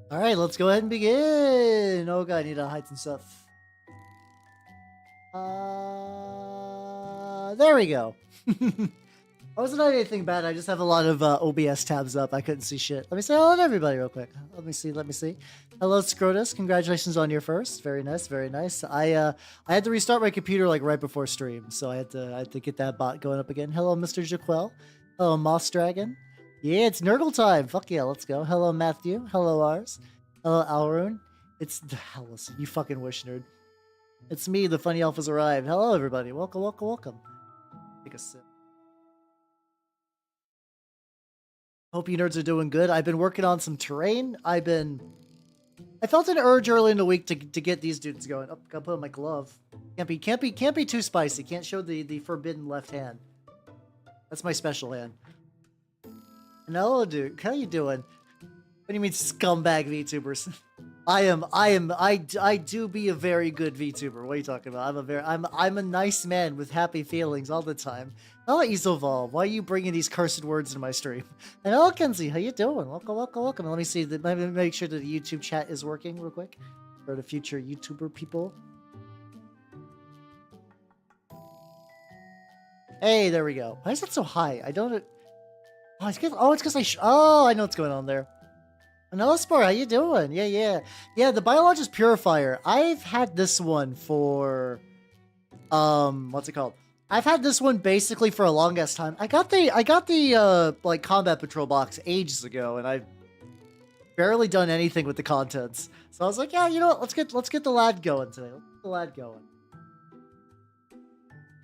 All right, let's go ahead and begin. Oh god, I need to hide some stuff. There we go. I wasn't doing anything bad. I just have a lot of OBS tabs up. I couldn't see shit. Let me say hello to everybody real quick. Let me see. Hello, Scrotus. Congratulations on your first. Very nice. Very nice. I had to restart my computer like right before stream, so I had to get that bot going up again. Hello, Mr. Jaquel. Hello, Moss Dragon. Yeah, it's Nurgle time. Fuck yeah, let's go. Hello, Matthew. Hello, Ars. Hello, Alrune. It's the hell. Listen, you fucking wish, nerd. It's me, the funny elf has arrived. Hello, everybody. Welcome, welcome, welcome. Take a sip. Hope you nerds are doing good. I've been working on some terrain. I felt an urge early in the week to get these dudes going. Oh, gotta put on my glove. Can't be too spicy. Can't show the forbidden left hand. That's my special hand. No, dude. How you doing? What do you mean, scumbag VTubers? I do be a very good VTuber. What are you talking about? I'm a nice man with happy feelings all the time. Hello, Isovolve. Why are you bringing these cursed words into my stream? And hello, Kenzie. How you doing? Welcome, welcome, welcome. Let me see. Let me make sure that the YouTube chat is working real quick for the future YouTuber people. Hey, there we go. Why is that so high? I don't. Oh, it's because I know what's going on there. Hello, Spore, how you doing? Yeah. The Biologus Purifier. I've had this one for, what's it called? I've had this one basically for a long-ass time. I got the like combat patrol box ages ago, and I've barely done anything with the contents. So I was like, yeah, you know what? Let's get the lad going today. Let's get the lad going.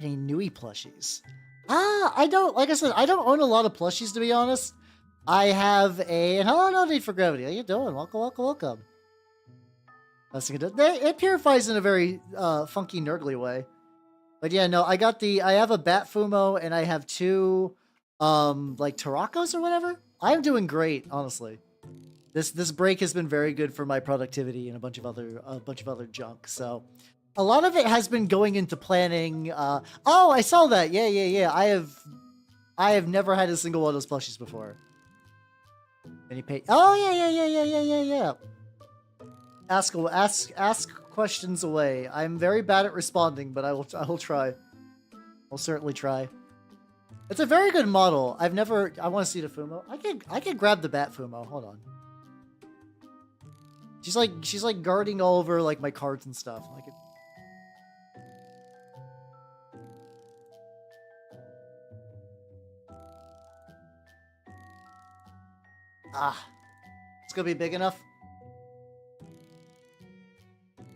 Any Nui plushies? I don't. Like I said, I don't own a lot of plushies, to be honest. I have a hello, no need for gravity. How you doing? Welcome, welcome, welcome. It purifies in a very funky, nurgly way. But yeah, no, I have a Bat Fumo and I have two like Taracos or whatever. I'm doing great, honestly. This break has been very good for my productivity and a bunch of other junk. So a lot of it has been going into planning. Oh, I saw that. Yeah. I have never had a single one of those plushies before. Any pay? Oh yeah. Ask questions away. I'm very bad at responding, but I will try. I'll certainly try. It's a very good model. I want to see the Fumo. I can grab the Bat Fumo. Hold on. She's like guarding all over like my cards and stuff. Like it. It's gonna be big enough.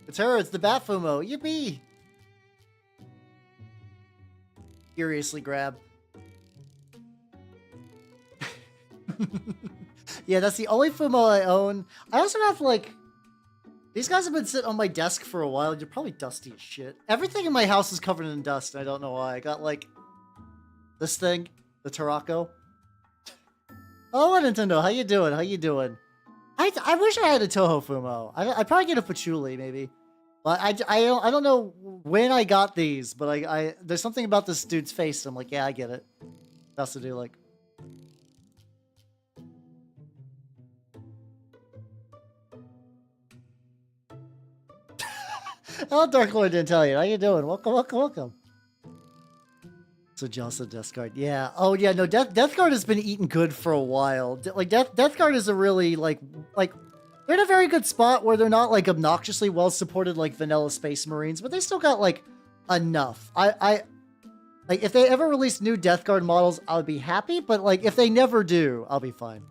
It's her, it's the Bat Fumo. Yippee! Furiously grab. Yeah, that's the only Fumo I own. I also have, like... These guys have been sitting on my desk for a while. You're probably dusty as shit. Everything in my house is covered in dust. I don't know why. I got, like... This thing. The Taraco. Oh, Nintendo. How you doing? How you doing? I wish I had a Toho Fumo. I'd probably get a Patchouli, maybe. But I don't know when I got these, but there's something about this dude's face. I'm like, yeah, I get it. It has to do, like... Oh, Dark Lord didn't tell you. How you doing? Welcome, welcome, welcome. So jealous of Death Guard. Yeah. Oh yeah. No, Death Guard has been eating good for a while. Like Death Guard is a really like they're in a very good spot where they're not like obnoxiously well supported like vanilla Space Marines, but they still got like enough. I like if they ever release new Death Guard models, I would be happy. But like if they never do, I'll be fine.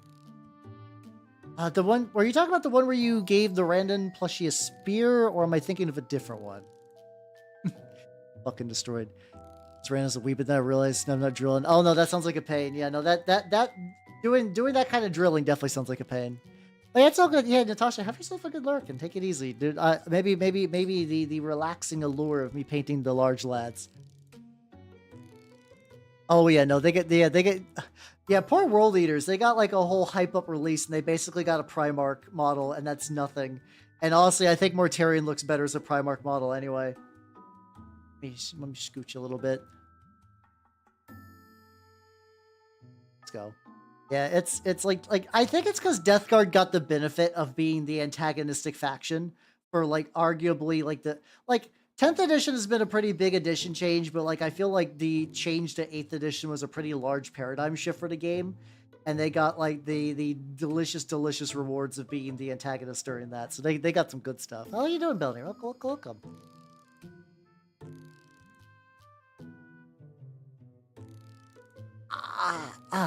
The one were you talking about the one where you gave the random plushie a spear, or am I thinking of a different one? Fucking destroyed. Ran as a wee bit, then I realized I'm not drilling. Oh no, that sounds like a pain. Yeah, no, that doing that kind of drilling definitely sounds like a pain. But yeah, it's all good. Yeah, Natasha, have yourself a good lurk and take it easy, dude. Maybe the relaxing allure of me painting the large lads. Oh yeah, no, they get poor World Eaters. They got like a whole hype up release, and they basically got a Primarch model, and that's nothing. And honestly, I think Mortarion looks better as a Primarch model anyway. Let me scooch a little bit. Let's go. Yeah, it's like I think it's because Death Guard got the benefit of being the antagonistic faction for like arguably like the like 10th edition has been a pretty big edition change, but like I feel like the change to 8th edition was a pretty large paradigm shift for the game. And they got like the delicious rewards of being the antagonist during that. So they got some good stuff. How are you doing, Belny? Welcome.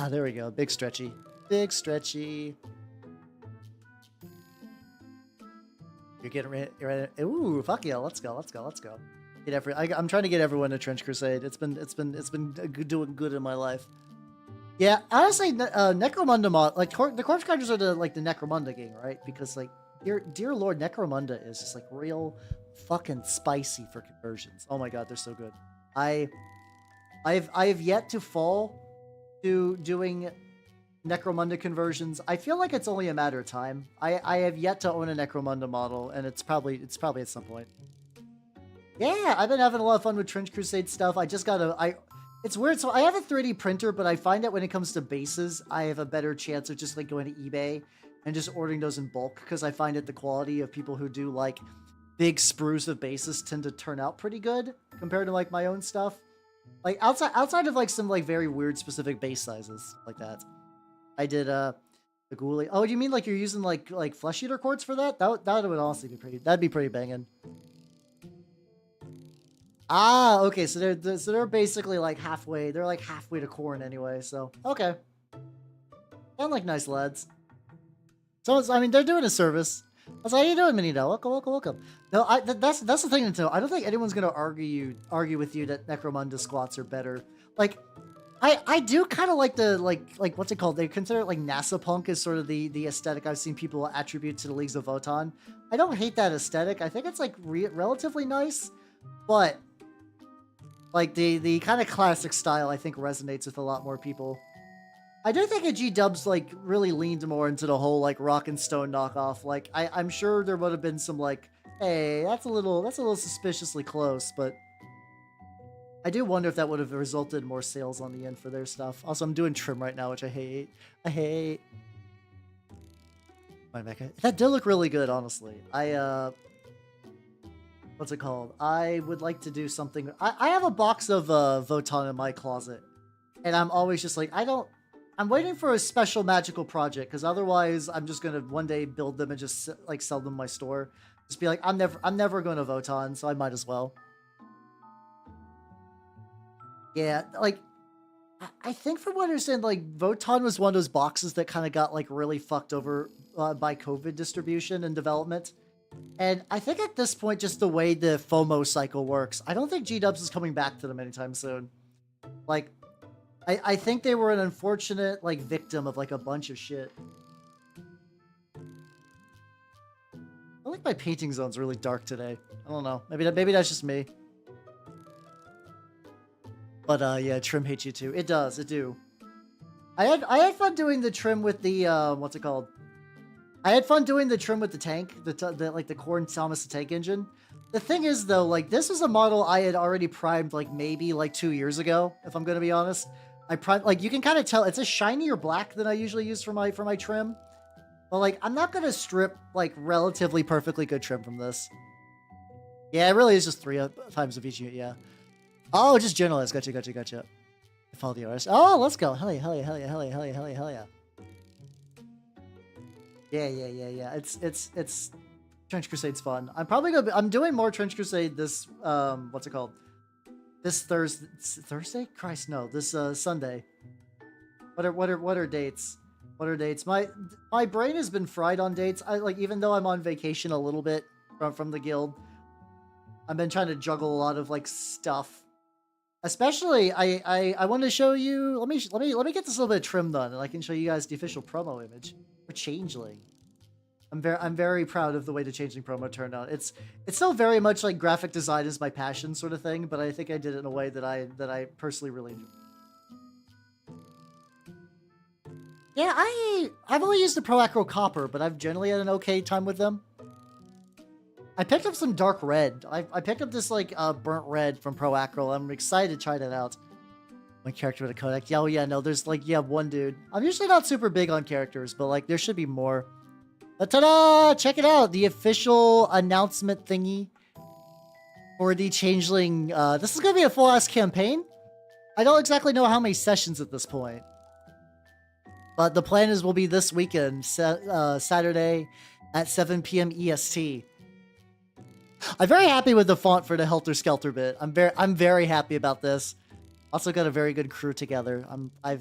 There we go. Big stretchy. Big stretchy. You're getting ready. You're ready. Ooh, fuck yeah! Let's go. I'm trying to get everyone to Trench Crusade. It's been doing good in my life. Yeah, honestly, Necromunda mod, like the Corpse Chargers are the Necromunda gang, right? Because like, dear Lord, Necromunda is just like real fucking spicy for conversions. Oh my god, they're so good. I have yet to fall to doing Necromunda conversions. I feel like it's only a matter of time. I have yet to own a Necromunda model, and it's probably at some point. Yeah, I've been having a lot of fun with Trench Crusade stuff. I just got it's weird. So I have a 3D printer, but I find that when it comes to bases, I have a better chance of just like going to eBay and just ordering those in bulk because I find that the quality of people who do like big sprues of bases tend to turn out pretty good compared to like my own stuff. Like outside of like some like very weird specific base sizes like that. I did the ghoulie. Oh, you mean like you're using like flesh eater quartz for that? That would honestly be that'd be pretty banging. Ah, okay, so they're basically like halfway. They're like halfway to corn anyway. So okay, sound like nice lads. So I mean, they're doing a service. I was like, "How you doing, Minito? Welcome." No, that's the thing to know. I don't think anyone's gonna argue with you that Necromunda squats are better. Like, I do kind of like the like what's it called? They consider it like NASA punk as sort of the aesthetic I've seen people attribute to the Leagues of Votann. I don't hate that aesthetic. I think it's like relatively nice, but like the kind of classic style I think resonates with a lot more people. I do think a G-dubs like really leaned more into the whole like rock and stone knockoff. Like I'm sure there would have been some like, hey, that's a little suspiciously close, but I do wonder if that would have resulted in more sales on the end for their stuff. Also, I'm doing trim right now, which I hate. My mecha. That did look really good, honestly. What's it called? I would like to do something. I have a box of Votann in my closet, and I'm always just like, I'm waiting for a special magical project, because otherwise I'm just gonna one day build them and just like sell them in my store. Just be like, I'm never going to Votann, so I might as well. Yeah, like I think from what I understand, like Votann was one of those boxes that kind of got like really fucked over by COVID distribution and development. And I think at this point, just the way the FOMO cycle works, I don't think G-dubs is coming back to them anytime soon. Like, I think they were an unfortunate like victim of like a bunch of shit. I think my painting zone's really dark today. I don't know. Maybe that's just me. But yeah, trim hates you too. It does. It do. I had fun doing the trim with the what's it called? I had fun doing the trim with the tank, the like the Corn Thomas the Tank engine. The thing is though, like this was a model I had already primed like maybe like 2 years ago, if I'm gonna be honest. I primed like you can kind of tell it's a shinier black than I usually use for my trim. But like I'm not gonna strip like relatively perfectly good trim from this. Yeah, it really is just 3 times of each unit, yeah. Oh, just generalized. Gotcha. Follow the artist. Oh, let's go. Hell yeah. Yeah. It's Trench Crusade's fun. I'm doing more Trench Crusade this what's it called? This Thursday? Christ no, this Sunday. What are dates? What are dates? My brain has been fried on dates. I like even though I'm on vacation a little bit from the guild. I've been trying to juggle a lot of like stuff. Especially, I want to show you. Let me get this little bit of trim done, and I can show you guys the official promo image for Changeling. I'm very proud of the way the Changeling promo turned out. It's still very much like graphic design is my passion sort of thing, but I think I did it in a way that I personally really enjoy. Yeah, I've only used the Pro Acro Copper, but I've generally had an okay time with them. I picked up some dark red. I picked up this like burnt red from Pro Acro. I'm excited to try that out. One character with a codec. Yeah, oh yeah, no, there's like, yeah, one dude. I'm usually not super big on characters, but like there should be more. But ta-da! Check it out. The official announcement thingy for the Changeling. This is going to be a full-ass campaign. I don't exactly know how many sessions at this point. But the plan is will be this weekend, Saturday at 7 p.m. EST. I'm very happy with the font for the Helter Skelter bit. I'm very happy about this. Also got a very good crew together. I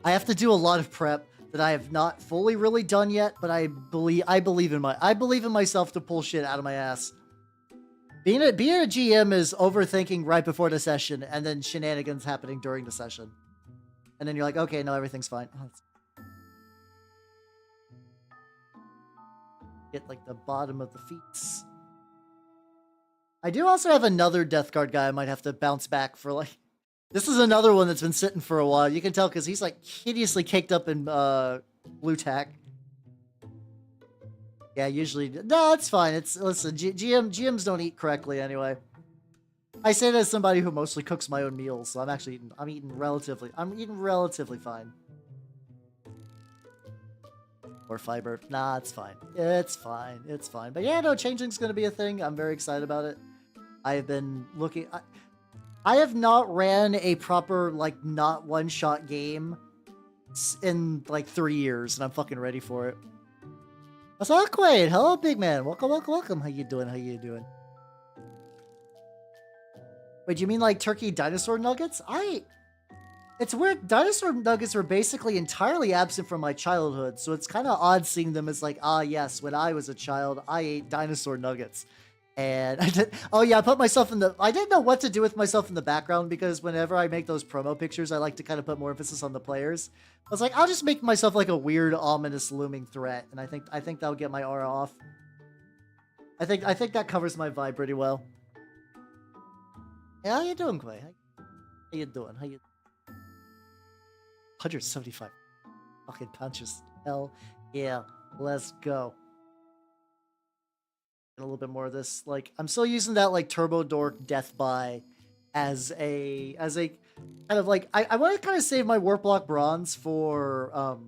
have to do a lot of prep that I have not fully really done yet, but I believe in myself to pull shit out of my ass. Being a GM is overthinking right before the session and then shenanigans happening during the session. And then you're like, okay, no, everything's fine. Get like the bottom of the feet. I do also have another Death Guard guy I might have to bounce back for like. This is another one that's been sitting for a while. You can tell because he's like hideously caked up in blue tack. Yeah, usually no, it's fine. Listen, GMs don't eat correctly anyway. I say that as somebody who mostly cooks my own meals, so I'm eating relatively fine. Or fiber. Nah, it's fine. It's fine. It's fine. But yeah, no, Changeling's gonna be a thing. I'm very excited about it. I have been looking. I have not ran a proper, like, not one-shot game in, like, 3 years, and I'm fucking ready for it. What's up, Quaid? Hello, big man. Welcome, welcome, welcome. How you doing? How you doing? Wait, you mean, like, turkey dinosaur nuggets? It's weird. Dinosaur nuggets were basically entirely absent from my childhood, so it's kind of odd seeing them as, like, ah, yes, when I was a child, I ate dinosaur nuggets. And I put myself I didn't know what to do with myself in the background because whenever I make those promo pictures, I like to kind of put more emphasis on the players. I was like, I'll just make myself like a weird, ominous, looming threat, and I think that'll get my aura off. I think that covers my vibe pretty well. Yeah, how you doing, Clay? How you doing? 175 fucking punches. Hell yeah, let's go. A little bit more of this, like I'm still using that like Turbo Dork Death by as a kind of like I want to kind of save my Warp Block Bronze for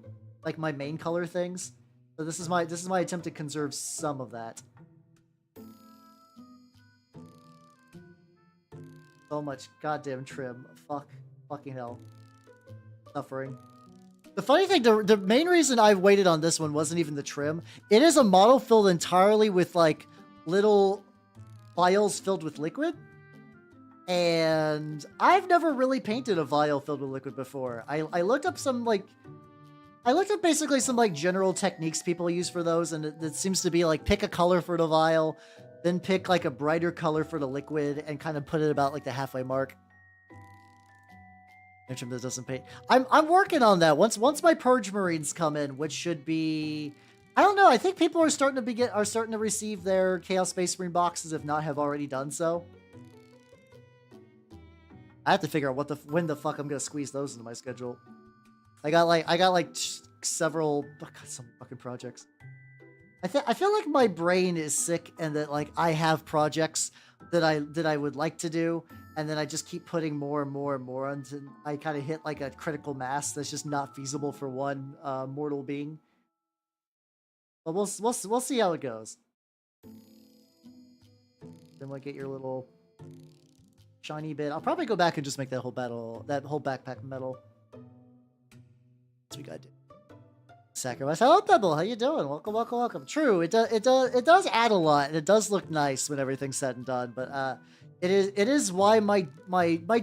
like my main color things. So this is my attempt to conserve some of that. So much goddamn trim. Fucking hell. Suffering. The funny thing, the main reason I waited on this one wasn't even the trim. It is a model filled entirely with like little vials filled with liquid. And I've never really painted a vial filled with liquid before. I looked up basically some like general techniques people use for those, and it seems to be like pick a color for the vial, then pick like a brighter color for the liquid, and kind of put it about like the halfway mark. That doesn't paint. I'm working on that. Once my Purge Marines come in, which should be, I don't know. I think people are starting to receive their Chaos Space Marine boxes, if not have already done so. I have to figure out when the fuck I'm gonna squeeze those into my schedule. I got like several some fucking projects. I feel like my brain is sick, and that like I have projects that I would like to do, and then I just keep putting more and more and more until I kind of hit like a critical mass that's just not feasible for one mortal being. But we'll see how it goes. Then we'll get your little shiny bit. I'll probably go back and just make that whole backpack metal. That's what we gotta do. Sacrifice. Hello, Pebble. How you doing? Welcome, welcome, welcome. True, it does add a lot, and it does look nice when everything's said and done. But it is why my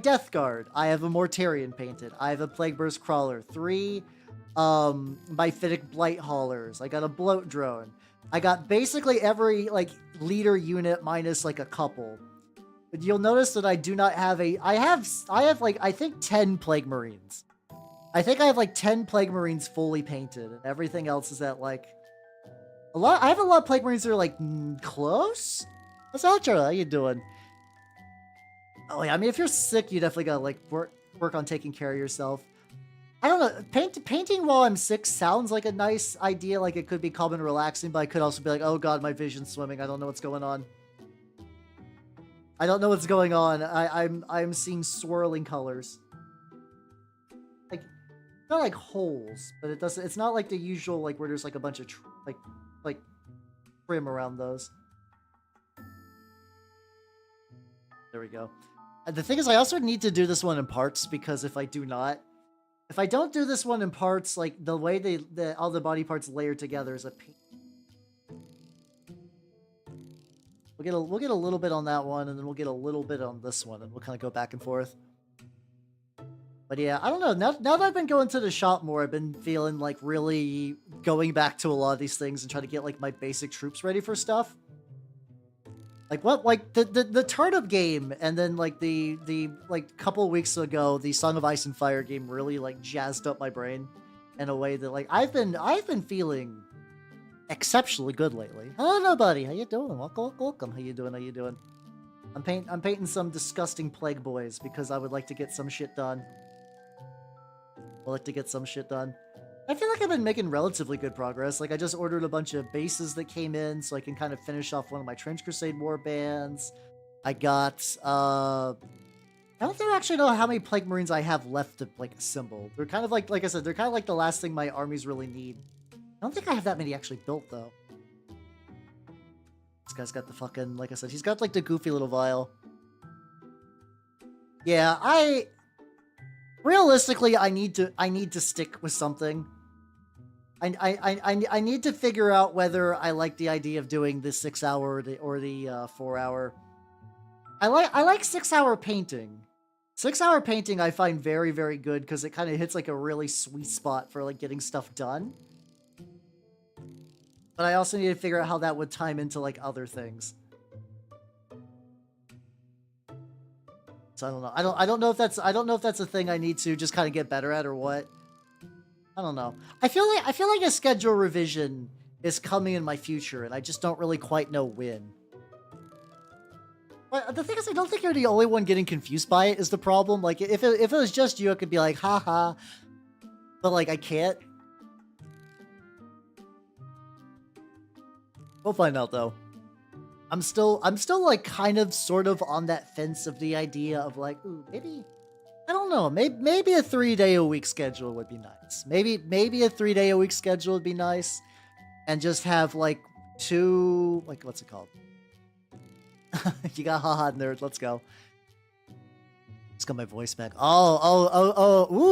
Death Guard. I have a Mortarion painted. I have a Plague Burst Crawler. 3 Biphytic Blight Haulers. I got a Bloat Drone. I got basically every like leader unit minus like a couple. But you'll notice that I do not have I have like I think 10 Plague Marines. I think I have like 10 Plague Marines fully painted, and everything else is at like a lot. I have a lot of Plague Marines that are like close. What's up, Charlie? How you doing? Oh yeah, I mean if you're sick, you definitely gotta like work on taking care of yourself. I don't know. Painting while I'm sick sounds like a nice idea. Like it could be calm and relaxing, but I could also be like, oh god, my vision's swimming. I don't know what's going on. I don't know what's going on. I'm seeing swirling colors. got like holes, but it doesn't. It's not like the usual like where there's like a bunch of like trim around those. There we go. And the thing is, I also need to do this one in parts because if I don't do this one in parts, like the way all the body parts layer together is a pain. We'll get a little bit on that one, and then we'll get a little bit on this one, and we'll kind of go back and forth. But yeah, I don't know. Now that I've been going to the shop more, I've been feeling like really going back to a lot of these things and trying to get like my basic troops ready for stuff. Like the turnip game, and then like the like couple weeks ago, the Song of Ice and Fire game really like jazzed up my brain in a way that like I've been feeling exceptionally good lately. Hello, nobody. How you doing? Welcome. How you doing? I'm painting some disgusting plague boys because I would like to get some shit done. I feel like I've been making relatively good progress. Like, I just ordered a bunch of bases that came in so I can kind of finish off one of my Trench Crusade warbands. I got, I don't actually know how many Plague Marines I have left to, like, assemble. They're kind of like I said, they're kind of like the last thing my armies really need. I don't think I have that many actually built, though. This guy's got the fucking, like I said, he's got, like, the goofy little vial. Yeah, realistically, I need to stick with something. I need to figure out whether I like the idea of doing the 6 hour or the 4 hour. I like 6 hour painting. 6 hour painting I find very, very good because it kind of hits like a really sweet spot for like getting stuff done. But I also need to figure out how that would time into like other things. So I don't know. I don't know if that's a thing I need to just kind of get better at or what. I don't know. I feel like a schedule revision is coming in my future, and I just don't really quite know when. But the thing is, I don't think you're the only one getting confused by it is the problem. Like, if it was just you, I could be like, haha. But like, I can't. We'll find out though. I'm still like kind of sort of on that fence of the idea of like, ooh, maybe, I don't know, maybe a 3-day-a-week schedule would be nice. Maybe a 3-day-a-week schedule would be nice, and just have like 2, like, what's it called? You got haha nerd. Let's go. Just got my voice back. Oh,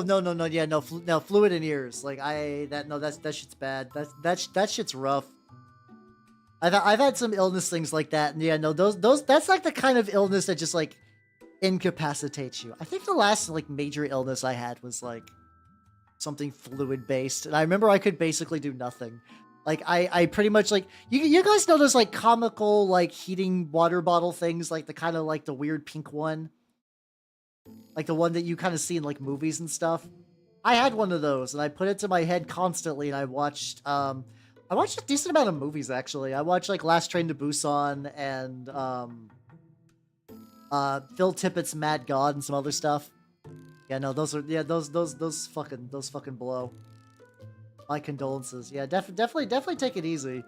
no, yeah, no, fluid in ears. Like that shit's bad. That shit's rough. I've had some illness things like that, and yeah, no, those that's like the kind of illness that just like incapacitates you. I think the last like major illness I had was like something fluid based, and I remember I could basically do nothing. Like I pretty much like you guys know those like comical like heating water bottle things, like the kind of like the weird pink one, like the one that you kind of see in like movies and stuff. I had one of those, and I put it to my head constantly, and I watched a decent amount of movies, actually. I watched, like, Last Train to Busan and, Phil Tippett's Mad God and some other stuff. Yeah, no, those fucking blow. My condolences. Yeah, definitely take it easy.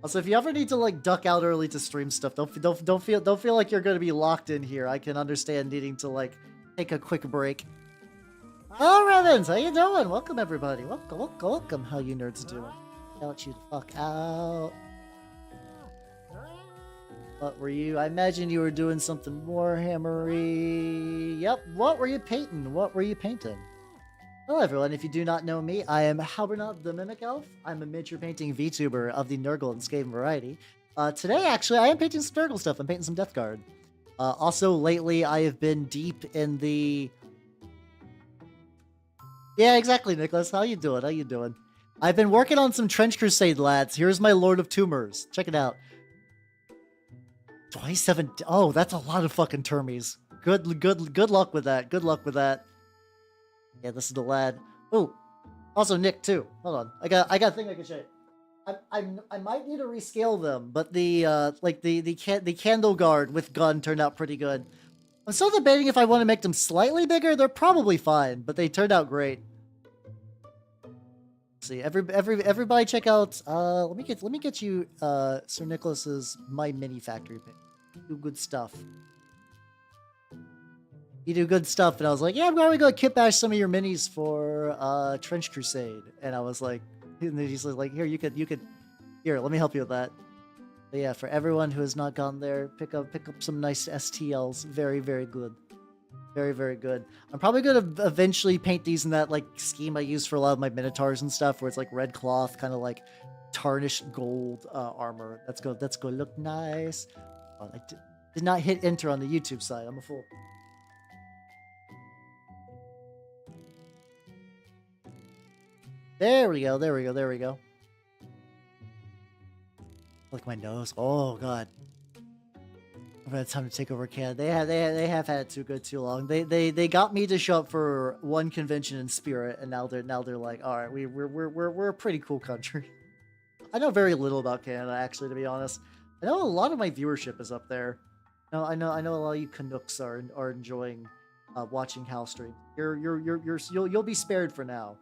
Also, if you ever need to, like, duck out early to stream stuff, don't feel like you're gonna be locked in here. I can understand needing to, like, take a quick break. Oh, Revens, how you doing? Welcome, everybody. Welcome. How you nerds doing? Out you the fuck out. What were you? I imagine you were doing something Warhammery. Yep. What were you painting? Hello, everyone. If you do not know me, I am Halbernot the Mimic Elf. I'm a miniature painting VTuber of the Nurgle and Skaven variety. Today, actually, I am painting some Nurgle stuff. I'm painting some Death Guard. Also, lately, I have been deep in the... Yeah, exactly, Nicholas. How you doing? I've been working on some Trench Crusade, lads. Here's my Lord of Tumors. Check it out. 27... Oh, that's a lot of fucking termies. Good luck with that. Yeah, this is the lad. Oh, also Nick, too. Hold on. I got a thing I can show you. I might need to rescale them, but the Candle Guard with gun turned out pretty good. I'm still debating if I want to make them slightly bigger. They're probably fine, but they turned out great. See, everybody check out, let me get you, Sir Nicholas's My Mini Factory pick. Do good stuff. You do good stuff. And I was like, yeah, I'm going to go kit bash some of your minis for Trench Crusade. And I was like, and then he's like, here, you could, here, let me help you with that. But yeah, for everyone who has not gone there, pick up some nice STLs. Very, very good. Very, very good. I'm probably going to eventually paint these in that like scheme I use for a lot of my Minotaurs and stuff, where it's like red cloth, kind of like tarnished gold armor. That's going to look nice. Oh, I did not hit enter on the YouTube side. I'm a fool. There we go. There we go. There we go. Look, my nose. Oh god. I've had time to take over Canada. They have had it too good too long. They got me to show up for one convention in spirit, and now they're like, all right, we're a pretty cool country. I know very little about Canada, actually, to be honest. I know a lot of my viewership is up there. No, I know a lot of you Canucks are enjoying watching Hal stream. You'll be spared for now.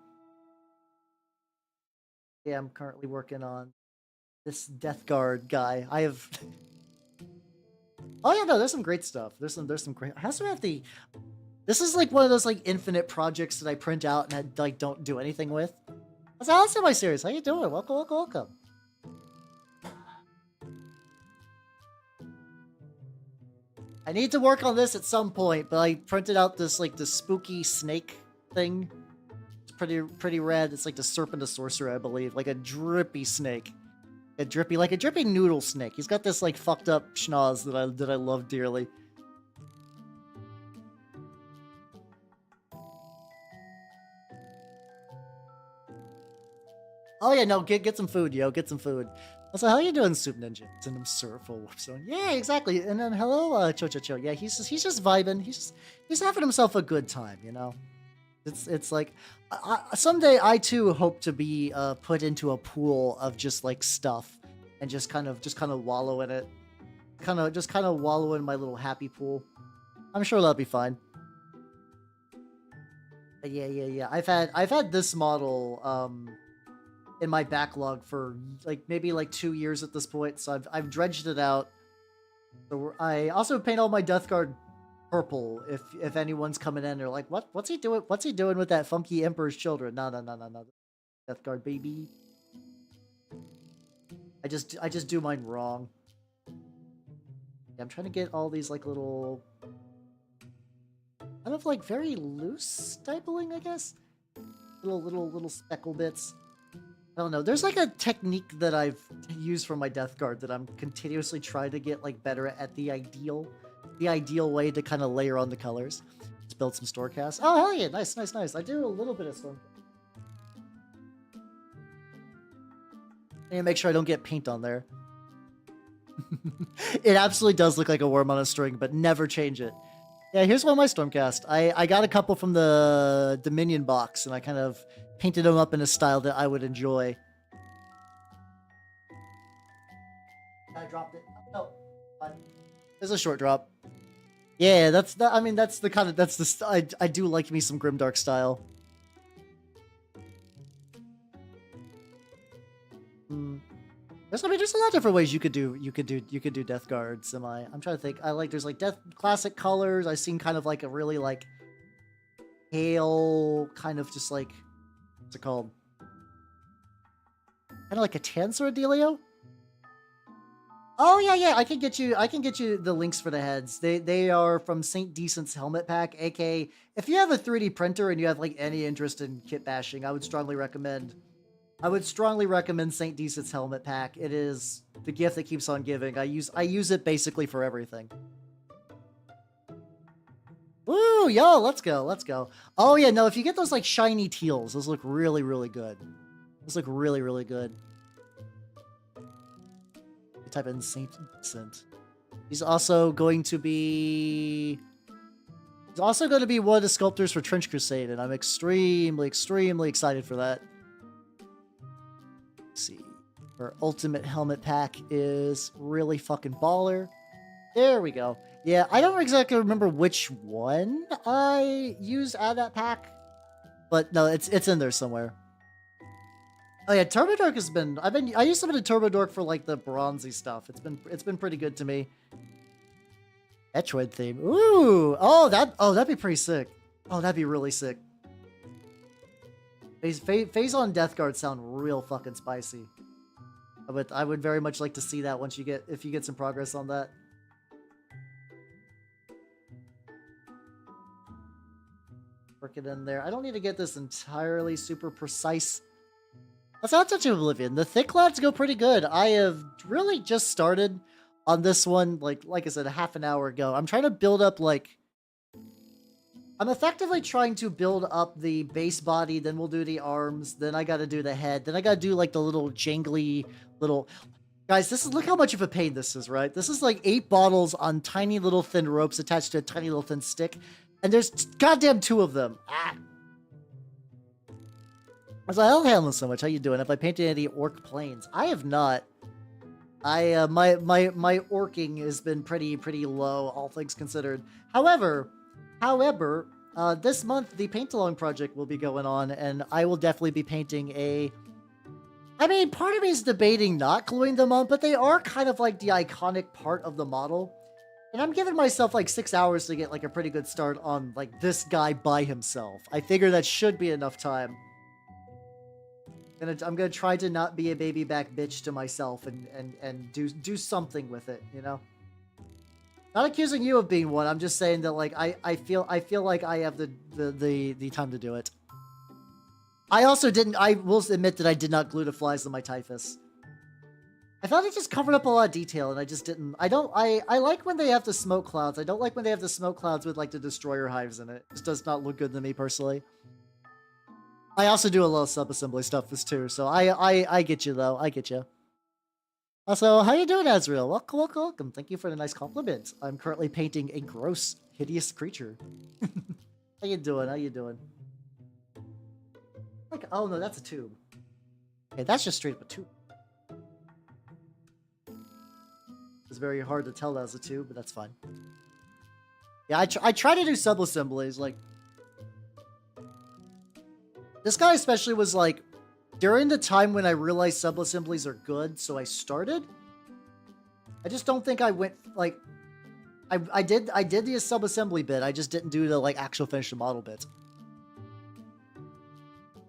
Yeah, I'm currently working on this Death Guard guy. I have. Oh yeah, no, there's some great stuff. There's some great. I also have the. This is like one of those like infinite projects that I print out and I like don't do anything with. That's how else am I serious? How you doing? Welcome, welcome, welcome. I need to work on this at some point, but I printed out this like the spooky snake thing. It's pretty rad. It's like the Serpent of Sorcerer, I believe, like a drippy snake. Like a drippy noodle snake. He's got this like fucked up schnoz that I love dearly. Oh yeah, no, get some food, yo, get some food. Also, how you doing, Soup Ninja? It's an full warp zone. Yeah, exactly. And then hello, Cho. Yeah, he's just vibing. He's having himself a good time, you know. It's like someday I too hope to be put into a pool of just like stuff and just kind of wallow in it, kind of wallow in my little happy pool. I'm sure that'll be fine. But yeah. I've had this model in my backlog for like maybe like 2 years at this point, so I've dredged it out. So I also paint all my Death Guard purple if anyone's coming in, they're like, what's he doing with that funky Emperor's Children? No, Death Guard baby. I just do mine wrong. Yeah, I'm trying to get all these like little kind of like very loose stippling, I guess. Little speckle bits. I don't know. There's like a technique that I've used for my Death Guard that I'm continuously trying to get like better at the ideal way to kind of layer on the colors. Just build some Storecast. Oh hell yeah, nice. I do a little bit of Stormcast. I need to make sure I don't get paint on there. It absolutely does look like a worm on a string, but never change it. Yeah, here's one of my Stormcast. I got a couple from the Dominion box, and I kind of painted them up in a style that I would enjoy. I dropped it. Oh, fine. There's a short drop. Yeah, that's the. I mean, that's the kind of I do like me some Grimdark style. There's a lot of different ways you could do Death Guards. I'm trying to think. There's like classic colors. I've seen kind of like a really like pale kind of just like what's it called? Kind of like a tan sort of dealio. Oh yeah. I can get you the links for the heads. They are from Saint Decent's helmet pack. aka if you have a 3D printer and you have like any interest in kit bashing, I would strongly recommend Saint Decent's helmet pack. It is the gift that keeps on giving. I use it basically for everything. Woo, yo, let's go. Oh yeah, no, if you get those like shiny teals, those look really, really good. Those look really, really good. Type in Saint Decent. He's also going to be one of the sculptors for Trench Crusade, and I'm extremely excited for that. Let's see. Her ultimate helmet pack is really fucking baller. There we go. Yeah, I don't exactly remember which one I used out of that pack, but no, it's in there somewhere. Oh yeah, Turbo Dork has been. I used some of the Turbo Dork for like the bronzy stuff. It's been pretty good to me. Metroid theme. Ooh. Oh, that'd be pretty sick. Oh, that'd be really sick. Phase on Death Guard sound real fucking spicy. I would very much like to see that once if you get some progress on that. Work it in there. I don't need to get this entirely super precise. That's not Touch of Oblivion. The thick lads go pretty good. I have really just started on this one, like I said, a half an hour ago. I'm trying to build up, I'm effectively trying to build up the base body, then we'll do the arms, then I gotta do the head, then I gotta do, the little jangly little... Guys, look how much of a pain this is, right? This is like 8 bottles on tiny little thin ropes attached to a tiny little thin stick, and there's goddamn 2 of them. Ah! I was like, I don't handle them so much. How you doing? Have I painted any orc planes? I have not. My orking has been pretty low, all things considered. However, this month the paint along project will be going on, and I will definitely be painting I mean, part of me is debating not gluing them on, but they are kind of like the iconic part of the model. And I'm giving myself 6 hours to get a pretty good start on this guy by himself. I figure that should be enough time. I'm gonna try to not be a baby back bitch to myself and do something with it, you know? Not accusing you of being one. I'm just saying that I feel like I have the time to do it. I will admit that I did not glue the flies on my typhus. I thought it just covered up a lot of detail, and I just didn't. I like when they have the smoke clouds. I don't like when they have the smoke clouds with the destroyer hives in it. It just does not look good to me personally. I also do a little sub-assembly stuff too, so I get you though. I get you. Also, how you doing, Azrael? Welcome. Thank you for the nice compliment. I'm currently painting a gross, hideous creature. How you doing? Oh no, that's a tube. Okay, that's just straight up a tube. It's very hard to tell that was a tube, but that's fine. Yeah, I try to do sub-assemblies, this guy especially was during the time when I realized sub-assemblies are good, so I started. I just don't think I went, I did the sub-assembly bit, I just didn't do the, actual finished model bit.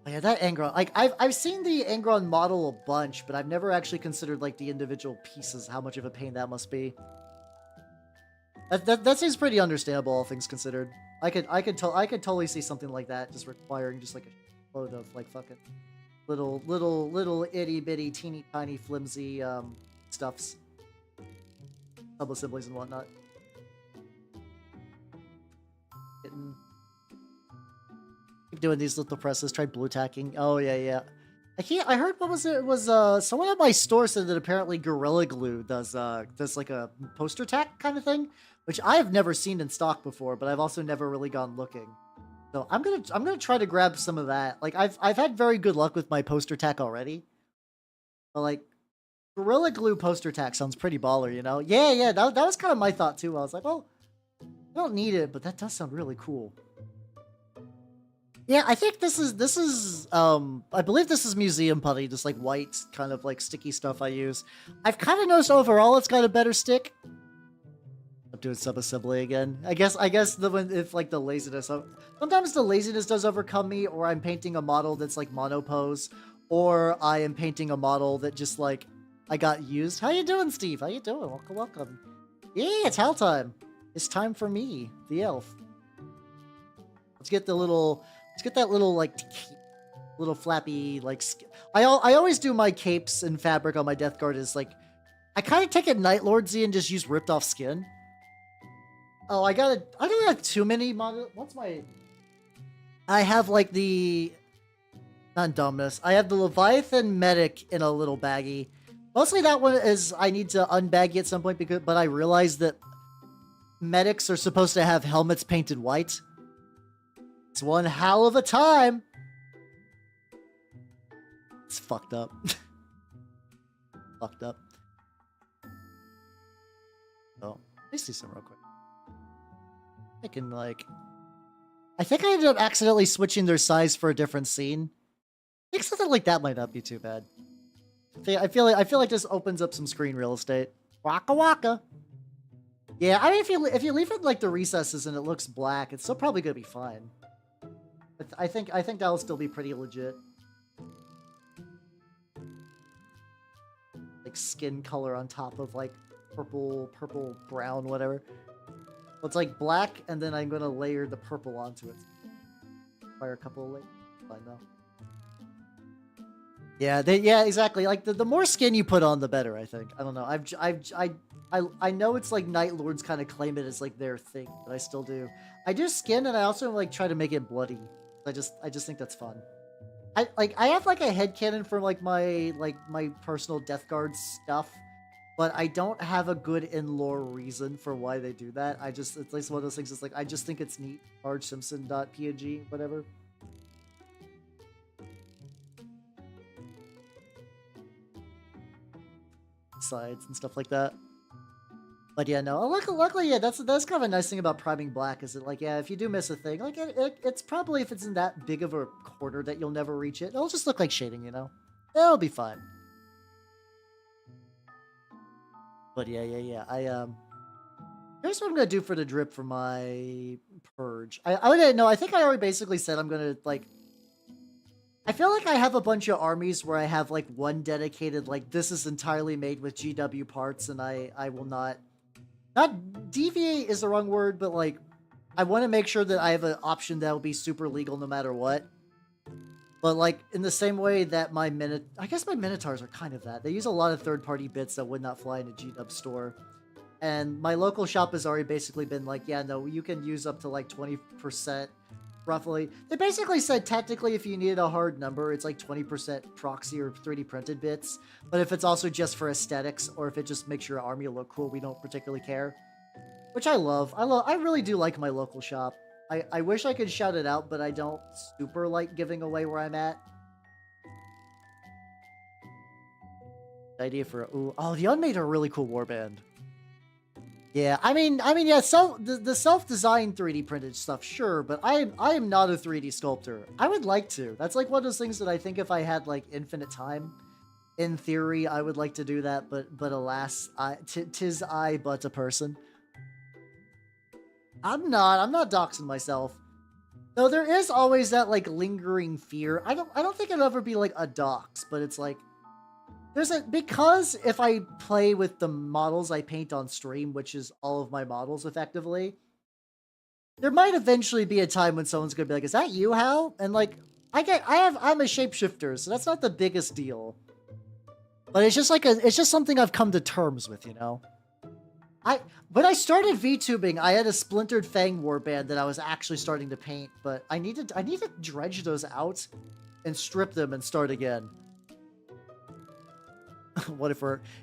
Oh yeah, that Angron, I've seen the Angron model a bunch, but I've never actually considered, the individual pieces, how much of a pain that must be. That seems pretty understandable, all things considered. I could totally see something like that, just requiring just, a load of, fucking little itty-bitty, teeny-tiny, flimsy, stuffs. Sub-assemblies and whatnot. Keep doing these little presses. Try blue tacking. Oh, yeah. I heard, what was it? It was, someone at my store said that apparently Gorilla Glue does a poster tack kind of thing, which I have never seen in stock before, but I've also never really gone looking. So I'm gonna try to grab some of that. I've had very good luck with my poster tack already. But Gorilla Glue poster tack sounds pretty baller, you know? Yeah, that was kind of my thought too. I was like, well, I don't need it, but that does sound really cool. Yeah, I think this is I believe this is museum putty, just white kind of sticky stuff I use. I've kind of noticed overall it's got a better stick. I'm doing sub-assembly again. I guess if the laziness, sometimes the laziness does overcome me, or I'm painting a model that's monopose, or I am painting a model that just I got used. How you doing, Steve? How you doing? Welcome. Yeah, it's Hal time. It's time for me, the elf. Let's get that little little flappy I always do my capes and fabric on my Death Guard is I kind of take it Night Lordsy and just use ripped off skin. Oh, I don't have too many models. I have the not dumbness. I have the Leviathan Medic in a little baggie. Mostly that one is I need to unbaggy at some point but I realized that medics are supposed to have helmets painted white. It's one hell of a time. It's fucked up. Fucked up. Oh, let me see some real quick. I can I think I ended up accidentally switching their size for a different scene. I think something like that might not be too bad. I feel like this opens up some screen real estate. Waka waka. Yeah, I mean, if you leave it like the recesses and it looks black, it's still probably gonna be fine. I think that'll still be pretty legit. Like skin color on top of like purple, brown, whatever. Well, it's like black, and then I'm gonna layer the purple onto it. Fire a couple of layers. Fine though. Yeah, yeah, exactly. Like the more skin you put on, the better. I think. I don't know. I know it's like Night Lords kind of claim it as like their thing, but I still do. I do skin, and I also like try to make it bloody. I just think that's fun. I have like a headcanon for like my personal Death Guard stuff, but I don't have a good in-lore reason for why they do that. It's like one of those things. It's like I just think it's neat. Simpson.png, whatever. Sides and stuff like that. But yeah, no. Luckily, yeah, that's kind of a nice thing about priming black. Is it like, yeah, if you do miss a thing, like it's probably, if it's in that big of a corner that you'll never reach it, it'll just look like shading, you know. It'll be fine. But yeah. Here's what I'm gonna do for the drip for my purge. I think I already basically said I'm gonna like. I feel like I have a bunch of armies where I have like one dedicated, like this is entirely made with GW parts, and I will not deviate is the wrong word, but like I want to make sure that I have an option that will be super legal no matter what. But like in the same way that I guess my Minotaurs are kind of that. They use a lot of third-party bits that would not fly in a GW store. And my local shop has already basically been like, yeah, no, you can use up to like 20%. Roughly. They basically said technically if you needed a hard number, it's like 20% proxy or 3D printed bits. But if it's also just for aesthetics, or if it just makes your army look cool, we don't particularly care. Which I love. I really do like my local shop. I wish I could shout it out, but I don't super like giving away where I'm at. Idea for the Unmade are a really cool warband. Yeah, I mean, yeah. So the self-designed 3D printed stuff, sure, but I am not a 3D sculptor. I would like to. That's like one of those things that I think if I had like infinite time, in theory, I would like to do that. But alas, tis I but a person. I'm not doxing myself. Though there is always that like lingering fear. I don't think it'll ever be like a dox, but it's like. Because if I play with the models I paint on stream, which is all of my models effectively, there might eventually be a time when someone's gonna be like, "Is that you, Hal?" And like, I'm a shapeshifter, so that's not the biggest deal. But it's just like it's just something I've come to terms with, you know. When I started VTubing, I had a Splintered Fang warband that I was actually starting to paint, but I need to dredge those out and strip them and start again. What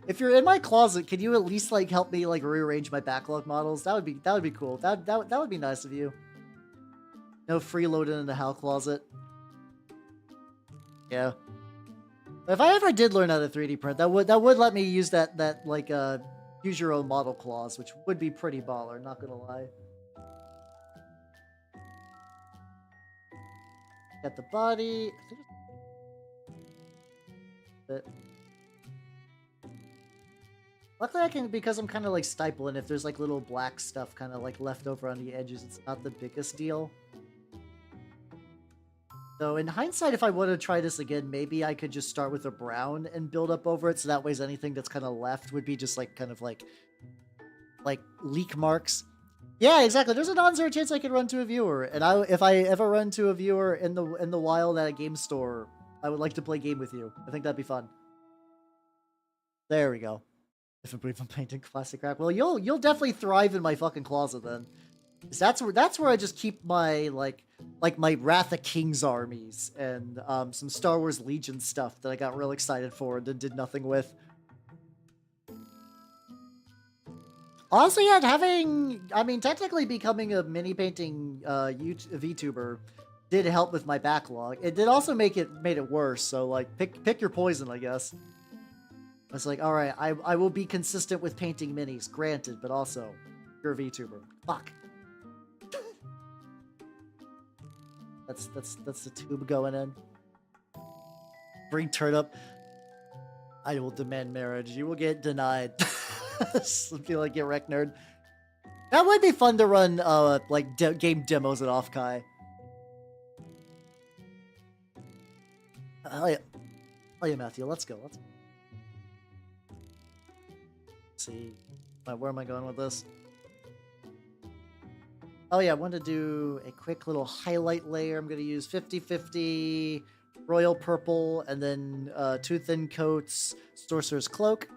if you're in my closet, can you at least like help me like rearrange my backlog models? That would be cool. That would be nice of you. No freeloading in the Hal closet. Yeah. If I ever did learn how to 3D print, that would let me use that like use your own model clause, which would be pretty baller, not gonna lie. Got the body. I think it's luckily I can, because I'm kind of like stifling, if there's like little black stuff kind of like left over on the edges, it's not the biggest deal. So in hindsight, if I want to try this again, maybe I could just start with a brown and build up over it, so that way anything that's kind of left would be just like kind of like leak marks. Yeah, exactly. There's a non-zero chance I could run to a viewer, and if I ever run to a viewer in the wild at a game store, I would like to play a game with you. I think that'd be fun. There we go. If I believe I'm painting classic crap, well, you'll definitely thrive in my fucking closet then. That's where I just keep my like my Wrath of Kings armies and some Star Wars Legion stuff that I got real excited for and then did nothing with. Honestly, yeah, technically becoming a mini painting VTuber did help with my backlog. It did also made it worse. So like pick your poison, I guess. It's like, all right, I will be consistent with painting minis, granted, but also you're a VTuber. Fuck. That's the tube going in. Bring turnip. I will demand marriage. You will get denied. Feel like get wrecked, nerd. That would be fun to run, like, game demos at Offkai. Oh yeah, Matthew, let's go. Let's see. Where am I going with this? Oh yeah, I want to do a quick little highlight layer. I'm going to use 50/50 Royal Purple, and then 2 thin coats Sorcerer's Cloak.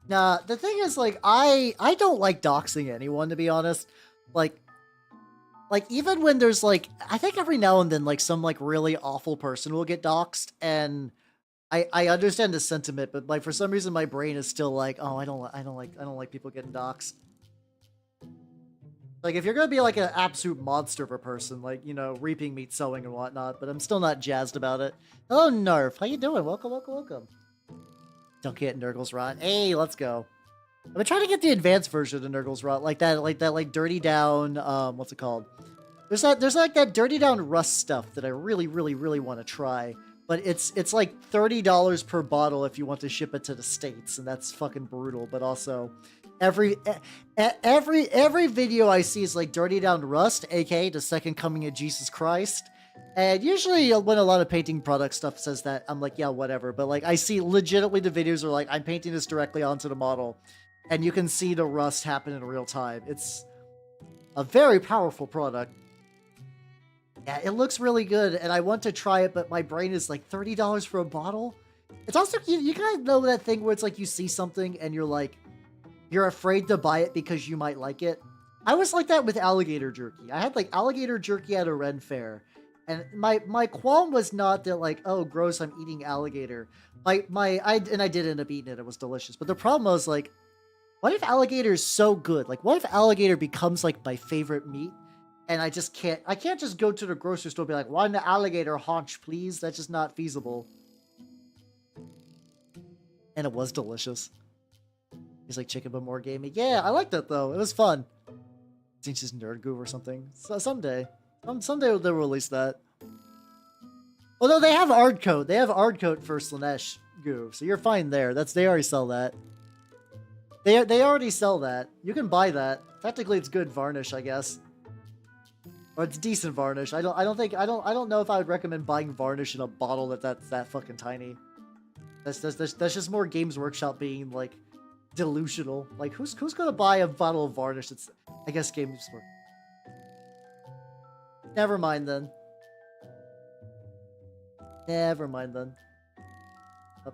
Nah, the thing is, like, I don't like doxing anyone, to be honest. Like, even when there's, like, I think every now and then, like, some, like, really awful person will get doxed, and I understand the sentiment, but, like, for some reason my brain is still like, oh, I don't like people getting doxed. Like, if you're gonna be, like, an absolute monster of a person, like, you know, reaping meat sowing and whatnot, but I'm still not jazzed about it. Hello, Nerf. How you doing? Welcome, welcome, welcome. Don't get Nurgle's Rot. Hey, let's go. I've been trying to get the advanced version of Nurgle's Rot, like that dirty down, what's it called? There's like that dirty down rust stuff that I really want to try, but it's like $30 per bottle if you want to ship it to the States, and that's fucking brutal. But also, every video I see is like dirty down rust, aka the second coming of Jesus Christ. And usually when a lot of painting product stuff says that, I'm like, yeah, whatever. But like, I see legitimately the videos are like, I'm painting this directly onto the model, and you can see the rust happen in real time. It's a very powerful product. Yeah, it looks really good, and I want to try it, but my brain is like $30 for a bottle. It's also, you kind of know that thing where it's like you see something and you're like, you're afraid to buy it because you might like it. I was like that with alligator jerky. I had like alligator jerky at a Ren fair. And my qualm was not that, like, oh, gross, I'm eating alligator. I did end up eating it. It was delicious. But the problem was, like, what if alligator is so good? Like, what if alligator becomes, like, my favorite meat? And I can't just go to the grocery store and be like, one alligator haunch, please. That's just not feasible. And it was delicious. He's like, chicken but more gamey. Yeah, I like that, though. It was fun. I think it's just Nerd Goo or something. So, someday they'll release that. Although they have Ardcoat. They have Ardcoat for Slanesh Goo, so you're fine there. They already sell that. They already sell that. You can buy that. Technically, it's good varnish, I guess. Or it's decent varnish. I don't know if I would recommend buying varnish in a bottle that's that fucking tiny. That's just more Games Workshop being like delusional. Like, who's gonna buy a bottle of varnish? That's, I guess, Games Workshop. Never mind then. Never mind then. Oh.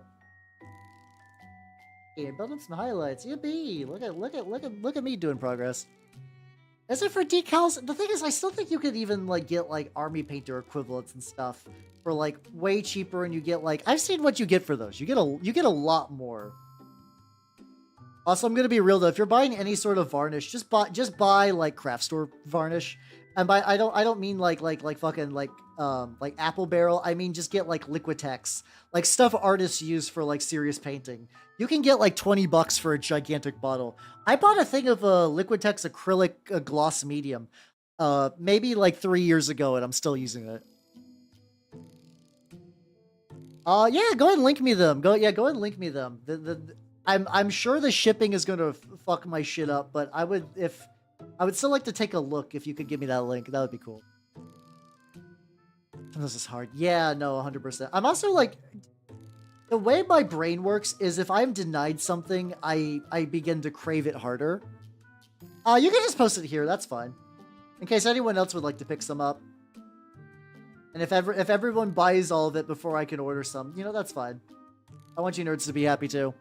Okay, building some highlights. Yippee! Look at me doing progress. Is it for decals? The thing is, I still think you could even like get like army painter equivalents and stuff for like way cheaper, and you get like, I've seen what you get for those. You get a lot more. Also, I'm gonna be real though. If you're buying any sort of varnish, just buy like craft store varnish. And by I don't mean like fucking like Apple Barrel. I mean just get like Liquitex, like stuff artists use for like serious painting. You can get like $20 for a gigantic bottle. I bought a thing of Liquitex acrylic gloss medium, maybe like 3 years ago, and I'm still using it. Yeah, go ahead and link me them. Go ahead and link me them. I'm sure the shipping is gonna fuck my shit up, but I would still like to take a look. If you could give me that link, that would be cool. This is hard. Yeah, no, 100%. I'm also like, the way my brain works is if I'm denied something, I begin to crave it harder. You can just post it here. That's fine. In case anyone else would like to pick some up. And if everyone buys all of it before I can order some, you know, that's fine. I want you nerds to be happy too.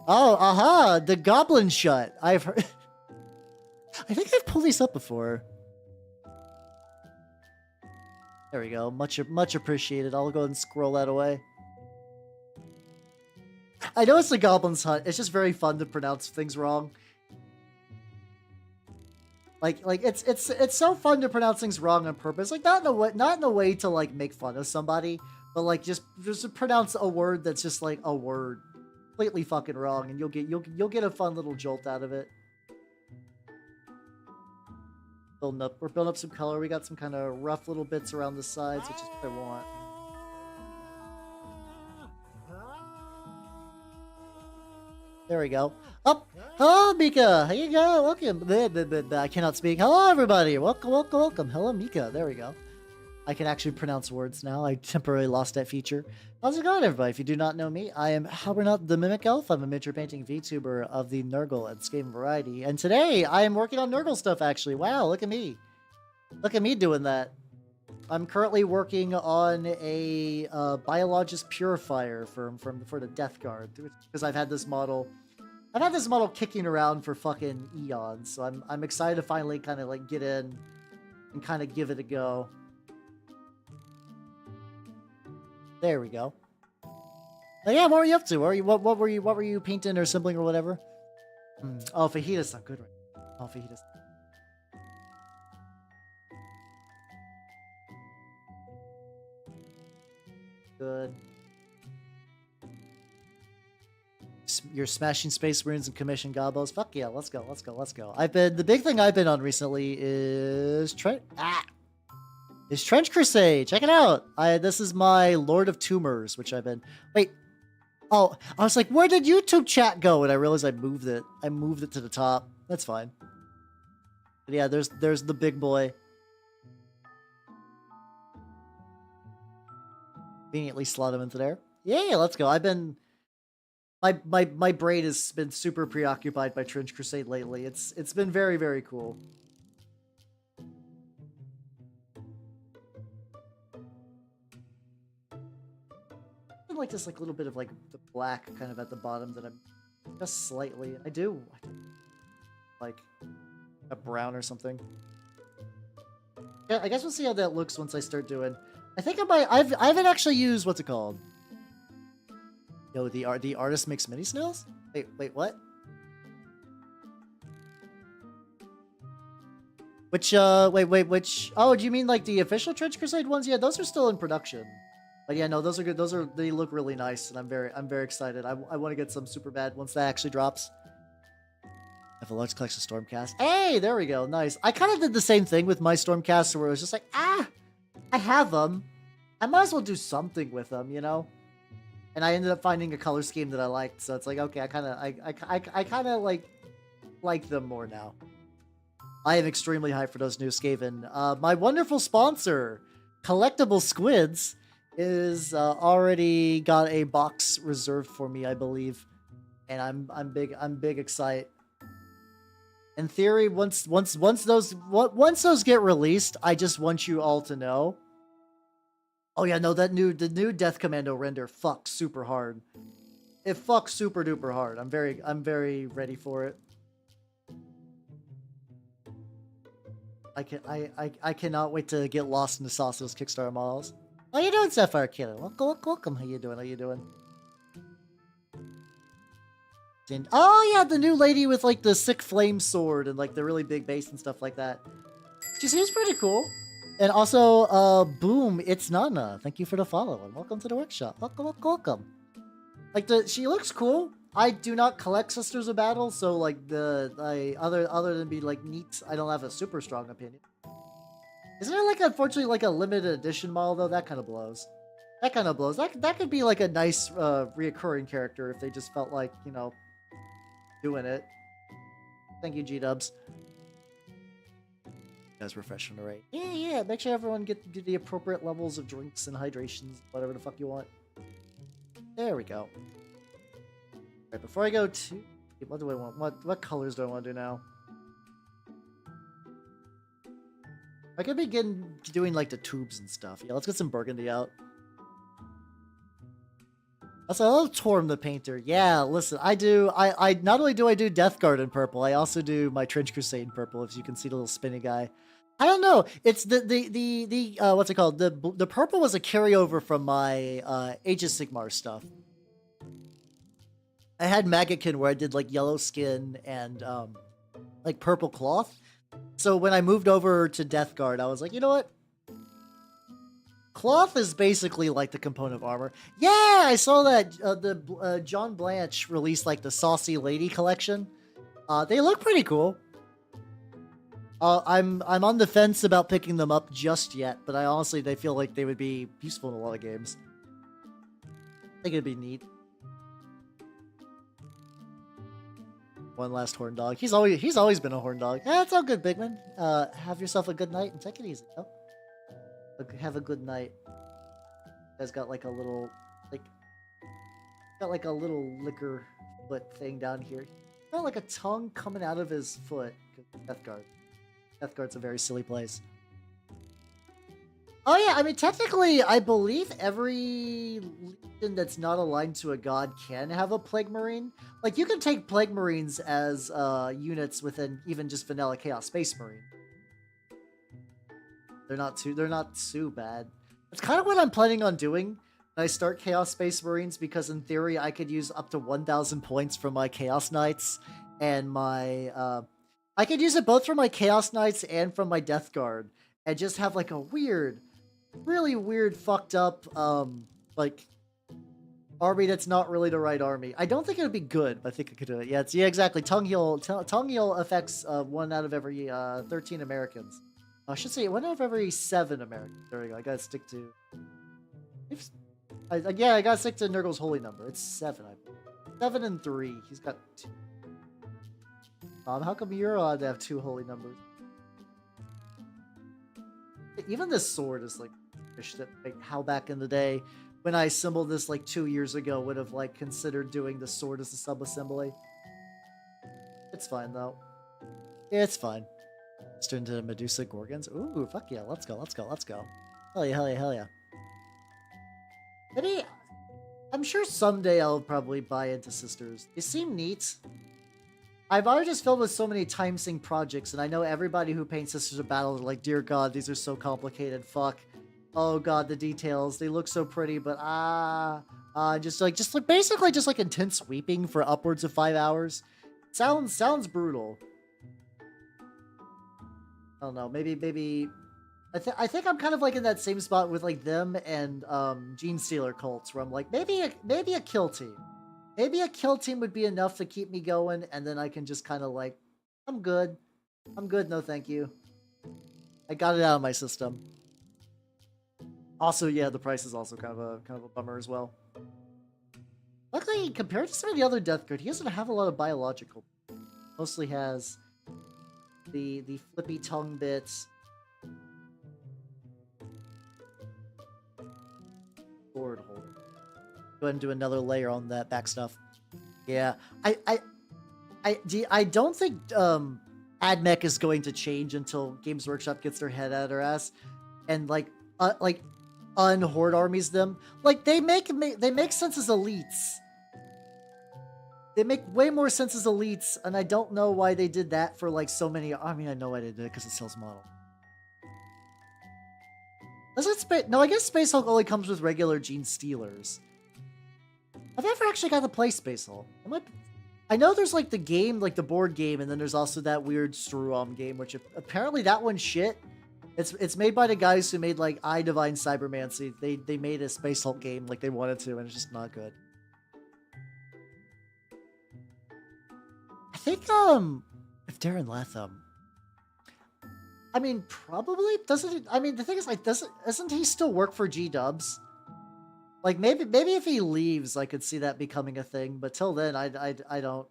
Oh, aha! The Goblin Shut. I've heard... I think I've pulled these up before. There we go. Much appreciated. I'll go ahead and scroll that away. I know it's the Goblin's Hut. It's just very fun to pronounce things wrong. Like it's so fun to pronounce things wrong on purpose. Like not in a way to like make fun of somebody, but like just to pronounce a word that's just like a word completely fucking wrong, and you'll get a fun little jolt out of it. We're building up some color. We got some kind of rough little bits around the sides, which is what I want. There we go. Up. Hello, Mika. How you go? Welcome. I cannot speak. Hello, everybody. Welcome, welcome, welcome. Hello, Mika. There we go. I can actually pronounce words now. I temporarily lost that feature. How's it going, everybody? If you do not know me, I am Halbernut the Mimic Elf. I'm a miniature painting VTuber of the Nurgle and Skaven variety. And today, I am working on Nurgle stuff, actually. Wow, look at me. Look at me doing that. I'm currently working on a Biologus Purifier for the Death Guard. Because I've had this model kicking around for fucking eons. So I'm excited to finally kind of like get in and kind of give it a go. There we go. Oh, yeah, what were you up to? What were you painting or assembling or whatever? Oh, fajitas not good right now. Oh, fajitas. Good. You're smashing space marines and commission gobos. Fuck yeah, let's go, let's go, let's go. The big thing I've been on recently is Trench Crusade. Check it out. This is my Lord of Tumors, which I've been. Wait. Oh, I was like, where did YouTube chat go? And I realized I moved it. I moved it to the top. That's fine. But yeah, there's the big boy. Conveniently slot him into there. Yeah, let's go. I've been. My brain has been super preoccupied by Trench Crusade lately. It's been very, very cool. Like this little bit of like the black kind of at the bottom that I'm just slightly. I do like a brown or something. Yeah, I guess we'll see how that looks once I start doing. I think I haven't actually used what's it called. Yo, the artist makes mini snails. Wait, what? Which which? Oh, do you mean like the official Trench Crusade ones? Yeah, those are still in production. But yeah, no, those are good. They look really nice, and I'm very excited. I want to get some super bad once that actually drops. I have a large collection of Stormcast. Hey, there we go. Nice. I kind of did the same thing with my Stormcast, where it was just like, I have them. I might as well do something with them, you know. And I ended up finding a color scheme that I liked, so it's like, okay, I kind of like them more now. I am extremely hyped for those new Skaven. My wonderful sponsor, Collectible Squids, is already got a box reserved for me, I believe, and I'm big excited. In theory, once those get released, I just want you all to know. Oh yeah, no, the new Death Commando render fucks super hard. It fucks super duper hard. I'm very ready for it. I cannot wait to get lost in the sauce of those Kickstarter models. How you doing, Sapphire Killer? Welcome. How you doing? How you doing? Oh yeah, the new lady with like the sick flame sword and like the really big base and stuff like that. She seems pretty cool. And also, boom, it's Nana. Thank you for the follow and welcome to the workshop. Welcome. Like she looks cool. I do not collect Sisters of Battle, so like other than be like neat, I don't have a super strong opinion. Isn't it like unfortunately like a limited edition model though? That kind of blows. That kind of blows. That could be like a nice reoccurring character if they just felt like, you know, doing it. Thank you, G-dubs. Guys, refresh from the rate. Yeah. Make sure everyone get the appropriate levels of drinks and hydrations, whatever the fuck you want. There we go. Alright, before I go to what do I want? What colors do I want to do now? I could begin doing like the tubes and stuff. Yeah, let's get some burgundy out. Also, I love Torm the Painter. Yeah, listen, I not only do I do Death Guard in purple, I also do my Trench Crusade in purple, as you can see the little spinny guy. I don't know. It's the what's it called? The purple was a carryover from my Age of Sigmar stuff. I had Maggotkin where I did like yellow skin and like purple cloth. So when I moved over to Death Guard, I was like, you know what? Cloth is basically like the component of armor. Yeah, I saw that John Blanche released like the Saucy Lady collection. They look pretty cool. I'm on the fence about picking them up just yet, but they feel like they would be useful in a lot of games. I think it'd be neat. one last horn dog. He's always been a horn dog. Yeah, it's all good, Bigman. Have yourself a good night and take it easy. Oh, have a good night. You guys got like a little liquor foot thing down here. Got like a tongue coming out of his foot. Death Guard. Death Guard's a very silly place. Oh yeah, I mean technically, I believe every legion that's not aligned to a god can have a Plague Marine. Like you can take Plague Marines as units within even just vanilla Chaos Space Marine. They're not too bad. That's kind of what I'm planning on doing when I start Chaos Space Marines, because in theory I could use up to 1,000 points from my Chaos Knights and my I could use it both from my Chaos Knights and from my Death Guard, and just have like a really weird, fucked up, like, army that's not really the right army. I don't think it would be good, but I think I could do it. Yeah, exactly. Tongue heal affects 1 out of every 13 Americans. I should say 1 out of every 7 Americans. There we go. I gotta stick to... I gotta stick to Nurgle's holy number. It's 7, I believe. 7 and 3. He's got 2. How come you're allowed to have 2 holy numbers? Even this sword is like how back in the day when I assembled this like 2 years ago would have like considered doing the sword as a sub-assembly. It's fine though. Yeah, it's fine. Let's turn to Medusa Gorgons. Ooh, fuck yeah, let's go. Hell yeah. Maybe, I'm sure someday I'll probably buy into Sisters. They seem neat. I've already just filled with so many time sync projects, and I know everybody who paints Sisters of Battle are like, dear God, these are so complicated. Fuck. Oh God, the details. They look so pretty, but just like basically just like intense weeping for upwards of 5 hours. Sounds brutal. I don't know. Maybe. I think I'm kind of like in that same spot with like them and Gene Stealer cults, where I'm like maybe a kill team. Maybe a kill team would be enough to keep me going, and then I can just kind of like, I'm good, no thank you. I got it out of my system. Also, yeah, the price is also kind of a bummer as well. Luckily, compared to some of the other Death Guard, he doesn't have a lot of biological. Mostly has the flippy tongue bits. Sword holder. Go ahead and do another layer on that back stuff. Yeah, I don't think AdMech is going to change until Games Workshop gets their head out of their ass and like unhorde armies them. Like they make sense as elites. They make way more sense as elites, and I don't know why they did that for like so many. I mean, I know why they did it because it sells model. No, I guess Space Hulk only comes with regular Gene Stealers. I've never actually got to play Space Hulk. I know there's like the game, like the board game, and then there's also that weird Struom game, which apparently that one's shit. It's made by the guys who made like I Divine Cybermancy. They made a Space Hulk game like they wanted to, and it's just not good. I think if Darren Latham, I mean probably doesn't. I mean the thing is like doesn't he still work for G-Dubs? Like, maybe if he leaves, I could see that becoming a thing, but till then, I don't.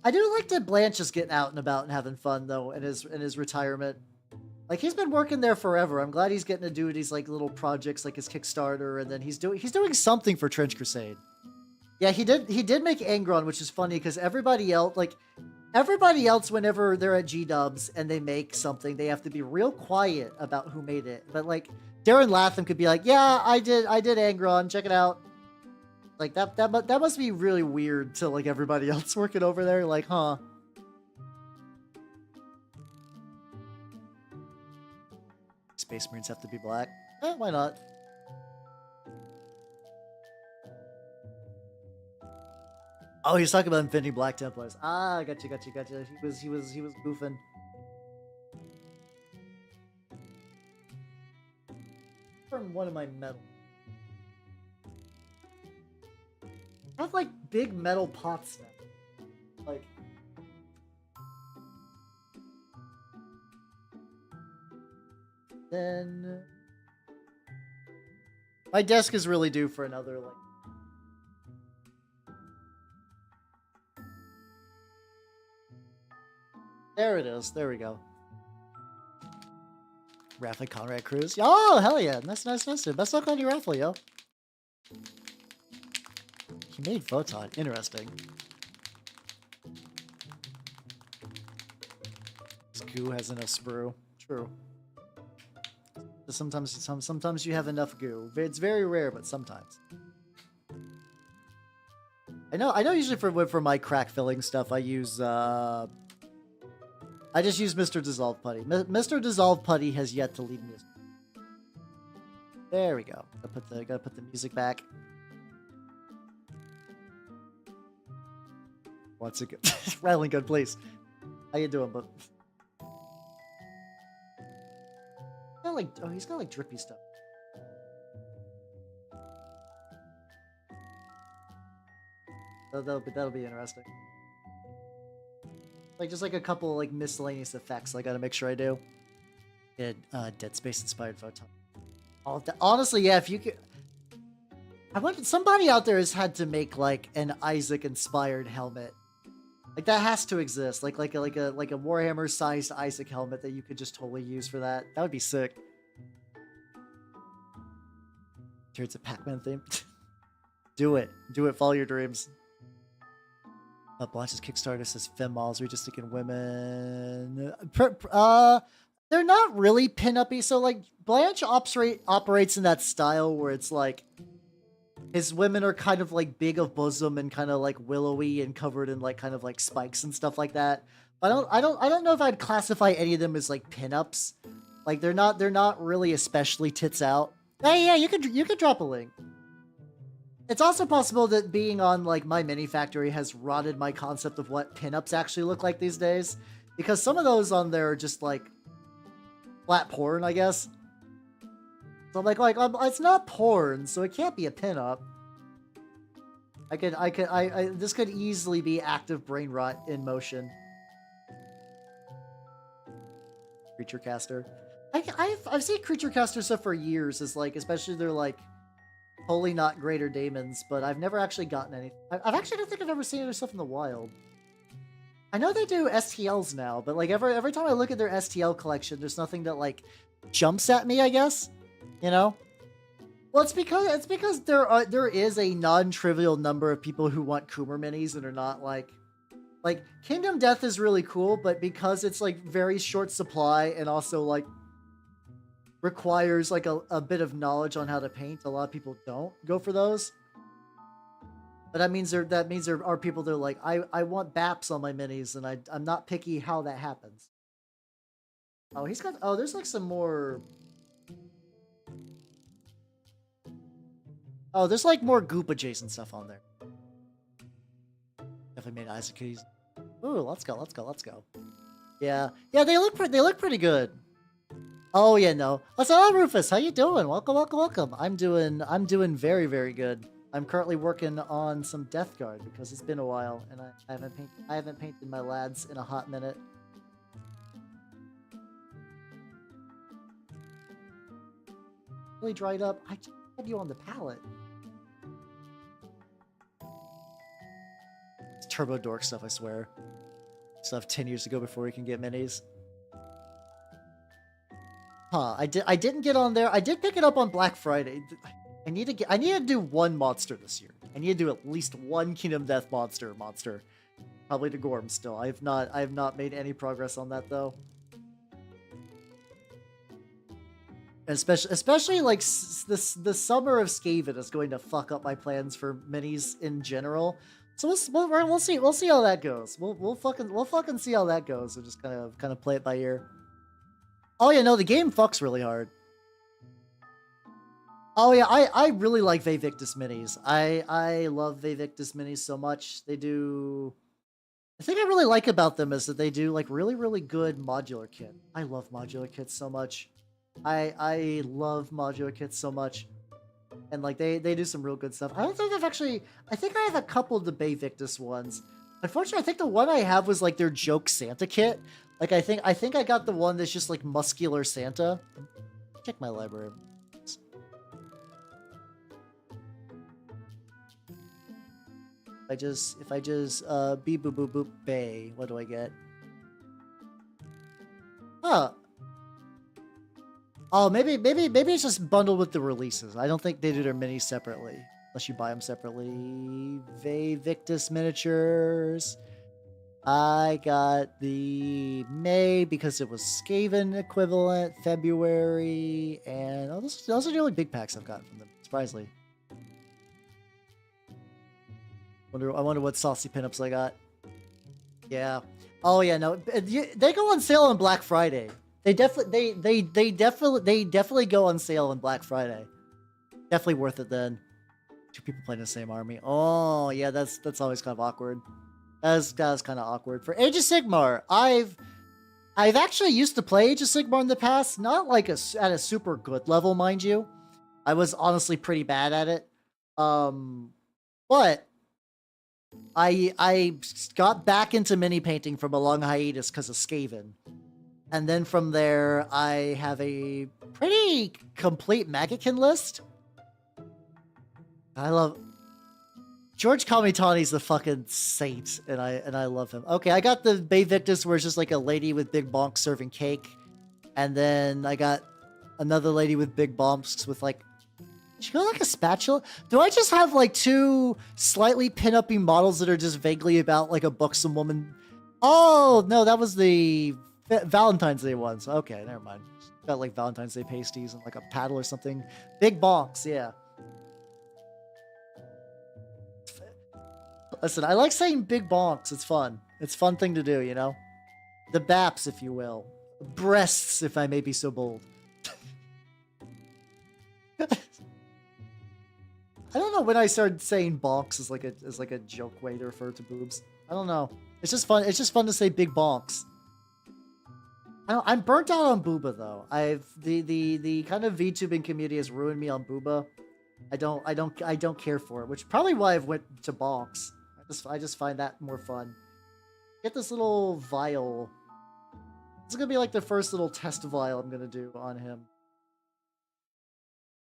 I do like that Blanche is getting out and about and having fun, though, in his retirement. Like, he's been working there forever. I'm glad he's getting to do these, like, little projects, like his Kickstarter, and then he's doing something for Trench Crusade. Yeah, he did make Angron, which is funny, because everybody else, whenever they're at G-Dubs and they make something, they have to be real quiet about who made it. But, like, Darren Latham could be like, yeah, I did Angron, check it out. Like, that must be really weird to, like, everybody else working over there. Like, huh. Space Marines have to be black. Why not? Oh, he's talking about Infinity Black Templars. Ah, gotcha. He was goofing. From one of my metal. I have like big metal pots now. Like. Then. My desk is really due for another like. There it is. There we go. Raffle Conrad Cruz. Oh, hell yeah. Nice, nice, nice. Best luck on your raffle, yo. He made Photon. Interesting. This goo has enough sprue. True. Sometimes you have enough goo. It's very rare, but sometimes. I know usually for my crack filling stuff I use I just use Mr. Dissolve Putty. Mr. Dissolve Putty has yet to leave me. There we go. Gotta put the music back. Once again. Rattling good, please. How you doing, bud? He's got like drippy stuff. That'll be interesting. Like just like a couple like miscellaneous effects I gotta make sure I do. Get Dead Space inspired photon. Oh, honestly, yeah. If you could, I wonder somebody out there has had to make like an Isaac inspired helmet. Like that has to exist. Like a Warhammer sized Isaac helmet that you could just totally use for that. That would be sick. Sure, it's a Pac-Man theme. Do it. Follow your dreams. Blanche's Kickstarter says femmols. We're just thinking women. They're not really pin-uppy. So like Blanche operates in that style where it's like his women are kind of like big of bosom and kind of like willowy and covered in like kind of like spikes and stuff like that. But I don't know if I'd classify any of them as like pin-ups. Like they're not really especially tits out. Hey, yeah, you could drop a link. It's also possible that being on like My Mini Factory has rotted my concept of what pinups actually look like these days, because some of those on there are just like flat porn, I guess. So I'm like it's not porn, so it can't be a pinup. This could easily be active brain rot in motion. Creature caster. I've seen creature caster stuff for years, as like especially they're like totally not greater daemons, but I've never actually gotten any. I don't think I've ever seen their stuff in the wild. I know they do STLs now, but like every time I look at their STL collection, there's nothing that like jumps at me, I guess. You know? Well, it's because there is a non-trivial number of people who want Coomer minis and are not like Kingdom Death is really cool, but because it's like very short supply and also like requires like a bit of knowledge on how to paint, a lot of people don't go for those. But that means there are people that are like, I want BAPs on my minis, and I'm not picky how that happens. Oh, there's like some more. Oh, there's like more goop adjacent stuff on there. Definitely made Isaac keys. Ooh, let's go. Yeah, they look pretty good. Oh yeah, no. What's up, Rufus? How you doing? Welcome. I'm doing very, very good. I'm currently working on some Death Guard because it's been a while and I haven't painted my lads in a hot minute. Really dried up. I just had you on the palette. It's Turbo Dork stuff, I swear. Stuff 10 years ago before we can get minis. Huh, I didn't get on there. I did pick it up on Black Friday. I need to do one monster this year. I need to do at least one Kingdom Death monster. Probably the Gorm still. I have not made any progress on that though. Especially like the summer of Skaven is going to fuck up my plans for minis in general. So we'll see how that goes. We'll fucking see how that goes. We'll just kind of play it by ear. Oh yeah, no, the game fucks really hard. Oh yeah, I really like Vevictus minis. I love Vevictus minis so much. They do. The thing I really like about them is that they do like really, really good modular kit. I love modular kits so much. I love modular kits so much. And like they do some real good stuff. I don't think I think I have a couple of the Vevictus ones. Unfortunately, I think the one I have was like their joke Santa kit. Like I think I got the one that's just like muscular Santa. Check my library. If I just beep boop boop boop bay, what do I get? Huh. Oh, maybe it's just bundled with the releases. I don't think they do their minis separately, unless you buy them separately. Victus miniatures. I got the May because it was Skaven equivalent, February, and oh, those are the only big packs I've gotten from them, surprisingly. I wonder what saucy pinups I got. Yeah. Oh yeah, no, they go on sale on Black Friday. They definitely go on sale on Black Friday. Definitely worth it then. Two people playing the same army. Oh yeah, that's always kind of awkward. That's kind of awkward. For Age of Sigmar, I've actually used to play Age of Sigmar in the past, not like at a super good level, mind you. I was honestly pretty bad at it. But I got back into mini painting from a long hiatus because of Skaven. And then from there, I have a pretty complete Magakin list. I love George Kamitani's the fucking saint, and I love him. Okay, I got the Bay Victus where it's just like a lady with big bonks serving cake, and then I got another lady with big bonks with like, she got like a spatula. Do I just have like two slightly pin-uppy models that are just vaguely about like a buxom woman? Oh no, that was the Valentine's Day ones. Okay, never mind. Got like Valentine's Day pasties and like a paddle or something. Big bonks, yeah. Listen, I like saying big bonks. It's fun. It's a fun thing to do, you know? The baps, if you will. Breasts, if I may be so bold. I don't know when I started saying bonks as like a joke way to refer to boobs. I don't know. It's just fun. It's just fun to say big bonks. I'm burnt out on booba though. The kind of VTubing community has ruined me on booba. I don't care for it, which is probably why I've went to bonks. I just find that more fun. Get this little vial. This is gonna be like the first little test vial I'm gonna do on him.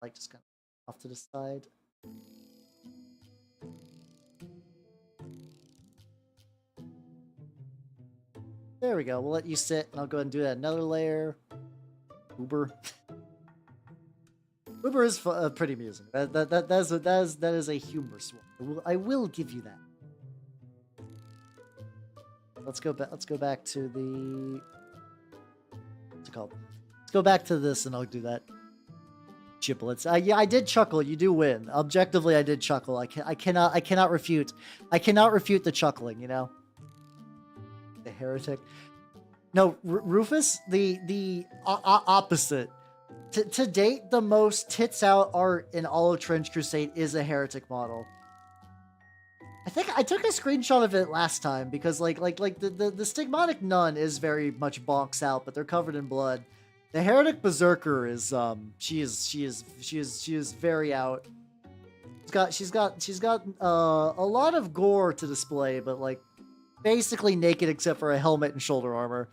Like just kind of off to the side. There we go. We'll let you sit, and I'll go ahead and do that another layer. Uber. Uber is pretty amusing. That is a humorous one. I will give you that. Let's go back. Let's go back to the. What's it called? Let's go back to this, and I'll do that. Giblets. Yeah, I did chuckle. You do win. Objectively, I did chuckle. I cannot refute. I cannot refute the chuckling. You know. The heretic. No, Rufus. The opposite. To date, the most tits out art in all of Trench Crusade is a heretic model. I think I took a screenshot of it last time because like the Stigmatic Nun is very much bonks out, but they're covered in blood. The Heretic Berserker is she is very out. She's got a lot of gore to display, but like basically naked except for a helmet and shoulder armor.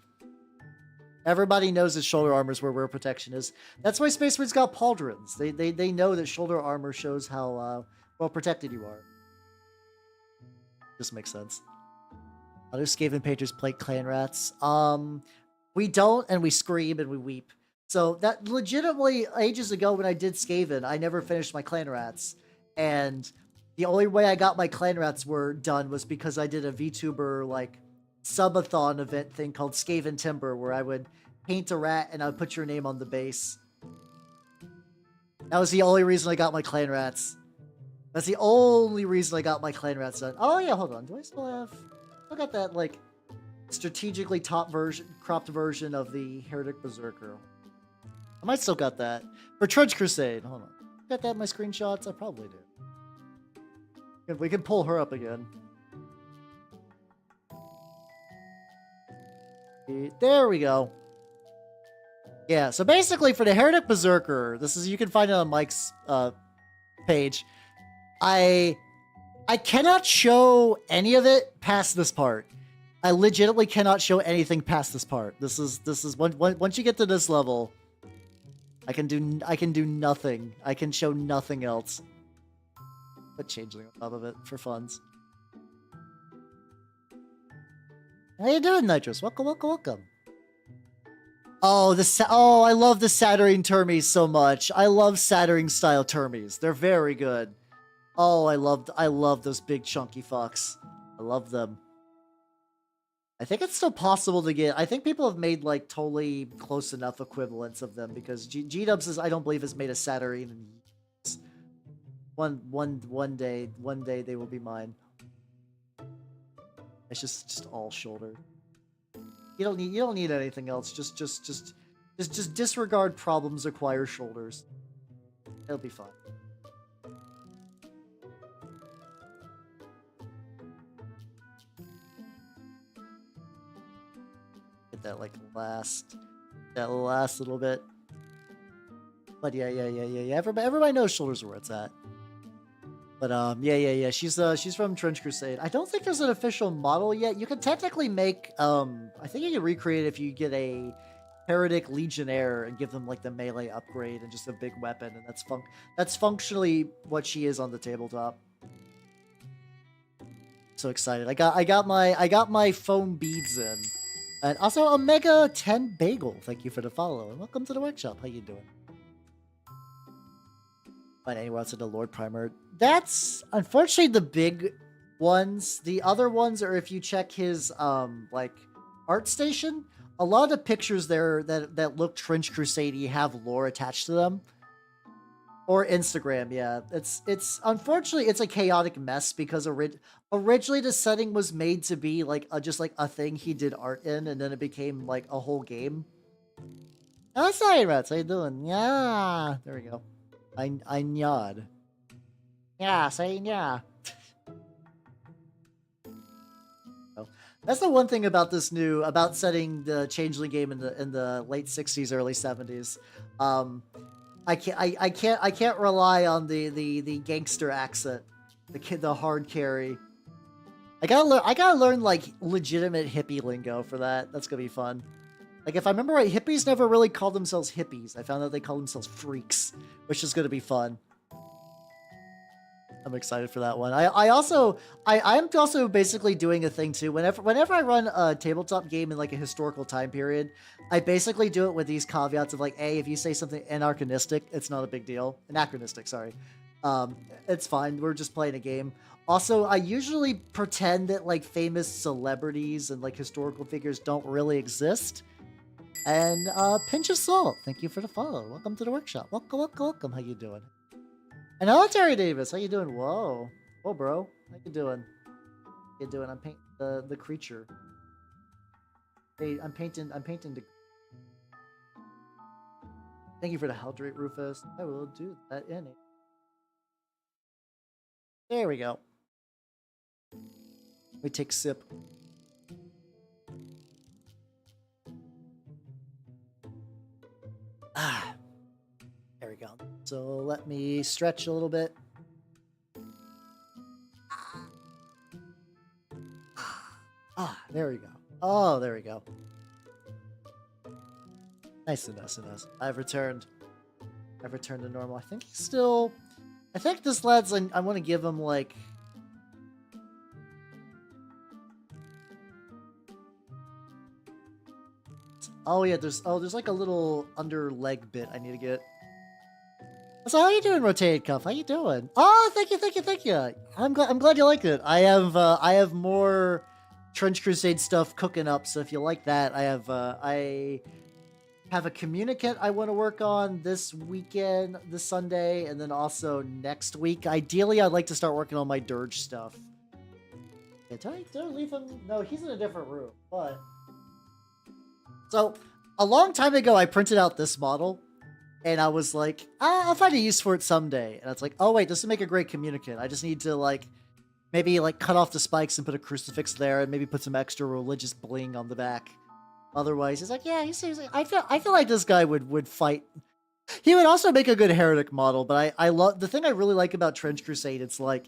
Everybody knows that shoulder armor is where protection is. That's why Space Marine's got pauldrons. They know that shoulder armor shows how well protected you are. Just makes sense. Other Skaven painters play clan rats. We don't, and we scream and we weep. So that legitimately ages ago when I did Skaven, I never finished my clan rats, and the only way I got my clan rats were done was because I did a VTuber like subathon event thing called Skaven Timber, where I would paint a rat and I would put your name on the base. That was the only reason I got my clan rats. That's the only reason I got my clan rats done. Oh yeah, hold on. Do I still have? I got that like strategically cropped version of the Heretic Berserker. I might still got that for Trench Crusade. Hold on. Got that in my screenshots? I probably do. We can pull her up again. There we go. Yeah, so basically for the Heretic Berserker, this is, you can find it on Mike's page. I cannot show any of it past this part. I legitimately cannot show anything past this part. This is once you get to this level, I can do nothing. I can show nothing else. Put changeling on top of it for funs. How you doing, Nitrous? Welcome, welcome, welcome. Oh, oh, I love the Saturn Termies so much. I love Saturn style Termies. They're very good. Oh, I love those big chunky fucks. I love them. I think it's still possible to get. I think people have made like totally close enough equivalents of them because G-Dubs is, I don't believe, has made a Saturn in years. One day they will be mine. It's just all shoulder. You don't need anything else. Just disregard problems, acquire shoulders. It'll be fine. Get that like last little bit. But yeah. Everybody knows shoulders are where it's at. But yeah. She's from Trench Crusade. I don't think there's an official model yet. You can technically make I think you can recreate it if you get a Heretic Legionnaire and give them like the melee upgrade and just a big weapon, and that's functionally what she is on the tabletop. So excited. I got my foam beads in. And also Omega 10 Bagel. Thank you for the follow and welcome to the workshop. How you doing? Find anywhere else in the Lord Primer. That's unfortunately the big ones. The other ones are if you check his like art station. A lot of the pictures there that look Trench Crusade have lore attached to them. Or Instagram, yeah. It's unfortunately it's a chaotic mess because originally the setting was made to be like just like a thing he did art in, and then it became like a whole game. Oh, sorry, Rats. How you doing? Yeah, there we go. I nod. Yeah, say yeah. Oh, that's the one thing about this about setting the Changeling game in the late 60s, early 70s. I can't rely on the gangster accent, the hard carry. I gotta learn like legitimate hippie lingo for that. That's gonna be fun. Like if I remember right, hippies never really called themselves hippies. I found out they call themselves freaks, which is gonna be fun. I'm excited for that one. I'm also basically doing a thing too. Whenever I run a tabletop game in like a historical time period, I basically do it with these caveats of like, A, if you say something anachronistic, it's not a big deal. Anachronistic, sorry. It's fine. We're just playing a game. Also, I usually pretend that like famous celebrities and like historical figures don't really exist. And pinch of salt. Thank you for the follow. Welcome to the workshop. Welcome. How you doing? And hello, Terry Davis. How you doing? Whoa, bro. How you doing? How you doing? I'm painting the creature. Hey, I'm painting the. Thank you for the Heldrate, Rufus. I will do that in it. There we go. We take a sip. Ah. There we go. So let me stretch a little bit. There we go. Oh, there we go. Nice. I've returned to normal. I think he's still... I think this lad's... I want to give him, like... Oh, yeah, there's like a little under leg bit I need to get. So how you doing, Rotated Cuff? How you doing? Oh, thank you. I'm glad you liked it. I have more Trench Crusade stuff cooking up, so if you like that, I have a communicant I want to work on this weekend, this Sunday, and then also next week. Ideally, I'd like to start working on my Dirge stuff. Yeah, don't leave him. No, he's in a different room, but... So, a long time ago, I printed out this model, and I was like, I'll find a use for it someday. And it's like, oh wait, this would make a great communicant. I just need to like, maybe like cut off the spikes and put a crucifix there, and maybe put some extra religious bling on the back. Otherwise, he's like, yeah, he seems like, I feel like this guy would fight. He would also make a good heretic model, but I love, the thing I really like about Trench Crusade, it's like,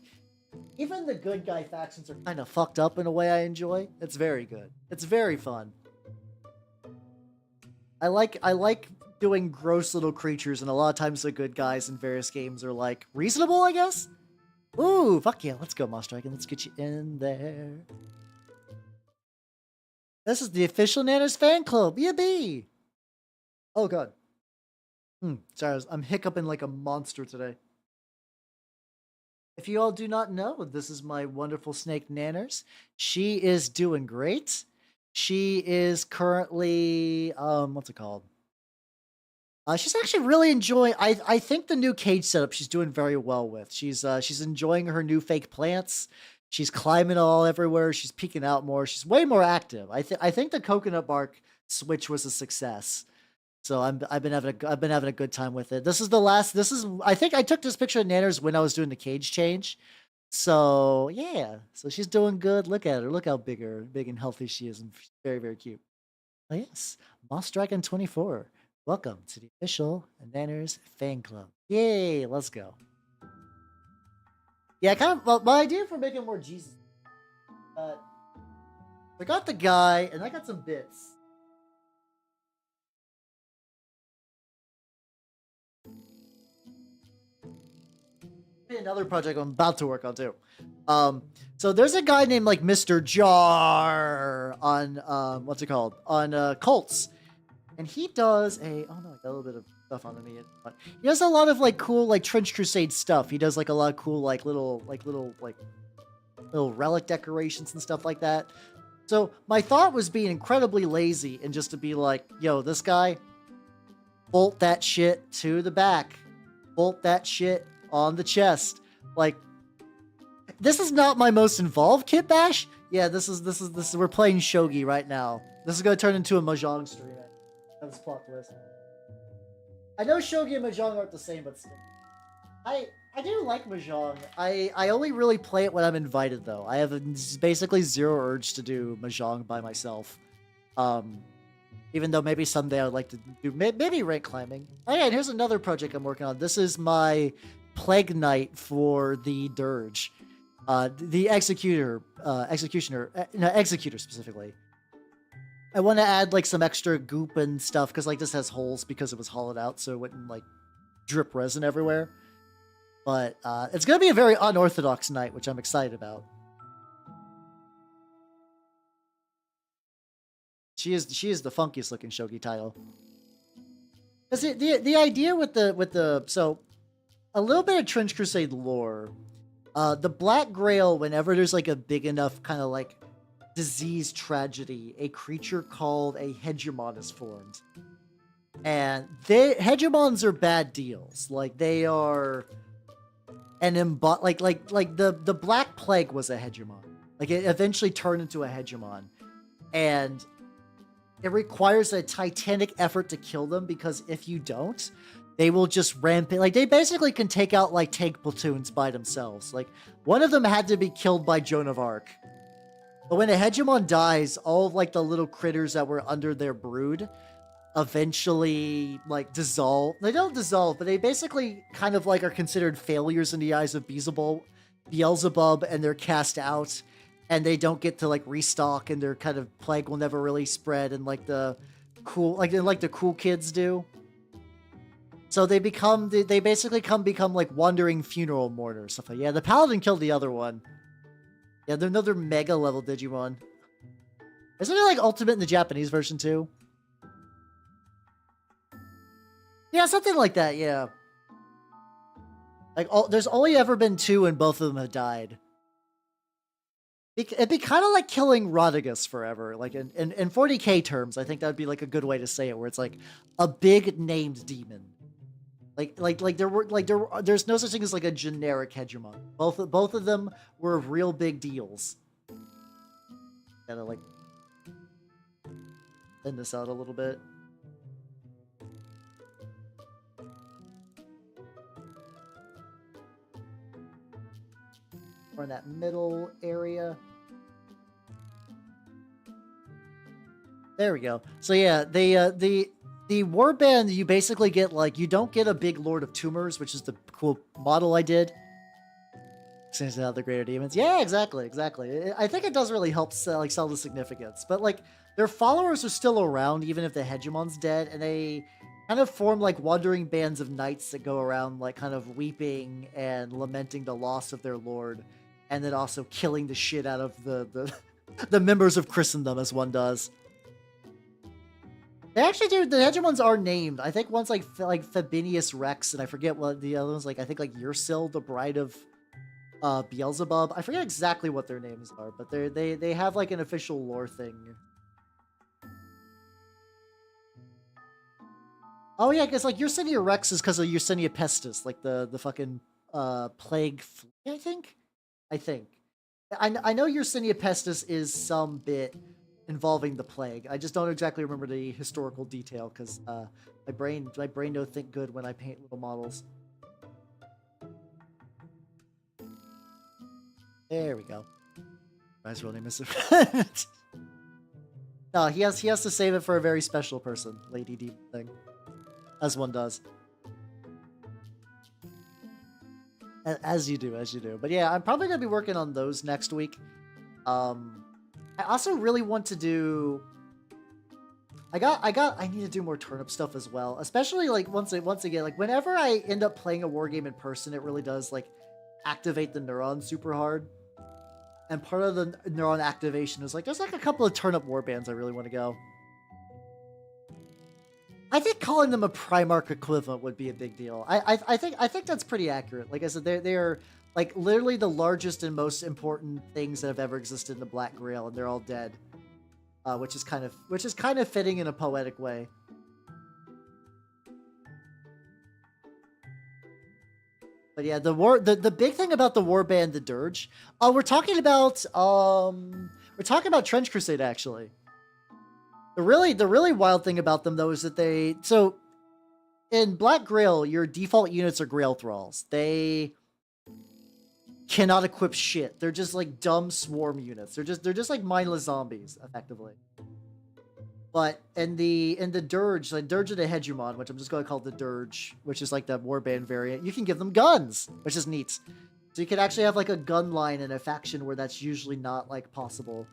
even the good guy factions are kind of fucked up in a way I enjoy. It's very good. It's very fun. I like doing gross little creatures, and a lot of times the good guys in various games are like reasonable, I guess. Ooh, fuck yeah, let's go, Moss Dragon. Let's get you in there. This is the official Nana's fan club. Yippee! Oh god. Sorry, I'm hiccuping like a monster today. If you all do not know, this is my wonderful snake Nanners. She is doing great. She is currently what's it called? She's actually really enjoying. I think the new cage setup she's doing very well with. She's enjoying her new fake plants. She's climbing all everywhere. She's peeking out more. She's way more active. I think the coconut bark switch was a success. So I've been having a good time with it. This is the last. This is I think I took this picture of Nanners when I was doing the cage change. So yeah, so she's doing good. Look at her. Look how big and healthy she is, and very very cute. Oh yes, Moss Dragon 24. Welcome to the official Nanners fan club. Yay, let's go. Yeah, kind of. Well, my idea for making more Jesus. I got the guy, and I got some bits. Another project I'm about to work on too. So there's a guy named like Mr. Jar on what's it called? On Colts. And he does a oh no, I got a little bit of stuff on me. He does a lot of like cool like Trench Crusade stuff. He does like a lot of cool like little relic decorations and stuff like that. So my thought was being incredibly lazy and just to be like, yo, this guy, bolt that shit to the back. Bolt that shit on the chest. Like, this is not my most involved kit bash. Yeah, this is we're playing shogi right now. This is gonna turn into a mahjong stream. That's plot twist. I know shogi and mahjong aren't the same, but still. I do like mahjong. I only really play it when I'm invited though. I have basically zero urge to do mahjong by myself. Even though maybe someday I'd like to do maybe rank climbing. Oh yeah, and here's another project I'm working on. This is my Plague Knight for the Dirge. The Executioner specifically. I want to add like some extra goop and stuff because like this has holes because it was hollowed out so it wouldn't like drip resin everywhere. But it's going to be a very unorthodox knight, which I'm excited about. She is the funkiest looking shogi title. Because the idea with the so a little bit of Trench Crusade lore, the Black Grail, whenever there's like a big enough kind of like disease tragedy, a creature called a hegemon is formed. And hegemons are bad deals. Like they are an like the Black Plague was a hegemon. Like it eventually turned into a hegemon. And it requires a titanic effort to kill them because if you don't, they will just rampage. Like they basically can take out like tank platoons by themselves. Like one of them had to be killed by Joan of Arc. But when a hegemon dies, all of like the little critters that were under their brood eventually like dissolve. They don't dissolve, but they basically kind of like are considered failures in the eyes of Beelzebub, and they're cast out. And they don't get to like restock, and their kind of plague will never really spread, and like the cool kids do. So they basically become like wandering funeral mourners. Stuff like yeah, the paladin killed the other one. Yeah, they're another mega level Digimon. Isn't it like ultimate in the Japanese version too? Yeah, something like that. Yeah. Like there's only ever been 2, and both of them have died. It'd be kind of like killing Rodigus forever. Like in 40k terms, I think that would be like a good way to say it, where it's like a big named demon. There's no such thing as like a generic hegemon. Both of them were real big deals. Gotta like thin this out a little bit. Or in that middle area. There we go. So yeah, the warband, you basically get like, you don't get a big Lord of Tumors, which is the cool model I did. Since now the Greater Demons. Yeah, exactly. I think it does really help sell the significance. But like, their followers are still around even if the hegemon's dead, and they kind of form like wandering bands of knights that go around like kind of weeping and lamenting the loss of their lord, and then also killing the shit out of the members of Christendom as one does. They actually do. The Hegemons are named. I think one's like Fabinius Rex, and I forget what the other one's like. I think like Ursil, the bride of Beelzebub. I forget exactly what their names are, but they have like an official lore thing. Oh yeah, because like Yersinia Rex is because of Yersinia Pestis, like the fucking plague flea, I think. I know Yersinia Pestis is some bit involving the plague. I just don't exactly remember the historical detail because my brain don't think good when I paint little models. There we go. Guy's real name is No, he has to save it for a very special person, Lady Demon thing. As one does. As you do. But yeah, I'm probably gonna be working on those next week. I also really want to do. I need to do more turnip stuff as well. Especially like once again, like whenever I end up playing a war game in person, it really does like activate the neurons super hard. And part of the neuron activation is like there's like a couple of turnip warbands I really want to go. I think calling them a Primarch equivalent would be a big deal. I think that's pretty accurate. Like I said, they're like literally the largest and most important things that have ever existed in the Black Grail, and they're all dead, which is kind of fitting in a poetic way. But yeah, the big thing about the warband, the Dirge. We're talking about Trench Crusade actually. The really wild thing about them though is that so in Black Grail, your default units are Grail Thralls. They cannot equip shit. They're just like dumb swarm units. They're just like mindless zombies, effectively. But in the Dirge, like Dirge of the Hegemon, which I'm just going to call the Dirge, which is like the warband variant, you can give them guns, which is neat. So you can actually have like a gun line in a faction where that's usually not like possible.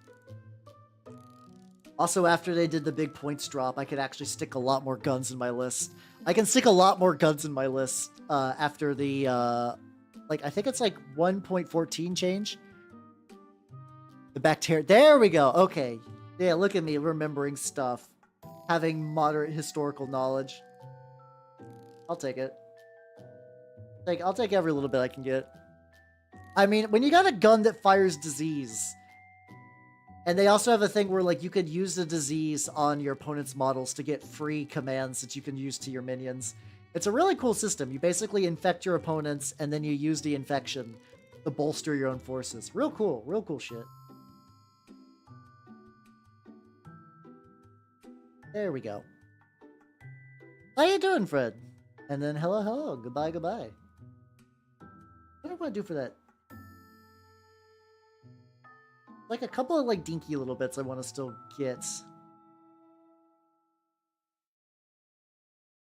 Also, after they did the big points drop, I could actually stick a lot more guns in my list. I can stick a lot more guns in my list after the, like, I think it's like 1.14 change. The bacteria. There we go. Okay. Yeah, look at me remembering stuff. Having moderate historical knowledge. I'll take it. I'll take every little bit I can get. I mean, when you got a gun that fires disease... And they also have a thing where, like, you could use the disease on your opponent's models to get free commands that you can use to your minions. It's a really cool system. You basically infect your opponents, and then you use the infection to bolster your own forces. Real cool shit. There we go. How you doing, Fred? And then hello, goodbye. What do I want to do for that? Like a couple of like dinky little bits I want to still get.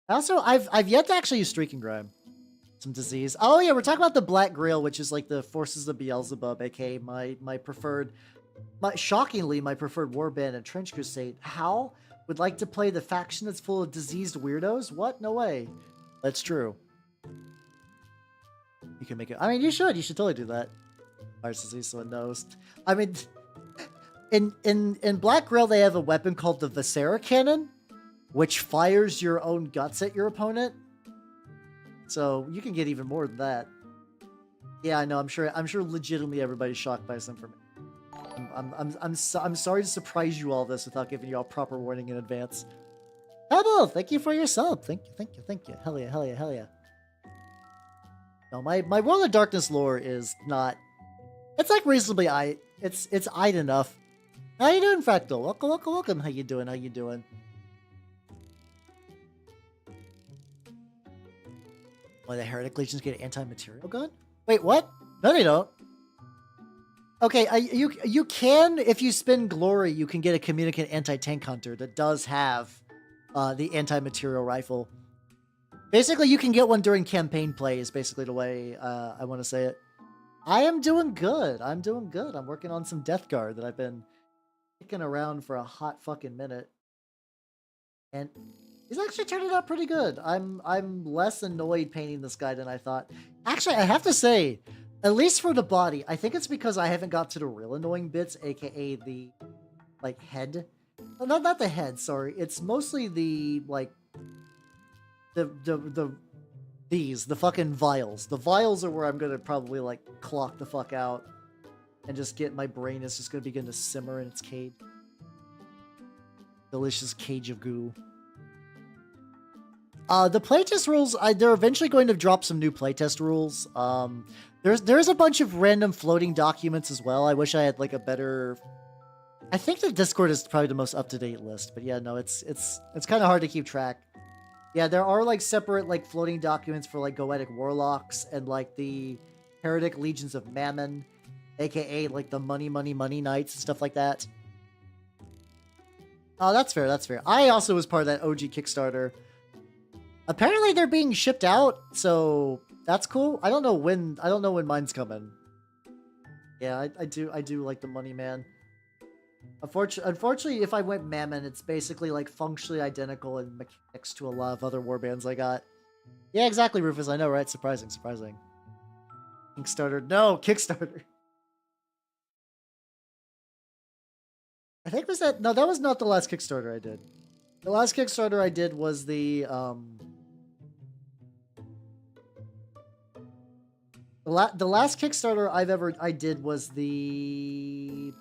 Also, I've yet to actually use Streaking Grime. Some disease. Oh yeah, we're talking about the Black Grail, which is like the forces of Beelzebub, aka my preferred, shockingly my preferred warband in Trench Crusade. How would like to play the faction that's full of diseased weirdos? What? No way. That's true. You can make it. I mean, you should totally do that. Fires disease, so it knows. I mean, in Black Grail, they have a weapon called the Viscera Cannon, which fires your own guts at your opponent. So you can get even more than that. Yeah, I know. I'm sure. Legitimately, everybody's shocked by this information. I'm sorry to surprise you all this without giving you all proper warning in advance. Pebble, thank you for your sub. Thank you. Hell yeah. No, my World of Darkness lore is not. It's like reasonably it's eyed enough. How you doing, Fractal? Welcome. How you doing? Why the Heretic Legions get an anti-material gun? Wait, what? No, they don't. Okay, you can, if you spin Glory, you can get a Communicant Anti-Tank Hunter that does have the anti-material rifle. Basically, you can get one during campaign play is basically the way I want to say it. I am doing good. I'm working on some Death Guard that I've been kicking around for a hot fucking minute. And he's actually turning out pretty good. I'm less annoyed painting this guy than I thought. Actually, I have to say, at least for the body, I think it's because I haven't got to the real annoying bits, aka the like head. not the head, sorry. It's mostly the, like, the fucking vials. The vials are where I'm gonna probably, like, clock the fuck out and just get, my brain is just gonna begin to simmer in its cage. Delicious cage of goo. The playtest rules, they're eventually going to drop some new playtest rules. There's a bunch of random floating documents as well. I wish I had, like, a better... I think the Discord is probably the most up-to-date list, but yeah, no, it's kind of hard to keep track. Yeah, there are, like, separate, like, floating documents for, like, Goetic Warlocks and, like, the Heretic Legions of Mammon, aka, like, the Money Knights and stuff like that. Oh, that's fair, that's fair. I also was part of that OG Kickstarter. Apparently they're being shipped out, so that's cool. I don't know when mine's coming. Yeah, I do like the Money Man. Unfortunately, if I went Mammon, it's basically, like, functionally identical in mechanics to a lot of other warbands I got. Yeah, exactly, Rufus. I know, right? Surprising. Kickstarter. No, Kickstarter. I think that was not the last Kickstarter I did. The last Kickstarter I did was the last Kickstarter I did was the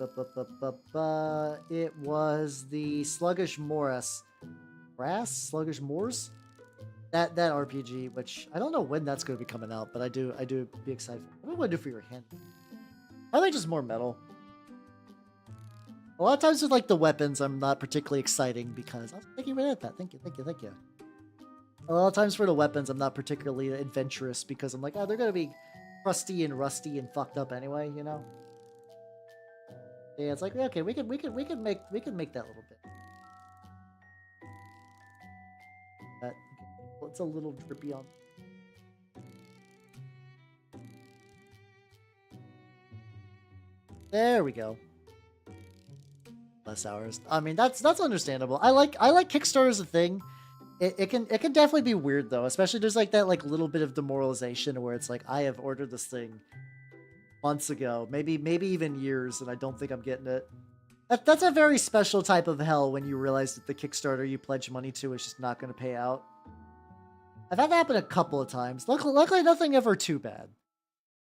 it was the Sluggish Moors. Sluggish Moors? That RPG, which I don't know when that's going to be coming out, but I do be excited. What do I want to do for your hand? Probably just more metal. A lot of times with, like, the weapons, I'm not particularly exciting because... Oh, thank you for that. Thank you. A lot of times for the weapons, I'm not particularly adventurous because I'm like, oh, they're going to be crusty and rusty and fucked up anyway, you know? Yeah, it's like, okay, we can make that little bit. It's a little drippy on... There we go. Less hours. I mean, that's understandable. I like Kickstarter as a thing. It can definitely be weird though, especially there's, like, that, like, little bit of demoralization where it's like, I have ordered this thing months ago, maybe even years, and I don't think I'm getting it. That's a very special type of hell when you realize that the Kickstarter you pledge money to is just not going to pay out. I've had that happen a couple of times. Luckily nothing ever too bad.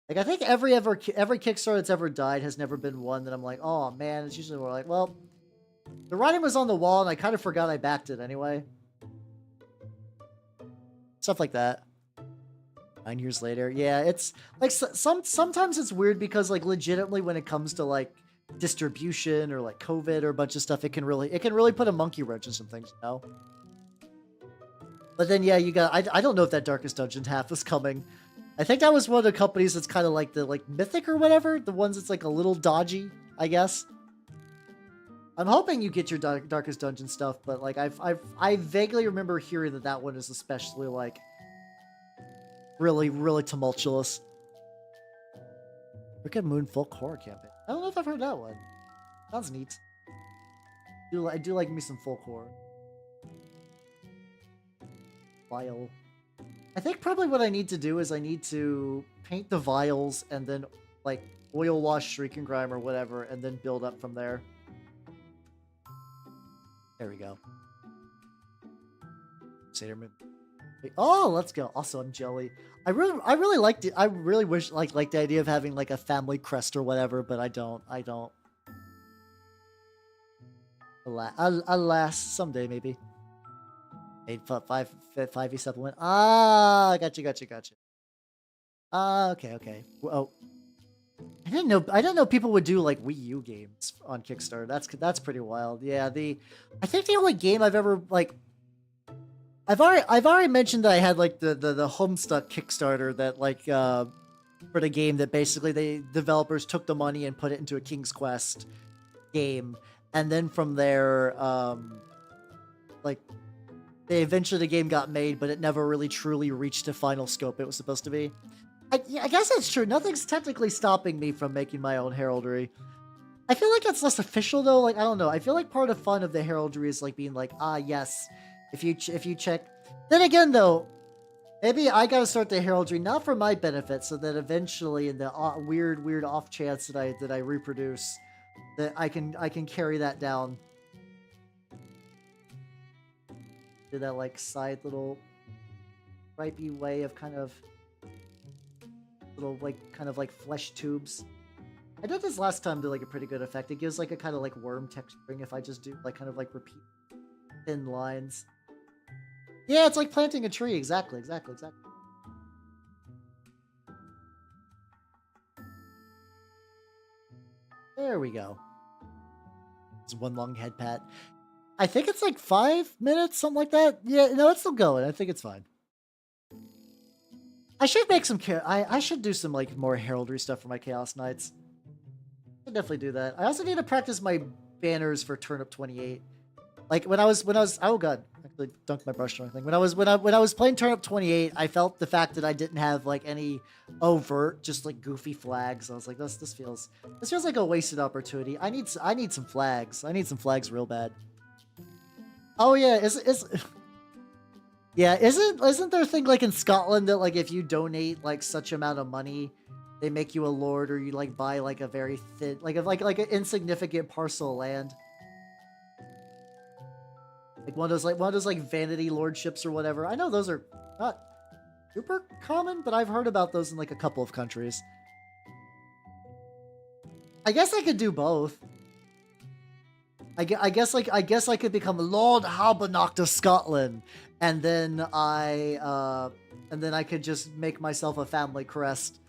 Like, I think every Kickstarter that's ever died has never been one that I'm like, oh man. It's usually more like, well, the writing was on the wall and I kind of forgot I backed it anyway. Stuff like that. 9 years later. Yeah, it's like sometimes it's weird because, like, legitimately when it comes to, like, distribution or, like, COVID or a bunch of stuff, it can really put a monkey wrench in some things, you know? But then, yeah, you got... I don't know if that Darkest Dungeon half is coming. I think that was one of the companies that's kind of like the, like, Mythic or whatever. The ones that's, like, a little dodgy, I guess. I'm hoping you get your Darkest Dungeon stuff, but, like, I vaguely remember hearing that one is especially, like, really, really tumultuous. Look at Moon Folk Horror Campaign. I don't know if I've heard that one. Sounds neat. I do like me some folk horror. Vial. I think probably what I need to do is I need to paint the vials and then, like, oil wash Shrieking Grime or whatever, and then build up from there. There we go. Satyr. Oh, let's go. Also, I'm jelly. I really liked it. I really wish, like the idea of having, like, a family crest or whatever, but I don't. Alas, someday maybe. 5e supplement. Ah, gotcha. Okay. Oh, I didn't know people would do, like, Wii U games on Kickstarter. That's pretty wild. Yeah, I think the only game I've ever, like, I've already mentioned that I had, like, the Homestuck Kickstarter that, like, for the game that basically the developers took the money and put it into a King's Quest game, and then from there, like, eventually the game got made, but it never really truly reached the final scope it was supposed to be. I guess that's true. Nothing's technically stopping me from making my own heraldry. I feel like that's less official though. Like, I don't know. I feel like part of the fun of the heraldry is, like, being like, ah, yes, if you check. Then again, though, maybe I gotta start the heraldry not for my benefit, so that eventually, in the weird off chance that I reproduce, that I can carry that down. do that like side little stripey way of kind of little like flesh tubes. I did this last time to like a pretty good effect. It gives like a kind of like worm texturing if I just do like kind of like repeat thin lines. Yeah, it's like planting a tree. Exactly. There we go. It's one long head pat. I think it's like 5 minutes, something like that. Yeah, no, it's still going. I think it's fine. I should make some I should do some like more heraldry stuff for my Chaos Knights. I should definitely do that. I also need to practice my banners for turnip 28. Like when I was oh god, I actually dunked my brush or anything. When I was playing turnip 28, I felt the fact that I didn't have like any overt, just like goofy flags. I was like, this feels like a wasted opportunity. I need some flags. I need some flags real bad. Oh yeah, yeah, isn't there a thing like in Scotland that like if you donate like such amount of money, they make you a lord, or you like buy like a very thin like an insignificant parcel of land? Like one of those like vanity lordships or whatever. I know those are not super common, but I've heard about those in like a couple of countries. I guess I could do both. I guess I could become Lord Halbernacht of Scotland, and then I could just make myself a family crest.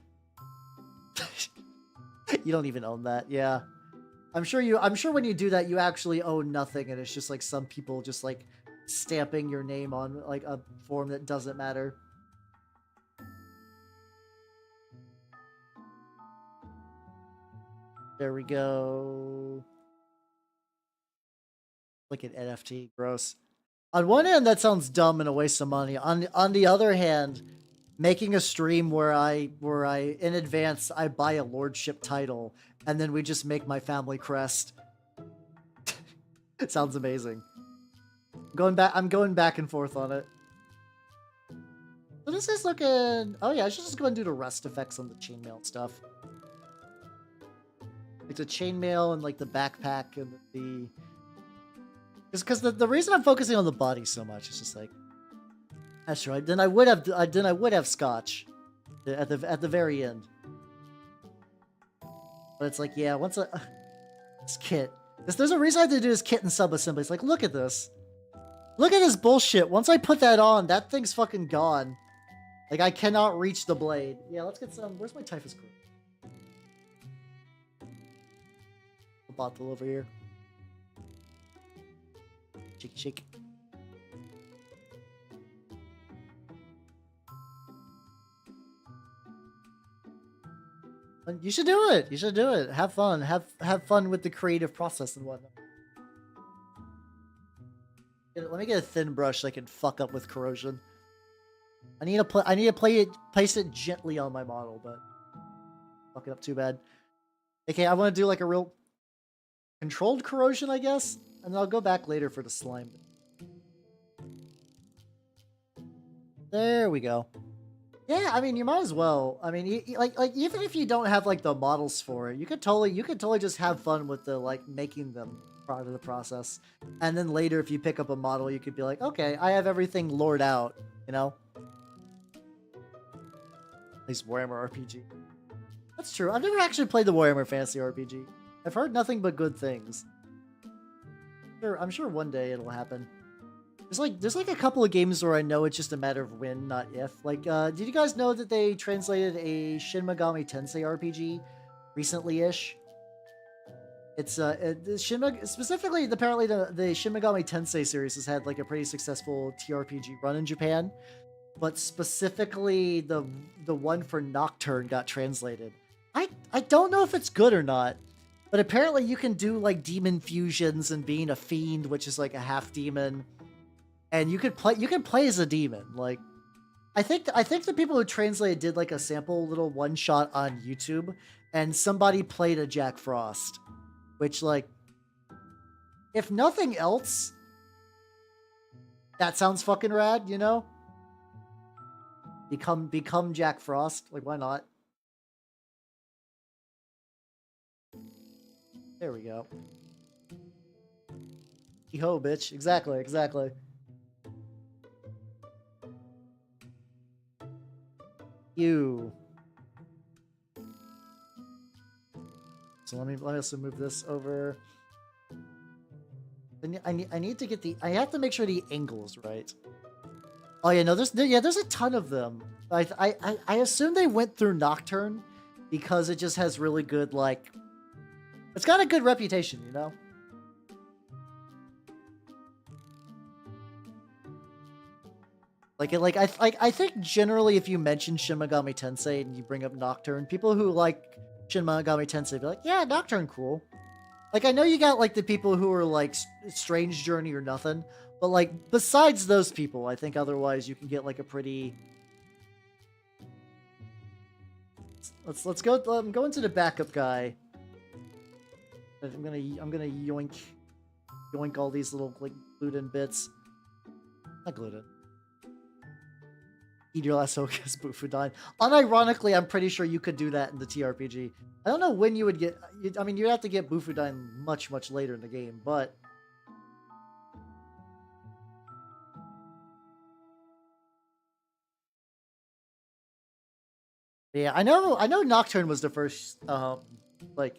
You don't even own that, yeah. I'm sure when you do that, you actually own nothing, and it's just like some people just like stamping your name on like a form that doesn't matter. There we go. Like an NFT, gross. On one hand, that sounds dumb and a waste of money. On the other hand, making a stream where I in advance I buy a lordship title and then we just make my family crest. It sounds amazing. I'm going back and forth on it. So this is looking. Oh yeah, I should just go and do the rust effects on the chainmail stuff. Like the chainmail and like the backpack and the. Because the reason I'm focusing on the body so much is just like. That's right. Then I would have scotch at the very end. But it's like, yeah, once this kit. There's a reason I have to do this kit and sub-assembly. It's like, look at this. Look at this bullshit. Once I put that on, that thing's fucking gone. Like, I cannot reach the blade. Yeah, let's get some. Where's my typhus crew? A bottle over here. Shake, shake. You should do it. You should do it. Have fun. Have fun with the creative process and whatnot. Let me get a thin brush so I can fuck up with corrosion. I need to place it gently on my model, but fuck it up too bad. Okay, I want to do like a real controlled corrosion, I guess, and then I'll go back later for the slime. There we go. Yeah, I mean, you might as well. I mean, like even if you don't have like the models for it, you could totally just have fun with the like making them part of the process. And then later, if you pick up a model, you could be like, okay, I have everything lured out, you know? At least Warhammer RPG. That's true. I've never actually played the Warhammer Fantasy RPG. I've heard nothing but good things. I'm sure one day it'll happen. There's like a couple of games where I know it's just a matter of when, not if. Like, did you guys know that they translated a Shin Megami Tensei RPG recently-ish? It's specifically apparently the Shin Megami Tensei series has had like a pretty successful TRPG run in Japan, but specifically the one for Nocturne got translated. I don't know if it's good or not, but apparently you can do like demon fusions and being a fiend, which is like a half demon. And you can play as a demon. Like, I think the people who translated did like a sample little one shot on YouTube, and somebody played a Jack Frost, which like, if nothing else, that sounds fucking rad, you know? Become Jack Frost. Like, why not? There we go. Yo, bitch. Exactly. You. So let me also move this over. I need to get the. I have to make sure the angle's right. Oh yeah, no, there's a ton of them. I assume they went through Nocturne because it just has really good, like, it's got a good reputation, you know. I think generally if you mention Shin Megami Tensei and you bring up Nocturne, people who like Shin Megami Tensei be like, yeah, Nocturne cool. Like, I know you got like the people who are like Strange Journey or nothing, but like besides those people, I think otherwise you can get like a pretty. Let's go. I'm going to the backup guy. I'm gonna yoink all these little like gluten bits. Not gluten. Eat your last Hocus Bufudan. Unironically, I'm pretty sure you could do that in the TRPG. I don't know when you would get. I mean, you'd have to get Bufudan much later in the game, but. Yeah, I know Nocturne was the first, like,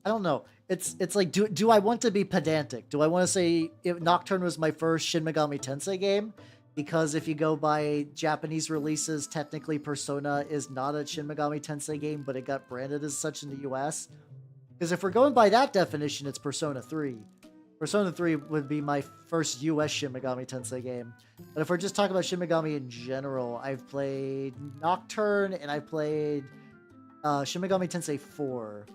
I don't know. It's like, do I want to be pedantic? Do I want to say Nocturne was my first Shin Megami Tensei game? Because if you go by Japanese releases, technically Persona is not a Shin Megami Tensei game, but it got branded as such in the US. Because if we're going by that definition, it's Persona 3. Persona 3 would be my first US Shin Megami Tensei game. But if we're just talking about Shin Megami in general, I've played Nocturne and I played Shin Megami Tensei 4.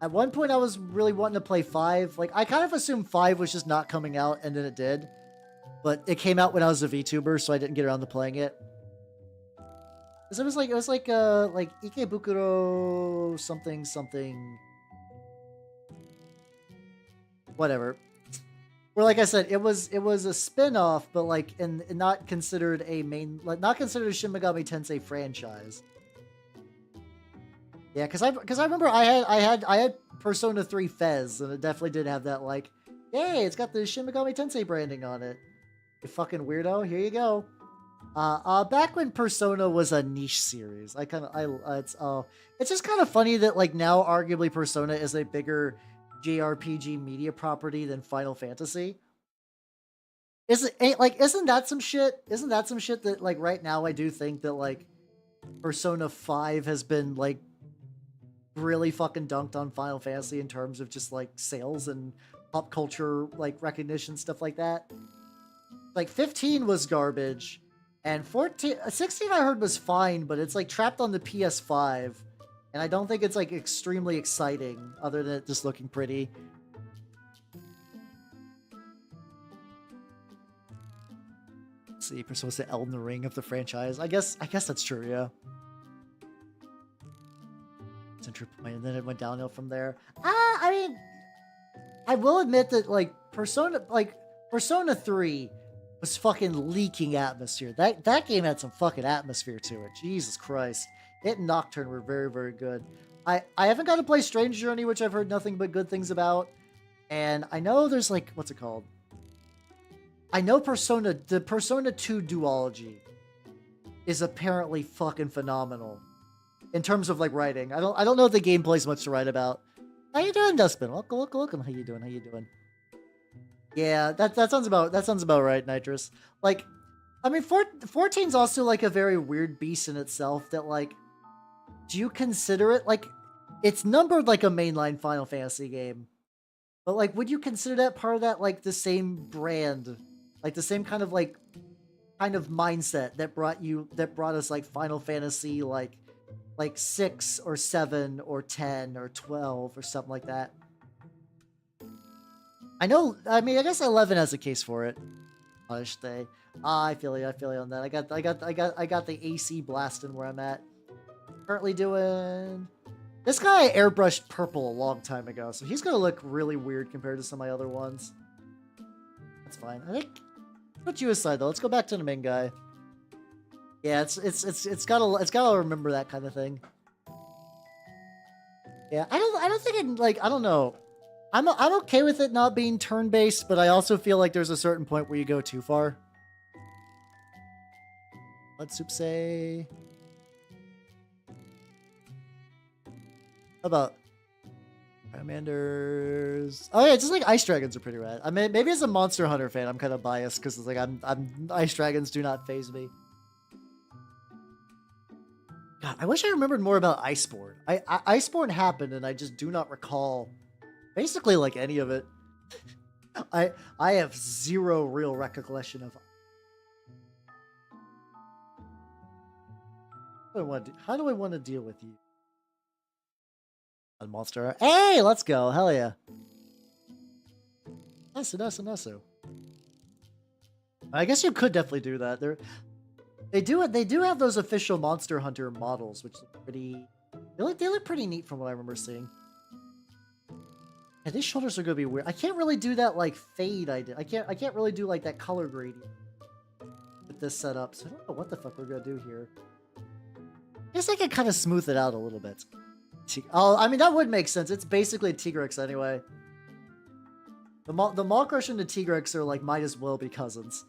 At one point, I was really wanting to play 5. Like, I kind of assumed 5 was just not coming out, and then it did. But it came out when I was a VTuber, so I didn't get around to playing it. Because it was like Ikebukuro something. Whatever. Where, like I said, it was a spin-off, but like and not considered a main, like not considered a Shin Megami Tensei franchise. Yeah, because I remember I had Persona 3 Fez, and it definitely did have that, like, yay, it's got the Shin Megami Tensei branding on it. You fucking weirdo, here you go. Back when Persona was a niche series, it's just kind of funny that like now arguably Persona is a bigger JRPG media property than Final Fantasy. Isn't that some shit? Isn't that some shit that like right now I do think that like Persona 5 has been like really fucking dunked on Final Fantasy in terms of just like sales and pop culture like recognition, stuff like that. Like 15 was garbage, and 16 I heard was fine, but it's like trapped on the PS5, and I don't think it's like extremely exciting other than it just looking pretty. Let's see, Persona's the Elden Ring of the franchise. I guess that's true, yeah. And then it went downhill from there. I mean, I will admit that like Persona 3 was fucking leaking atmosphere. That game had some fucking atmosphere to it. Jesus Christ. It and Nocturne were very, very good. I haven't got to play Strange Journey, which I've heard nothing but good things about. And I know there's like, what's it called? I know the Persona 2 duology is apparently fucking phenomenal. In terms of like writing. I don't know if the gameplay's much to write about. How you doing, Dustbin? Welcome. How you doing? Yeah, that sounds about right, Nitrous. Like, I mean, 14's also like a very weird beast in itself that like, do you consider it like, it's numbered like a mainline Final Fantasy game, but like, would you consider that part of that like the same brand, like the same kind of mindset that brought us like Final Fantasy like 6 or 7 or 10 or 12 or something like that? I guess 11 has a case for it. Punish Day. I feel you on that. I got the AC blasting where I'm at. Currently doing. This guy airbrushed purple a long time ago, so he's gonna look really weird compared to some of my other ones. That's fine. I think. Put you aside though. Let's go back to the main guy. Yeah, it's gotta remember that kind of thing. Yeah, I don't think it like I don't know. I'm okay with it not being turn-based, but I also feel like there's a certain point where you go too far. What soup say? How about Commanders? Oh yeah, just like ice dragons are pretty rad. I mean, maybe as a Monster Hunter fan, I'm kind of biased because it's like I'm ice dragons do not phase me. God, I wish I remembered more about Iceborne. Iceborne happened, and I just do not recall basically like any of it. I have zero real recollection of. How do I want to deal with you? A monster. Hey, let's go. Hell yeah. Nice. I guess you could definitely do that. They do have those official Monster Hunter models, which look pretty. They look pretty neat from what I remember seeing. Yeah, these shoulders are gonna be weird. I can't really do that like fade I did. I can't really do like that color gradient with this setup. So I don't know what the fuck we're gonna do here. I guess I can kind of smooth it out a little bit. Oh, I mean that would make sense. It's basically a Tigrex anyway. The Maulcrush and the Tigrex are like might as well be cousins.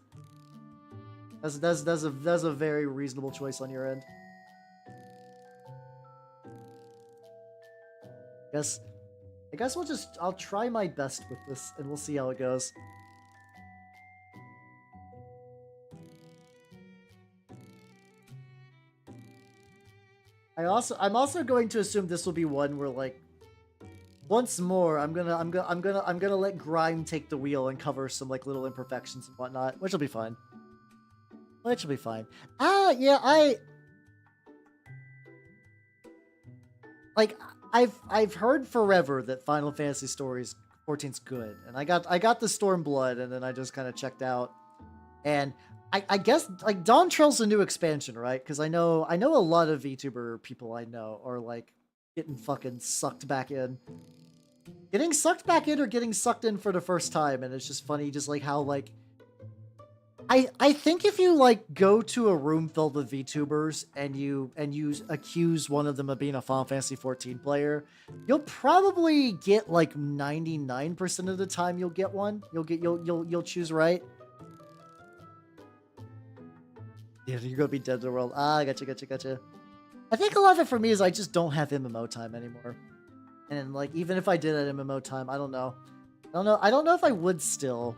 That's a very reasonable choice on your end. I guess I'll try my best with this and we'll see how it goes. I'm also going to assume this will be one where like once more I'm gonna let Grime take the wheel and cover some like little imperfections and whatnot, which will be fine. Which will be fine. Yeah, I've heard forever that Final Fantasy Stories 14's good, and I got the Stormblood, and then I just kind of checked out. And I guess like Dawn Trail's a new expansion, right? Because I know a lot of VTuber people I know are like getting fucking sucked back in. Getting sucked back in or getting sucked in for the first time, and it's just funny, just like how like I think if you like go to a room filled with VTubers and you accuse one of them of being a Final Fantasy 14 player, you'll probably get like 99% of the time you'll get one. You'll choose right. Yeah, you're gonna be dead to the world. Ah, gotcha. I think a lot of it for me is I just don't have MMO time anymore. And like even if I did at MMO time, I don't know if I would still.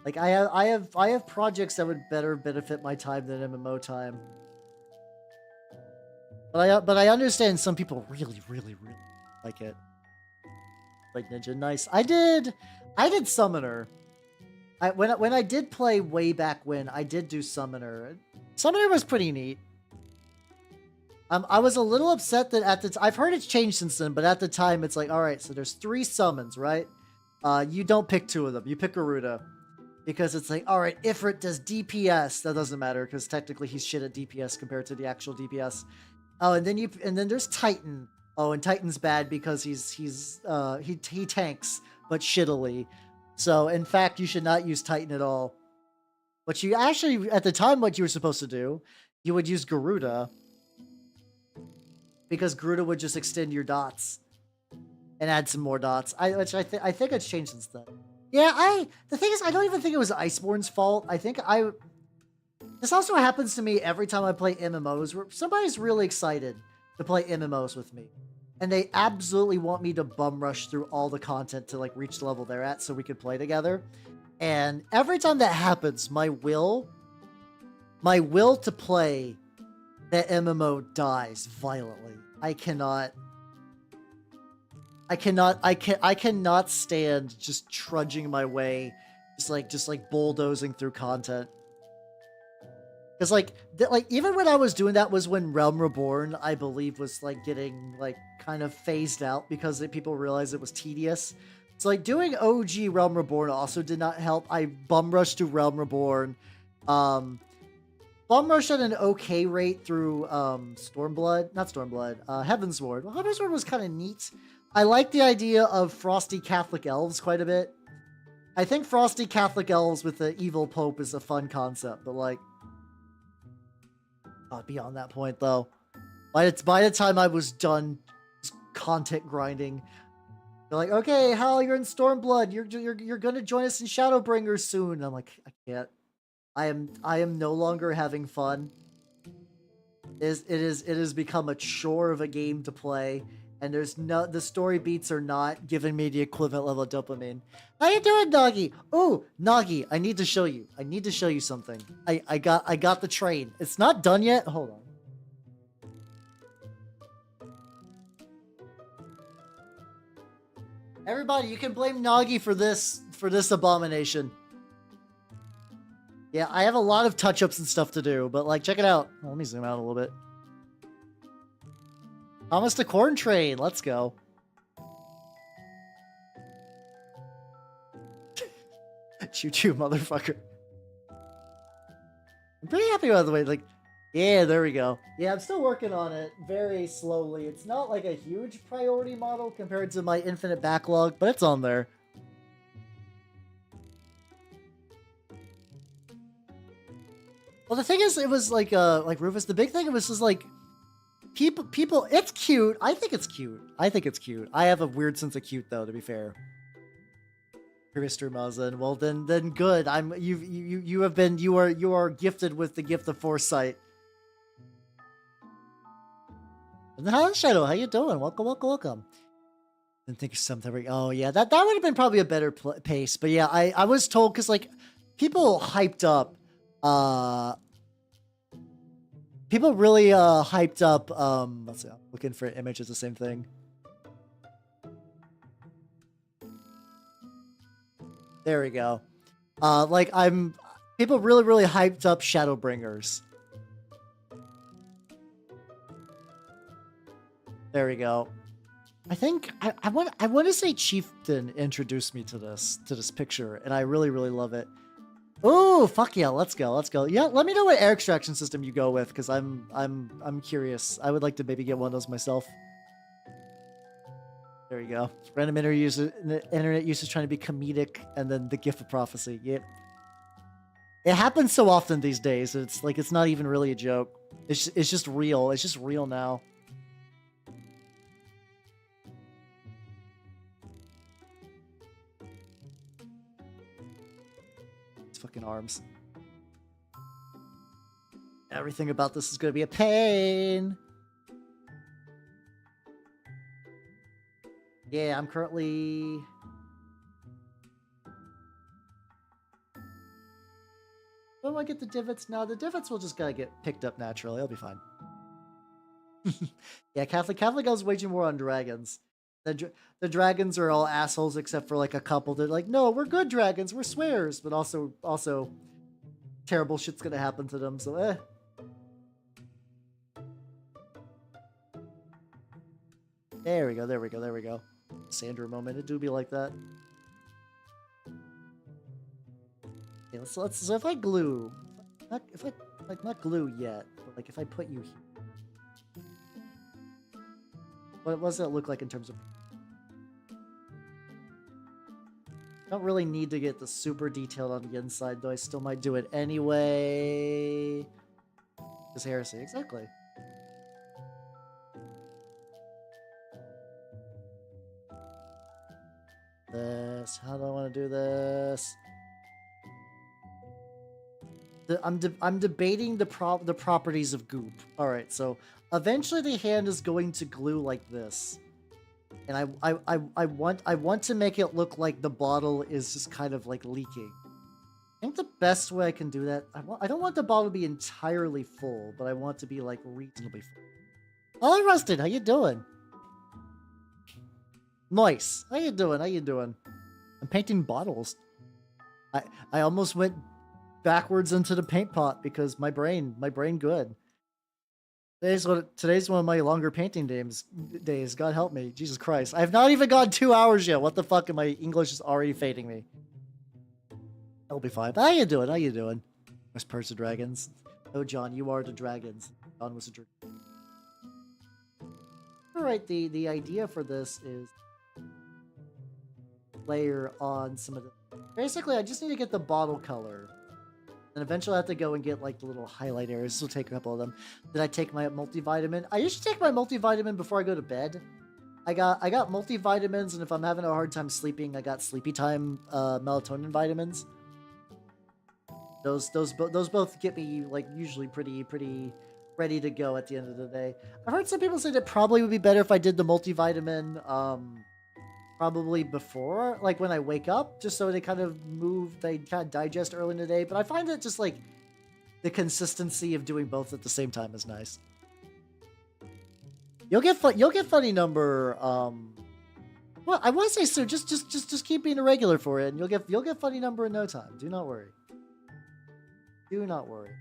Like I have projects that would better benefit my time than MMO time. But I understand some people really like it. Like Ninja, nice. I did Summoner. When I did play way back when, I did do Summoner. Summoner was pretty neat. I was a little upset that at the I've heard it's changed since then, but at the time it's like, all right, so there's 3 summons, right? You don't pick 2 of them. You pick Garuda. Because it's like, all right, Ifrit does DPS. That doesn't matter because technically he's shit at DPS compared to the actual DPS. Oh, and then there's Titan. Oh, and Titan's bad because he tanks, but shittily. So in fact, you should not use Titan at all. But you actually, at the time, what you were supposed to do, you would use Garuda because Garuda would just extend your dots and add some more dots. I think it's changed since then. Yeah, the thing is, I don't even think it was Iceborne's fault. This also happens to me every time I play MMOs, where somebody's really excited to play MMOs with me. And they absolutely want me to bum rush through all the content to like reach the level they're at so we could play together. And every time that happens, my will to play that MMO dies violently. I cannot stand just trudging my way, just like bulldozing through content. Because like even when I was doing that was when Realm Reborn, I believe, was like getting like kind of phased out because people realized it was tedious. So like doing OG Realm Reborn also did not help. I bum rushed to Realm Reborn. Bum rushed at an okay rate through Stormblood, not Stormblood, Heavensward. Well, Heavensward was kind of neat. I like the idea of frosty Catholic elves quite a bit. I think frosty Catholic elves with the evil pope is a fun concept, but like, beyond that point though, by the time I was done content grinding, they're like, okay, Hal, you're in Stormblood. You're gonna join us in Shadowbringers soon. And I'm like, I can't. I am no longer having fun. It has become a chore of a game to play, and the story beats are not giving me the equivalent level of dopamine. How you doing, Nagi? Oh, Nagi, I need to show you. I need to show you something. I got the train. It's not done yet. Hold on. Everybody, you can blame Nagi for this abomination. Yeah, I have a lot of touch-ups and stuff to do, but like, check it out. Oh, let me zoom out a little bit. Thomas the Corn Train, let's go. Choo-choo, motherfucker. I'm pretty happy, by the way. Like, yeah, there we go. Yeah, I'm still working on it very slowly. It's not like a huge priority model compared to my infinite backlog, but it's on there. Well, the thing is, it was like Rufus, the big thing was just like, people, it's cute. I think it's cute. I think it's cute. I have a weird sense of cute, though, to be fair. Mr. Mazen. Well, then good. You are gifted with the gift of foresight. And hi, Shadow. How you doing? Welcome. And think of something. Oh yeah, that would have been probably a better pace. But yeah, I was told because like people hyped up. People really hyped up. Let's see. I'm looking for an image. It's the same thing. There we go. Like people really hyped up Shadowbringers. There we go. I think I want to say Chieftain introduced me to this picture, and I really love it. Oh fuck yeah, let's go. Yeah, let me know what air extraction system you go with, because I'm curious. I would like to maybe get one of those myself. There you go. Random internet users trying to be comedic, and then the gift of prophecy. Yep. It happens so often these days. It's like it's not even really a joke. It's just real. It's just real now. It's fucking arms. Everything about this is gonna be a pain. Yeah, I'm currently... When do I get the divots? No, the divots will just gotta get picked up naturally. It'll be fine. Yeah, Catholic goes waging war on dragons. The dragons are all assholes except for like a couple that like, no, we're good dragons, we're swears, but also terrible shit's gonna happen to them, so There we go. Sandra moment, it do be like that. Okay, let's so if I glue, not glue yet, but like if I put you here, what does that look like in terms of? Don't really need to get the super detailed on the inside, though I still might do it anyway. Because heresy, exactly. How do I want to do this? I'm debating the properties of goop. All right, so eventually the hand is going to glue like this, and I want to make it look like the bottle is just kind of like leaking. I think the best way I can do that, I don't want the bottle to be entirely full, but I want to be like reasonably full. Oh, Rusted, how you doing? Nice. How you doing? I'm painting bottles. I almost went backwards into the paint pot because my brain good. Today's one of my longer painting days. God help me. Jesus Christ. I have not even gone 2 hours yet. What the fuck? And my English is already fading me. I'll be fine. How you doing? Let's purge the dragons. Oh, John, you are the dragons. John was a dragon. Alright, the idea for this is layer on some of the... Basically, I just need to get the bottle color. And eventually I have to go and get like the little highlight areas. This will take a couple of them. Did I take my multivitamin? I usually take my multivitamin before I go to bed. I got multivitamins, and if I'm having a hard time sleeping, I got sleepy time melatonin vitamins. Those both get me like usually pretty ready to go at the end of the day. I've heard some people say that probably would be better if I did the multivitamin probably before, like when I wake up, just so they kind of digest early in the day. But I find that just like the consistency of doing both at the same time is nice. You'll get funny number. Well, I want to say so. Just keep being a regular for it, and you'll get funny number in no time. Do not worry. Do not worry.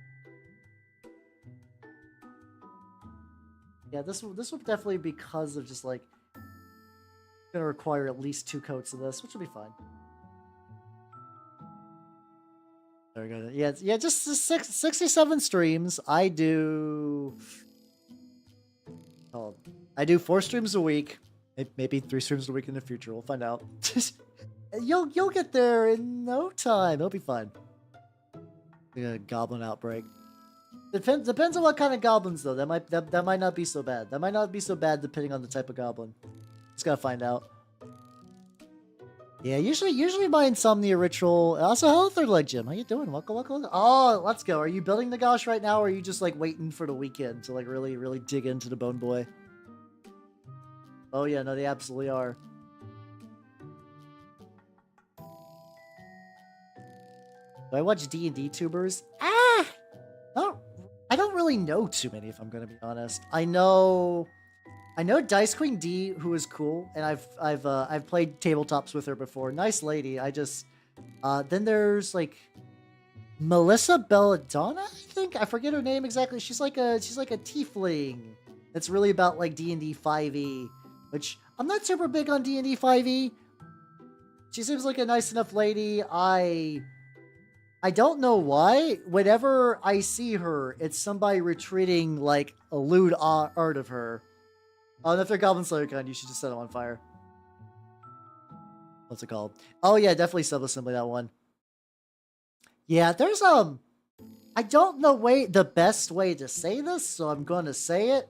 Yeah, this will definitely, because of just like gonna require at least 2 coats of this, which will be fine. There we go. Yeah, just 67 streams. I do 4 streams a week. Maybe 3 streams a week in the future. We'll find out. You'll get there in no time. It'll be fine. A goblin outbreak. Depends on what kind of goblins though. That might not be so bad. That might not be so bad depending on the type of goblin. Just gotta find out. Yeah, usually my insomnia ritual. Also, hello, Third Leg Jim. How you doing? Welcome. Oh, let's go. Are you building the Gosh right now, or are you just like waiting for the weekend to like really dig into the Bone Boy? Oh yeah, no, they absolutely are. Do I watch D&D tubers? I don't really know too many, if I'm gonna be honest. I know Dice Queen D, who is cool, and I've played tabletops with her before. Nice lady. Then there's like Melissa Belladonna, I think. I forget her name exactly. She's like a tiefling. That's really about like D&D 5e, which I'm not super big on D&D 5e. She seems like a nice enough lady. I don't know why. Whenever I see her, it's somebody retreating like a lewd art of her. Oh, and if they're Goblin Slayer kind, you should just set them on fire. What's it called? Oh yeah, definitely sub-assembly that one. Yeah, there's I don't know the best way to say this, so I'm going to say it.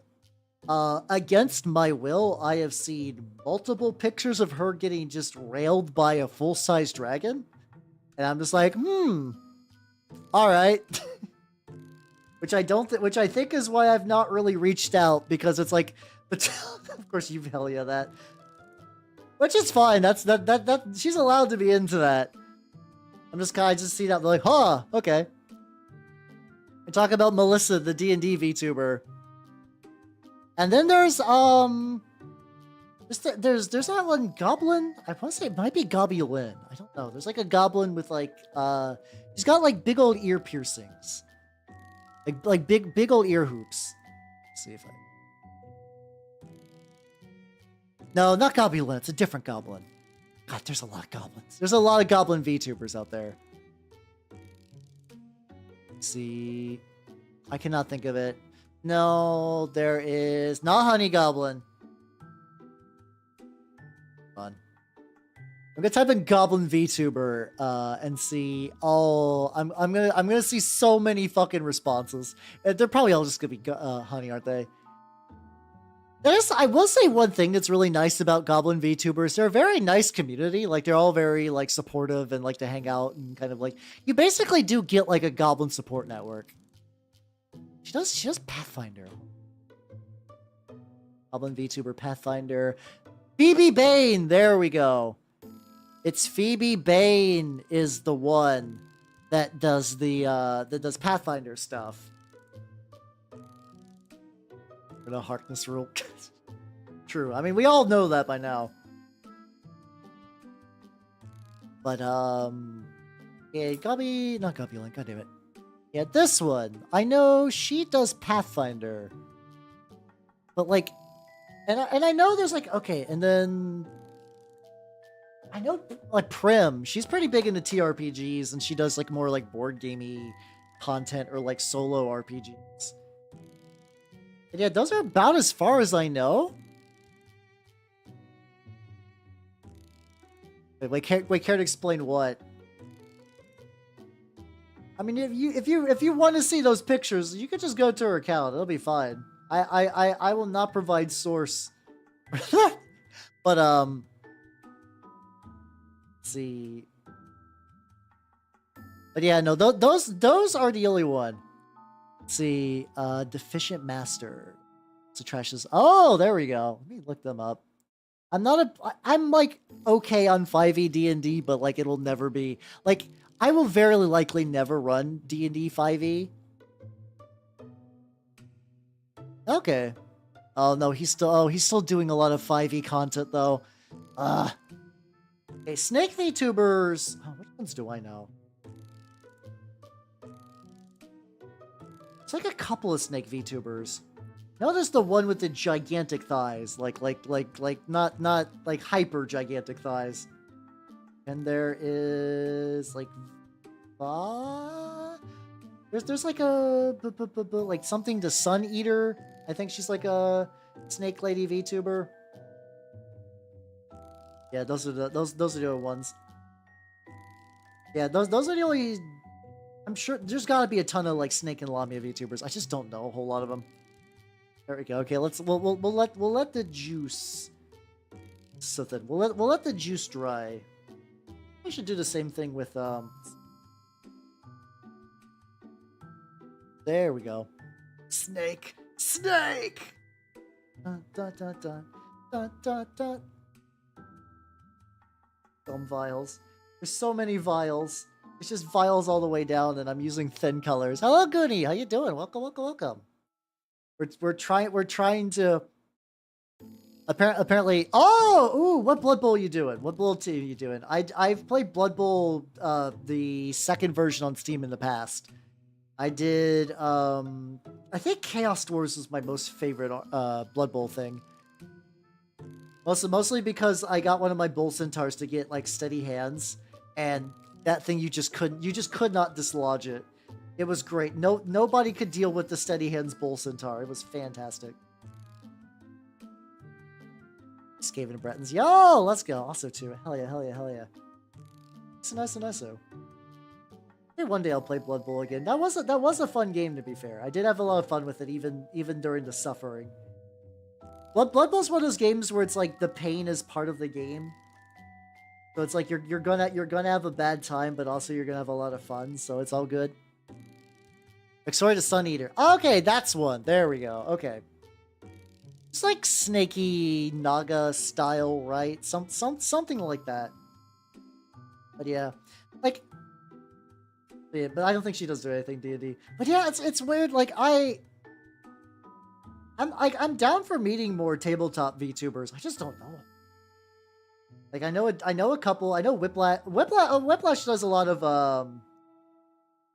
Against my will, I have seen multiple pictures of her getting just railed by a full-size dragon. And I'm just like, all right. which I think is why I've not really reached out, because it's like, of course you've hell yeah that. Which is fine. That she's allowed to be into that. I'm just kind of just see that like, huh, okay. I talk about Melissa, the D&D VTuber. And then there's there's that one goblin. I want to say it might be Gobulin. I don't know. There's like a goblin with like he's got like big old ear piercings, like big old ear hoops. Let's see if I. No, not Gobulin. It's a different goblin. God, there's a lot of goblins. There's a lot of goblin VTubers out there. Let's see, I cannot think of it. No, there is not Honey Goblin. On. I'm gonna type in Goblin VTuber and see. Oh, I'm gonna see so many fucking responses. They're probably all just gonna be Honey, aren't they? I will say one thing that's really nice about Goblin VTubers. They're a very nice community. Like they're all very like supportive and like to hang out and kind of like you basically do get like a Goblin support network. She does Pathfinder. Goblin VTuber Pathfinder. Phoebe Bane, there we go. It's Phoebe Bane is the one that does the Pathfinder stuff. For the Harkness rule. True. I mean, we all know that by now. But yeah, not Gobulin, god damn it. Yeah, this one. I know she does Pathfinder. But like and I know there's like okay, and then I know like Prim, she's pretty big into TRPGs and she does like more like board gamey content or like solo RPGs. And yeah, those are about as far as I know. Wait, care to explain what? I mean, if you want to see those pictures, you could just go to her account. It'll be fine. I will not provide source. But let's see. But yeah, no, those are the only one. Let's see, Deficient Master. So trash is. Oh, there we go. Let me look them up. I'm like okay on 5e D&D, but like it'll never be like I will very likely never run D&D 5e. Okay. Oh no, he's still doing a lot of 5e content though. Okay, Snake VTubers. Oh, which ones do I know? It's like a couple of Snake VTubers. Now there's the one with the gigantic thighs, like not like hyper gigantic thighs. And there is like there's like a like something to Sun Eater. I think she's like a snake lady VTuber. Yeah, those are the other ones. Yeah, those are the only. I'm sure there's got to be a ton of like Snake and Lamia VTubers. I just don't know a whole lot of them. There we go. Okay, we'll let the juice. So then we'll let the juice dry. We should do the same thing with There we go. Snake. Dun, dun, dun, dun, dun, dun, dun. Dumb vials. There's so many vials. It's just vials all the way down, and I'm using thin colors. Hello, Goonie. How you doing? Welcome. We're trying to. Apparently. Oh, ooh, what Blood Bowl are you doing? What Blood team are you doing? I've played Blood Bowl, the second version on Steam in the past. I did. I think Chaos Wars was my most favorite Blood Bowl thing. Mostly because I got one of my Bull Centaurs to get like steady hands, and that thing you just could not dislodge it. It was great. Nobody could deal with the steady hands Bull Centaur. It was fantastic. Skaven and Bretons. Yo, let's go. Also too. Hell yeah. So. Maybe one day I'll play Blood Bowl again. That was a fun game, to be fair. I did have a lot of fun with it, even during the suffering. Blood Bowl's one of those games where it's like the pain is part of the game. So it's like you're gonna have a bad time, but also you're gonna have a lot of fun. So it's all good. Like, sorry to Sun Eater. Okay, that's one. There we go. Okay. It's like snaky Naga style, right? Something like that. But yeah, like. Yeah, but I don't think she does do anything D&D. But yeah, it's weird. Like I'm down for meeting more tabletop VTubers. I just don't know. Like I know a couple. I know Whiplash. Whiplash does a lot of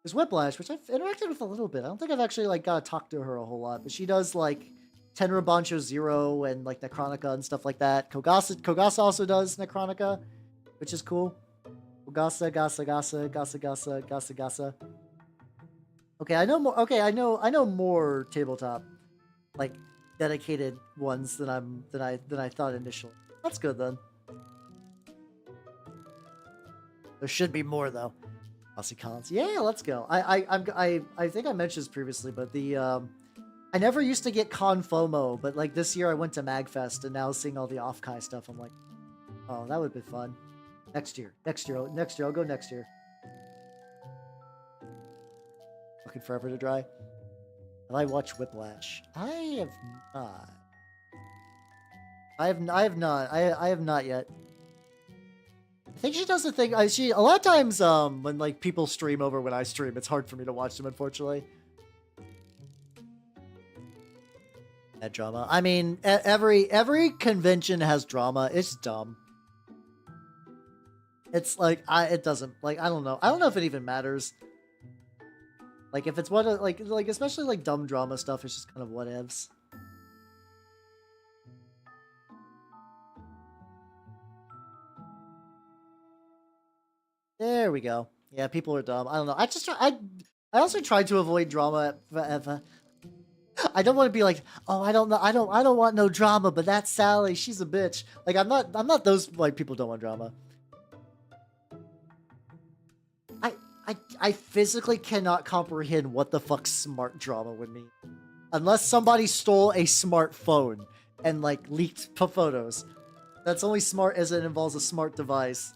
there's Whiplash, which I've interacted with a little bit. I don't think I've actually like got to talk to her a whole lot, but she does like Tenra Bancho Zero and like Necronica and stuff like that. Kogasa also does Necronica, which is cool. Gasa. Okay, I know more. Okay, I know more tabletop, like dedicated ones than I thought initially. That's good then. There should be more though. Aussie Collins. Yeah, let's go. I think I mentioned this previously, but the I never used to get con FOMO, but like this year I went to MagFest and now seeing all the off-Kai stuff, I'm like, oh, that would be fun. Next year. I'll go next year. Looking forever to dry. Have I watched Whiplash? I have not. I have not yet. I think she does the thing. A lot of times when like people stream over when I stream, it's hard for me to watch them, unfortunately. That drama. I mean, every convention has drama. It's dumb. It's like it doesn't like I don't know if it even matters. Like if it's what like especially like dumb drama stuff, it's just kind of whatevs. There we go. Yeah, people are dumb. I don't know. I also try to avoid drama. I don't want to be like, oh, I don't know, I don't want no drama, but that's Sally, she's a bitch. Like I'm not those like people don't want drama. I physically cannot comprehend what the fuck smart drama would mean. Unless somebody stole a smartphone and like leaked photos. That's only smart as it involves a smart device.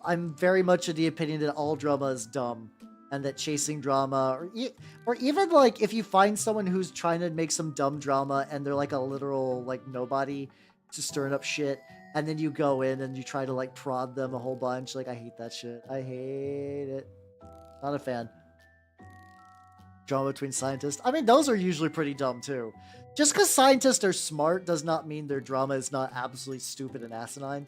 I'm very much of the opinion that all drama is dumb, and that chasing drama, or even like if you find someone who's trying to make some dumb drama and they're like a literal like nobody, just stirring up shit, and then you go in and you try to like prod them a whole bunch. Like I hate that shit. I hate it. Not a fan. Drama between scientists. I mean, those are usually pretty dumb too. Just because scientists are smart does not mean their drama is not absolutely stupid and asinine.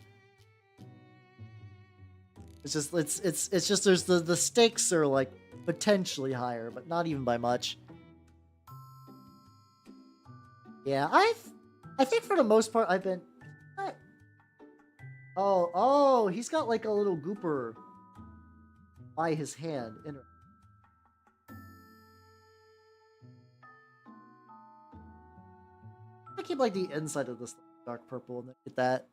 It's just it's just there's the stakes are like potentially higher, but not even by much. Yeah, I think for the most part I've been. Oh, he's got like a little gooper by his hand. I keep like the inside of this dark purple and get that.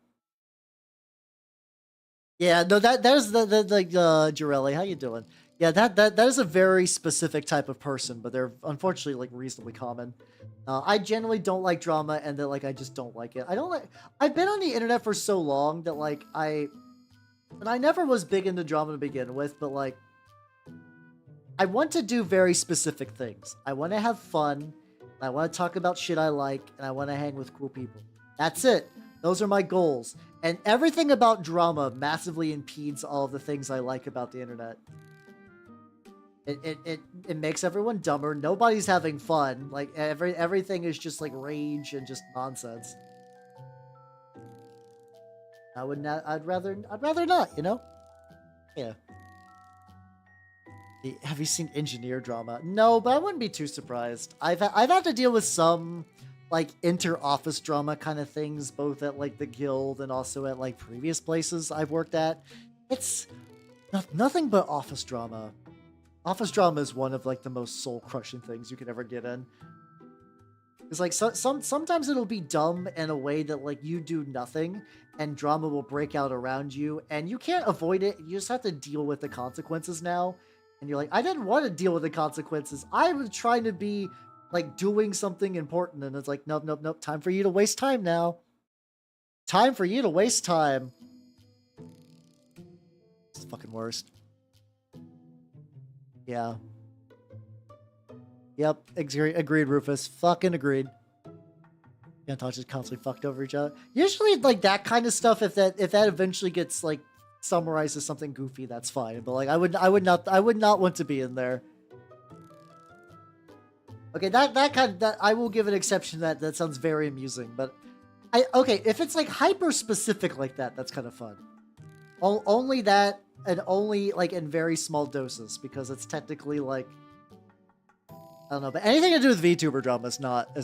Yeah, no, that is the like Jirelli, how you doing? Yeah, that is a very specific type of person, but they're unfortunately like reasonably common. I generally don't like drama, and that like I just don't like it. I don't like. I've been on the internet for so long that like and I never was big into drama to begin with, but like I want to do very specific things. I want to have fun. I want to talk about shit I like, and I want to hang with cool people. That's it. Those are my goals. And everything about drama massively impedes all of the things I like about the internet. It makes everyone dumber. Nobody's having fun. Like everything is just like rage and just nonsense. I'd rather not, you know? Yeah. Have you seen engineer drama? No, but I wouldn't be too surprised. I've had to deal with some like inter-office drama kind of things, both at like the guild and also at like previous places I've worked at. It's nothing but office drama. Office drama is one of like the most soul-crushing things you could ever get in. It's like sometimes it'll be dumb in a way that like you do nothing and drama will break out around you and you can't avoid it. You just have to deal with the consequences now. And you're like, I didn't want to deal with the consequences. I was trying to be like doing something important. And it's like, nope. Time for you to waste time now. Time for you to waste time. It's the fucking worst. Yeah. Yep. Agreed, Rufus. Fucking agreed. Can't talk, just constantly fucked over each other. Usually like that kind of stuff, if that eventually gets like summarized as something goofy, that's fine. But like I would not want to be in there. Okay, that I will give an exception to that. That sounds very amusing, but okay, if it's like hyper specific like that, that's kind of fun. Only that, and only like in very small doses, because it's technically like I don't know, but anything to do with VTuber drama is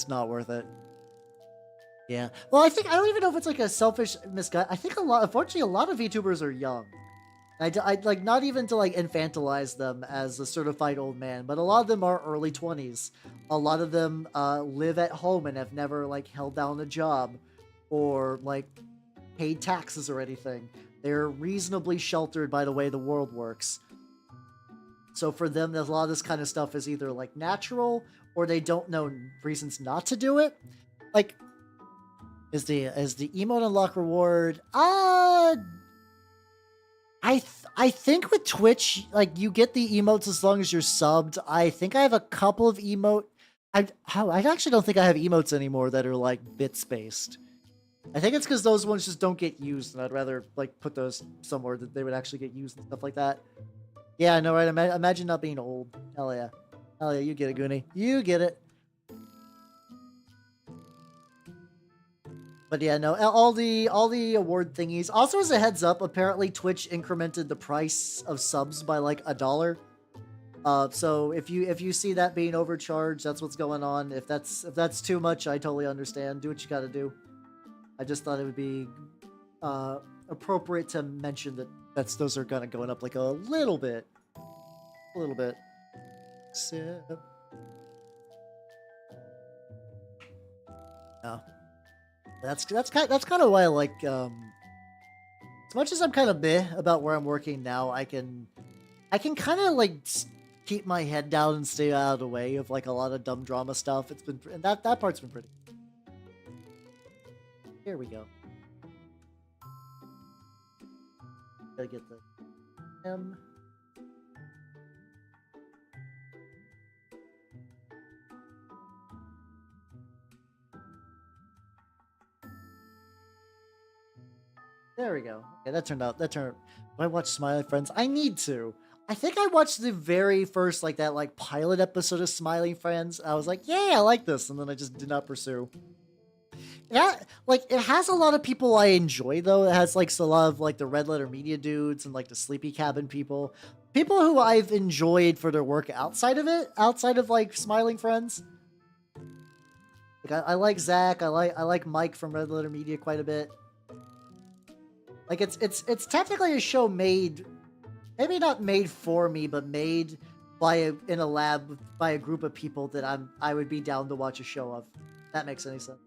not worth it. Yeah. Well, I don't even know if it's like a selfish misguide. I think unfortunately, a lot of VTubers are young. I'd like not even to like infantilize them as a certified old man, but a lot of them are early 20s. A lot of them live at home and have never like held down a job or like paid taxes or anything. They're reasonably sheltered by the way the world works. So for them, a lot of this kind of stuff is either like natural or they don't know reasons not to do it. Like, is the emote unlock reward? I think with Twitch, like you get the emotes as long as you're subbed. I think I have a couple of emote. I actually don't think I have emotes anymore that are like bit spaced. I think it's because those ones just don't get used, and I'd rather like put those somewhere that they would actually get used and stuff like that. Yeah, I know, right? Imagine not being old. Hell yeah, you get it, Goonie. You get it. But yeah, no, all the award thingies. Also, as a heads up, apparently Twitch incremented the price of subs by like $1. So if you see that being overcharged, that's what's going on. If that's too much, I totally understand. Do what you got to do. I just thought it would be appropriate to mention that those are kind of going up like a little bit, So, yeah. That's kind of why I like as much as I'm kind of meh about where I'm working now, I can kind of like keep my head down and stay out of the way of like a lot of dumb drama stuff. It's been, and that part's been pretty. Here we go. Gotta get the M. There we go. Okay, that turned out. Do I watch Smiling Friends? I need to. I think I watched the very first that pilot episode of Smiling Friends. I was like, yeah, I like this, and then I just did not pursue. It has a lot of people I enjoy though. It has a lot of the Red Letter Media dudes and the Sleepy Cabin people who I've enjoyed for their work outside of Smiling Friends. I like Zach. I like Mike from Red Letter Media quite a bit. It's technically a show made, maybe not made for me, but made in a lab by a group of people that I would be down to watch a show of. If that makes any sense.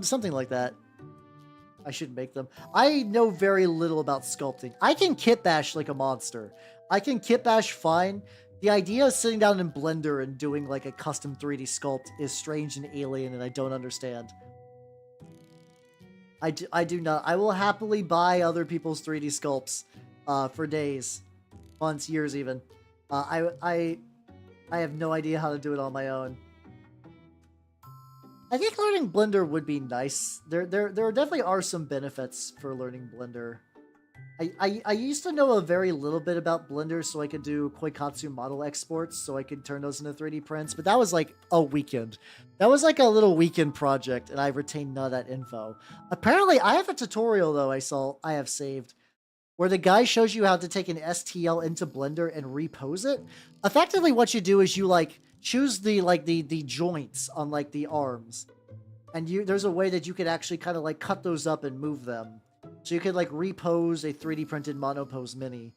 Something like that. I should make them. I know very little about sculpting. I can kit bash like a monster. I can kit bash fine. The idea of sitting down in Blender and doing a custom 3D sculpt is strange and alien, and I don't understand. I do not. I will happily buy other people's 3D sculpts for days, months, years even. I have no idea how to do it on my own. I think learning Blender would be nice. There definitely are some benefits for learning Blender. I used to know a very little bit about Blender so I could do Koikatsu model exports so I could turn those into 3D prints, but that was a weekend. That was a little weekend project, and I retained none of that info. Apparently, I have a tutorial, though, I have saved, where the guy shows you how to take an STL into Blender and repose it. Effectively, what you do is you, choose the joints on, the arms. And there's a way that you could actually kind of, cut those up and move them. So you could repose a 3D printed monopose mini.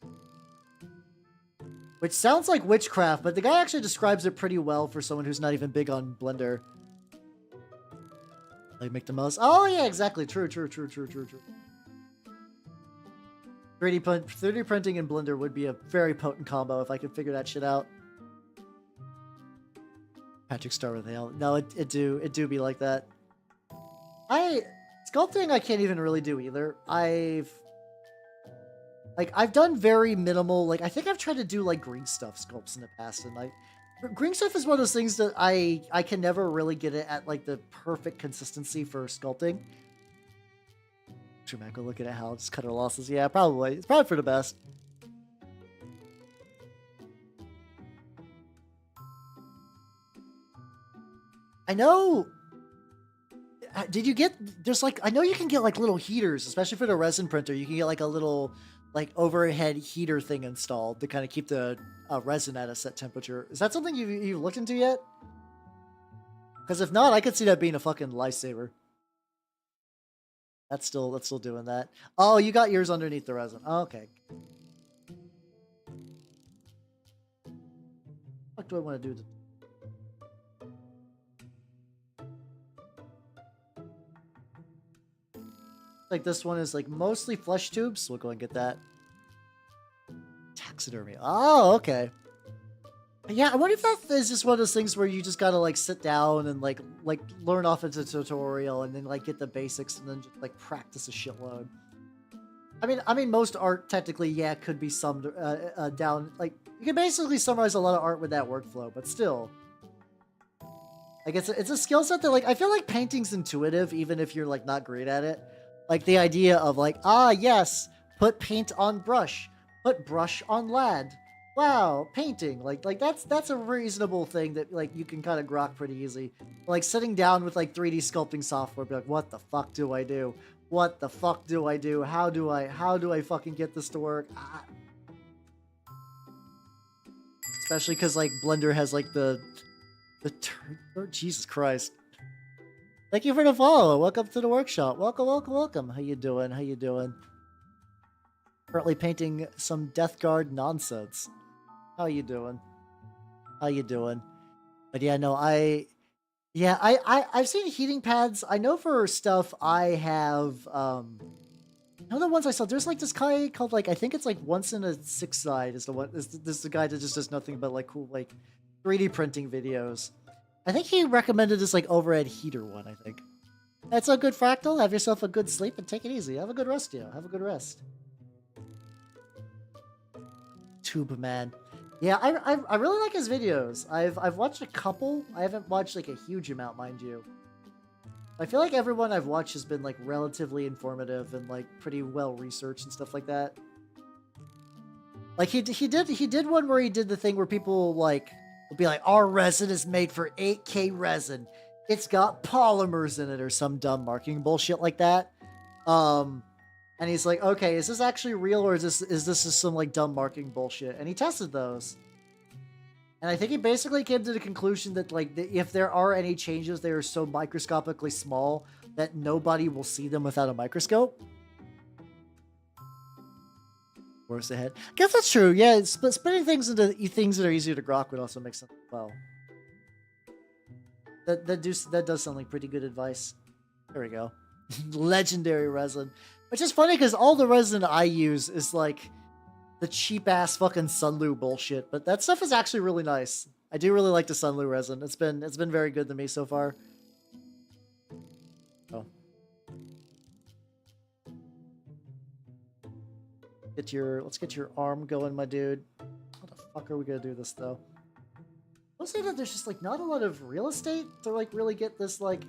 Which sounds like witchcraft, but the guy actually describes it pretty well for someone who's not even big on Blender. Make the most. Oh yeah, exactly. True. 3D printing in Blender would be a very potent combo if I could figure that shit out. Patrick Star with Hale. No, it do be like that. Sculpting I can't even really do either. I've done very minimal, I think I've tried to do green stuff sculpts in the past, and green stuff is one of those things that I can never really get it at the perfect consistency for sculpting. Sure, Matt, go look at how just cut our losses. Yeah, probably. It's probably for the best. I know. Did you get, there's I know you can get little heaters, especially for the resin printer. You can get a little overhead heater thing installed to kind of keep the resin at a set temperature. Is that something you've looked into yet? Because if not, I could see that being a fucking lifesaver. That's still doing that. Oh, you got yours underneath the resin. Oh, okay. What do I want to do? This one is mostly flesh tubes, so we'll go and get that. Taxidermy. Oh, okay. Yeah, I wonder if that is just one of those things where you just gotta sit down and learn off of the tutorial and then get the basics and then just practice a shitload. I mean most art technically, yeah, could be summed down. You can basically summarize a lot of art with that workflow, but still. It's a skill set that I feel like painting's intuitive even if you're not great at it. The idea of yes, put paint on brush, put brush on lad. Wow, painting. That's a reasonable thing that you can kind of grok pretty easy. Sitting down with 3D sculpting software, be what the fuck do I do? What the fuck do I do? How do I fucking get this to work? Especially because Blender has Jesus Christ. Thank you for the follow. Welcome to the workshop. Welcome. How you doing? Currently painting some Death Guard nonsense. How you doing? But yeah, no, I've seen heating pads. I know for stuff I have, the ones I saw, there's this guy called I think it's Once in a Six Side is the one, this is the guy that just does nothing but cool 3D printing videos. I think he recommended this overhead heater one, I think. That's a good fractal. Have yourself a good sleep and take it easy. Have a good rest, yo. Have a good rest. Tube man. Yeah, I really like his videos. I've watched a couple. I haven't watched like a huge amount, mind you. I feel like everyone I've watched has been like relatively informative and like pretty well researched and stuff like that. Like he did one where he did the thing where people like will be like, our resin is made for 8K resin. It's got polymers in it or some dumb marketing bullshit like that. And he's like, okay, is this actually real or is this just some like dumb marketing bullshit? And he tested those. And I think he basically came to the conclusion that like if there are any changes, they are so microscopically small that nobody will see them without a microscope. Worse ahead. I guess that's true. Yeah, splitting things into things that are easier to grok would also make sense as well. That does sound like pretty good advice. There we go. Legendary resin. Which is funny because all the resin I use is like the cheap ass fucking Sunlu bullshit, but that stuff is actually really nice. I do really like the Sunlu resin. It's been very good to me so far. Oh. Let's get your arm going, my dude. How the fuck are we gonna do this though? I'll say that there's just like not a lot of real estate to like really get this like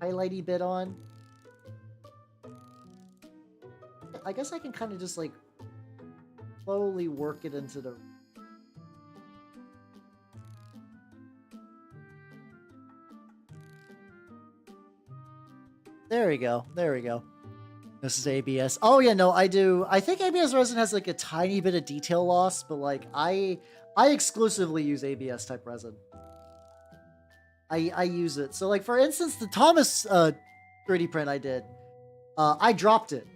highlighty bit on. I guess I can kind of just like slowly work it into the... There we go. There we go. This is ABS. Oh yeah, no, I do. I think ABS resin has like a tiny bit of detail loss, but like I exclusively use ABS type resin. I use it. So like for instance, the Thomas 3D print I did, I dropped it.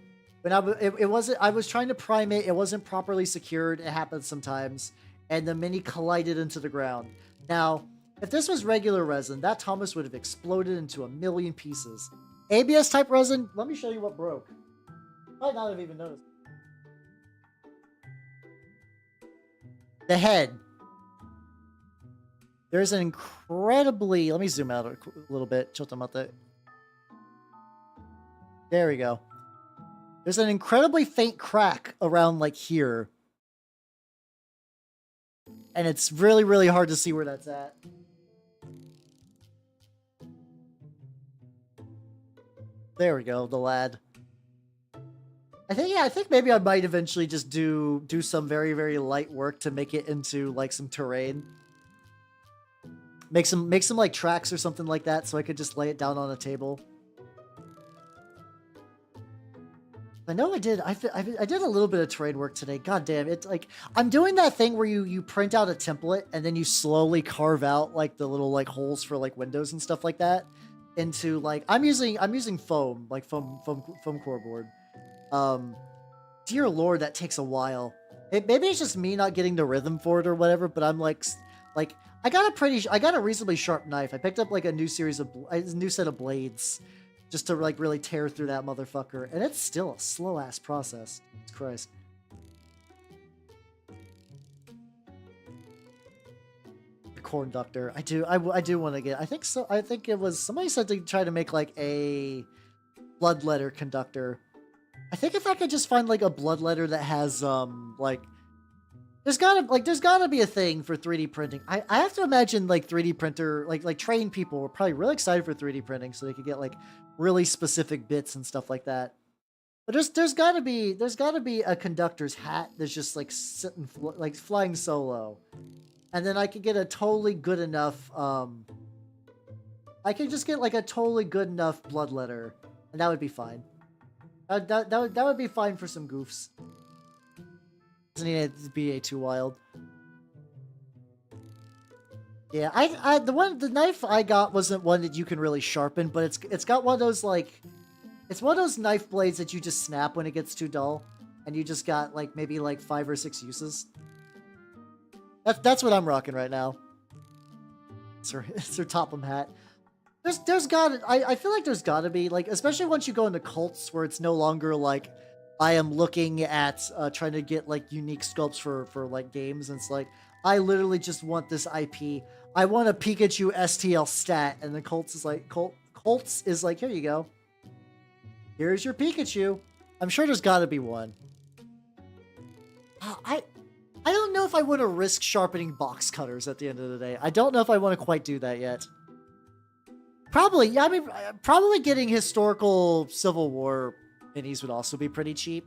When I was trying to prime it, it wasn't properly secured. It happens sometimes, and the mini collided into the ground. Now, if this was regular resin, that Thomas would have exploded into a million pieces. ABS type resin, let me show you what broke. Might not have even noticed. The head. There's an incredibly... Let me zoom out a little bit. There we go. There's an incredibly faint crack around like here. And it's really, really hard to see where that's at. There we go, the lad. I think maybe I might eventually just do some very, very light work to make it into like some terrain. Make some like tracks or something like that so I could just lay it down on a table. I know I did. I did a little bit of terrain work today. God damn it! Like I'm doing that thing where you print out a template and then you slowly carve out like the little like holes for like windows and stuff like that into like I'm using foam like foam core board. Dear Lord, that takes a while. Maybe it's just me not getting the rhythm for it or whatever. But I'm like I got a reasonably sharp knife. I picked up like a new set of blades. Just to like really tear through that motherfucker. And it's still a slow ass process. Jesus Christ. The corn ductor. I do want to get, I think it was, somebody said to try to make like a bloodletter conductor. I think if I could just find like a bloodletter that has like, there's gotta be a thing for 3D printing. I have to imagine like 3D printer, like trained people were probably really excited for 3D printing so they could get like really specific bits and stuff like that. But there's gotta be a conductor's hat that's just like sitting like flying solo, and then I could get a totally good enough. I could just get like a totally good enough bloodletter, and that would be fine. That would be fine for some goofs. Doesn't need to be too wild. Yeah, the knife I got wasn't one that you can really sharpen, but it's got one of those like, it's one of those knife blades that you just snap when it gets too dull, and you just got like maybe like 5 or 6 uses. That's what I'm rocking right now. It's her Topham hat. I feel like there's gotta be like, especially once you go into cults where it's no longer like I am looking at trying to get like unique sculpts for like games, and it's like I literally just want this IP. I want a Pikachu STL stat, and then Colts is like, here you go. Here's your Pikachu. I'm sure there's got to be one. I don't know if I want to risk sharpening box cutters at the end of the day. I don't know if I want to quite do that yet. Probably, yeah. I mean, probably getting historical Civil War minis would also be pretty cheap.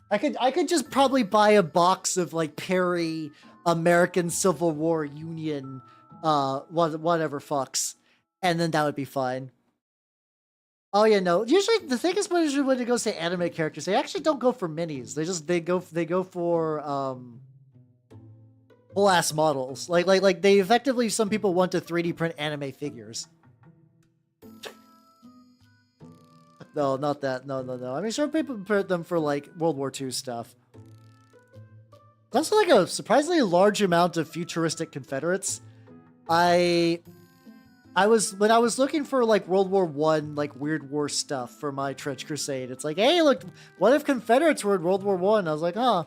I could just probably buy a box of like Perry American Civil War Union, whatever fucks, and then that would be fine. Oh yeah, no. Usually the thing is when it goes to anime characters, they actually don't go for minis. They go for whole ass models. Like they effectively, some people want to 3D print anime figures. No, not that. No. I mean, some people print them for like World War II stuff. That's like a surprisingly large amount of futuristic Confederates. When I was looking for like World War I, like weird war stuff for my Trench Crusade, it's like, hey, look, what if Confederates were in World War I? I was like, huh,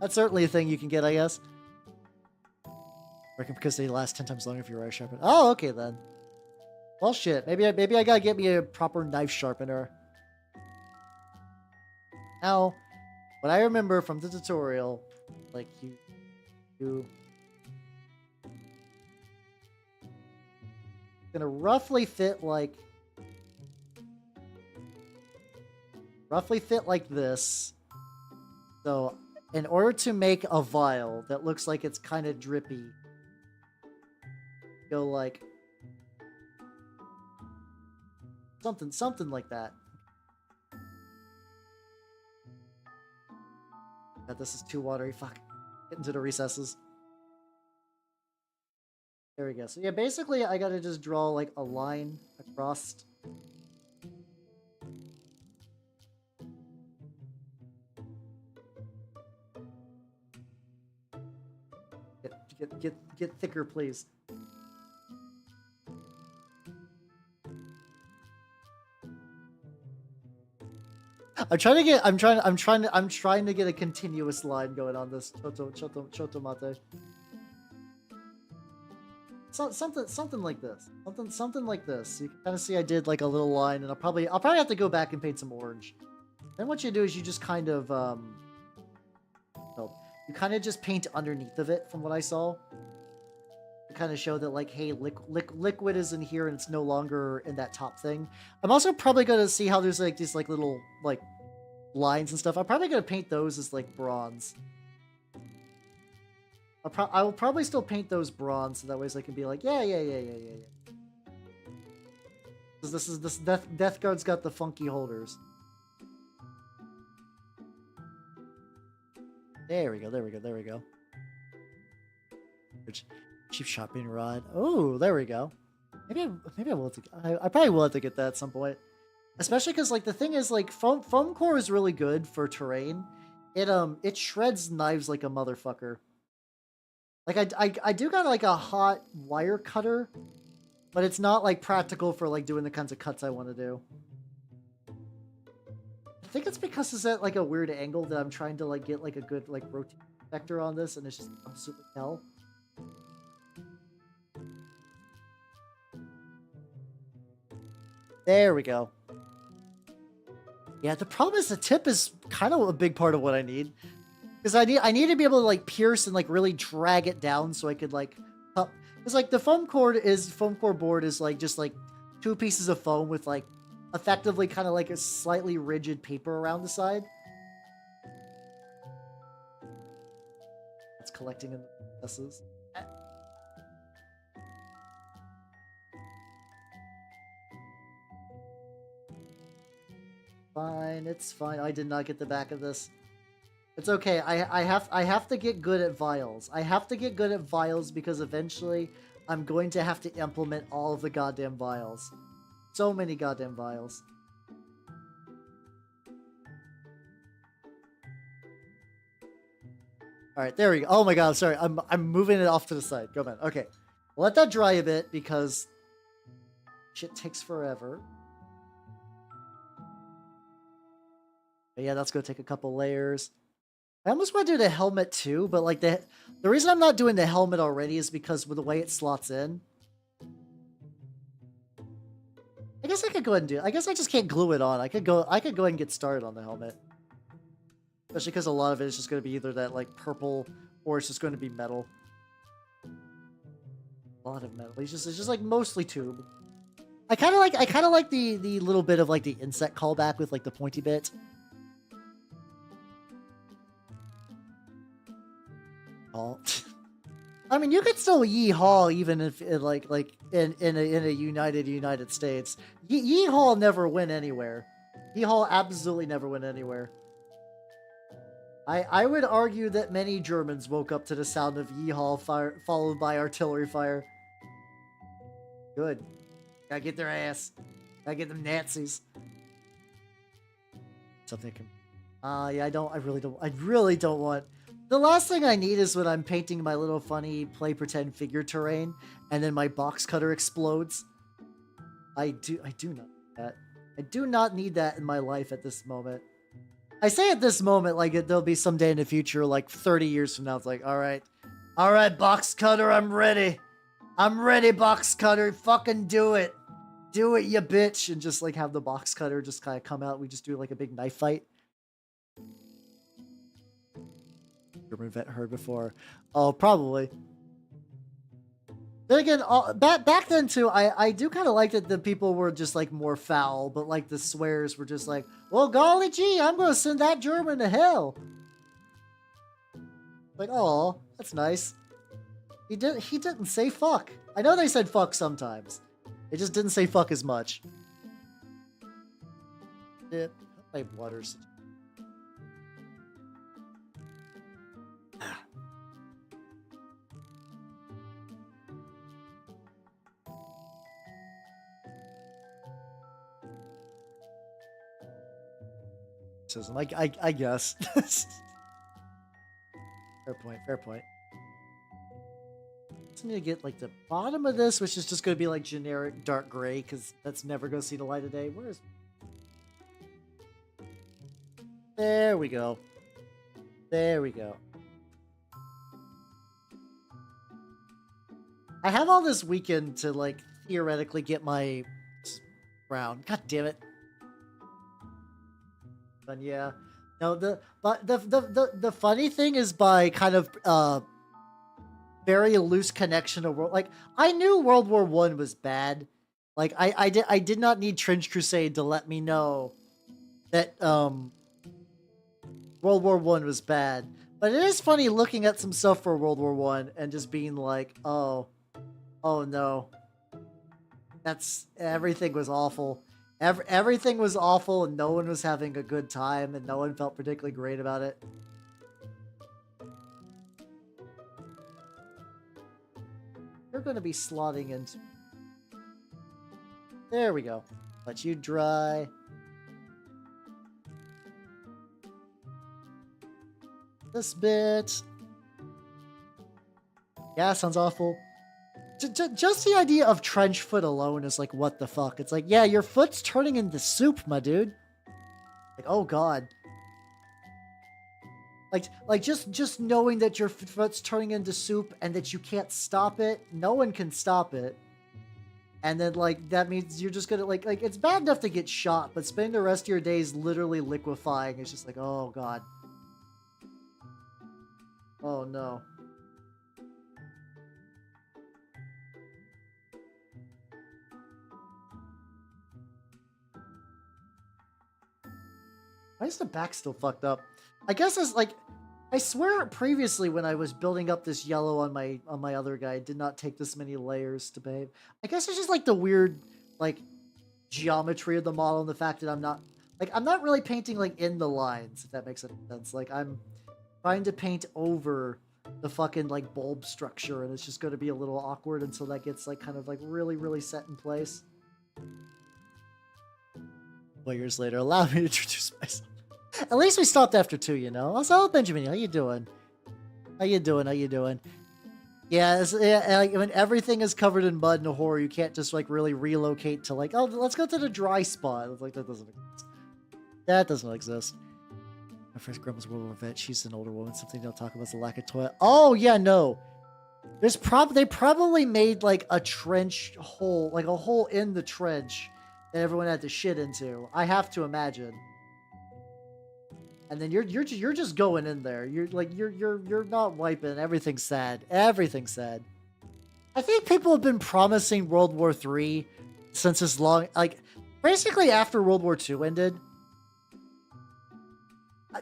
that's certainly a thing you can get, I guess. Because they last 10 times longer if you're right sharpened. Oh, okay then. Well, shit. Maybe I gotta get me a proper knife sharpener. Now, what I remember from the tutorial, like you gonna roughly fit like this. So, in order to make a vial that looks like it's kind of drippy, go like something like that. God, this is too watery. Fuck. Get into the recesses. There we go. So yeah, basically I gotta just draw like a line across. Get thicker, please. I'm trying to get a continuous line going on this Choto Mate. Something like this. Something like this. You can kind of see I did like a little line, and I'll probably have to go back and paint some orange. Then what you do is you just kind of you kind of just paint underneath of it, from what I saw. To kind of show that like, hey, liquid is in here and it's no longer in that top thing. I'm also probably gonna see how there's like these like little like lines and stuff. I'm probably gonna paint those as like bronze. I will probably still paint those bronze, so that way I can be like, yeah. Because this Death Guard's got the funky holders. There we go. Cheap shopping rod. Oh, there we go. Maybe I will have to. I probably will have to get that at some point. Especially because like the thing is like foam core is really good for terrain. It shreds knives like a motherfucker. Like I do got like a hot wire cutter, but it's not like practical for like doing the kinds of cuts I want to do. I think it's because it's at like a weird angle that I'm trying to like get like a good like rotate vector on this, and it's just absolutely hell. There we go. Yeah, the problem is the tip is kind of a big part of what I need. Because I need to be able to like pierce and like really drag it down so I could like up. Because like the foam core board is like just like 2 pieces of foam with like effectively kind of like a slightly rigid paper around the side. It's collecting in the messes. Fine, it's fine. I did not get the back of this. It's okay. I have to get good at vials. I have to get good at vials because eventually I'm going to have to implement all of the goddamn vials. So many goddamn vials. All right, there we go. Oh my god, sorry. I'm moving it off to the side. Go man. Okay. Let that dry a bit because shit takes forever. But yeah, that's gonna take a couple layers. I almost want to do the helmet too, but like the The reason I'm not doing the helmet already is because with the way it slots in. I guess I could go ahead and do it. I guess I just can't glue it on. I could go ahead and get started on the helmet. Especially because a lot of it is just going to be either that like purple or it's just going to be metal. A lot of metal. It's just like mostly tube. I kind of like the little bit of like the insect callback with like the pointy bit. Oh. I mean, you could still yeehaw even if in a United States. Yeehaw never went anywhere. Yeehaw absolutely never went anywhere. I would argue that many Germans woke up to the sound of yeehaw fire followed by artillery fire. Good. Gotta get their ass. Gotta get them Nazis. Something can. Yeah. I really don't want. The last thing I need is when I'm painting my little funny play pretend figure terrain, and then my box cutter explodes. I do not need that. I do not need that in my life at this moment. I say at this moment like there'll be some day in the future, like 30 years from now. It's like, all right, box cutter, I'm ready. I'm ready, box cutter. Fucking do it, you bitch, and just like have the box cutter just kind of come out. We just do like a big knife fight. German vet heard before. Oh, probably. Then again, back then too, I do kind of like that the people were just like more foul, but like the swears were just like, well, golly gee, I'm gonna send that German to hell. Like, oh, that's nice. He didn't say fuck. I know they said fuck sometimes. It just didn't say fuck as much. Yeah, my water's. I guess. Fair point. Just need to get like the bottom of this, which is just going to be like generic dark gray, because that's never going to see the light of day. Where is? There we go. There we go. I have all this weekend to like theoretically get my brown. God damn it. And yeah, no, the funny thing is by kind of very loose connection to world. Like I knew World War I was bad. Like I did not need Trench Crusade to let me know that World War I was bad. But it is funny looking at some stuff for World War I and just being like, oh no, everything was awful. Everything was awful, and no one was having a good time, and no one felt particularly great about it. You're going to be slotting into... There we go. Let you dry. This bit. Yeah, sounds awful. Just the idea of trench foot alone is like, what the fuck? It's like, yeah, your foot's turning into soup, my dude. Like, oh god. Like just knowing that your foot's turning into soup and that you can't stop it. No one can stop it. And then like that means you're just gonna like it's bad enough to get shot, but spending the rest of your days literally liquefying is just like, oh god. Oh no. Why is the back still fucked up? I guess it's like, I swear previously when I was building up this yellow on my other guy, I did not take this many layers to behave. I guess it's just like the weird like geometry of the model and the fact that I'm not really painting like in the lines, if that makes any sense. Like I'm trying to paint over the fucking like bulb structure, and it's just going to be a little awkward until that gets like kind of like really set in place. 4 years later, allow me to introduce myself. At least we stopped after 2, you know. Also, Benjamin, how you doing? How you doing? Yeah, like, when everything is covered in mud and horror, you can't just like really relocate to like, oh, let's go to the dry spot. It's like that doesn't exist. That doesn't exist. My first grandma's World War vet. She's an older woman. Something they'll talk about is the lack of toilet. Oh yeah, no. They probably made like a trench hole, like a hole in the trench that everyone had to shit into. I have to imagine. And then you're just going in there. You're not wiping. Everything's sad. Everything's sad. I think people have been promising World War III since as long, like basically after World War II ended.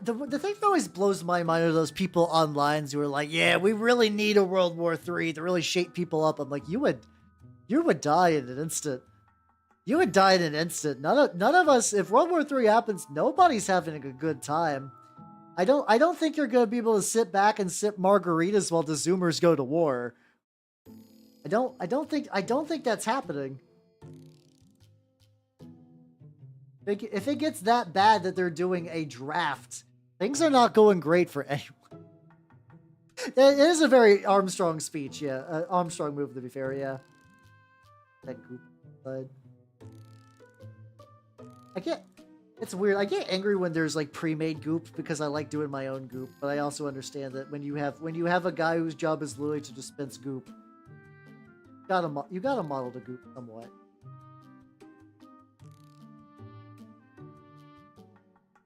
The thing that always blows my mind are those people online who are like, yeah, we really need a World War III to really shake people up. I'm like, you would die in an instant. You would die in an instant. None of us, if World War III happens, nobody's having a good time. I don't think you're gonna be able to sit back and sip margaritas while the Zoomers go to war. I don't think that's happening. If it gets that bad that they're doing a draft, things are not going great for anyone. It is a very Armstrong speech, yeah. Armstrong move, to be fair, yeah. That goop, bud. It's weird. I get angry when there's like pre-made goop because I like doing my own goop, but I also understand that when you have a guy whose job is literally to dispense goop, you gotta model the goop somewhat.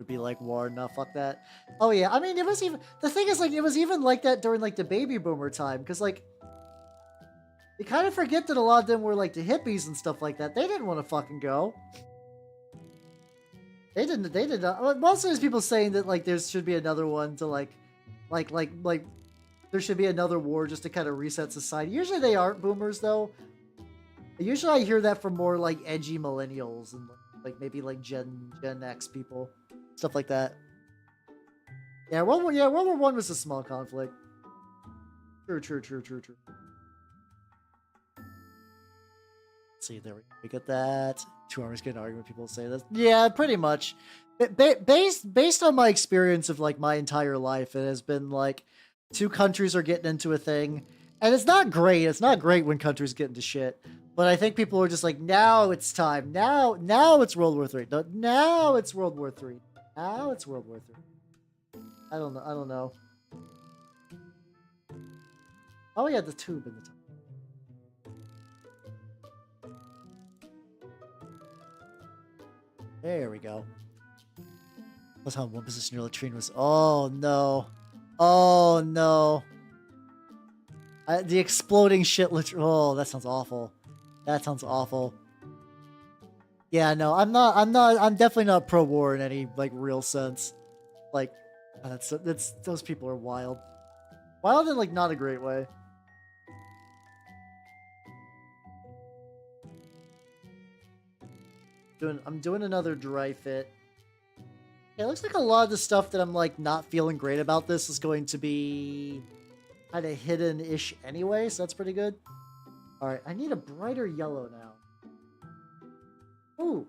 Be like, war, no, fuck that. Oh yeah, I mean, it was even, the thing is, like, it was even like that during like the baby boomer time, because like you kind of forget that a lot of them were like the hippies and stuff like that. They didn't want to fucking go. They did not. Most of these people saying that like there should be another one to like there should be another war just to kind of reset society. Usually they aren't boomers though. Usually I hear that from more like edgy millennials and like maybe like Gen X people. Stuff like that. Yeah, World War I was a small conflict. True. Let's see, there we get that. 2 hours getting an argument, people say this. Yeah, pretty much. Based on my experience of like my entire life, it has been like 2 countries are getting into a thing. And it's not great. It's not great when countries get into shit. But I think people are just like, now it's time. Now it's World War III. No, now it's World War III. Now it's World War III. I don't know. Oh yeah, the tube in the top. There we go. That's how one position your latrine was. Oh no. Oh no. The exploding shit latrine. Oh, that sounds awful. That sounds awful. Yeah, no, I'm definitely not pro-war in any, like, real sense. Like, those people are wild. Wild in, like, not a great way. I'm doing another dry fit. Yeah, it looks like a lot of the stuff that I'm, like, not feeling great about this is going to be kind of hidden-ish anyway, so that's pretty good. Alright, I need a brighter yellow now. Ooh.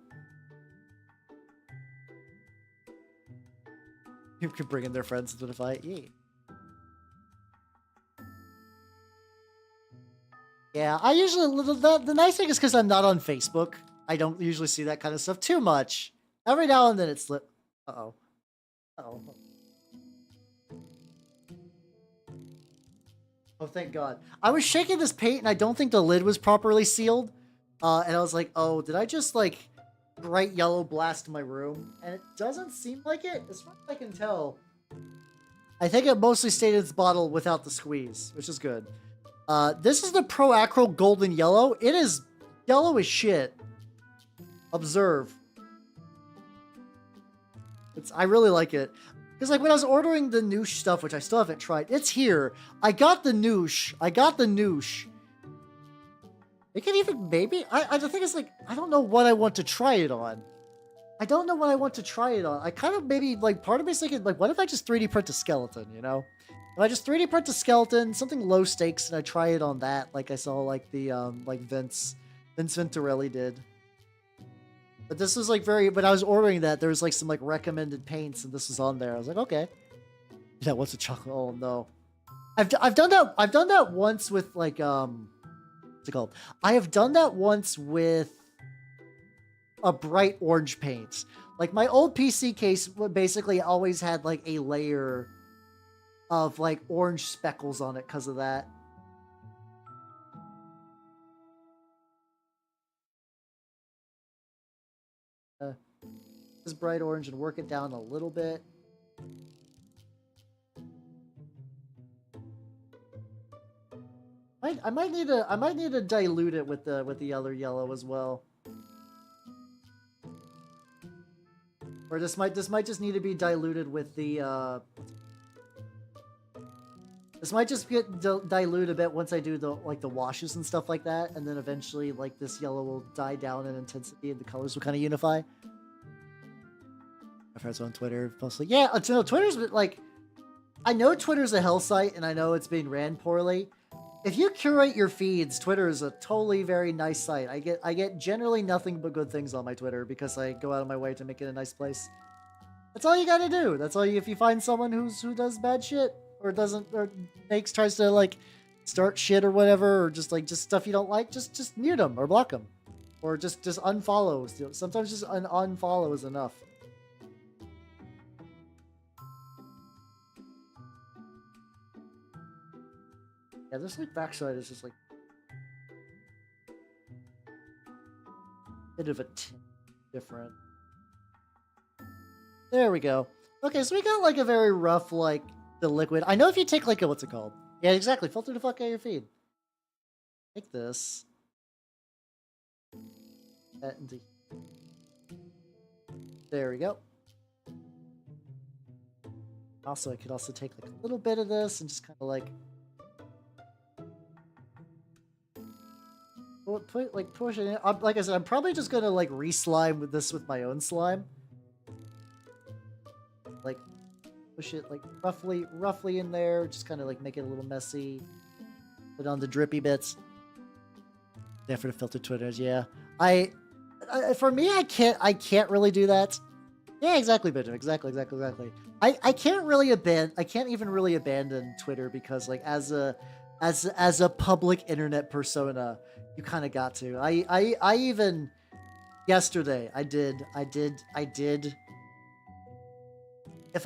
You can bring in their friends into the fight. Yeah, I usually... The nice thing is because I'm not on Facebook, I don't usually see that kind of stuff too much. Every now and then it slips. Uh-oh. Uh-oh. Oh, thank God. I was shaking this paint and I don't think the lid was properly sealed. And I was like, oh, did I just, like, bright yellow blast my room? And it doesn't seem like it, as far as I can tell. I think it mostly stayed in its bottle without the squeeze, which is good. This is the Pro Acro Golden Yellow. It is yellow as shit. Observe. I really like it. Because, like, when I was ordering the Noosh stuff, which I still haven't tried, it's here. I got the Noosh. It can even, maybe, the thing is, like, I don't know what I want to try it on. I kind of maybe, like, part of me is thinking, like, what if I just 3D print a skeleton, you know? If I just 3D print a skeleton, something low stakes, and I try it on that, like I saw, like, the, like, Vince Venturelli did. But this was, like, when I was ordering that, there was, like, some, like, recommended paints, and this was on there. I was like, okay. Yeah, what's a chocolate? Oh, no. I've done that once with, like, what's it called? I have done that once with a bright orange paint. Like my old PC case basically always had like a layer of like orange speckles on it because of that. This bright orange and work it down a little bit. I might need to dilute it with the other yellow as well. Or this might just need to be diluted with the this might just get dilute a bit once I do the the washes and stuff like that, and then eventually like this yellow will die down in intensity and the colors will kind of unify. My friends on Twitter mostly, yeah. No, Twitter's like, I know Twitter's a hell site and I know it's being ran poorly. If you curate your feeds, Twitter is a totally very nice site. I get generally nothing but good things on my Twitter because I go out of my way to make it a nice place. That's all you gotta do. That's all you, if you find someone who does bad shit or doesn't or tries to like start shit or whatever, or just stuff you don't like, just mute them or block them, or just unfollow. Sometimes just an unfollow is enough. Yeah, this like backside is just like a bit of a tint different. There we go. Okay, so we got like a very rough like the liquid. I know if you take like a, what's it called? Yeah, exactly. Filter the fuck out of your feed. Take this. That into. There we go. Also, I could also take like a little bit of this and just kind of like push it in. Like I said, I'm probably just gonna like re-slime with this with my own slime. Like push it like roughly in there, just kind of like make it a little messy. Put on the drippy bits. Yeah, for the filtered Twitters, yeah. For me, I can't really do that. Yeah, exactly, Benjamin. Exactly. I can't even really abandon Twitter because like as a public internet persona, you kind of got to. I even yesterday I did. If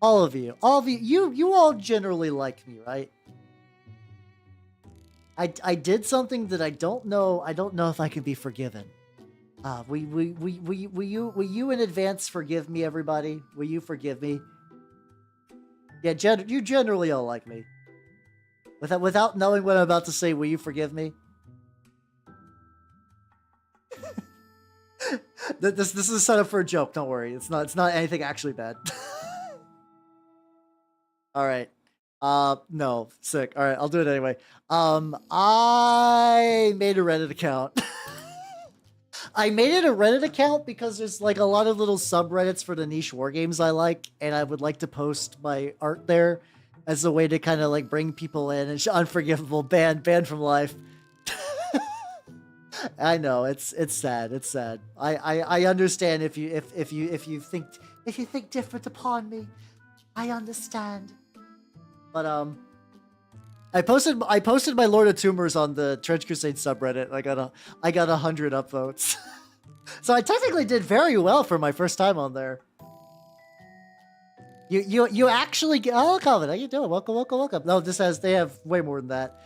all of you, you all generally like me, right? I did something that I don't know if I can be forgiven. Will you in advance forgive me, everybody? Will you forgive me? Yeah, you generally all like me. Without knowing what I'm about to say, will you forgive me? This is a setup for a joke. Don't worry. It's not anything actually bad. All right. No, sick. All right, I'll do it anyway. I made a Reddit account. I made it a Reddit account because there's like a lot of little subreddits for the niche war games I like, and I would like to post my art there as a way to kind of like bring people in. And unforgivable, banned from life. I know it's sad. It's sad. I understand if you think different upon me. I understand. But I posted my Lord of Tumors on the Trench Crusade subreddit. I got 100 upvotes. So I technically did very well for my first time on there. You actually get, oh, Calvin, how you doing? Welcome. No, they have way more than that.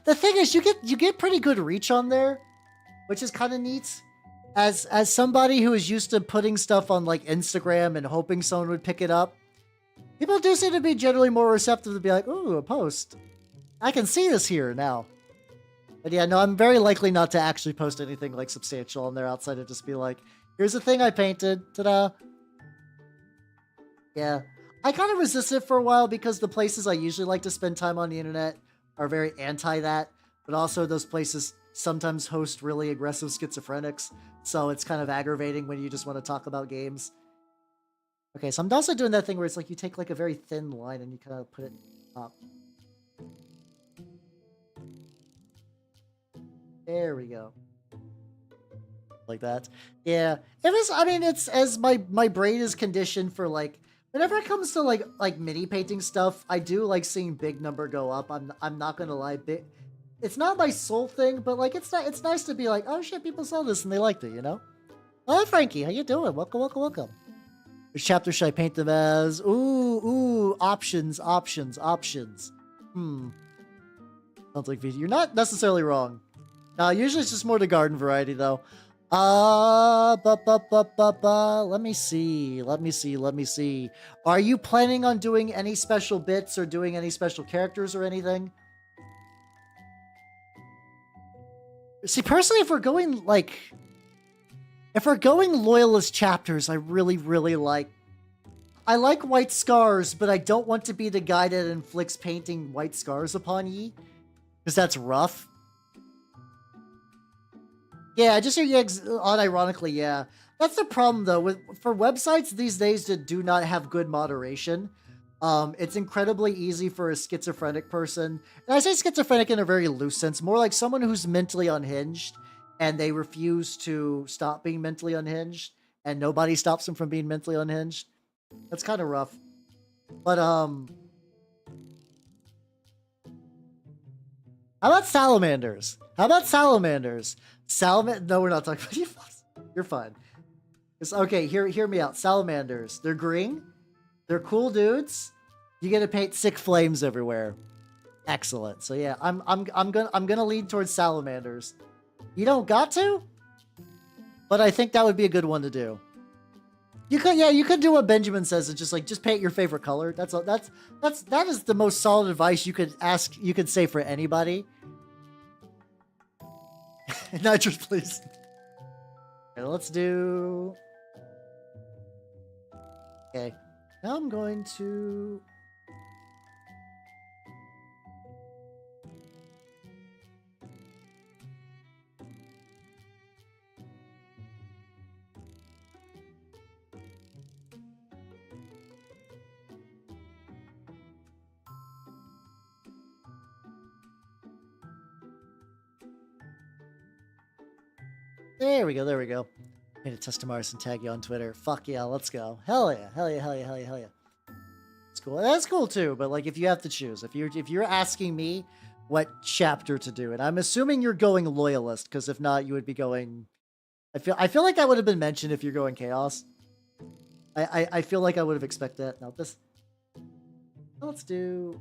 The thing is you get pretty good reach on there, which is kind of neat. As somebody who is used to putting stuff on like Instagram and hoping someone would pick it up, people do seem to be generally more receptive to be like, ooh, a post. I can see this here now. But yeah, no, I'm very likely not to actually post anything like substantial on there outside of just be like, here's a thing I painted. Ta-da. Yeah. I kind of resisted it for a while because the places I usually like to spend time on the internet are very anti that, but also those places sometimes host really aggressive schizophrenics, so it's kind of aggravating when you just want to talk about games. Okay, so I'm also doing that thing where it's like you take like a very thin line and you kind of put it up. There we go. Like that. Yeah. It was, I mean, it's as my brain is conditioned for like, whenever it comes to like mini painting stuff, I do like seeing big number go up. I'm not gonna lie, it's not my soul thing, but like it's nice to be like, oh shit, people saw this and they liked it, you know? Hi, Frankie. How you doing? Welcome, welcome, welcome. Which chapter should I paint them as? Ooh, options. Hmm. Sounds like you're not necessarily wrong. Usually it's just more the garden variety, though. Let me see. Are you planning on doing any special bits or doing any special characters or anything? See, personally, if we're going loyalist chapters, I really like. I like white scars, but I don't want to be the guy that inflicts painting white scars upon ye, because that's rough. Yeah, just unironically, yeah. That's the problem though for websites these days that do not have good moderation. It's incredibly easy for a schizophrenic person, and I say schizophrenic in a very loose sense, more like someone who's mentally unhinged and they refuse to stop being mentally unhinged, and nobody stops them from being mentally unhinged. That's kind of rough. But how about salamanders? No, we're not talking about you. You're fine. Okay, hear me out. Salamanders. They're green. They're cool dudes. You get to paint sick flames everywhere. Excellent. So yeah, I'm gonna lean towards salamanders. You don't got to, but I think that would be a good one to do. You could do what Benjamin says. It's just paint your favorite color. That is the most solid advice you could say for anybody. Nitrous, please. Okay, let's do. Okay, now I'm going to. There we go. Made a Testamaris and tag you on Twitter. Fuck yeah, let's go. Hell yeah. It's cool. That's cool too, but like if you have to choose, if you're asking me what chapter to do, and I'm assuming you're going loyalist, because if not, you would be going. I feel like that would have been mentioned if you're going chaos. I feel like I would have expected that. Now this. Let's do.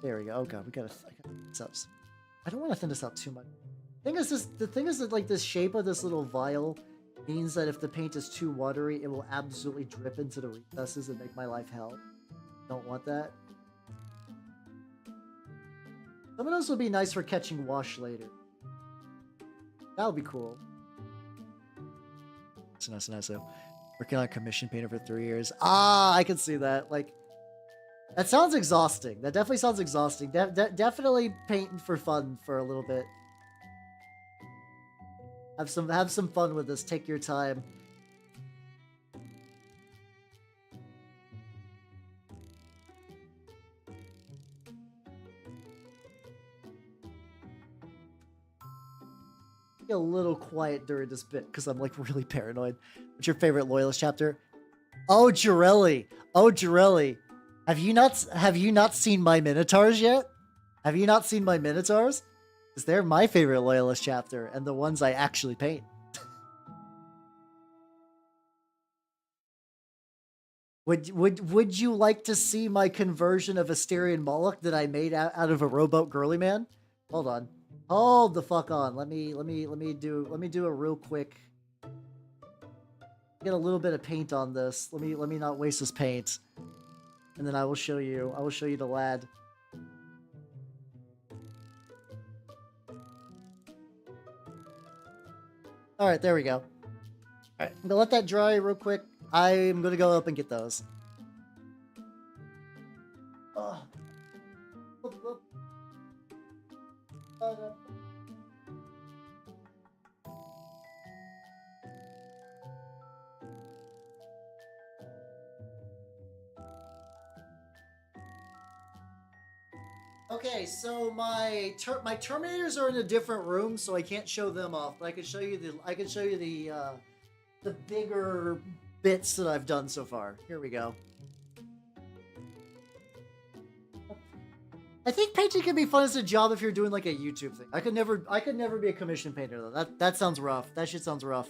There we go. Oh god, I gotta thin this up. I don't want to thin this out too much. The thing is that like this shape of this little vial means that if the paint is too watery, it will absolutely drip into the recesses and make my life hell. Don't want that. Some of those will be nice for catching wash later. That would be cool. So working on a commission painter for 3 years. I can see that. Like, that sounds exhausting. That definitely sounds exhausting. Definitely painting for fun for a little bit. Have some fun with this. Take your time. Get a little quiet during this bit because I'm like really paranoid. What's your favorite loyalist chapter? Oh, Jirelli. Have you not seen my Minotaurs yet? Have you not seen my Minotaurs? Because they're my favorite loyalist chapter and the ones I actually paint. Would you like to see my conversion of Asterian Moloch that I made out of a rowboat girly man? Hold on. Hold the fuck on. Let me do a real quick. Get a little bit of paint on this. Let me not waste this paint. And then I will show you the lad. Alright, there we go. Alright, I'm gonna let that dry real quick. I'm gonna go up and get those. Oh. Okay, so my Terminators are in a different room, so I can't show them off. But I can show you the bigger bits that I've done so far. Here we go. I think painting can be fun as a job if you're doing like a YouTube thing. I could never be a commission painter though. That sounds rough. That shit sounds rough.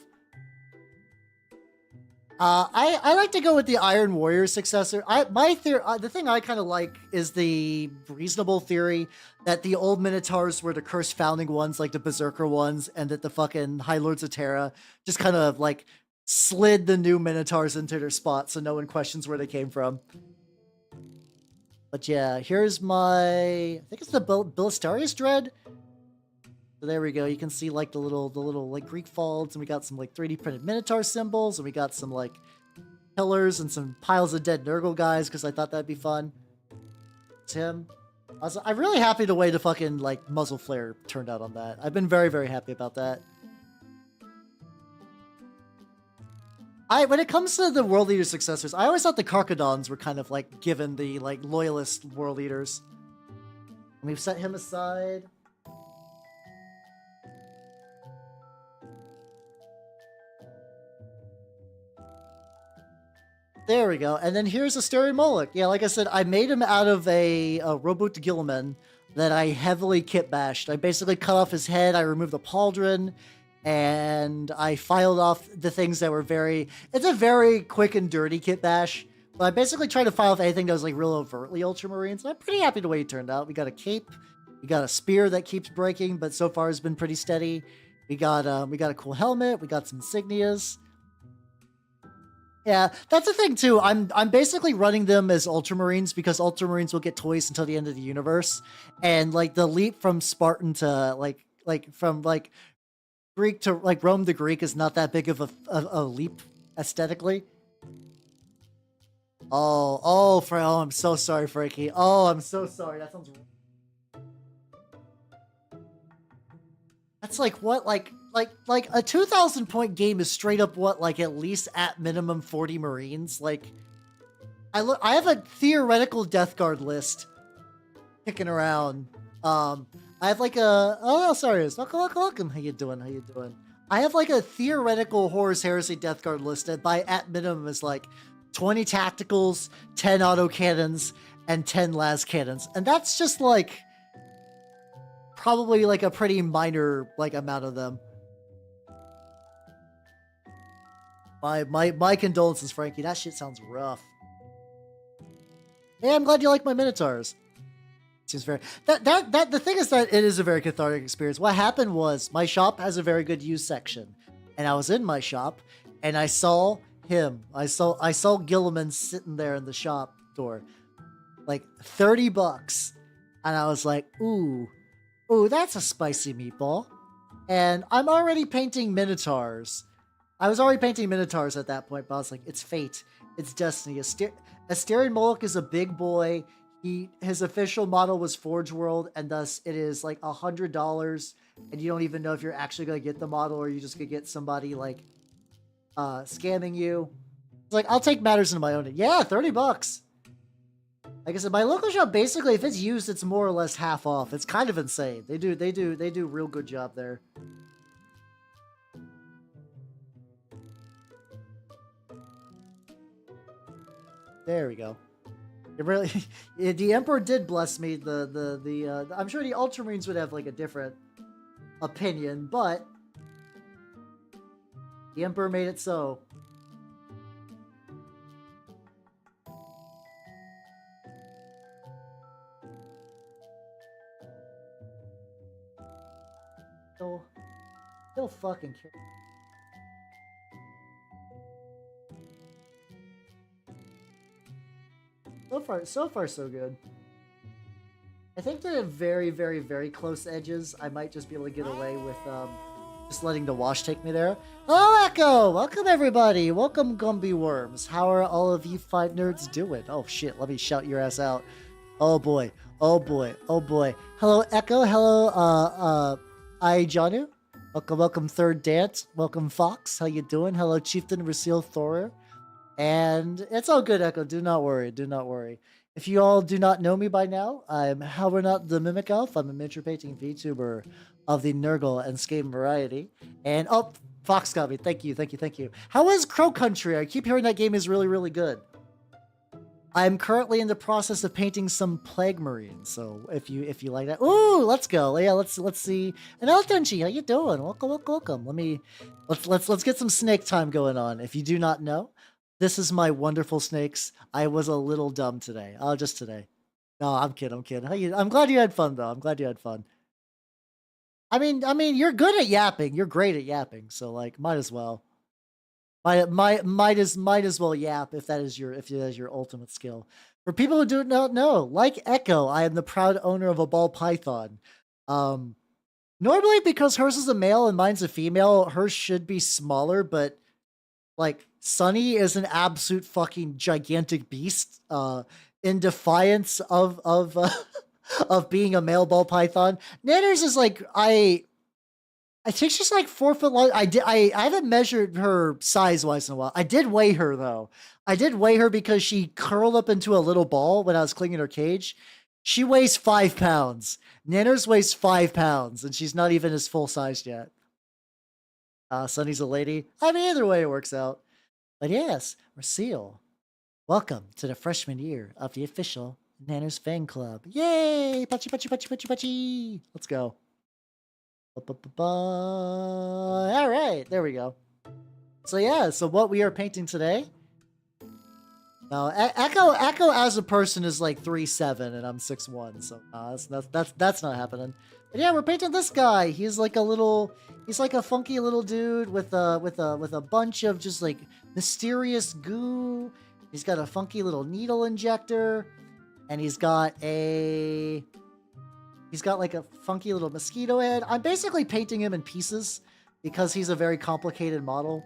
I like to go with the Iron Warrior successor. The thing I kind of like is the reasonable theory that the old Minotaurs were the cursed founding ones, like the Berserker ones, and that the fucking High Lords of Terra just kind of like slid the new Minotaurs into their spot so no one questions where they came from. But yeah, here's I think it's the Bilistarius Dread. So there we go. You can see like the little like Greek folds, and we got some like 3D printed Minotaur symbols, and we got some like pillars and some piles of dead Nurgle guys because I thought that'd be fun. It's him. I'm really happy the way the fucking like muzzle flare turned out on that. I've been very, very happy about that. When it comes to the World Leader successors, I always thought the Carcadons were kind of like given the like loyalist World Leaders. And we've set him aside. There we go. And then here's Asterion Moloch. Yeah, like I said, I made him out of a Robot Gilliman that I heavily kit bashed. I basically cut off his head, I removed the pauldron, and I filed off the things that were it's a very quick and dirty kit bash. But I basically tried to file off anything that was like real overtly Ultramarines. I'm pretty happy the way he turned out. We got a cape, we got a spear that keeps breaking, but so far has been pretty steady. We got a cool helmet, we got some insignias. Yeah, that's the thing too. I'm basically running them as Ultramarines because Ultramarines will get toys until the end of the universe, and like the leap from Spartan to like from like Greek to like Rome to Greek is not that big of a leap aesthetically. Oh, I'm so sorry, Frankie. Oh, I'm so sorry. That sounds. That's like what like a 2,000 point game is straight up what, like at least at minimum 40 Marines. Like I have a theoretical Death Guard list kicking around. I have like welcome. How you doing? I have like a theoretical Horus Heresy Death Guard list that by at minimum is like 20 tacticals, 10 autocannons, and 10 las cannons. And that's just like probably like a pretty minor like amount of them. My condolences, Frankie. That shit sounds rough. Hey, I'm glad you like my Minotaurs. Seems very the thing is that it is a very cathartic experience. What happened was my shop has a very good used section, and I was in my shop and I saw him. I saw Gilliman sitting there in the shop door, like $30, and I was like, ooh, that's a spicy meatball. And I'm already painting Minotaurs. I was already painting Minotaurs at that point, but I was like, it's fate. It's destiny. Asterion Moloch is a big boy. His official model was Forge World, and thus it is like $100, and you don't even know if you're actually going to get the model or you just going to get somebody like scamming you. It's like, I'll take matters into my own. Yeah, $30. Like I said, my local shop, basically, if it's used, it's more or less half off. It's kind of insane. They do a real good job there. There we go. It really, the Emperor did bless me. I'm sure the Ultramarines would have like a different opinion, but the Emperor made it so. He'll fucking care. So far, so good. I think the very, very, very close edges, I might just be able to get away with just letting the wash take me there. Hello, Echo! Welcome, everybody! Welcome, Gumby Worms. How are all of you five nerds doing? Oh, shit, let me shout your ass out. Oh, boy. Oh, boy. Oh, boy. Hello, Echo. Hello, Janu. Welcome, Third Dance. Welcome, Fox. How you doing? Hello, Chieftain Rasil Thorer. And it's all good, Echo. Do not worry. Do not worry. If you all do not know me by now, I'm Halbernot the Mimic Elf. I'm a miniature painting VTuber of the Nurgle and Skaven variety. And, oh, Fox got me. Thank you. How is Crow Country? I keep hearing that game is really, really good. I'm currently in the process of painting some plague marines. So if you like that, ooh, let's go. Yeah, let's see. And Eltonchi, how you doing? Welcome. Let's get some snake time going on. If you do not know, this is my wonderful snakes. I was a little dumb today. Oh, just today. No, I'm kidding. I'm glad you had fun though. I'm glad you had fun. I mean, you're good at yapping. You're great at yapping. So like, might as well. Might as well yap if that is your ultimate skill. For people who do not know, like Echo, I am the proud owner of a ball python. Normally because hers is a male and mine's a female, hers should be smaller, but like Sunny is an absolute fucking gigantic beast. In defiance of of being a male ball python, Nanners is like I think she's like 4 foot long. I haven't measured her size wise in a while. I did weigh her though. I did weigh her because she curled up into a little ball when I was cleaning her cage. She weighs 5 pounds. Nanners weighs 5 pounds, and she's not even as full sized yet. Sunny's a lady. I mean, either way it works out. But yes, Rasil, welcome to the freshman year of the official Nanners fan club. Yay! Pachi. Let's go. All right, there we go. So yeah, so what we are painting today. Now, Echo as a person is like 3'7", and I'm 6'1", so that's not happening. But yeah, we're painting this guy. He's like a funky little dude with a bunch of just like mysterious goo. He's got a funky little needle injector, and he's got like a funky little mosquito head. I'm basically painting him in pieces because he's a very complicated model.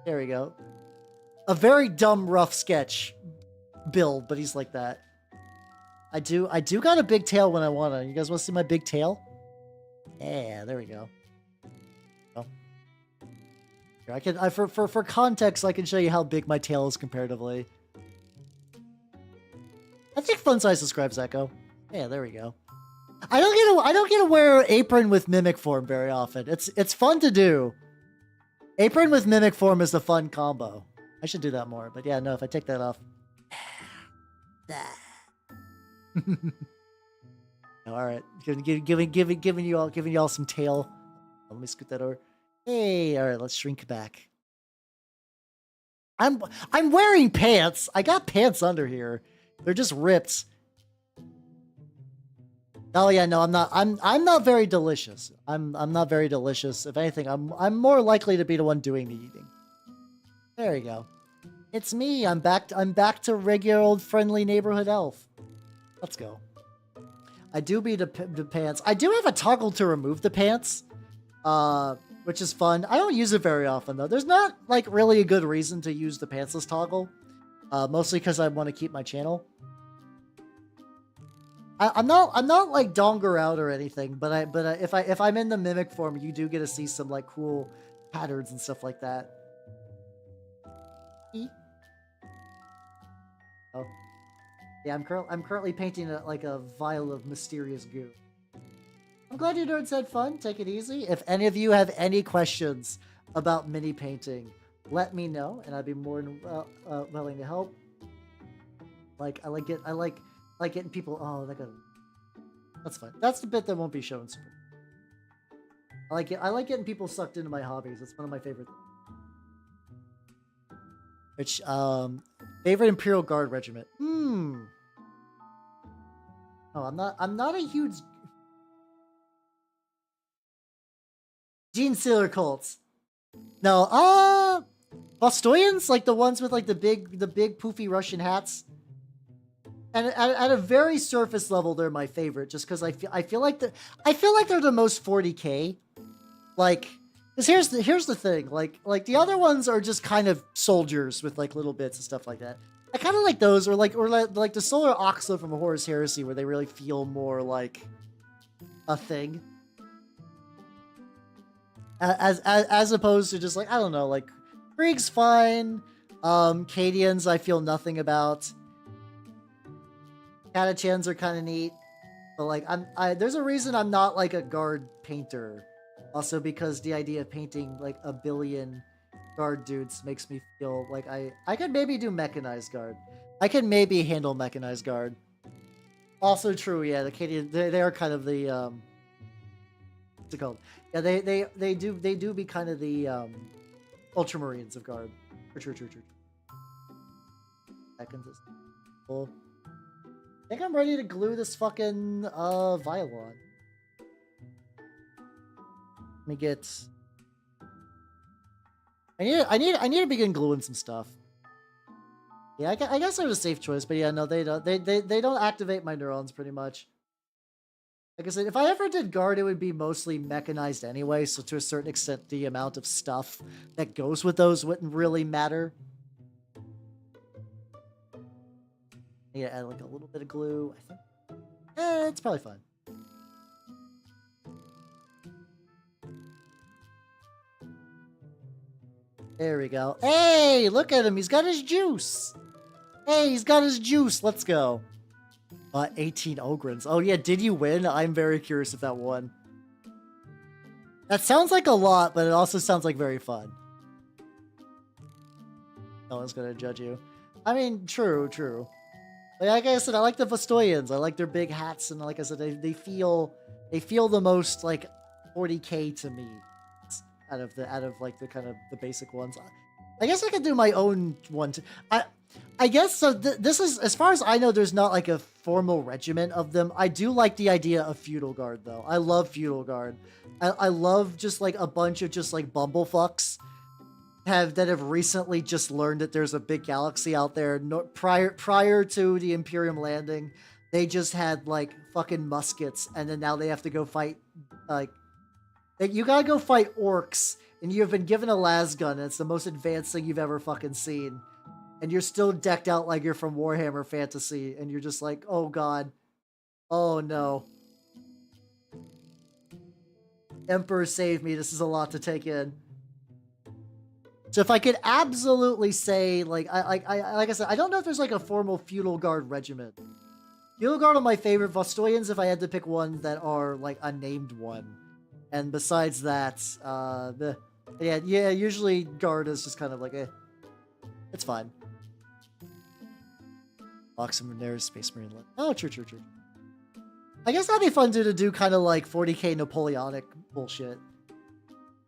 There we go. A very dumb, rough sketch build, but he's like that. I do got a big tail when I want to. You guys want to see my big tail? Yeah, there we go. Oh. Here, for context, I can show you how big my tail is comparatively. I think Fun Size describes Echo. Yeah, there we go. I don't get to wear apron with mimic form very often. It's fun to do. Apron with mimic form is a fun combo. I should do that more, but yeah, no. If I take that off, all right. Giving you all some tail. Let me scoot that over. Hey, all right. Let's shrink back. I'm wearing pants. I got pants under here. They're just ripped. Oh yeah, no, I'm not very delicious. I'm not very delicious. If anything, I'm more likely to be the one doing the eating. There we go. It's me. I'm back to regular old friendly neighborhood elf. Let's go. I do be the pants. I do have a toggle to remove the pants, which is fun. I don't use it very often though. There's not like really a good reason to use the pantsless toggle, mostly because I want to keep my channel. I'm not like donger out or anything, but if I'm in the mimic form, you do get to see some like cool patterns and stuff like that. Oh, yeah, I'm currently painting like a vial of mysterious goo. I'm glad you nerds had fun. Take it easy. If any of you have any questions about mini painting, let me know, and I'd be more than willing to help. Like I like getting people. Oh, that's fine. That's the bit that won't be shown. Super. I like getting people sucked into my hobbies. It's one of my favorite things. Which favorite Imperial Guard regiment? Oh, I'm not a huge Gene Sealer cults. No, Bostoyans, like the ones with like the big poofy Russian hats. And at a very surface level, they're my favorite, just because I feel like they're the most 40k. Like, because here's the thing, like the other ones are just kind of soldiers with like little bits and stuff like that. I kind of like those, or like the Solar Oxla from Horus Heresy, where they really feel more like a thing, as opposed to just like, I don't know, like Krieg's fine. Cadians I feel nothing about. Catachans are kind of neat, but like there's a reason I'm not like a guard painter. Also because the idea of painting like a billion guard dudes makes me feel like I could maybe do mechanized guard. I can maybe handle mechanized guard. Also true, yeah. The Canadian, they are kind of the what's it called? Yeah, they do be kind of the Ultramarines of guard. True. Seconds. Cool. I think I'm ready to glue this fucking Violon. Let me get. I need to begin gluing some stuff. Yeah, I guess it was a safe choice, but yeah, no, they don't. They don't activate my neurons pretty much. Like I said, if I ever did guard, it would be mostly mechanized anyway. So to a certain extent, the amount of stuff that goes with those wouldn't really matter. Yeah, add like a little bit of glue. I think. It's probably fine. There we go. Hey, look at him. He's got his juice. Hey, he's got his juice. Let's go. 18 Ogrins. Oh, yeah. Did you win? I'm very curious if that won. That sounds like a lot, but it also sounds like very fun. No one's going to judge you. I mean, true. Like I said, I like the Vostoyans. I like their big hats, and like I said, they feel the most like 40k to me out of like the kind of the basic ones. I guess I could do my own one too. I guess so. This is, as far as I know, there's not like a formal regiment of them. I do like the idea of feudal guard though. I love feudal guard. I love just like a bunch of just like bumblefucks that have recently just learned that there's a big galaxy out there. Prior to the Imperium landing, they just had like fucking muskets, and then now they have to go fight like you gotta go fight orcs, and you have been given a lasgun, and it's the most advanced thing you've ever fucking seen, and you're still decked out like you're from Warhammer Fantasy, and you're just like, oh god, oh no, Emperor save me, this is a lot to take in. So if I could absolutely say, like I said, I don't know if there's like a formal feudal guard regiment. Feudal guard are my favorite. Vostoyans, if I had to pick one that are like a named one. And besides that, yeah, usually guard is just kind of like it's fine. Oxymonaire, Space Marine. Oh, true. I guess that'd be fun to do kind of like 40k Napoleonic bullshit.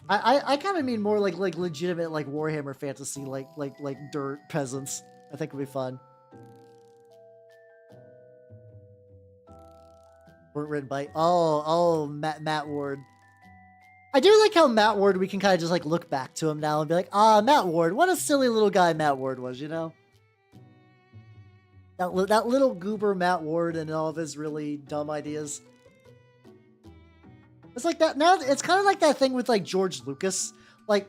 I kind of mean more like legitimate like Warhammer Fantasy, like dirt peasants. I think would be fun. Weren't written by Matt Ward. I do like how Matt Ward, we can kind of just like look back to him now and be like, Matt Ward, what a silly little guy Matt Ward was, you know? That little goober Matt Ward and all of his really dumb ideas. It's like that now. It's kind of like that thing with like George Lucas. Like,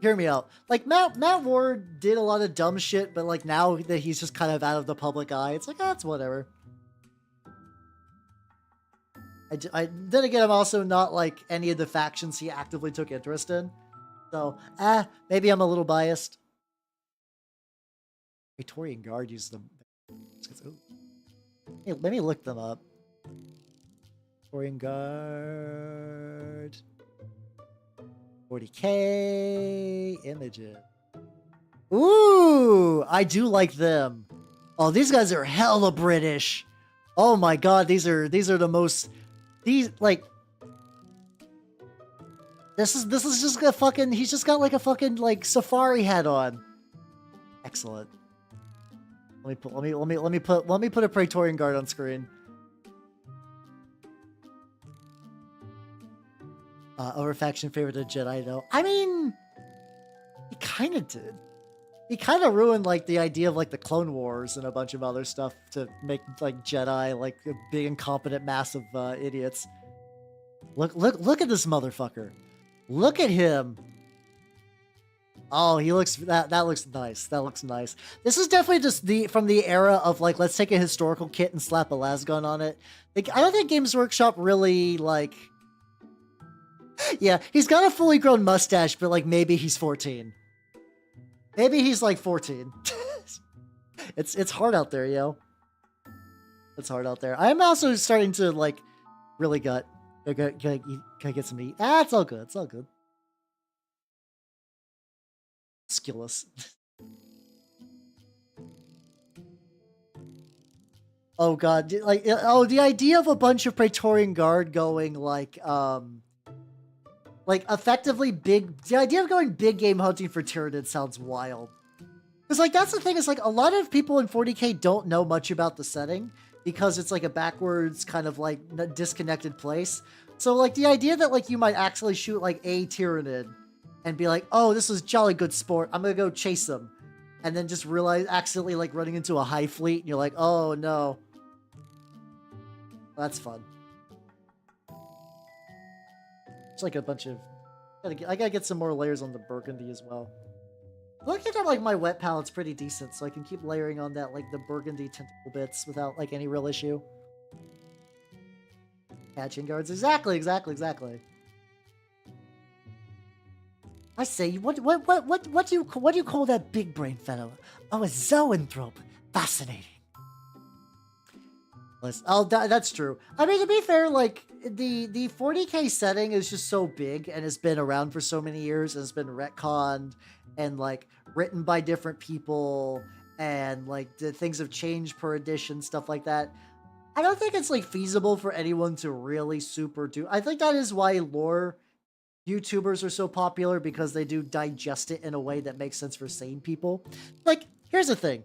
hear me out. Like Matt Ward did a lot of dumb shit, but like now that he's just kind of out of the public eye, it's like, it's whatever. Then again, I'm also not like any of the factions he actively took interest in. So, maybe I'm a little biased. Praetorian Guard used them. Hey, let me look them up. Praetorian Guard. 40k images. Ooh, I do like them. Oh, these guys are hella British. Oh my god, these are the most. These like. This is just a fucking. He's just got like a fucking like safari hat on. Excellent. Let me put a Praetorian Guard on screen. Over faction favorite of Jedi though. I mean, he kind of did. He kind of ruined like the idea of like the Clone Wars and a bunch of other stuff to make like Jedi like a big incompetent mass of idiots. Look at this motherfucker. Look at him. Oh, he looks that looks nice. That looks nice. This is definitely just from the era of like, let's take a historical kit and slap a lasgun on it. Like, I don't think Games Workshop really like. Yeah, he's got a fully grown mustache, but like maybe he's 14. Maybe he's like 14. It's hard out there, yo. It's hard out there. I'm also starting to like really gut. Can I get some meat? It's all good. It's all good. Skillless. Oh god, like the idea of a bunch of Praetorian Guard going like effectively the idea of going big game hunting for Tyranid sounds wild. Because like that's the thing, is like a lot of people in 40k don't know much about the setting because it's like a backwards kind of like disconnected place. So like the idea that like you might actually shoot like a Tyranid and be like, oh, this is jolly good sport, I'm gonna go chase them, and then just realize accidentally like running into a high fleet and you're like, oh no. That's fun. It's like a bunch of... I gotta get some more layers on the Burgundy as well. Looking at like my wet palette's pretty decent, so I can keep layering on that like the Burgundy tentacle bits without like any real issue. Catching guards, exactly. I say, what do you call that big brain fellow? Oh, a zoanthrope. Fascinating. Oh, that's true. I mean, to be fair, like the 40k setting is just so big and has been around for so many years and it's been retconned and like written by different people and like the things have changed per edition, stuff like that. I don't think it's like feasible for anyone to really super do. I think that is why lore YouTubers are so popular, because they do digest it in a way that makes sense for sane people. Like, here's the thing.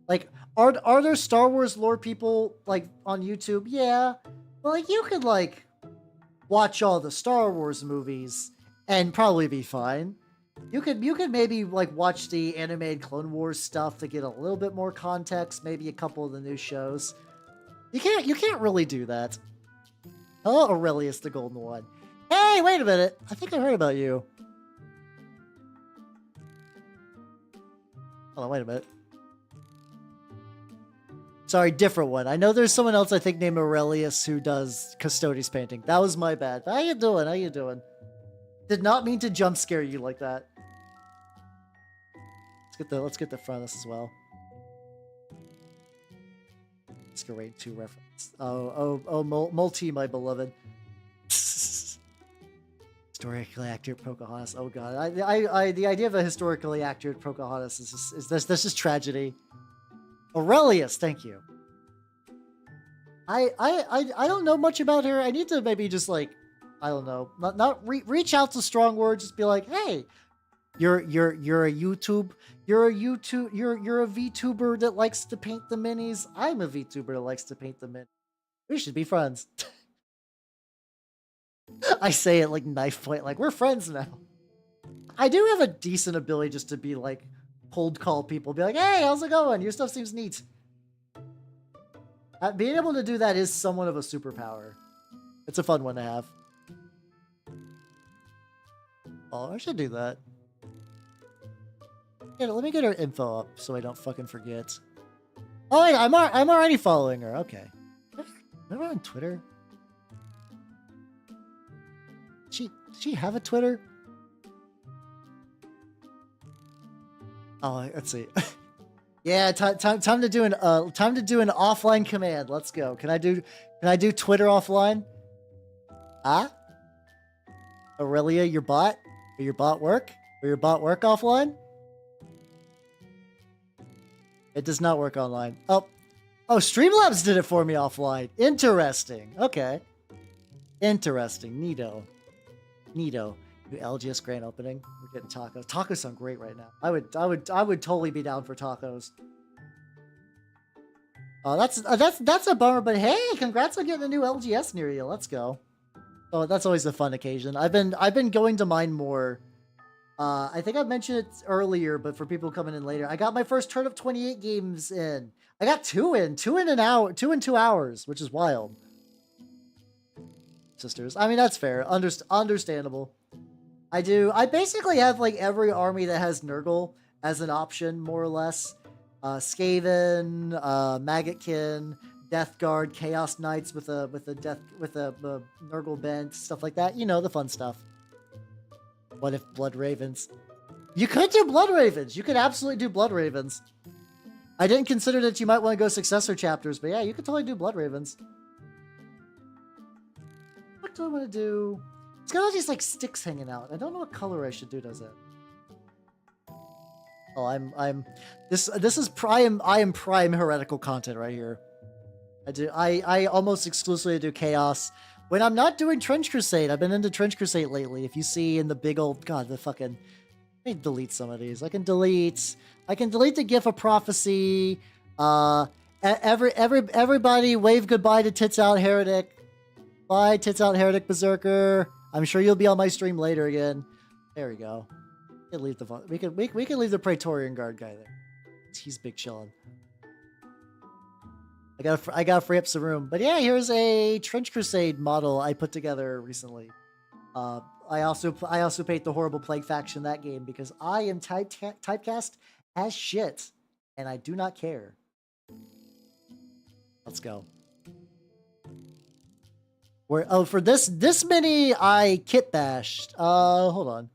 Like, are there Star Wars lore people, like, on YouTube? Yeah. But, like, you could, like, watch all the Star Wars movies and probably be fine. You could maybe, like, watch the animated Clone Wars stuff to get a little bit more context, maybe a couple of the new shows. You can't really do that. Hello, Aurelius the Golden One. Hey, wait a minute. I think I heard about you. Hold on, wait a minute. Sorry, different one. I know there's someone else I think named Aurelius who does Custodes painting. That was my bad. How you doing? Did not mean to jump scare you like that. Let's get the front of this as well. Let's go right to reference. Oh, multi, my beloved. Historically accurate Pocahontas. Oh god, the idea of a historically accurate Pocahontas is this is tragedy. Aurelius, thank you. I don't know much about her. I need to maybe just like, I don't know, reach out to strong words. Just be like, hey, you're a Vtuber that likes to paint the minis. I'm a Vtuber that likes to paint the minis. We should be friends. I say it like knife point, like we're friends now. I do have a decent ability just to be like cold call people, be like, hey, how's it going? Your stuff seems neat. Being able to do that is somewhat of a superpower. It's a fun one to have. Oh, I should do that. Yeah, let me get her info up so I don't fucking forget. Oh wait, I'm already following her. Okay. Am I on Twitter? Does she have a Twitter? Oh, let's see. Yeah, time to do an offline command. Let's go. Can I do Twitter offline? Ah? Aurelia, your bot? Will your bot work? Will your bot work offline? It does not work online. Oh, Streamlabs did it for me offline. Interesting. Okay. Interesting. Neato. New LGS grand opening. We're getting tacos. Tacos sound great right now. I would totally be down for tacos. Oh, that's a bummer, but hey, congrats on getting a new LGS near you. Let's go. Oh, that's always a fun occasion. I've been going to mine more. I think I mentioned it earlier, but for people coming in later, I got my first turn of 28 games in. I got two in 2 hours, which is wild. Sisters. I mean, that's fair. Understandable. I basically have like every army that has Nurgle as an option, more or less. Skaven, Maggotkin, Death Guard, Chaos Knights with a Nurgle bent, stuff like that. You know, the fun stuff. What if Blood Ravens? You could do Blood Ravens. You could absolutely do Blood Ravens. I didn't consider that you might want to go successor chapters, but yeah, you could totally do Blood Ravens. What do I want to do? It's got all these like sticks hanging out. I don't know what color I should do. Does it? Oh, this is prime. I am prime heretical content right here. I almost exclusively do Chaos. When I'm not doing Trench Crusade, I've been into Trench Crusade lately. If you see in the big old... God, the fucking... Let me delete some of these. I can delete the GIF of Prophecy. Everybody wave goodbye to Tits Out Heretic. Bye, Tits Out Heretic Berserker. I'm sure you'll be on my stream later again. There we go. We can leave the Praetorian Guard guy there. He's big chillin'. I gotta free up some room. But yeah, here's a Trench Crusade model I put together recently. I also paint the horrible Plague faction that game because I am typecast as shit, and I do not care. Let's go. For this mini I kit bashed. Hold on.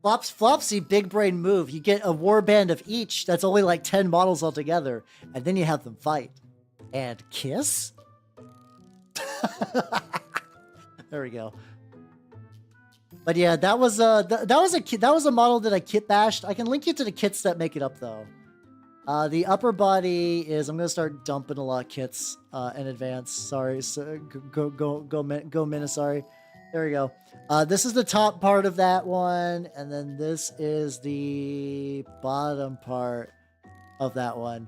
Flopsy big brain move. You get a war band of each. That's only like 10 models altogether, and then you have them fight and kiss. There we go. But yeah, that was a model that I kit bashed. I can link you to the kits that make it up though. The upper body is, I'm gonna start dumping a lot of kits in advance. Sorry, so go Mina. Sorry. There we go. This is the top part of that one, and then this is the bottom part of that one.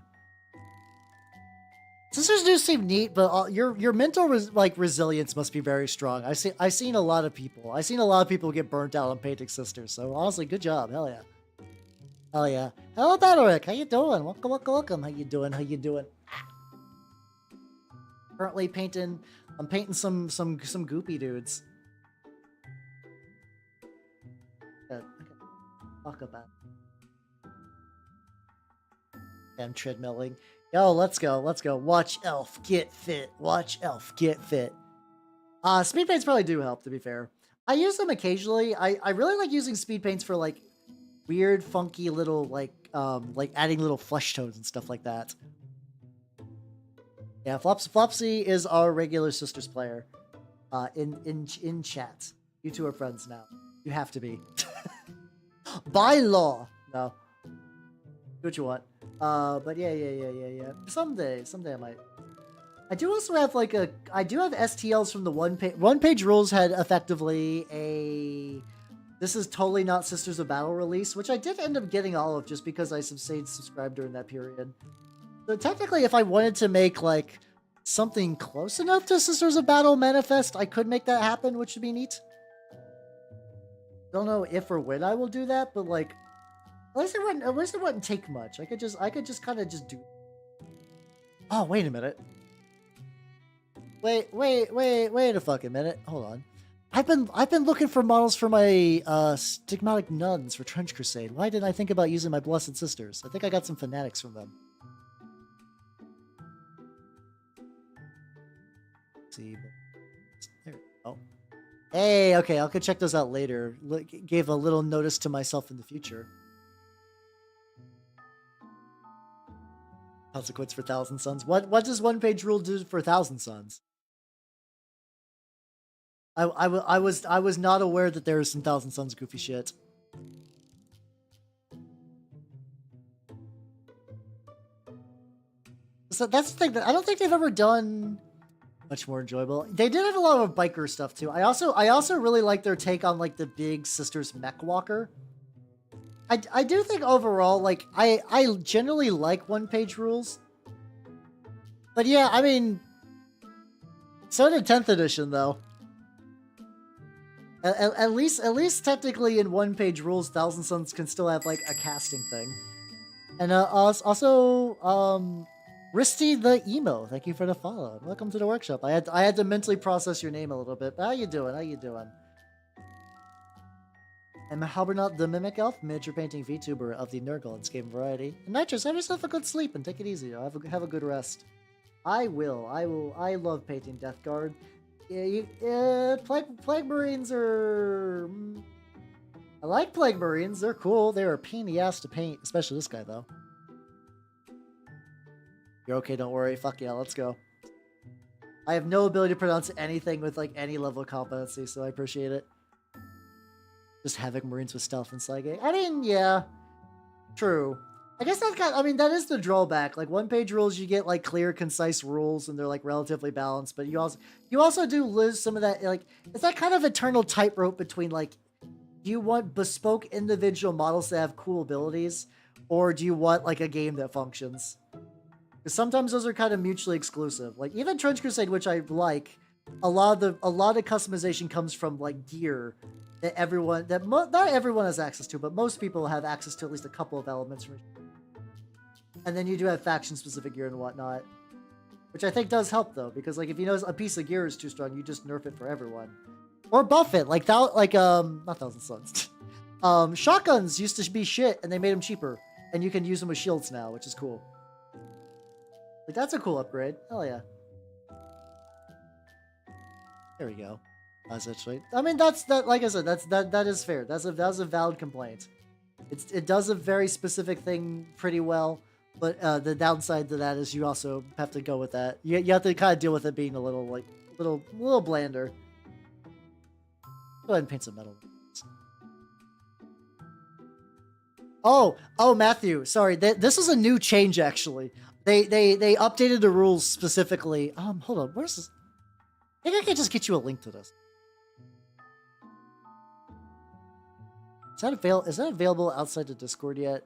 Sisters do seem neat, but your mental resilience must be very strong. I've seen a lot of people get burnt out on painting sisters. So honestly, good job. Hell yeah. Hell yeah. Hello, Battlerick. How you doing? Welcome. How you doing? Currently I'm painting some goopy dudes. Talk about. I'm treadmilling. Yo, let's go. Watch Elf get fit. Speed paints probably do help, to be fair. I use them occasionally. I really like using speed paints for like weird, funky little like adding little flesh tones and stuff like that. Yeah, Flopsy is our regular Sisters player. In chat. You two are friends now. You have to be. By law. No. Do what you want. But yeah. Someday I might. I do also have I do have STLs from the one page rules had effectively a this is totally not Sisters of Battle release, which I did end up getting all of just because I stayed subscribed during that period. So technically, if I wanted to make like something close enough to Sisters of Battle manifest, I could make that happen, which would be neat. Don't know if or when I will do that, but like at least it wouldn't take much. I could just kind of just do. Oh, wait a minute. Wait a fucking minute. Hold on. I've been looking for models for my stigmatic nuns for Trench Crusade. Why didn't I think about using my Blessed Sisters? I think I got some fanatics from them. Let's see. There. Oh. Hey, okay, I'll go check those out later. Gave a little notice to myself in the future. Consequence for Thousand Suns. What does one page rule do for Thousand Suns? I was not aware that there was some Thousand Suns goofy shit. So that's the thing that I don't think they've ever done much more enjoyable. They did have a lot of biker stuff too. I also really like their take on like the big Sisters mech walker. I do think overall, like, I generally like one-page rules. But yeah, I mean, so did 10th edition, though. At least technically in one-page rules, Thousand Suns can still have, like, a casting thing. And also, Risty the Emo, thank you for the follow. Welcome to the workshop. I had to mentally process your name a little bit, but how you doing? I'm Halbernaut the Mimic Elf, miniature painting VTuber of the Nurgle game variety. And Nitrous, have yourself a good sleep and take it easy. Have a good rest. I will. I love painting Death Guard. Plague Marines are... I like Plague Marines. They're cool. They're a pain in the ass to paint, especially this guy, though. You're okay, don't worry. Fuck yeah, let's go. I have no ability to pronounce anything with, like, any level of competency, so I appreciate it. Just Havoc Marines with stealth and sliding. I mean, yeah. True. I guess I mean, that is the drawback. Like, one-page rules, you get, like, clear, concise rules, and they're, like, relatively balanced, but you also do lose some of that, like, it's that kind of eternal tightrope between, like, do you want bespoke individual models that have cool abilities, or do you want, like, a game that functions? Because sometimes those are kind of mutually exclusive. Like, even Trench Crusade, which I like, a lot of customization comes from, like, gear that not everyone has access to, but most people have access to at least a couple of elements from. And then you do have faction-specific gear and whatnot, which I think does help though, because like if you know a piece of gear is too strong, you just nerf it for everyone, or buff it. Like not Thousand Suns. Shotguns used to be shit, and they made them cheaper, and you can use them with shields now, which is cool. Like that's a cool upgrade. Hell yeah. There we go. That's actually. I mean, like I said, that is fair. That's a valid complaint. It does a very specific thing pretty well. But the downside to that is you also have to go with that. You have to kind of deal with it being a little blander. Go ahead and paint some metal. Oh, Matthew, sorry. This is a new change actually. They updated the rules specifically. Hold on. Where's this? I think I can just get you a link to this. Is that available outside the Discord yet?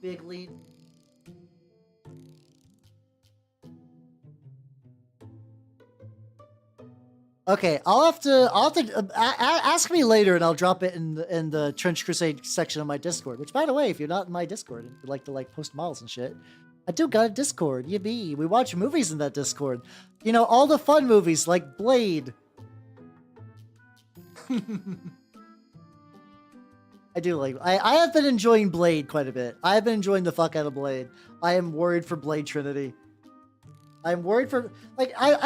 Big lead. Okay, I'll have to ask me later, and I'll drop it in the Trench Crusade section of my Discord. Which, by the way, if you're not in my Discord and you'd like to post models and shit, I do got a Discord. Yippee! We watch movies in that Discord. You know, all the fun movies like Blade. I do I have been enjoying Blade quite a bit. I have been enjoying the fuck out of Blade. I am worried for Blade Trinity. I'm worried for I've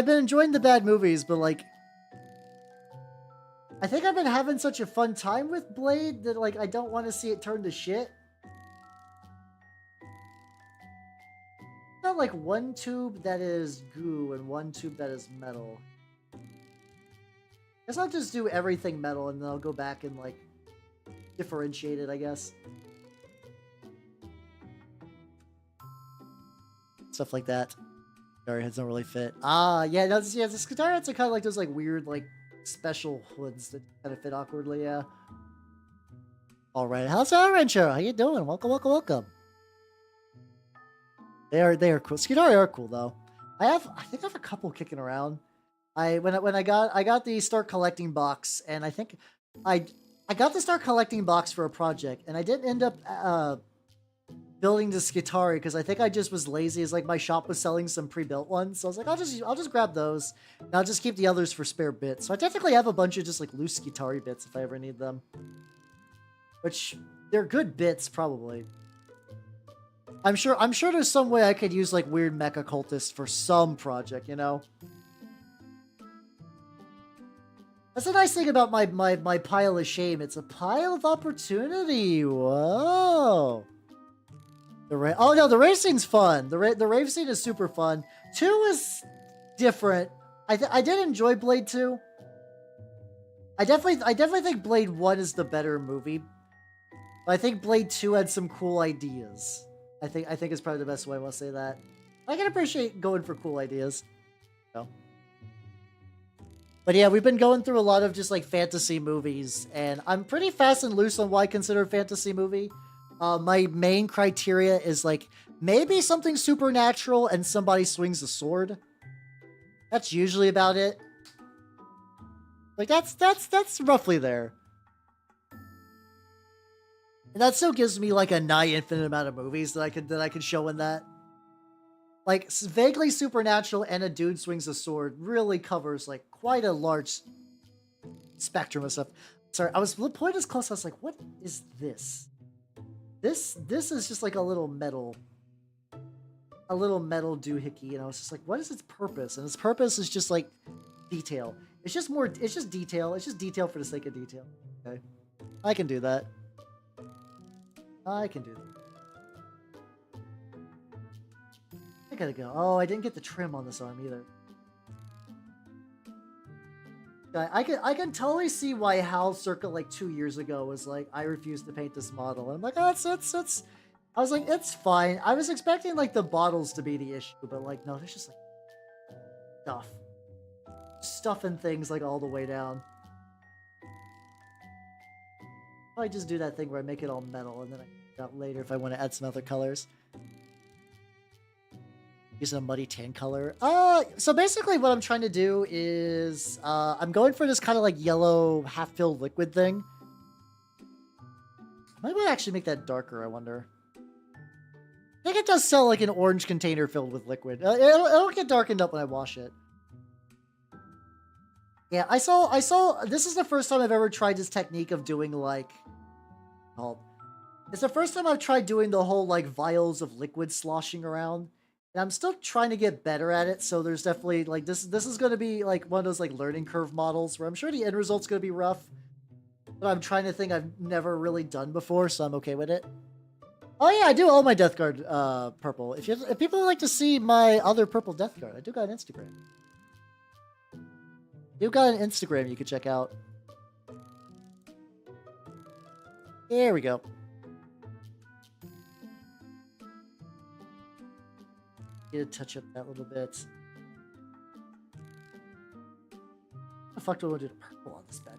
been enjoying the bad movies, but like I think I've been having such a fun time with Blade that like I don't want to see it turn to shit. Not like one tube that is goo and one tube that is metal. Guess I'll just do everything metal and then I'll go back and like differentiate it, I guess. Stuff like that. Guitar heads don't really fit. Yeah, this guitar heads are kind of like those like weird like special hoods that kind of fit awkwardly. Yeah. All right, how's our Rancho? How you doing? Welcome. They are cool. Skidari are cool though. I think I have a couple kicking around. When I got the start collecting box, and I think I got the start collecting box for a project, and I didn't end up building this Skitari because I think I just was lazy. It's like my shop was selling some pre-built ones, so I was like, I'll just grab those, and I'll just keep the others for spare bits. So I technically have a bunch of just like loose Skitari bits if I ever need them, which they're good bits probably. I'm sure there's some way I could use like weird mecha cultist for some project, you know. That's the nice thing about my pile of shame. It's a pile of opportunity. Whoa. Oh no, the racing's fun. The rave scene is super fun. 2 is different. I did enjoy Blade 2. I definitely think Blade 1 is the better movie. But I think Blade 2 had some cool ideas. I think it's probably the best way I want to say that. I can appreciate going for cool ideas. So. But yeah, we've been going through a lot of just like fantasy movies, and I'm pretty fast and loose on what I consider a fantasy movie. My main criteria is like maybe something supernatural and somebody swings a sword. That's usually about it. Like that's roughly there. And that still gives me like a nigh infinite amount of movies that I could show in that. Like vaguely supernatural and a dude swings a sword really covers like quite a large spectrum of stuff. Sorry, I was point as close. I was like, what is this? This is just like a little metal doohickey, and I was just like, what is its purpose? And its purpose is just like detail. It's just detail. It's just detail for the sake of detail. Okay, I can do that. I can do that. I gotta go. Oh, I didn't get the trim on this arm either. I can totally see why Hal circa like 2 years ago was like, I refuse to paint this model. And I'm like, oh, it's I was like, it's fine. I was expecting like the bottles to be the issue, but like, no, there's just like stuff and things like all the way down. I just do that thing where I make it all metal and then I pick it out later if I want to add some other colors. Using a muddy tan color. So basically what I'm trying to do is I'm going for this kind of like yellow half-filled liquid thing. I might actually make that darker, I wonder. I think it does sell like an orange container filled with liquid. It'll get darkened up when I wash it. Yeah, I saw, this is the first time I've ever tried this technique of doing like, it's the first time I've tried doing the whole like vials of liquid sloshing around. And I'm still trying to get better at it, so there's definitely, like, this is going to be, like, one of those, like, learning curve models where I'm sure the end result's going to be rough, but I'm trying to think I've never really done before, so I'm okay with it. Oh, yeah, I do all my Death Guard purple. If people would like to see my other purple Death Guard, I do got an Instagram. You got an Instagram you can check out. There we go. Need to touch up that little bit. How the fuck do I want to do the purple on this bed?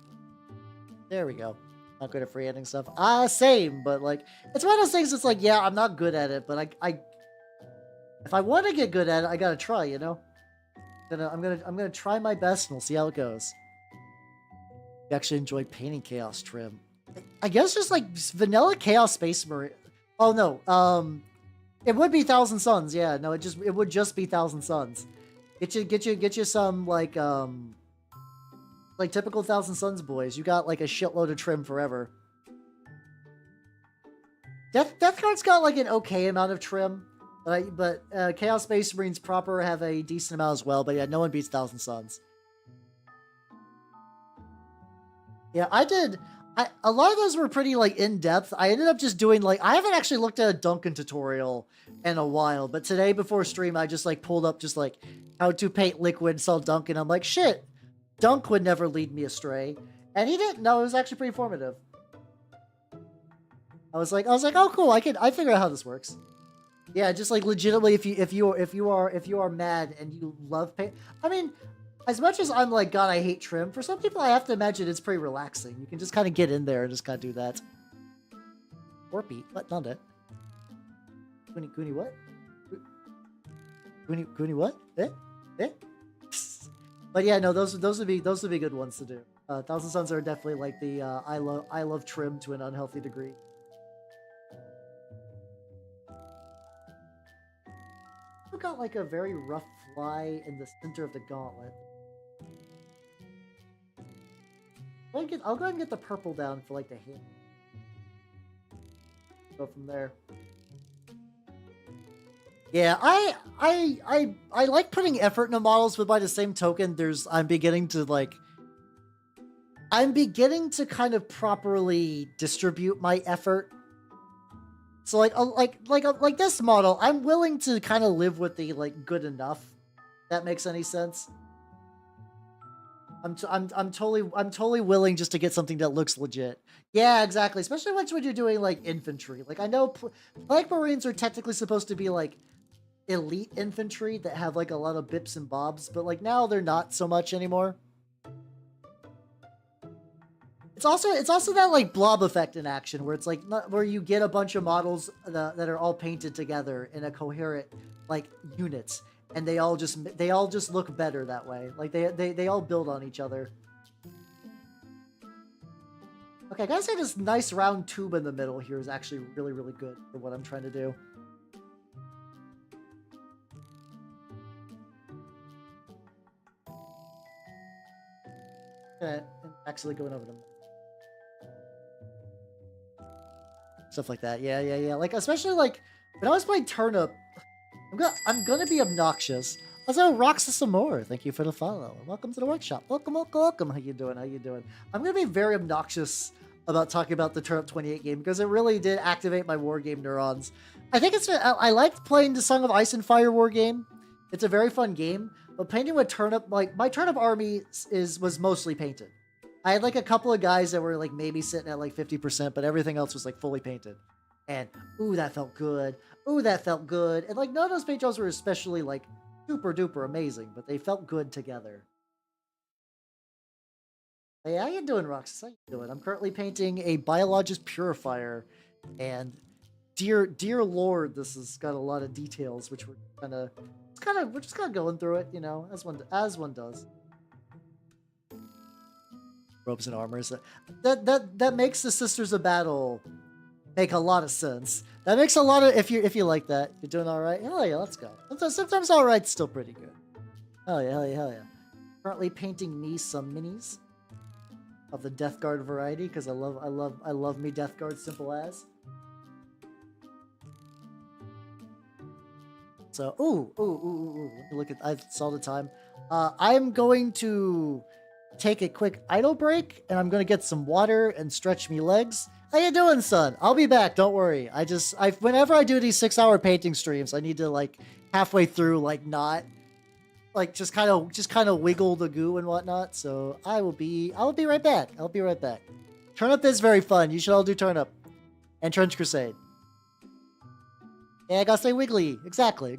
There we go. Not good at freehanding stuff. Same, but like, it's one of those things that's like, yeah, I'm not good at it, but I if I want to get good at it, I gotta try, you know? I'm gonna try my best and we'll see how it goes. You actually enjoy painting Chaos Trim. I guess just like vanilla Chaos Space Marine. Oh no, it would be Thousand Suns, yeah. No, it would just be Thousand Suns. Get you some like typical Thousand Suns boys. You got like a shitload of trim forever. Death Guard's got like an okay amount of trim, but Chaos Space Marines proper have a decent amount as well. But yeah, no one beats Thousand Suns. Yeah, a lot of those were pretty like in-depth. I ended up just doing like, I haven't actually looked at a Duncan tutorial in a while, but today before stream, I just like pulled up just like how to paint liquid, saw Duncan. I'm like, shit, Dunk would never lead me astray. And he didn't. No, it was actually pretty informative. I was like, oh cool, I figure out how this works. Yeah, just like legitimately if you are mad and you love paint. I mean, as much as I'm like, God, I hate trim, for some people I have to imagine it's pretty relaxing. You can just kind of get in there and just kind of do that. Warpy, what? Not it. Goonie what? Goonie what? Eh? But yeah, no, those would be good ones to do. Thousand Suns are definitely like the I love trim to an unhealthy degree. I've got like a very rough fly in the center of the gauntlet. I'll go ahead and get the purple down for like the hint. Go from there. Yeah, I like putting effort into models, but by the same token, I'm beginning to kind of properly distribute my effort. So like this model, I'm willing to kind of live with the like good enough. If that makes any sense? I'm totally willing just to get something that looks legit. Yeah, exactly. Especially when you're doing like infantry. Like I know Plague Marines are technically supposed to be like elite infantry that have like a lot of bips and bobs, but like now they're not so much anymore. It's also that like blob effect in action where it's like where you get a bunch of models that are all painted together in a coherent like units. And they all just look better that way. Like they all build on each other. Okay, I gotta say this nice round tube in the middle here is actually really, really good for what I'm trying to do. Okay, actually going over them. Stuff like that. Yeah. Like especially like when I was playing Turnip. I'm gonna be obnoxious. Also, Roxas Amore, thank you for the follow. Welcome to the workshop. Welcome. How you doing? I'm gonna be very obnoxious about talking about the Turnip 28 game because it really did activate my war game neurons. I think I liked playing the Song of Ice and Fire war game. It's a very fun game, But painting with turnip, like my turnip army was mostly painted. I had like a couple of guys that were like maybe sitting at like 50%, but everything else was like fully painted. And ooh, that felt good. Ooh, that felt good. And like none of those paint jobs were especially like super duper amazing, but they felt good together. Hey, how you doing, Roxas? How you doing? I'm currently painting a Biologus Purifier, and dear Lord, this has got a lot of details, which we're just kind of going through it, you know, as one does. Robes and armors. That makes the Sisters of Battle make a lot of sense. That makes a lot of if you like that. You're doing all right. Hell yeah, let's go. Sometimes all right's still pretty good. Hell yeah. Currently painting me some minis of the Death Guard variety because I love me Death Guard simple as. So ooh. Let me look at. I saw the time. I'm going to take a quick idle break, and I'm gonna get some water and stretch me legs. How you doing, son? I'll be back. Don't worry. Whenever I do these 6-hour painting streams, I need to like halfway through like not like just kind of wiggle the goo and whatnot. So I'll be right back. I'll be right back. Turnip is very fun. You should all do Turnip and Trench Crusade. Yeah, I gotta stay wiggly. Exactly.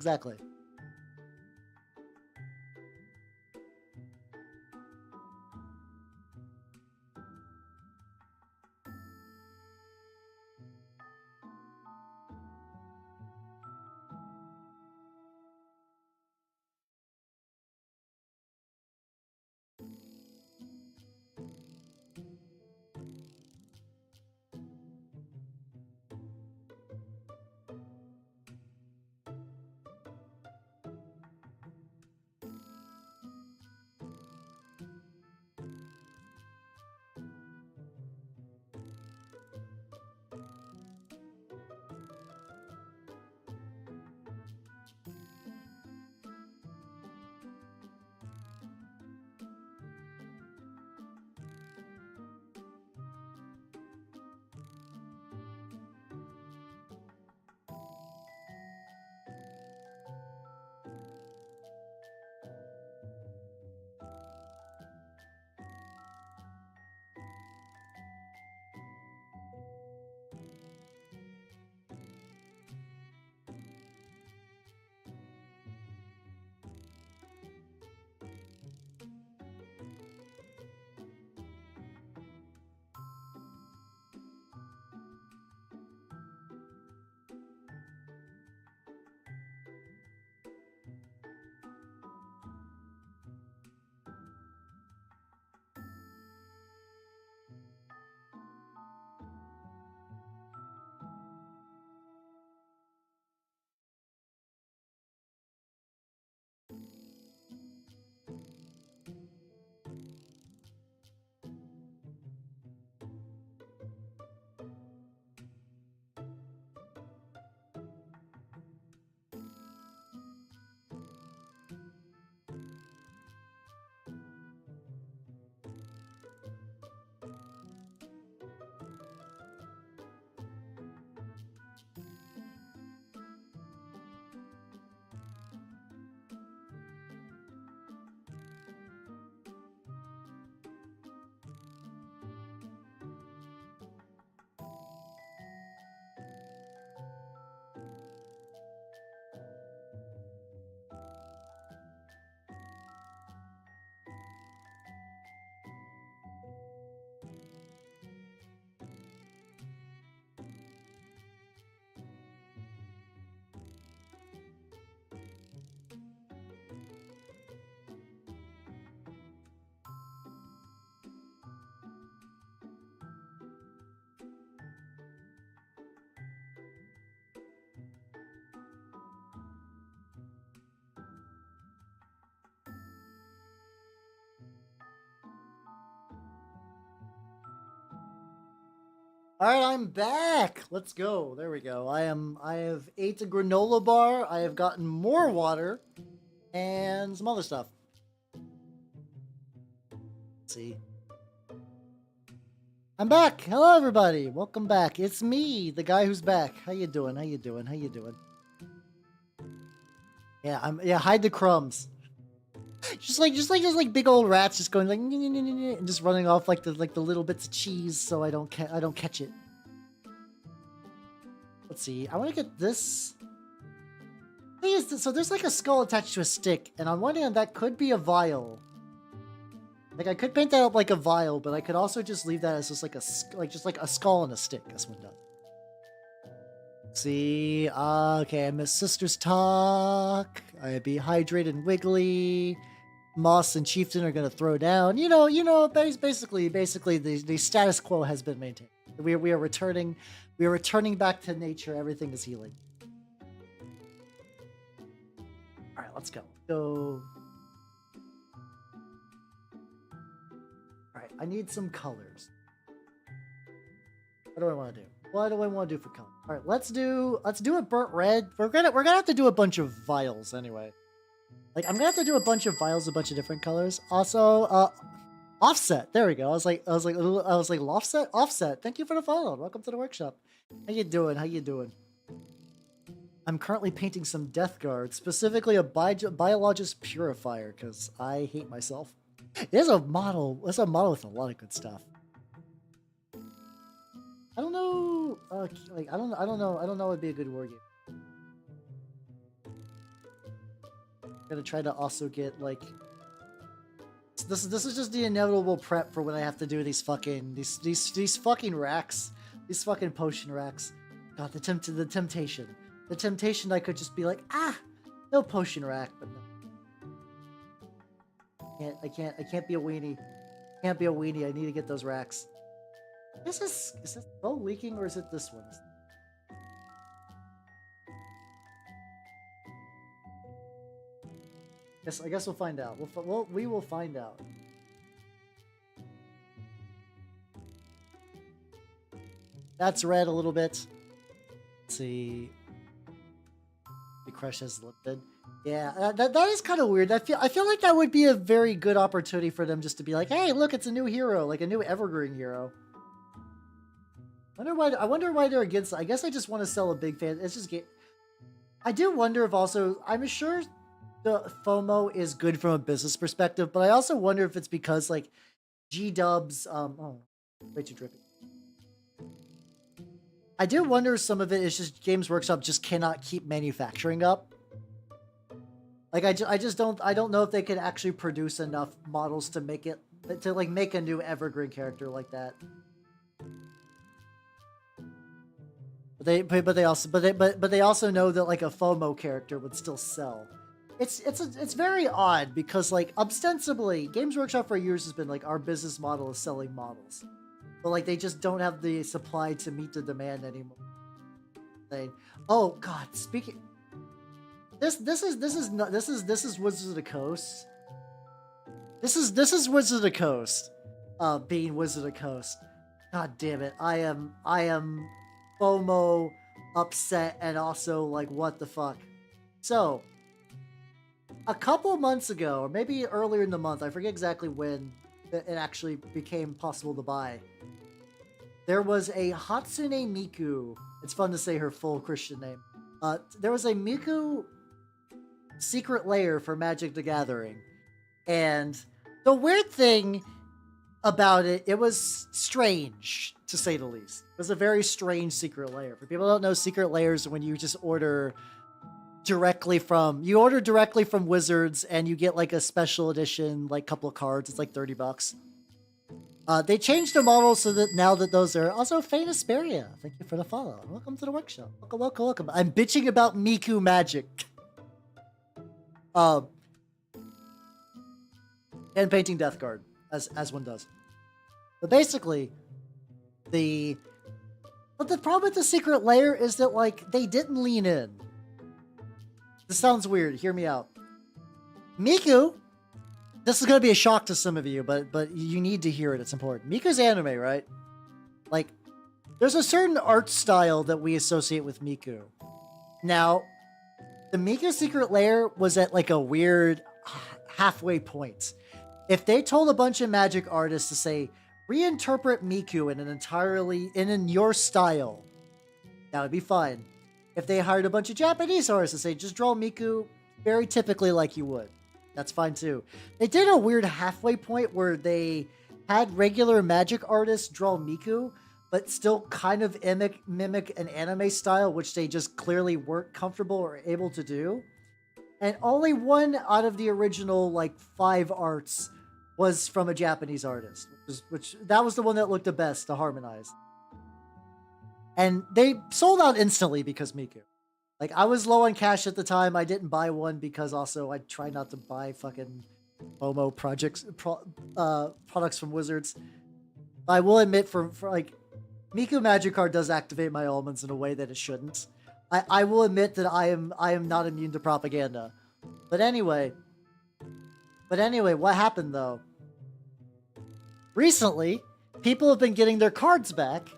All right, I'm back. Let's go. There we go. I have ate a granola bar. I have gotten more water and some other stuff. Let's see. I'm back. Hello, everybody. Welcome back. It's me, the guy who's back. How you doing? Yeah, hide the crumbs. just like big old rats just going like and just running off like the little bits of cheese so I don't catch it. Let's see. I want to get this. Thing is, so there's like a skull attached to a stick, and on one hand that could be a vial. Like I could paint that up like a vial, but I could also just leave that as just like a skull and a stick. That's one done. See, okay, I miss Sister's Talk. I be hydrated and wiggly. Moss and Chieftain are gonna throw down. Basically, the status quo has been maintained. We are returning back to nature. Everything is healing. All right, let's go. All right, I need some colors. What do I want to do? What do I want to do for color? All right, let's do a burnt red. We're gonna have to do a bunch of vials anyway. Like I'm gonna have to do a bunch of vials, a bunch of different colors. Also, offset. There we go. I was like offset. Thank you for the follow. Welcome to the workshop. How you doing? How you doing? I'm currently painting some Death Guard, specifically a Biologus Purifier, because I hate myself. It's a model. It's a model with a lot of good stuff. I don't know. I don't know. Would be a good war game. I'm gonna try to also get like. This is just the inevitable prep for when I have to do these fucking racks, these fucking potion racks. God, the temptation. The temptation I could just be like, no potion rack, but no. I can't be a weenie. Can't be a weenie. I need to get those racks. Is this bow leaking or is it this one? I guess we'll find out. We will find out. That's red a little bit. Let's see. The crush has lifted. Yeah, that is kind of weird. I feel like that would be a very good opportunity for them just to be like, hey, look, it's a new hero, like a new evergreen hero. I wonder why they're against it. I guess I just want to sell a big fan. It's just I do wonder if also, I'm sure the FOMO is good from a business perspective, but I also wonder if it's because like G-dubs, way too drippy. I do wonder if some of it is just Games Workshop just cannot keep manufacturing up. Like I don't know if they can actually produce enough models to make a new evergreen character like that. But they also know that like a FOMO character would still sell. It's very odd because like ostensibly Games Workshop for years has been like our business model is selling models, but like they just don't have the supply to meet the demand anymore. Oh God, speaking. This is Wizards of the Coast. This is Wizards of the Coast. Being Wizards of the Coast. God damn it! I am FOMO upset and also like what the fuck. So a couple months ago, or maybe earlier in the month, I forget exactly when it actually became possible to buy. There was a Hatsune Miku. It's fun to say her full Christian name. There was a Miku secret lair for Magic the Gathering. And the weird thing about it, it was strange, to say the least. It was a very strange secret lair. For people who don't know, secret lairs are when you just order directly from Wizards and you get like a special edition, like couple of cards. It's like $30. They changed the model so that now that those are also Fane Asperia. Thank you for the follow. Welcome to the workshop. Welcome. I'm bitching about Miku magic. And painting Death Guard, as one does. But basically, the problem with the secret lair is that like they didn't lean in. This sounds weird. Hear me out. Miku, this is gonna be a shock to some of you, but you need to hear it. It's important. Miku's anime, right? Like, there's a certain art style that we associate with Miku. Now, the Miku secret lair was at like a weird halfway point. If they told a bunch of magic artists to say, reinterpret Miku in your style, that would be fine. If they hired a bunch of Japanese artists to say, just draw Miku very typically like you would, That's fine too. They did a weird halfway point where they had regular magic artists draw Miku, but still kind of mimic an anime style, which they just clearly weren't comfortable or able to do. And only one out of the original like 5 arts was from a Japanese artist, which that was the one that looked the best to harmonize. And they sold out instantly because Miku. Like, I was low on cash at the time. I didn't buy one because also I try not to buy fucking FOMO products from Wizards. I will admit, for like, Miku Magic Card does activate my almonds in a way that it shouldn't. I will admit that I am not immune to propaganda. But anyway, what happened though? Recently, people have been getting their cards back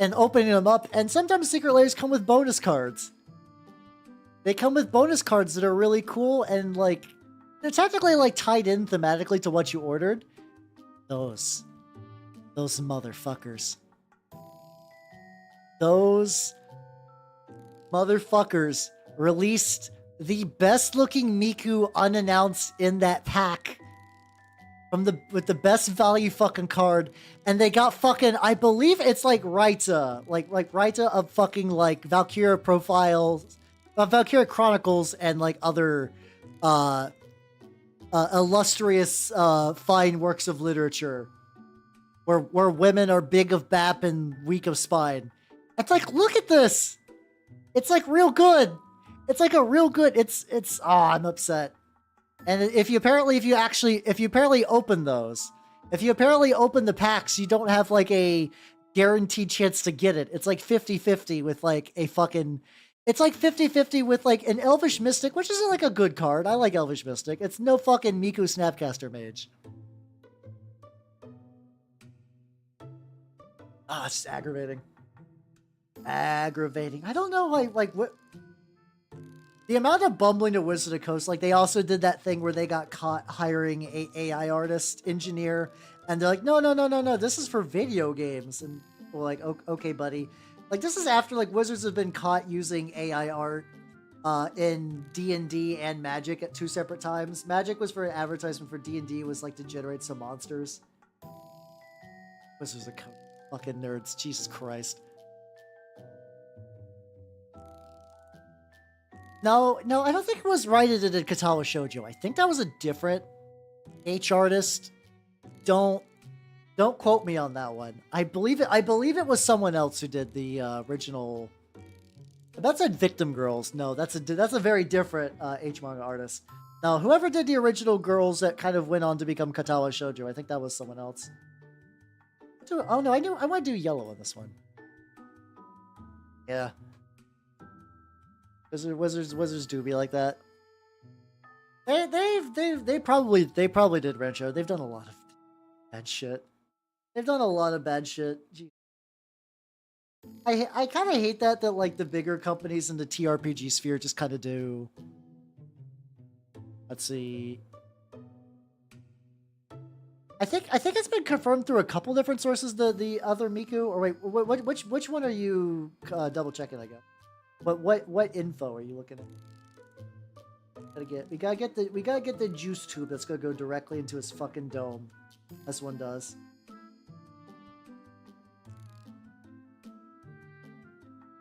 and opening them up, and sometimes Secret Lairs come with bonus cards. They come with bonus cards that are really cool, and like, they're technically like tied in thematically to what you ordered. Those motherfuckers. Those motherfuckers released the best looking Miku unannounced in that pack. With the best value fucking card, and they got fucking, I believe it's like Raita, like Raita of fucking like Valkyria profiles, Valkyria Chronicles, and like other illustrious fine works of literature, where women are big of bap and weak of spine. It's like, look at this. It's like real good. It's like a real good. It's. Oh, I'm upset. And if you apparently open those, if you apparently open the packs, you don't have like a guaranteed chance to get it. It's like 50-50 with like a fucking, it's like 50-50 with like an Elvish Mystic, which isn't like a good card. I like Elvish Mystic. It's no fucking Miku Snapcaster Mage. Ah, it's just aggravating. Aggravating. I don't know, like what. The amount of bumbling to Wizard of the Coast, like they also did that thing where they got caught hiring a AI artist engineer, and they're like, no, this is for video games. And we're like, okay, buddy. Like, this is after like Wizards have been caught using AI art in D&D and Magic at 2 separate times. Magic was for an advertisement, for D&D was like to generate some monsters. Wizards of the Coast, fucking nerds, Jesus Christ. No, I don't think it was Raita that did Katawa Shoujo. I think that was a different H artist. Don't quote me on that one. I believe it was someone else who did the original. That said Victim Girls. No, that's a very different H manga artist. No, whoever did the original girls that kind of went on to become Katawa Shoujo, I think that was someone else. Oh no, I want to do yellow on this one. Yeah. Wizards do be like that. They probably did Rancho. They've done a lot of bad shit. They've done a lot of bad shit. Jeez. I kind of hate that like the bigger companies in the TRPG sphere just kind of do. Let's see. I think it's been confirmed through a couple different sources. The other Miku, or wait, which one are you double checking? I guess. What info are you looking at? We gotta get the juice tube that's gonna go directly into his fucking dome. This one does.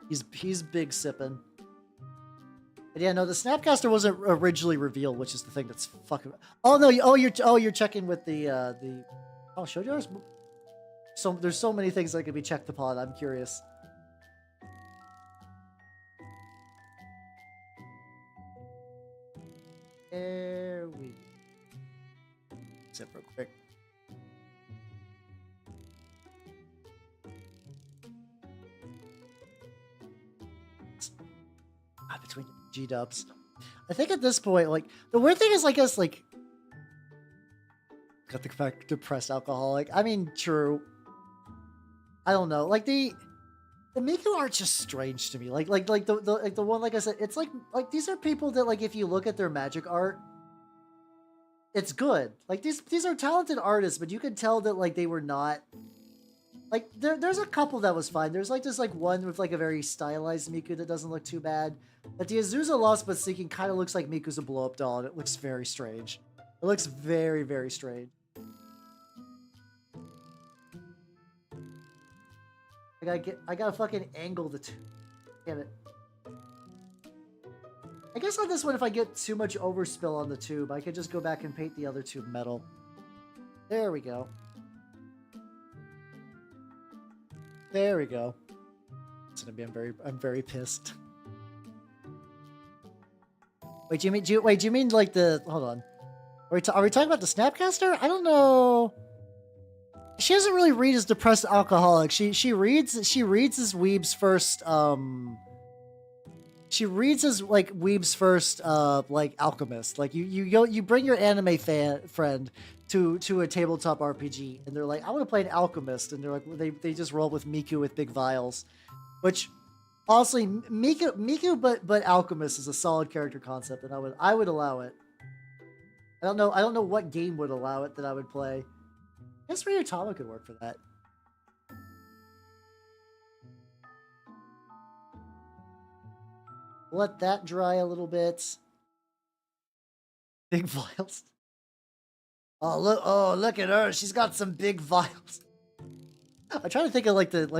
He's big sipping. But yeah, no, the Snapcaster wasn't originally revealed, which is the thing that's fucking. Oh no! You're checking with the. Oh, Shoujo's. So there's so many things that could be checked upon. I'm curious. There we sip real quick. Between G-dubs. I think at this point, like, the weird thing is, I guess, like, got the fact depressed alcoholic. I mean, true. I don't know. Like, the Miku art's just strange to me. Like the one, like I said, it's like these are people that, like, if you look at their magic art, it's good. Like, these are talented artists, but you can tell that, like, they were not. Like there's a couple that was fine. There's like this like one with like a very stylized Miku that doesn't look too bad. But the Azusa Lost But Seeking kind of looks like Miku's a blow up doll, and it looks very strange. It looks very, very strange. I gotta fucking angle the two. Damn it. I guess on this one, if I get too much overspill on the tube, I could just go back and paint the other tube metal. There we go. There we go. It's gonna be. I'm very pissed. Wait, do you mean like the? Hold on. Are we talking about the Snapcaster? I don't know. She doesn't really read as depressed alcoholic. She reads as Weeb's first. She reads as like Weeb's first like alchemist. Like you bring your anime friend to a tabletop RPG, and they're like, I want to play an alchemist, and they're like, they just roll with Miku with big vials, which honestly Miku but alchemist is a solid character concept, and I would allow it. I don't know what game would allow it that I would play. I guess Ryutama could work for that. Let that dry a little bit. Big vials. Oh look at her. She's got some big vials. I try to think of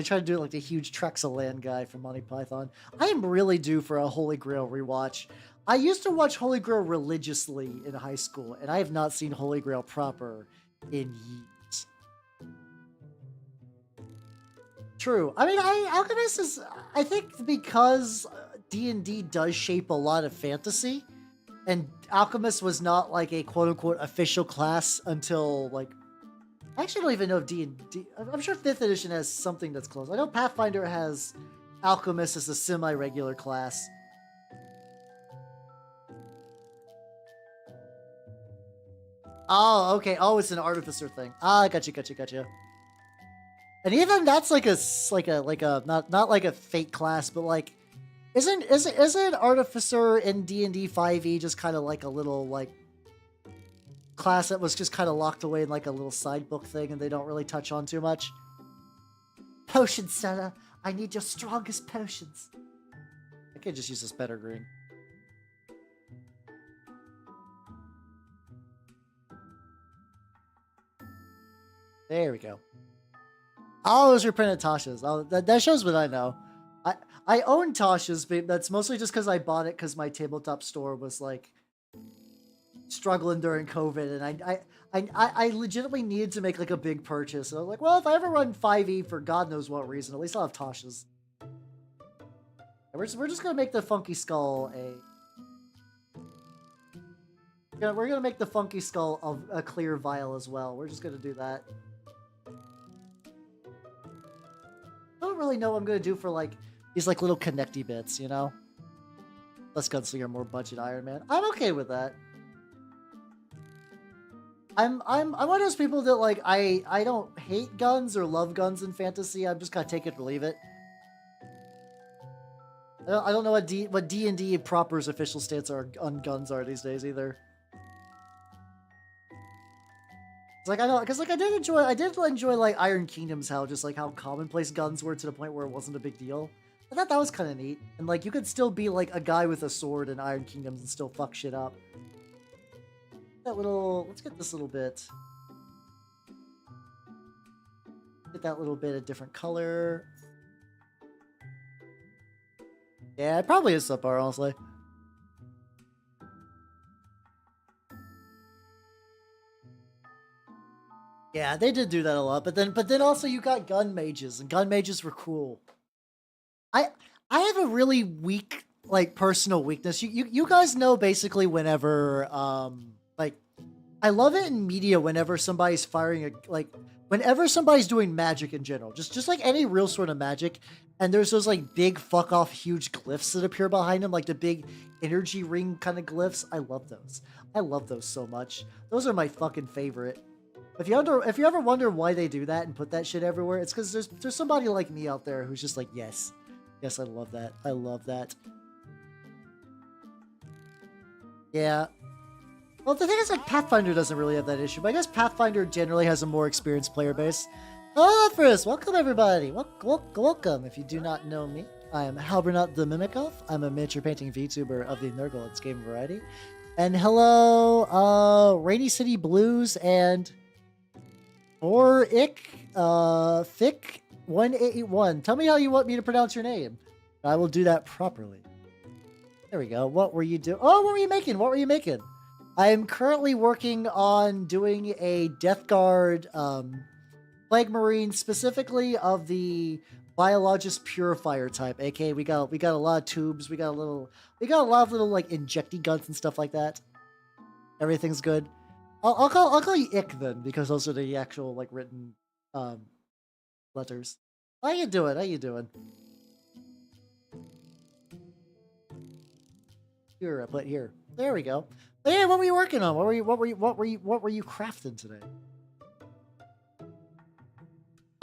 try to do like the huge Trexaland guy from Monty Python. I am really due for a Holy Grail rewatch. I used to watch Holy Grail religiously in high school, and I have not seen Holy Grail proper in years. True. I mean, Alchemist is, I think because D&D does shape a lot of fantasy, and Alchemist was not like a quote-unquote official class until like, I actually don't even know if D&D, I'm sure 5th edition has something that's close. I know Pathfinder has Alchemist as a semi-regular class. Oh, okay. Oh, it's an artificer thing. Ah, gotcha. And even that's like a not like a fate class, but like, isn't artificer in D&D 5e just kind of like a little like class that was just kind of locked away in like a little side book thing, and they don't really touch on too much? Potion seller, I need your strongest potions. I could just use this better green. There we go. Oh, those reprinted Tasha's. Oh, that shows what I know. I own Tasha's, but that's mostly just because I bought it because my tabletop store was like struggling during COVID, and I legitimately needed to make like a big purchase. And I was like, well, if I ever run 5e for God knows what reason, at least I'll have Tasha's. And we're just gonna make the Funky Skull we're gonna make the Funky Skull a clear vial as well. We're just gonna do that. I don't really know what I'm gonna do for like these like little connecty bits, you know? Less gunslinger, more budget Iron Man. I'm okay with that. I'm one of those people that like I don't hate guns or love guns in fantasy. I'm just gonna take it or leave it. I don't know what D&D proper's official stance on guns are these days either. It's like I did enjoy like Iron Kingdoms, how commonplace guns were to the point where it wasn't a big deal. I thought that was kind of neat, and like you could still be like a guy with a sword in Iron Kingdoms and still fuck shit up. Let's get this little bit. Get that little bit of different color. Yeah, it probably is subpar, honestly. Yeah, they did do that a lot, but then also you got gun mages, and gun mages were cool. I have a really weak like personal weakness. You guys know basically whenever like I love it in media whenever somebody's firing whenever somebody's doing magic in general, just like any real sort of magic, and there's those like big fuck off huge glyphs that appear behind them, like the big energy ring kind of glyphs. I love those. I love those so much. Those are my fucking favorite. If you ever wonder why they do that and put that shit everywhere, it's because there's somebody like me out there who's just like, yes, I love that. I love that. Yeah. Well, the thing is, like, Pathfinder doesn't really have that issue, but I guess Pathfinder generally has a more experienced player base. Oh, first, welcome everybody. Welcome. If you do not know me, I am Halbernut the Mimikov. I'm a miniature painting VTuber of the Nurgle's game variety. And hello, Rainy City Blues and Fick 181. Tell me how you want me to pronounce your name. I will do that properly. There we go. What were you doing? Oh, what were you making? What were you making? I am currently working on doing a Death Guard Plague Marine, specifically of the Biologus Purifier type. AK, we got a lot of tubes. We got a lot of little like injecty guns and stuff like that. Everything's good. I'll call you Ick then, because those are the actual like written letters. How you doing? How you doing? Here, I put here. There we go. Hey, what were you working on? What were you crafting today?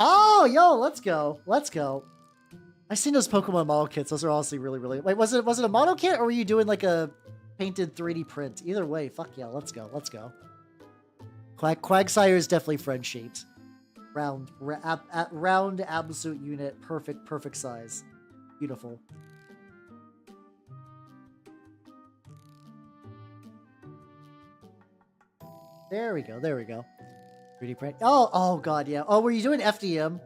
Oh, yo, let's go. Let's go. I seen those Pokemon model kits. Those are honestly really. Wait, was it a model kit or were you doing like a painted 3D print? Either way, fuck yeah, let's go. Let's go. Quagsire is definitely friend shaped. Round absolute unit, perfect size. Beautiful. There we go. 3D print. Oh god, yeah. Oh, were you doing FDM?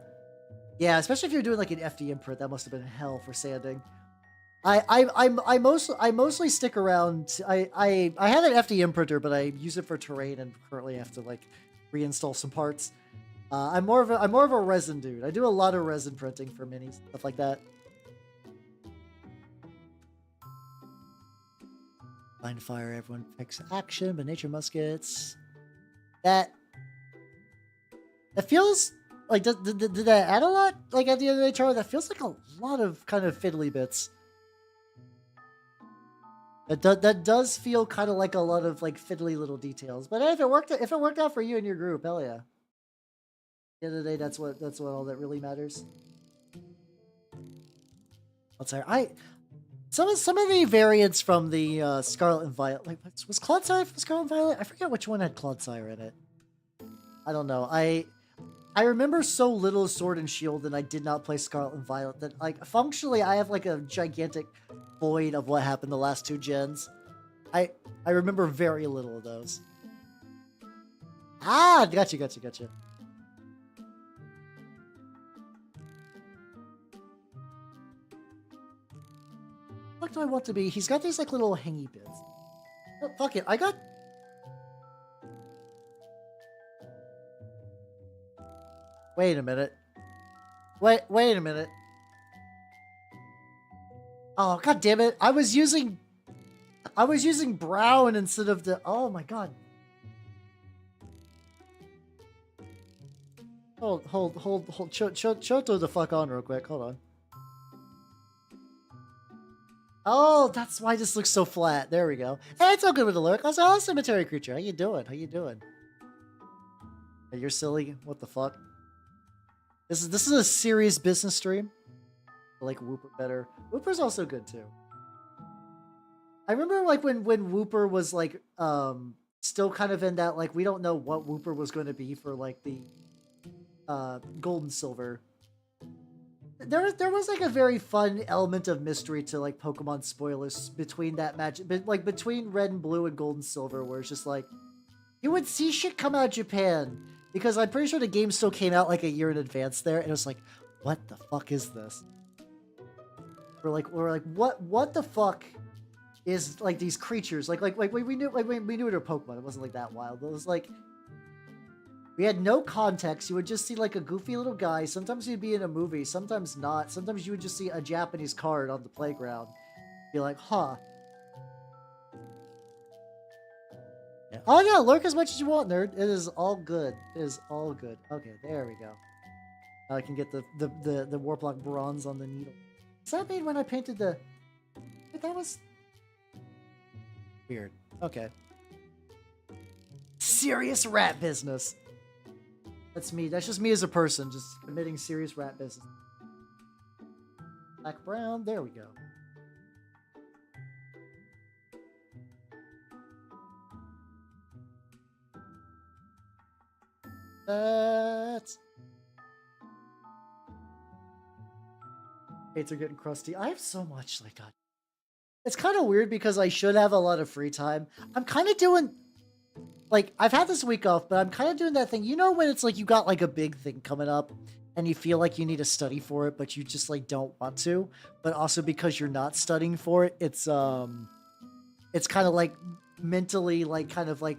Yeah, especially if you're doing like an FDM print, that must have been hell for sanding. I mostly stick around. I have an FDM printer, but I use it for terrain and currently have to like reinstall some parts. I'm more of a resin dude. I do a lot of resin printing for minis, stuff like that. Find fire, everyone picks action, but nature muskets. That feels like did that add a lot? Like at the end of the day, Charlie, that feels like a lot of kind of fiddly bits. That does feel kind of like a lot of like fiddly little details. But hey, if it worked out for you and your group, hell yeah. At the end of the day, that's what all that really matters. Let's say some of the variants from the Scarlet and Violet, like was Clodsire from Scarlet and Violet? I forget which one had Clodsire in it. I don't know. I remember so little Sword and Shield, and I did not play Scarlet and Violet that like functionally I have like a gigantic void of what happened the last two gens. I remember very little of those. Ah, gotcha. What do I want to be? He's got these like little hangy bits. Oh, fuck it. I got... Wait a minute. Wait a minute. Oh, god damn it. I was using brown instead of the... Oh my god. Hold. Choto the fuck on real quick. Hold on. Oh, that's why this looks so flat. There we go. Hey, it's all good with the lurk. Oh, cemetery creature. How you doing? Hey, you're silly. What the fuck? This is a serious business stream. I like Wooper better. Wooper's also good too. I remember like when Wooper was like still kind of in that like we don't know what Wooper was going to be for like the gold and silver. There was like a very fun element of mystery to like Pokemon spoilers between that magic, but like between red and blue and gold and silver, where it's just like you would see shit come out of Japan because I'm pretty sure the game still came out like a year in advance there, and it was like, what the fuck is this? We're like what the fuck is like these creatures we knew it were Pokemon. It wasn't like that wild, but it was like. We had no context. You would just see like a goofy little guy. Sometimes he'd be in a movie, sometimes not. Sometimes you would just see a Japanese card on the playground. Be like, huh. Yeah. Oh yeah, lurk as much as you want, nerd. It is all good. It is all good. Okay, there we go. Now I can get the Warplock bronze on the needle. Does that mean when I painted the... That was... weird. Okay. Serious rat business. That's me. That's just me as a person, just committing serious rat business. Black, brown. There we go. That's... Paints are getting crusty. I have so much, like, God. It's kind of weird because I should have a lot of free time. I'm kind of doing, like, I've had this week off, but I'm kind of doing that thing. You know when it's like you got like a big thing coming up and you feel like you need to study for it, but you just like don't want to. But also because you're not studying for it, it's kind of like mentally like kind of like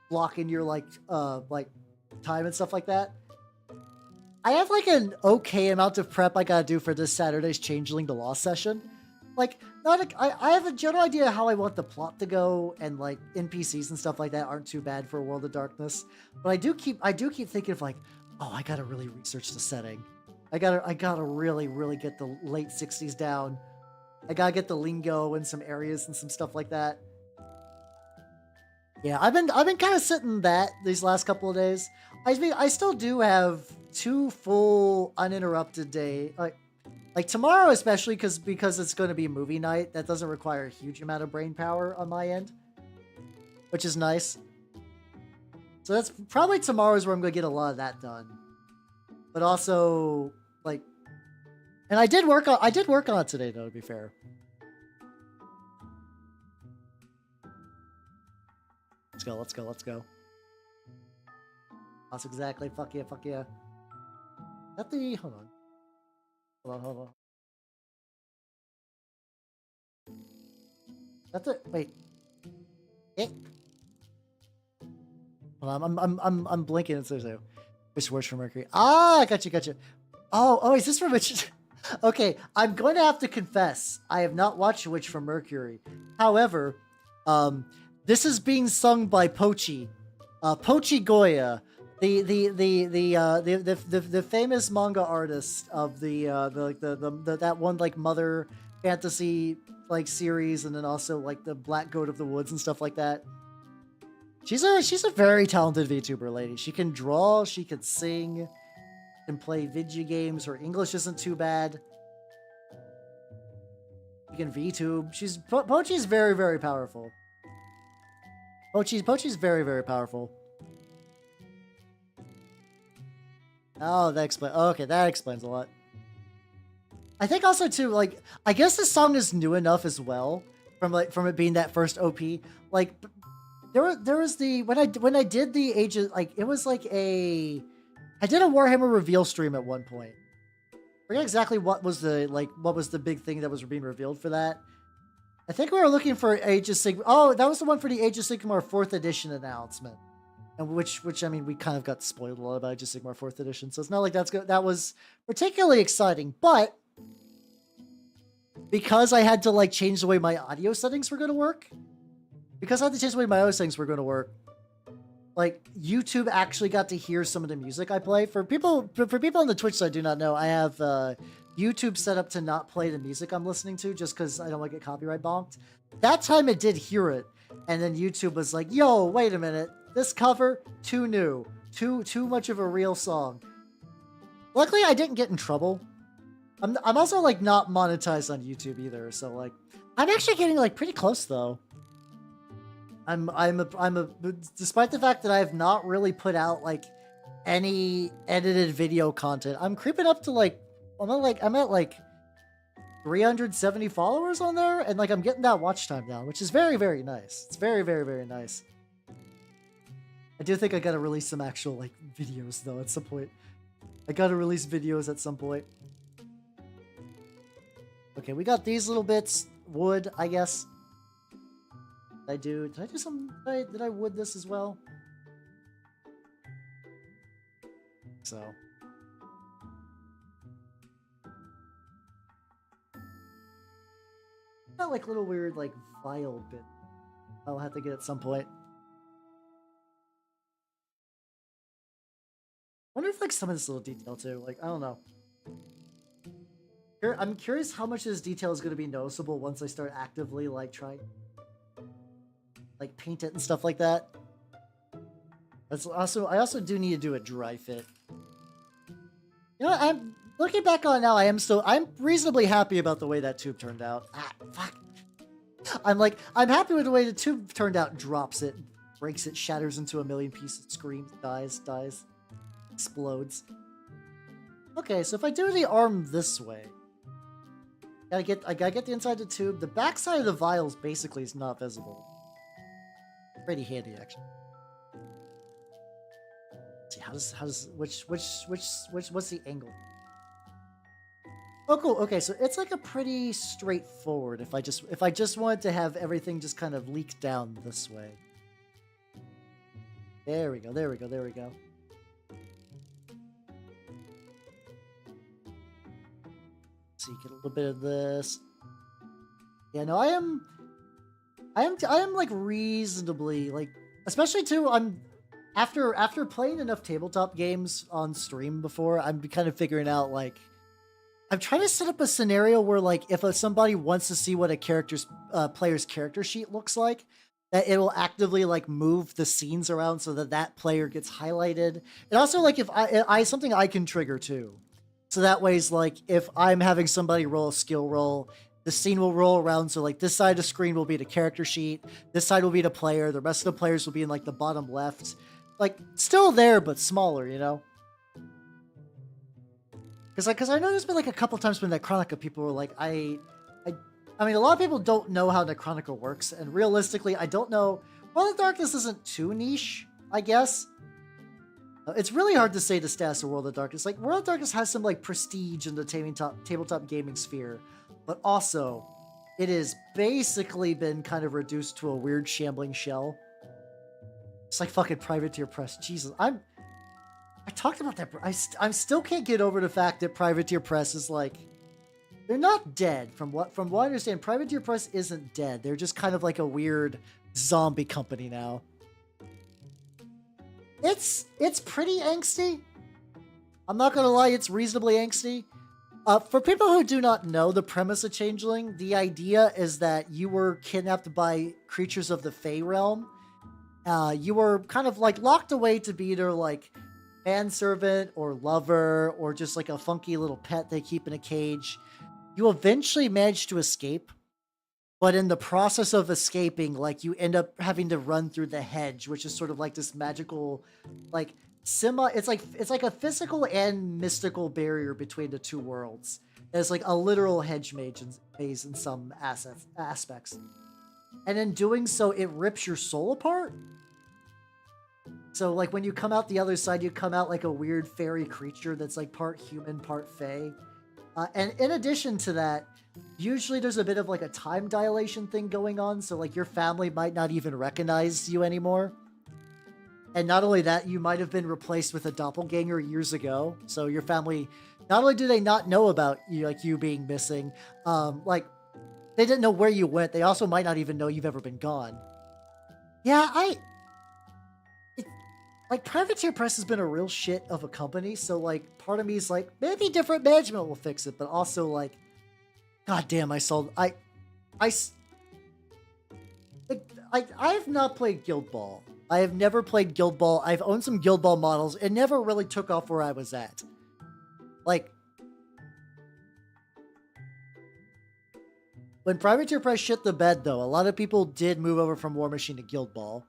blocking your like time and stuff like that. I have like an okay amount of prep I gotta do for this Saturday's Changeling the Lost session. Like, I have a general idea how I want the plot to go, and like NPCs and stuff like that aren't too bad for World of Darkness. But I do keep thinking of like, oh, I gotta really research the setting. I gotta really get the late 60s down. I gotta get the lingo in some areas and some stuff like that. Yeah, I've been kind of sitting that these last couple of days. I mean, I still do have 2 full uninterrupted day, like tomorrow especially because it's going to be movie night. That doesn't require a huge amount of brain power on my end, which is nice. So that's probably tomorrow's where I'm going to get a lot of that done. But also like, and I did work on it today though, to be fair. Let's go. That's exactly. Fuck yeah. That the hold on. That's it. Wait. Hold on. I'm blinking. It's there. Which works for Mercury? Ah, I got you. Oh, is this from Witch? Okay, I'm going to have to confess, I have not watched Witch from Mercury. However, this is being sung by Pochi Goya, the famous manga artist of the that one like Mother fantasy like series, and then also like the Black Goat of the Woods and stuff like that. She's a very talented VTuber lady. She can draw, she can sing, can play video games. Her English isn't too bad. She can VTube. Pochi's very, very powerful. Pochi's very, very powerful. Oh, that explains. Oh, okay, that explains a lot. I think also too, like, I guess this song is new enough as well from it being that first OP. Like, there was the when I did the Ages, like it was like I did a Warhammer reveal stream at one point. I forget exactly what was the big thing that was being revealed for that. I think we were looking for Age of Sigmar. Oh, that was the one for the Age of Sigmar 4th edition announcement. And which I mean, we kind of got spoiled a lot about Age of Sigmar 4th edition, so it's not like that was particularly exciting. But because I had to like change the way my audio settings were going to work, like YouTube actually got to hear some of the music I play. For people on the Twitch side do not know, I have YouTube set up to not play the music I'm listening to just because I don't want to get copyright bonked. That time it did hear it, and then YouTube was like, "Yo, wait a minute, this cover too new, too much of a real song." Luckily, I didn't get in trouble. I'm also like not monetized on YouTube either, so like I'm actually getting like pretty close though. Despite the fact that I have not really put out like any edited video content, I'm creeping up to like I'm at like 370 followers on there, and like I'm getting that watch time now, which is very, very nice. It's very, very, very nice. I do think I gotta release some actual like videos though at some point. I gotta release videos at some point. Okay, we got these little bits. Wood, I guess. Did I do some... Did I wood this as well? So. Got like little weird like vial bit I'll have to get at some point. Wonder if like some of this little detail too. Like, I don't know. I'm curious how much of this detail is going to be noticeable once I start actively like trying like paint it and stuff like that. I also do need to do a dry fit. You know, I'm looking back on it now, I'm reasonably happy about the way that tube turned out. Ah, fuck. I'm happy with the way the tube turned out. Drops it, breaks it, shatters into a million pieces, screams, dies, explodes. Okay, so if I do the arm this way, I gotta get the inside of the tube. The backside of the vials basically is not visible. Pretty handy, actually. Let's see, how does, what's the angle? Oh, cool. Okay, so it's like a pretty straightforward. If I just wanted to have everything just kind of leak down this way. There we go. There we go. There we go. So you get a little bit of this. Yeah, no, I am like reasonably like, especially too. After playing enough tabletop games on stream before, I'm kind of figuring out like. I'm trying to set up a scenario where, like, if somebody wants to see what a player's character sheet looks like, that it will actively, like, move the scenes around so that player gets highlighted. And also, like, if something I can trigger, too. So that way's, like, if I'm having somebody roll a skill roll, the scene will roll around, so, like, this side of the screen will be the character sheet, this side will be the player, the rest of the players will be in, like, the bottom left. Like, still there, but smaller, you know? Because I know there's been like a couple times when Necronica people were like, I mean, a lot of people don't know how Necronica works, and realistically, I don't know. World of Darkness isn't too niche, I guess. It's really hard to say the status of World of Darkness. Like, World of Darkness has some like prestige in the tabletop gaming sphere, but also, it has basically been kind of reduced to a weird shambling shell. It's like fucking Privateer Press. Jesus, I talked about that. I still can't get over the fact that Privateer Press is like, they're not dead. From what I understand, Privateer Press isn't dead. They're just kind of like a weird zombie company now. It's pretty angsty. I'm not gonna lie, it's reasonably angsty. For people who do not know the premise of Changeling, the idea is that you were kidnapped by creatures of the Fey realm. You were kind of like locked away to be either like manservant or lover or just like a funky little pet they keep in a cage. You eventually manage to escape, but in the process of escaping, like you end up having to run through the hedge, which is sort of like this magical, like it's like a physical and mystical barrier between the two worlds. There's like a literal hedge maze in some aspects. And in doing so, it rips your soul apart. So, like, when you come out the other side, you come out like a weird fairy creature that's, like, part human, part fae. And in addition to that, usually there's a bit of, like, a time dilation thing going on. So, like, your family might not even recognize you anymore. And not only that, you might have been replaced with a doppelganger years ago. So your family, not only do they not know about you, like, you being missing, like, they didn't know where you went. They also might not even know you've ever been gone. Yeah, like, Privateer Press has been a real shit of a company, so, like, part of me is like, maybe different management will fix it, but also, like, goddamn, I've not played Guild Ball. I have never played Guild Ball. I've owned some Guild Ball models. It never really took off where I was at. Like, when Privateer Press shit the bed, though, a lot of people did move over from War Machine to Guild Ball.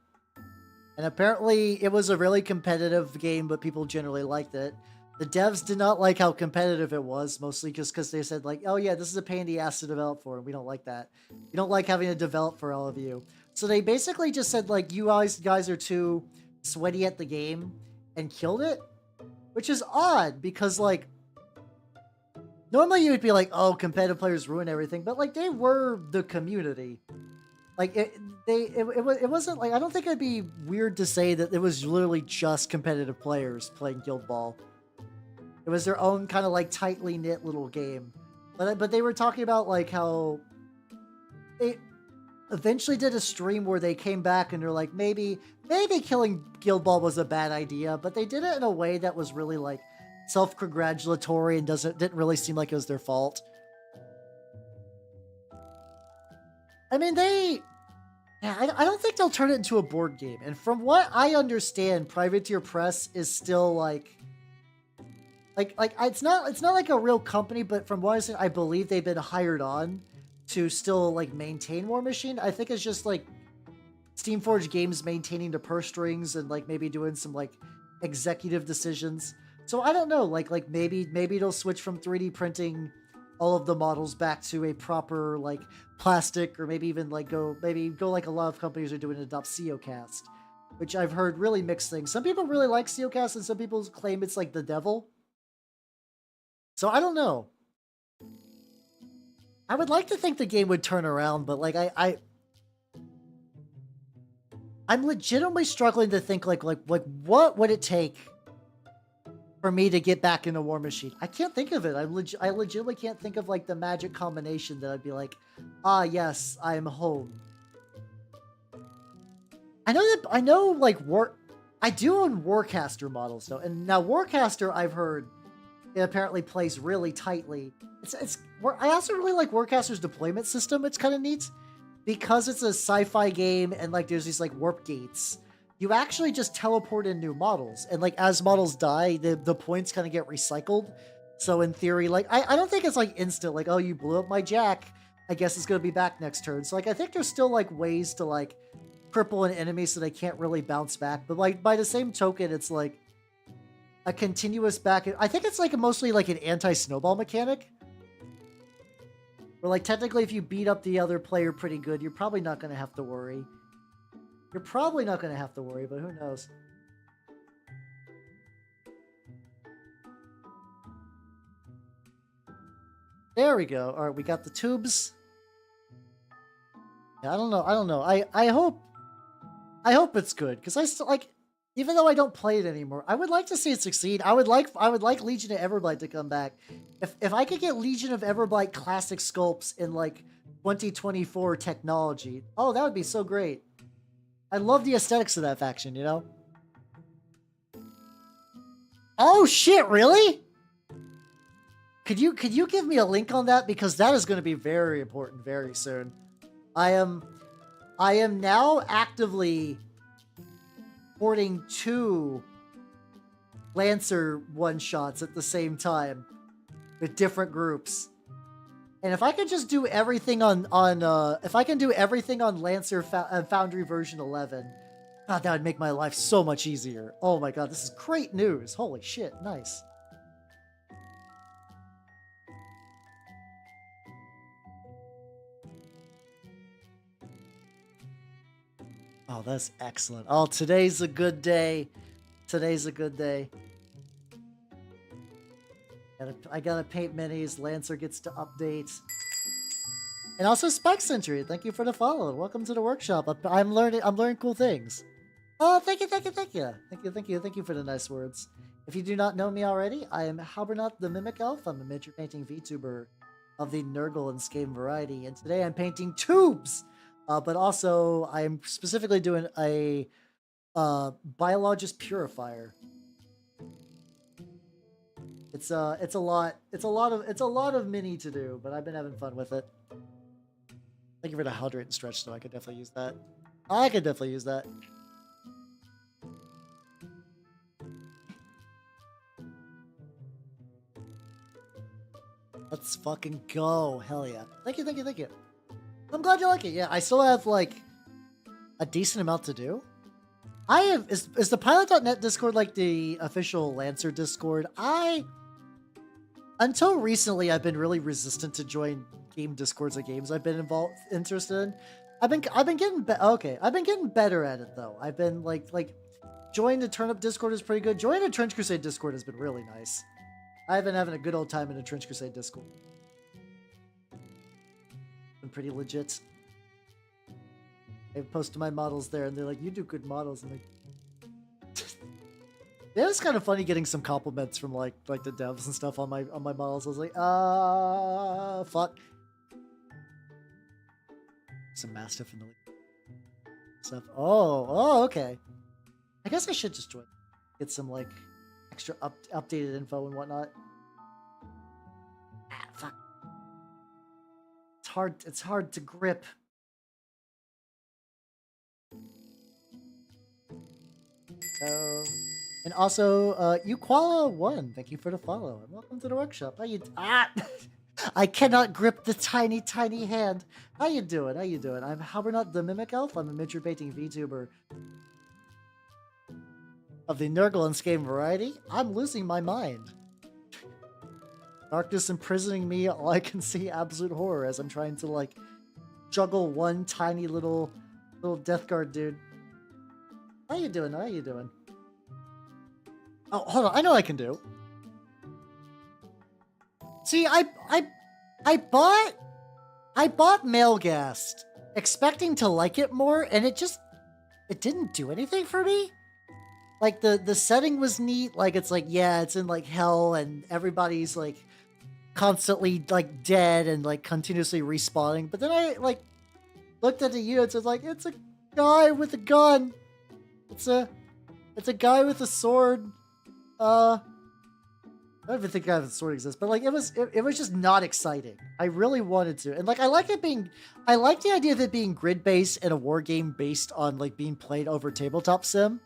And apparently, it was a really competitive game, but people generally liked it. The devs did not like how competitive it was, mostly just because they said, like, oh yeah, this is a pain in the ass to develop for, and we don't like that. We don't like having to develop for all of you. So they basically just said, like, you guys are too sweaty at the game, and killed it. Which is odd, because, like, normally you would be like, oh, competitive players ruin everything, but, like, they were the community. Like, it wasn't, like, I don't think it'd be weird to say that it was literally just competitive players playing Guild Ball. It was their own kind of, like, tightly knit little game. But they were talking about, like, how they eventually did a stream where they came back and they're like, maybe killing Guild Ball was a bad idea, but they did it in a way that was really, like, self-congratulatory and didn't really seem like it was their fault. I mean, I don't think they'll turn it into a board game. And from what I understand, Privateer Press is still like it's not like a real company, but from what I understand, I believe they've been hired on to still, like, maintain War Machine. I think it's just, like, Steamforged Games maintaining the purse strings and, like, maybe doing some, like, executive decisions. So I don't know, like maybe they'll switch from 3D printing all of the models back to a proper like plastic, or maybe even like go like a lot of companies are doing, and adopt COcast, which I've heard really mixed things. Some people really like COcast, and some people claim it's like the devil. So I don't know. I would like to think the game would turn around, but like I'm legitimately struggling to think like what would it take for me to get back into War Machine? I can't think of it. I legitimately can't think of like the magic combination that I'd be like, ah, yes, I'm home. I know like I do own Warcaster models though, and now Warcaster I've heard it apparently plays really tightly. I also really like Warcaster's deployment system. It's kind of neat because it's a sci-fi game and like there's these like warp gates. You actually just teleport in new models, and like as models die, the points kind of get recycled. So in theory, like I don't think it's like instant, like, oh, you blew up my jack, I guess it's gonna be back next turn. So like I think there's still like ways to like cripple an enemy so they can't really bounce back. But like by the same token, it's like a continuous back. I think it's like mostly like an anti-snowball mechanic. Where like technically if you beat up the other player pretty good, you're probably not gonna have to worry. You're probably not going to have to worry, but who knows? There we go. All right, we got the tubes. Yeah, I don't know. I hope it's good, because I still like, even though I don't play it anymore, I would like to see it succeed. I would like Legion of Everblight to come back. If I could get Legion of Everblight classic sculpts in like 2024 technology, oh, that would be so great. I love the aesthetics of that faction, you know? Oh shit, really? Could you give me a link on that? Because that is going to be very important very soon. I am now actively porting 2 Lancer one-shots at the same time with different groups. And if I could just do everything if I can do everything on Lancer Foundry version 11, God, that would make my life so much easier. Oh my God, this is great news. Holy shit, nice. Oh, that's excellent. Oh, today's a good day. Today's a good day. I gotta paint minis. Lancer gets to update. And also Spike Century, thank you for the follow. Welcome to the workshop. I'm learning cool things. Oh, thank you for the nice words. If you do not know me already, I am Halbernaut the Mimic Elf. I'm a miniature painting VTuber of the Nurgle and Scame variety, and today I'm painting tubes. But also I'm specifically doing a Biologus Purifier. It's a lot of mini to do, but I've been having fun with it. Thank you for the hydrate and stretch, though. I could definitely use that. I could definitely use that. Let's fucking go. Hell yeah. Thank you. I'm glad you like it. Yeah, I still have, like, a decent amount to do. Is the Pilot.net Discord like the official Lancer Discord? Until recently, I've been really resistant to join game Discords of games I've been interested in. I've been getting better at it though. I've been like joining the Turnip Discord is pretty good. Joining the Trench Crusade Discord has been really nice. I've been having a good old time in the Trench Crusade Discord. Been pretty legit. I posted my models there, and they're like, "You do good models." I'm like, yeah, it's kind of funny getting some compliments from like the devs and stuff on my models. I was like, fuck. Some Mastiff in the stuff. Oh, okay. I guess I should just join. Get some like extra updated info and whatnot. Ah, fuck. It's hard to grip. And also, Uquala1, thank you for the follow, and welcome to the workshop. How you... I cannot grip the tiny, tiny hand. How you doing? I'm Halbernaut the Mimic Elf. I'm a miniature painting VTuber of the Nurgle and Scame variety. I'm losing my mind. Darkness imprisoning me. All I can see, absolute horror as I'm trying to like juggle one tiny little death guard dude. How you doing? How you doing? Oh, hold on. I know what I can do. See, I bought Mailghast expecting to like it more, and it didn't do anything for me. Like the setting was neat. Like it's like, yeah, it's in like hell and everybody's like constantly like dead and like continuously respawning. But then I like looked at the units and like, it's a guy with a gun. It's a guy with a sword. I don't even think guy with a sword exists, but like it was just not exciting. I really wanted to. And like I like the idea of it being grid based and a war game based on like being played over tabletop sim.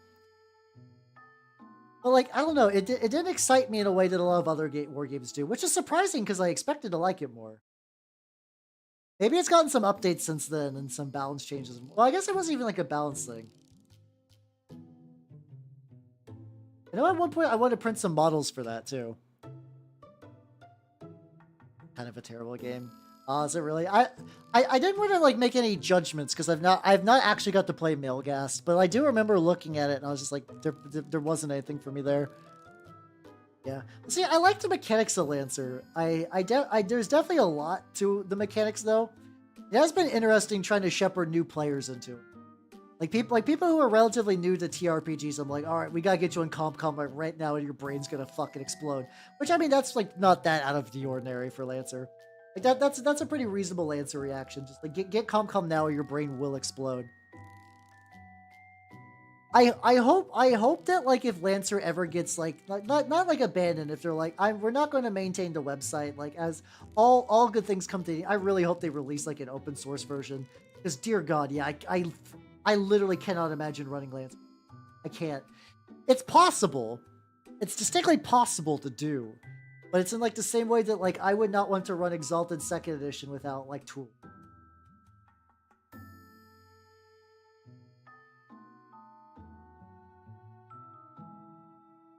But like, I don't know, it didn't excite me in a way that a lot of other war games do, which is surprising because I expected to like it more. Maybe it's gotten some updates since then and some balance changes. Well, I guess it wasn't even like a balance thing. You know, at one point I wanted to print some models for that too. Kind of a terrible game. Is it really? I didn't want to like make any judgments because I've not actually got to play Mailghast, but I do remember looking at it and I was just like, there wasn't anything for me there. Yeah. See, I like the mechanics of Lancer. There's definitely a lot to the mechanics though. It has been interesting trying to shepherd new players into it. Like people who are relatively new to TRPGs, I'm like, all right, we gotta get you in comp like right now, and your brain's gonna fucking explode. Which I mean, that's like not that out of the ordinary for Lancer. Like that's a pretty reasonable Lancer reaction. Just like get comp now, or your brain will explode. I hope that like if Lancer ever gets like not like abandoned, if they're like we're not going to maintain the website, like as all good things come to, I really hope they release like an open source version. Because dear God, yeah, I literally cannot imagine running Lancer. I can't. It's possible. It's distinctly possible to do. But it's in like the same way that like I would not want to run Exalted 2nd Edition without like tools.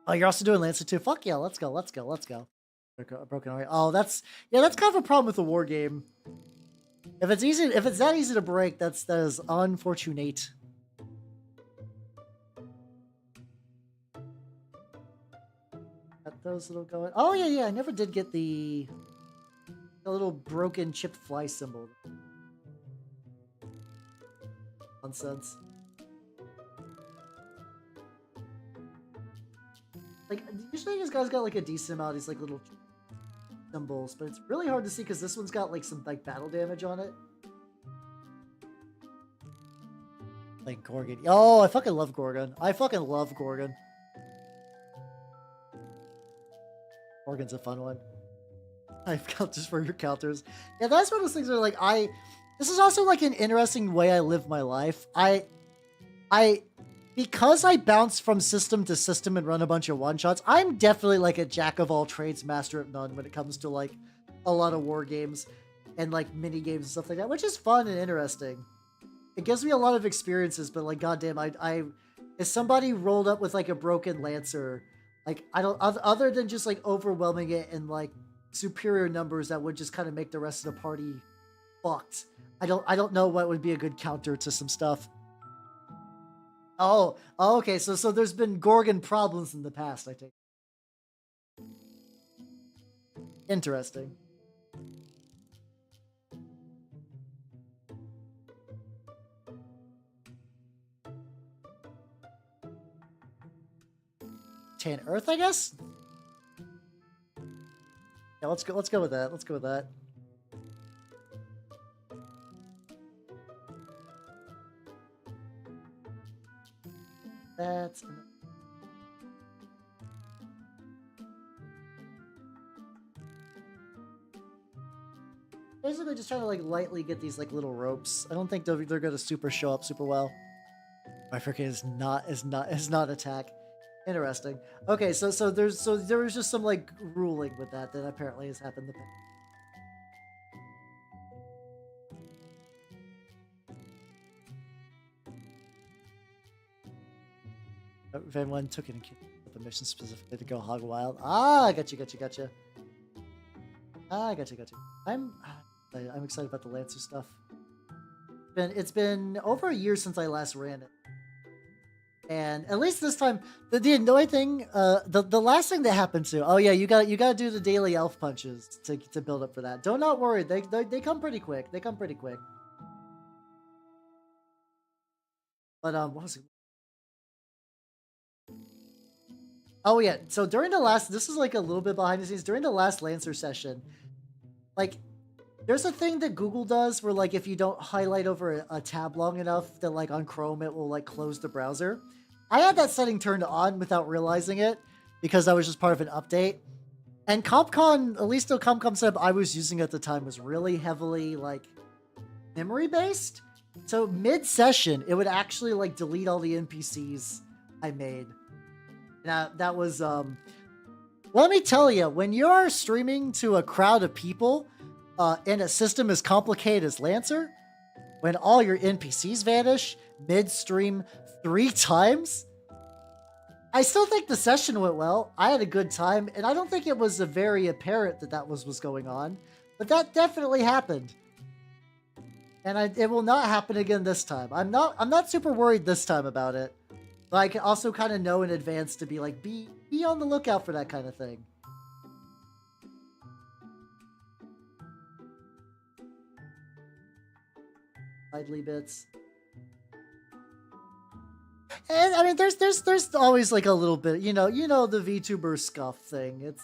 Oh, you're also doing Lancer too? Fuck yeah, let's go. Broken Army. Oh, that's kind of a problem with the war game. If it's that easy to break, that is unfortunate. Got those little going. Oh yeah, I never did get the little broken chipped fly symbol. Nonsense. Like usually these guys got like a decent amount of these like little symbols, but it's really hard to see because this one's got like some like battle damage on it. Like Gorgon. Oh, I fucking love Gorgon. Gorgon. Gorgon's a fun one. I have counters for your counters. Yeah, that's one of those things where like this is also like an interesting way I live my life. Because I bounce from system to system and run a bunch of one-shots, I'm definitely like a jack of all trades, master of none when it comes to like a lot of war games and like mini games and stuff like that, which is fun and interesting. It gives me a lot of experiences, but like goddamn, if somebody rolled up with like a broken Lancer, like I don't, other than just like overwhelming it in like superior numbers that would just kind of make the rest of the party fucked. I don't know what would be a good counter to some stuff. Oh, okay. So there's been Gorgon problems in the past, I think. Interesting. Tan Earth, I guess? Yeah, let's go with that. Let's go with that. That's basically just trying to like lightly get these like little ropes. I don't think they're gonna show up super well. My freaking is not attack. Interesting. Okay, so there was just some like ruling with that apparently has happened in the past. If anyone took it in the mission specifically to go hog wild. Ah, gotcha. I got you, got you. I'm excited about the Lancer stuff. It's been over a year since I last ran it. And at least this time, the annoying thing, the last thing that happened to, oh yeah, you gotta do the daily elf punches to build up for that. Don't not worry, they come pretty quick. They come pretty quick. But what was it? Oh yeah, so during the last, this is like a little bit behind the scenes. During the last Lancer session, like, there's a thing that Google does where like if you don't highlight over a tab long enough, that like on Chrome it will like close the browser. I had that setting turned on without realizing it because I was just part of an update. And CompCon, at least the CompCon setup I was using at the time was really heavily like memory based. So mid-session, it would actually like delete all the NPCs I made. Now that was let me tell you, when you're streaming to a crowd of people in a system as complicated as Lancer, when all your NPCs vanish mid-stream 3 times, I still think the session went well. I had a good time, and I don't think it was very apparent that was going on, but that definitely happened. And it will not happen again this time. I'm not super worried this time about it, but I can also kind of know in advance to be like, be on the lookout for that kind of thing. Idly bits. And I mean, there's always like a little bit, you know the VTuber scuff thing. It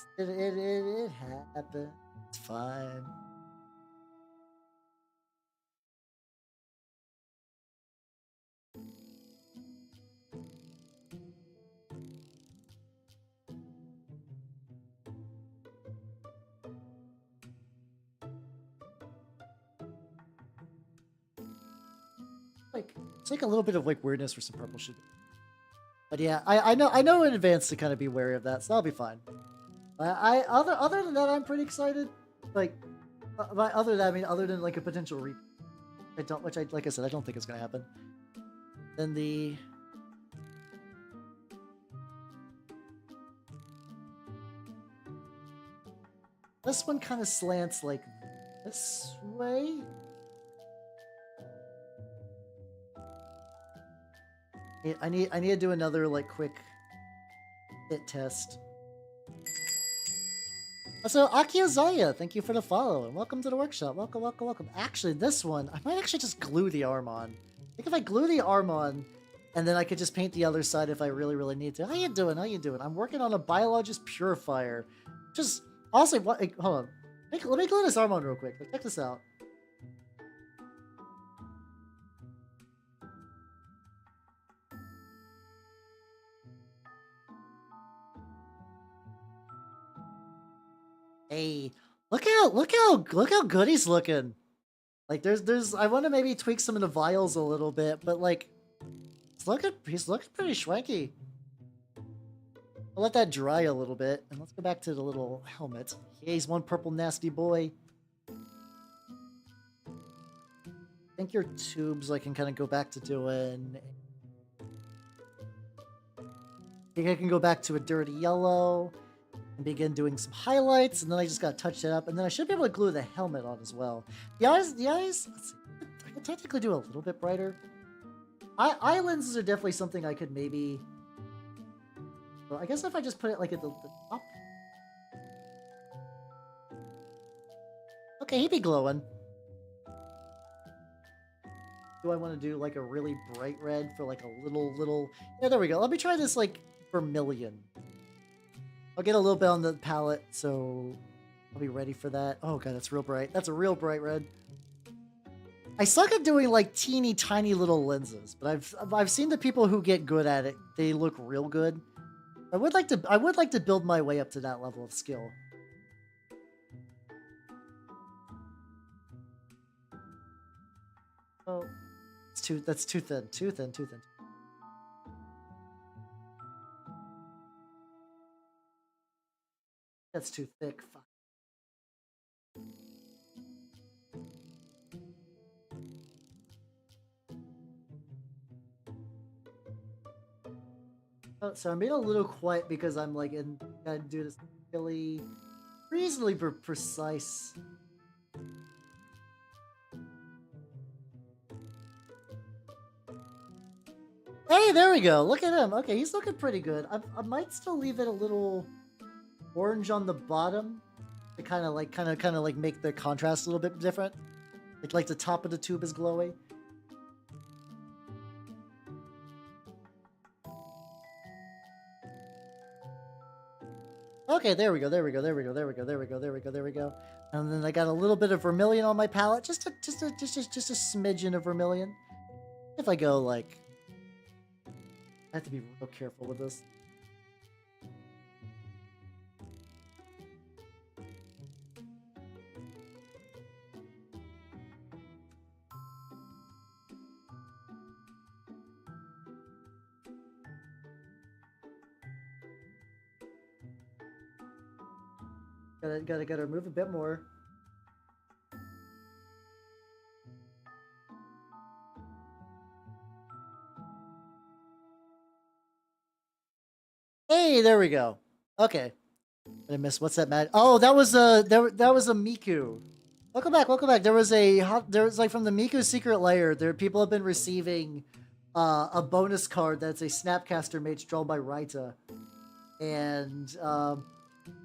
happens. It's fine. Like, it's like a little bit of like weirdness for some purple shit. But yeah, I know in advance to kind of be wary of that, so I'll be fine. Other than that, I'm pretty excited. Like, other than like a potential like I said, I don't think it's gonna happen. Then this one kind of slants like this way. I need to do another like quick fit test. Also, Akiozaya, thank you for the follow and welcome to the workshop. Welcome, welcome, welcome. Actually, this one I might actually just glue the arm on. I think if I glue the arm on, and then I could just paint the other side if I really need to. How you doing? How you doing? I'm working on a Biologus Purifier. Just also, what? Hold on. Let me glue this arm on real quick. Check this out. Hey, look how good he's looking. Like I want to maybe tweak some of the vials a little bit, but like he's looking pretty schwanky. I'll let that dry a little bit, and let's go back to the little helmet. Yeah, he's one purple nasty boy. I think your tubes I can kind of go back to doing. I think I can go back to a dirty yellow and begin doing some highlights, and then I just gotta touch it up, and then I should be able to glue the helmet on as well. The eyes, let's see. I can technically do a little bit brighter. Eye lenses are definitely something I could maybe... Well, I guess if I just put it like at the top. Okay, he'd be glowing. Do I want to do like a really bright red for like a little... Yeah, there we go. Let me try this like vermilion. I'll get a little bit on the palette, so I'll be ready for that. Oh god, that's real bright. That's a real bright red. I suck at doing like teeny tiny little lenses, but I've seen the people who get good at it. They look real good. I would like to build my way up to that level of skill. Oh, that's too thin. Too thin. That's too thick. Fuck. Oh, so I'm being a little quiet because I'm like gotta do this really reasonably precise. Hey, there we go. Look at him. Okay, he's looking pretty good. I might still leave it a little orange on the bottom to kind of like make the contrast a little bit different. Like the top of the tube is glowy. Okay, there we go. And then I got a little bit of vermilion on my palette, just a smidgen of vermilion. If I go like, I have to be real careful with this. Gotta remove a bit more. Hey, there we go. Okay. I missed. What's that, Matt? Oh, that was a Miku. Welcome back. There was like from the Miku secret layer. People have been receiving a bonus card that's a Snapcaster mage drawn by Raita, and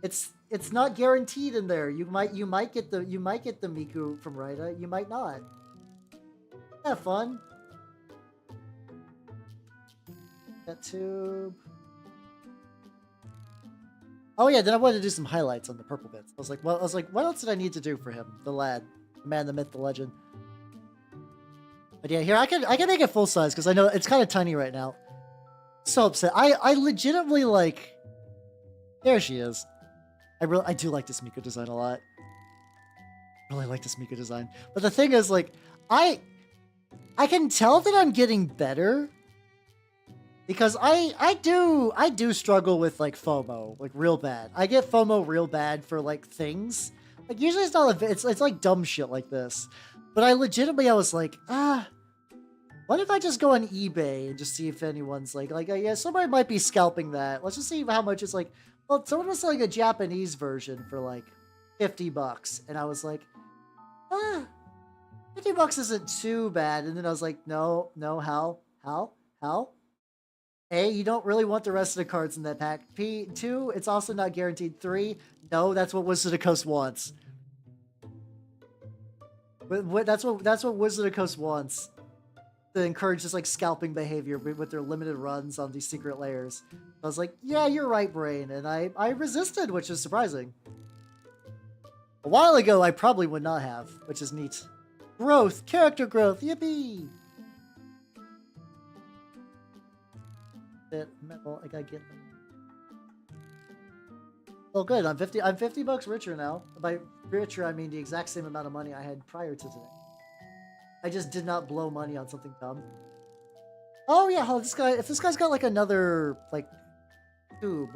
it's not guaranteed in there. You might get the Miku from Raita. You might not. Have fun. That tube. Oh yeah, then I wanted to do some highlights on the purple bits. I was like, what else did I need to do for him? The lad, the man, the myth, the legend. But yeah, here I can make it full size because I know it's kind of tiny right now. So upset. I legitimately like. There she is. I do like this Miku design a lot. Really like this Miku design. But the thing is, like, I can tell that I'm getting better. Because I do struggle with like FOMO, like real bad. I get FOMO real bad for like things. Like usually it's not it's like dumb shit like this. But I was like, what if I just go on eBay and just see if anyone's like yeah, somebody might be scalping that. Let's just see how much it's like. Well, someone was selling a Japanese version for like $50, and I was like, $50 isn't too bad. And then I was like, no, how? A, you don't really want the rest of the cards in that pack. Two, it's also not guaranteed. Three, no, that's what Wizard of the Coast wants. That's what Wizard of the Coast wants. To encourage this like scalping behavior with their limited runs on these secret layers. I was like, yeah, you're right, brain, and I resisted, which is surprising. A while ago, I probably would not have, which is neat. Growth, character growth, yippee! Metal, I gotta get. Well, good. I'm $50 richer now. By richer, I mean the exact same amount of money I had prior to today. I just did not blow money on something dumb. Oh yeah, if this guy's got like another like tube,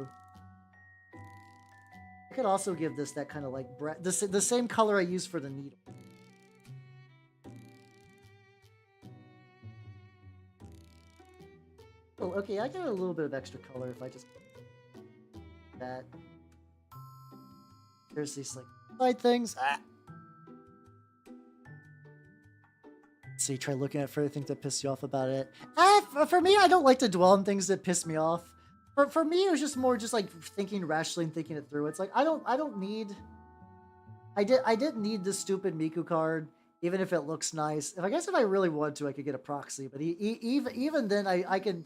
I could also give this that kind of like the same color I used for the needle. Oh, okay, I got a little bit of extra color if I just that. There's these like side things. So you try looking at for anything that pissed you off about it. For me, I don't like to dwell on things that piss me off. For me, it was just more just like thinking rationally and thinking it through. It's like I don't need. I didn't need this stupid Miku card, even if it looks nice. If I really wanted to, I could get a proxy. But even then, I can.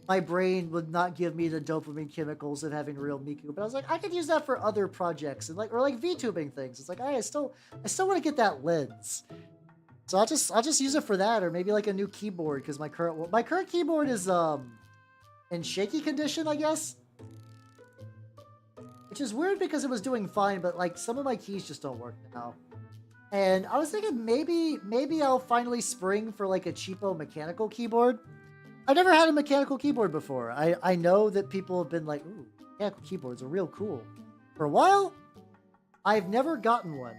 My brain would not give me the dopamine chemicals of having real Miku. But I was like, I could use that for other projects and or Vtubing things. It's like I still want to get that lens. So I'll just use it for that, or maybe like a new keyboard because my current keyboard is in shaky condition, I guess. Which is weird because it was doing fine, but like some of my keys just don't work now. And I was thinking maybe I'll finally spring for like a cheapo mechanical keyboard. I've never had a mechanical keyboard before. I know that people have been like, ooh, mechanical keyboards are real cool. For a while, I've never gotten one.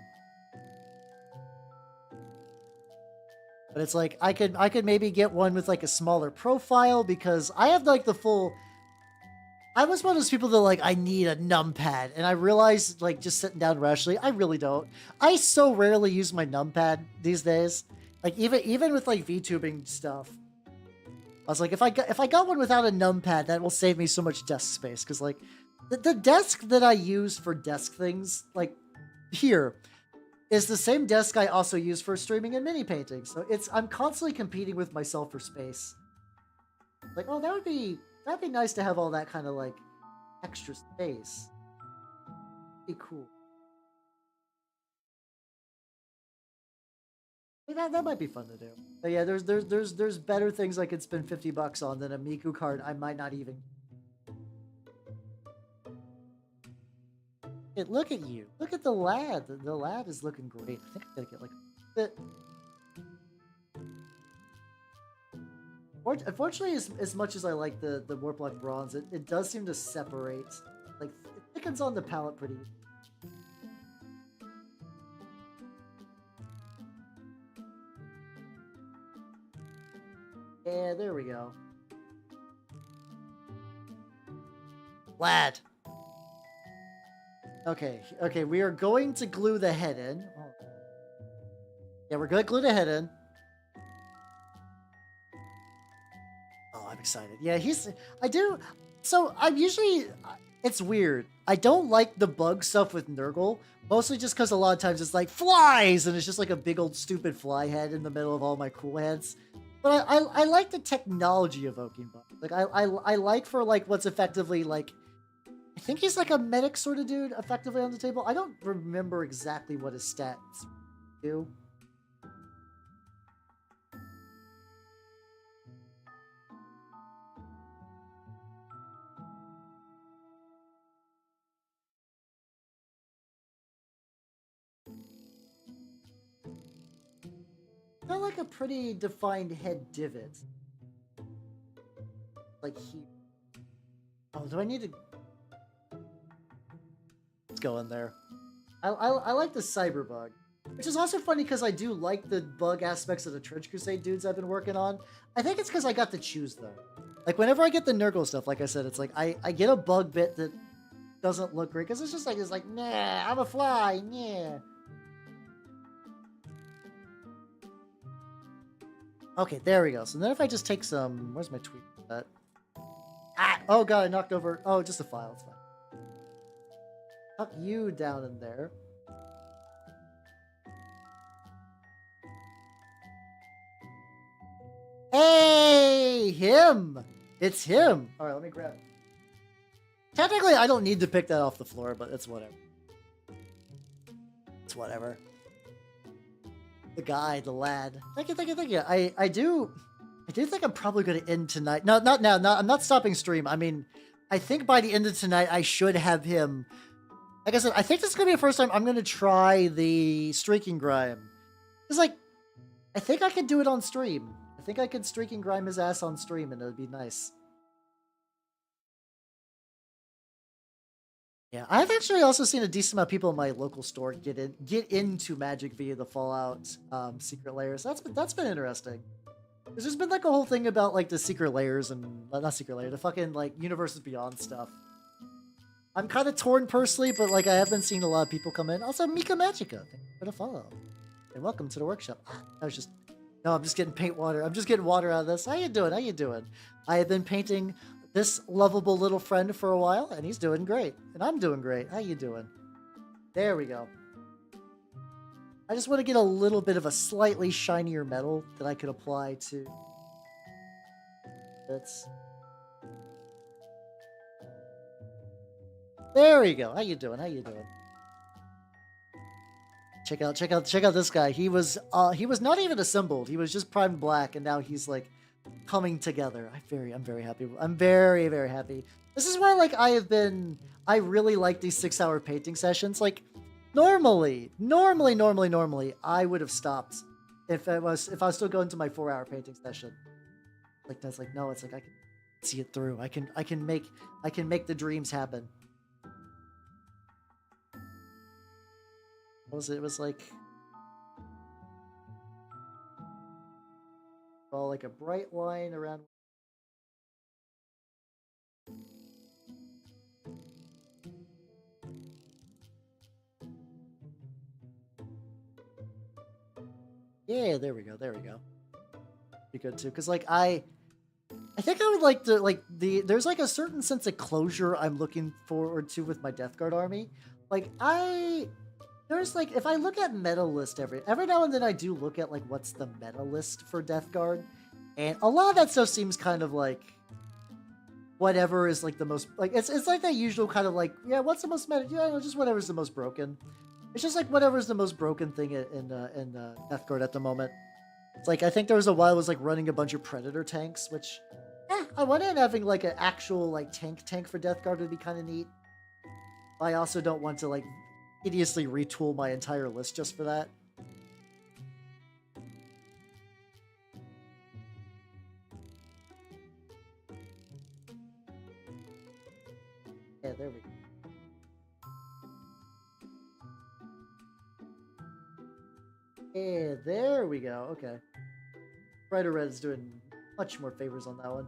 But it's like I could maybe get one with like a smaller profile because I have like the full I was one of those people that like I need a numpad, and I realized like just sitting down rationally, I really don't. I so rarely use my numpad these days. Like even with like VTubing stuff, I was like, if I got one without a numpad, that will save me so much desk space. Because like the desk that I use for desk things, like here, is the same desk I also use for streaming and mini painting. So I'm constantly competing with myself for space. Like, oh, that'd be nice to have all that kind of like extra space. Be cool. That might be fun to do. But yeah, there's better things I could spend $50 on than a Miku card I might not even. Hey, look at you. Look at the lad. The lad is looking great. I think I gotta get like a bit. Unfortunately, as much as I like the Warplock Bronze, it does seem to separate. Like, it thickens on the palette pretty. Yeah, there we go. Lad. Okay, okay, we are going to glue the head in. Oh. Yeah, we're gonna glue the head in. Oh, I'm excited. Yeah, I do. So I'm usually. It's weird. I don't like the bug stuff with Nurgle, mostly just because a lot of times it's like flies, and it's just like a big old stupid fly head in the middle of all my cool heads. But I like the technology evoking bugs. Like I like for like what's effectively like. I think he's like a medic sort of dude, effectively on the table. I don't remember exactly what his stats do. Got like a pretty defined head divot. Like here. Oh, do I need to? Let's go in there. I like the cyber bug, which is also funny because I do like the bug aspects of the Trench Crusade dudes I've been working on. I think it's because I got to choose though. Like whenever I get the Nurgle stuff, like I said, it's like I get a bug bit that doesn't look great because it's like nah, I'm a fly, yeah. Okay, there we go. So then if I just take some, where's my tweet? Ah, oh god, I knocked over. Oh, just a file. It's fine. Tuck you down in there. Hey, him! It's him! Alright, let me grab it. Technically, I don't need to pick that off the floor, but it's whatever. It's whatever. The guy, the lad. Thank you, thank you, thank you. I do think I'm probably going to end tonight. No, not now. No, I'm not stopping stream. I mean, I think by the end of tonight, I should have him. Like I said, I think this is going to be the first time I'm going to try the streaking grime. It's like, I think I could do it on stream. I think I could streaking grime his ass on stream, and it would be nice. Yeah, I've actually also seen a decent amount of people in my local store get into Magic via the Fallout secret layers. That's been interesting. There's just been like a whole thing about like the secret layers and not secret layer, the fucking like Universes Beyond stuff. I'm kind of torn personally, but like I have been seeing a lot of people come in. Also, Mika Magica, thank you for the follow, and welcome to the workshop. I was just no, I'm just getting paint water. I'm just getting water out of this. How you doing? How you doing? I have been painting this lovable little friend for a while, and he's doing great, and I'm doing great. How you doing? There we go. I just want to get a little bit of a slightly shinier metal that I could apply to. That's. There we go. How you doing? How you doing? Check out this guy. He was not even assembled. He was just primed black, and now he's like coming together. I'm very happy. I'm very, very happy. This is why like I really like these 6-hour painting sessions. Like normally, I would have stopped if I was still going to my 4-hour painting session. Like that's like no, it's like I can see it through. I can make the dreams happen. What was it? It was like well, like a bright line around. Yeah, there we go. There we go. Be good too, because like I think I would like to like there's like a certain sense of closure I'm looking forward to with my Death Guard army. Like there's like if I look at meta list every now and then I do look at like what's the meta list for Death Guard, and a lot of that stuff seems kind of like whatever is like the most like it's like that usual kind of like yeah what's the most meta just whatever's the most broken. It's just like whatever's the most broken thing in Death Guard at the moment. It's like I think there was a while I was like running a bunch of Predator tanks, which I went in having like an actual like tank for Death Guard would be kind of neat. I also don't want to like hideously retool my entire list just for that. Yeah, there we go. Yeah, there we go. Okay. Brighter Red is doing much more favors on that one.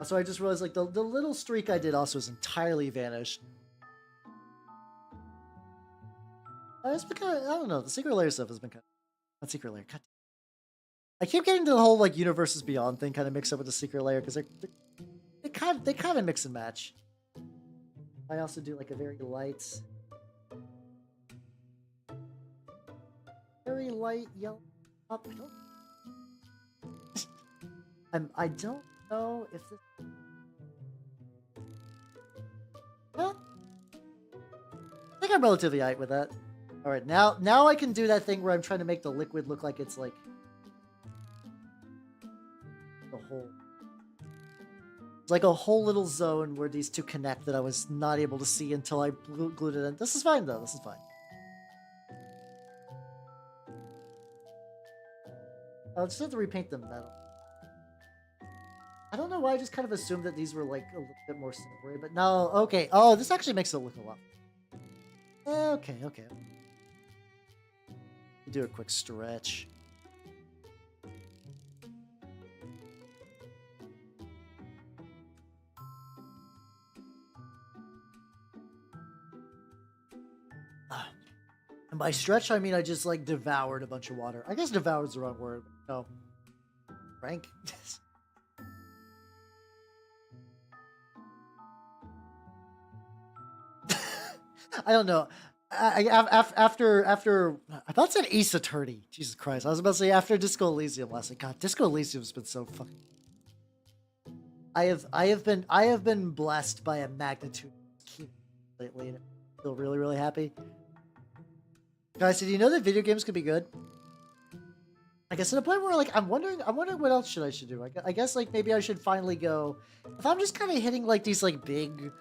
So I just realized like the little streak I did also has entirely vanished. It's been kind of, I don't know, the Secret Lair stuff has been kind of, not Secret Lair, God. I keep getting to the whole like Universes Beyond thing kind of mixed up with the Secret Lair because they kind of mix and match. I also do like a very light yellow up. I don't know if this. Well, I think I'm relatively aight with that. All right, now I can do that thing where I'm trying to make the liquid look like it's like the whole. It's like a whole little zone where these two connect that I was not able to see until I glued it in. This is fine though. This is fine. I'll just have to repaint the metal. I don't know why I just kind of assumed that these were like a little bit more silvery, but no, okay. Oh, this actually makes it look a lot. Okay. Do a quick stretch. And by stretch, I mean I just like devoured a bunch of water. I guess devoured's the wrong word. But no. Frank? I don't know. After I thought it said Ace Attorney. Jesus Christ. I was about to say after Disco Elysium last night. God, Disco Elysium's been so fucking. I have been blessed by a magnitude lately, and I feel really, really happy. Guys, did you know that video games could be good? I guess at a point where like I'm wondering what else I should do. I guess like maybe I should finally go if I'm just kind of hitting like these like big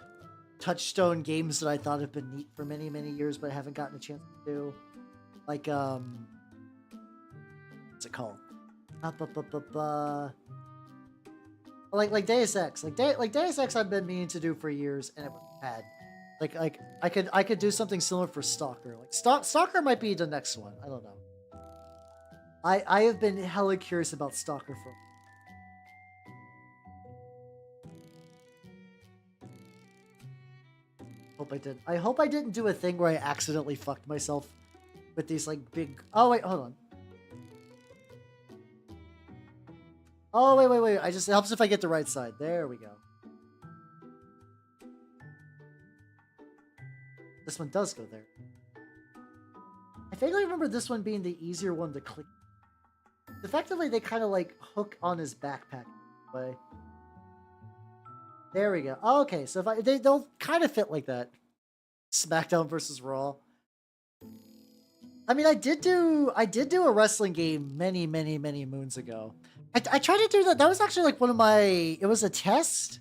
touchstone games that I thought have been neat for many, many years, but I haven't gotten a chance to do. Like, what's it called? Like Deus Ex. Like Deus Ex I've been meaning to do for years, and it was bad. Like I could do something similar for Stalker. Like Stalker might be the next one. I don't know. I have been hella curious about Stalker for. I hope I didn't do a thing where I accidentally fucked myself with these like big. Oh wait, hold on. Oh wait. It helps if I get the right side. There we go. This one does go there. I vaguely remember this one being the easier one to click. Effectively, they kind of like hook on his backpack way. There we go. Oh, okay, so if they'll kind of fit like that. SmackDown versus Raw. I mean, I did do a wrestling game many moons ago. I tried to do that. That was actually like one of my. It was a test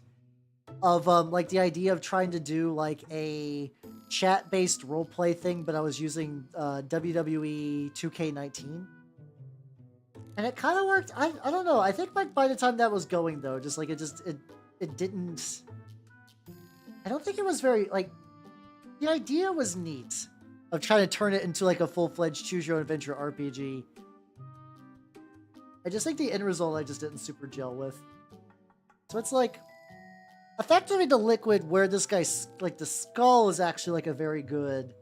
of like the idea of trying to do like a chat-based roleplay thing, but I was using WWE 2K19. And it kind of worked. I don't know. I think by the time that was going though, just like it didn't. I don't think it was very like. The idea was neat of trying to turn it into like a full-fledged choose your own adventure RPG. I just think the end result I just didn't super gel with. So it's like effectively the liquid where this guy's like the skull is actually like a very good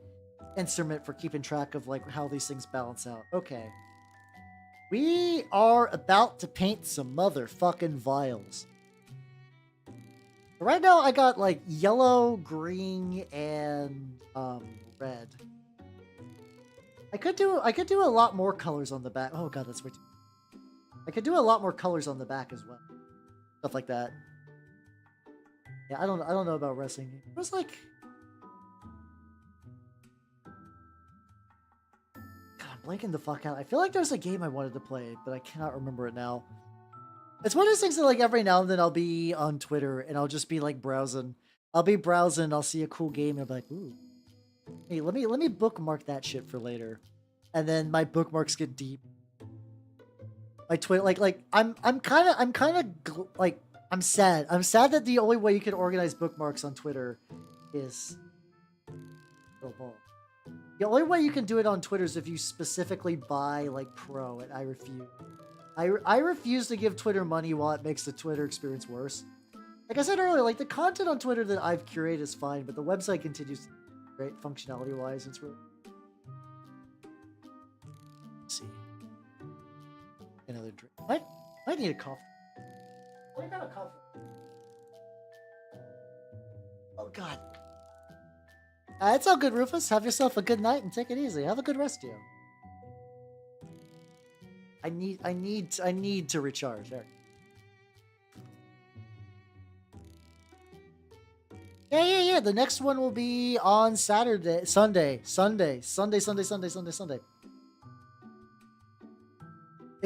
instrument for keeping track of like how these things balance out. Okay. We are about to paint some motherfucking vials. Right now, I got like yellow, green, and red. I could do a lot more colors on the back. Oh god, that's way too. I could do a lot more colors on the back as well, stuff like that. Yeah, I don't know about wrestling. It was like, god, I'm blanking the fuck out. I feel like there's a game I wanted to play, but I cannot remember it now. It's one of those things that like every now and then I'll be on Twitter and I'll just be like browsing. I'll be browsing, I'll see a cool game and I'll be like, ooh. Hey, let me bookmark that shit for later. And then my bookmarks get deep. My Twitter like I'm kind of like I'm sad. I'm sad that the only way you can organize bookmarks on Twitter is the only way you can do it on Twitter is if you specifically buy like Pro, and I refuse. I refuse to give Twitter money while it makes the Twitter experience worse. Like I said earlier, like the content on Twitter that I've curated is fine, but the website continues to be great functionality-wise. It's really... Let's see. Another drink. I need a coffee. I got a coffee. Oh God. It's all good, Rufus. Have yourself a good night and take it easy. Have a good rest of you. I need to recharge. There. Yeah. The next one will be on Sunday. It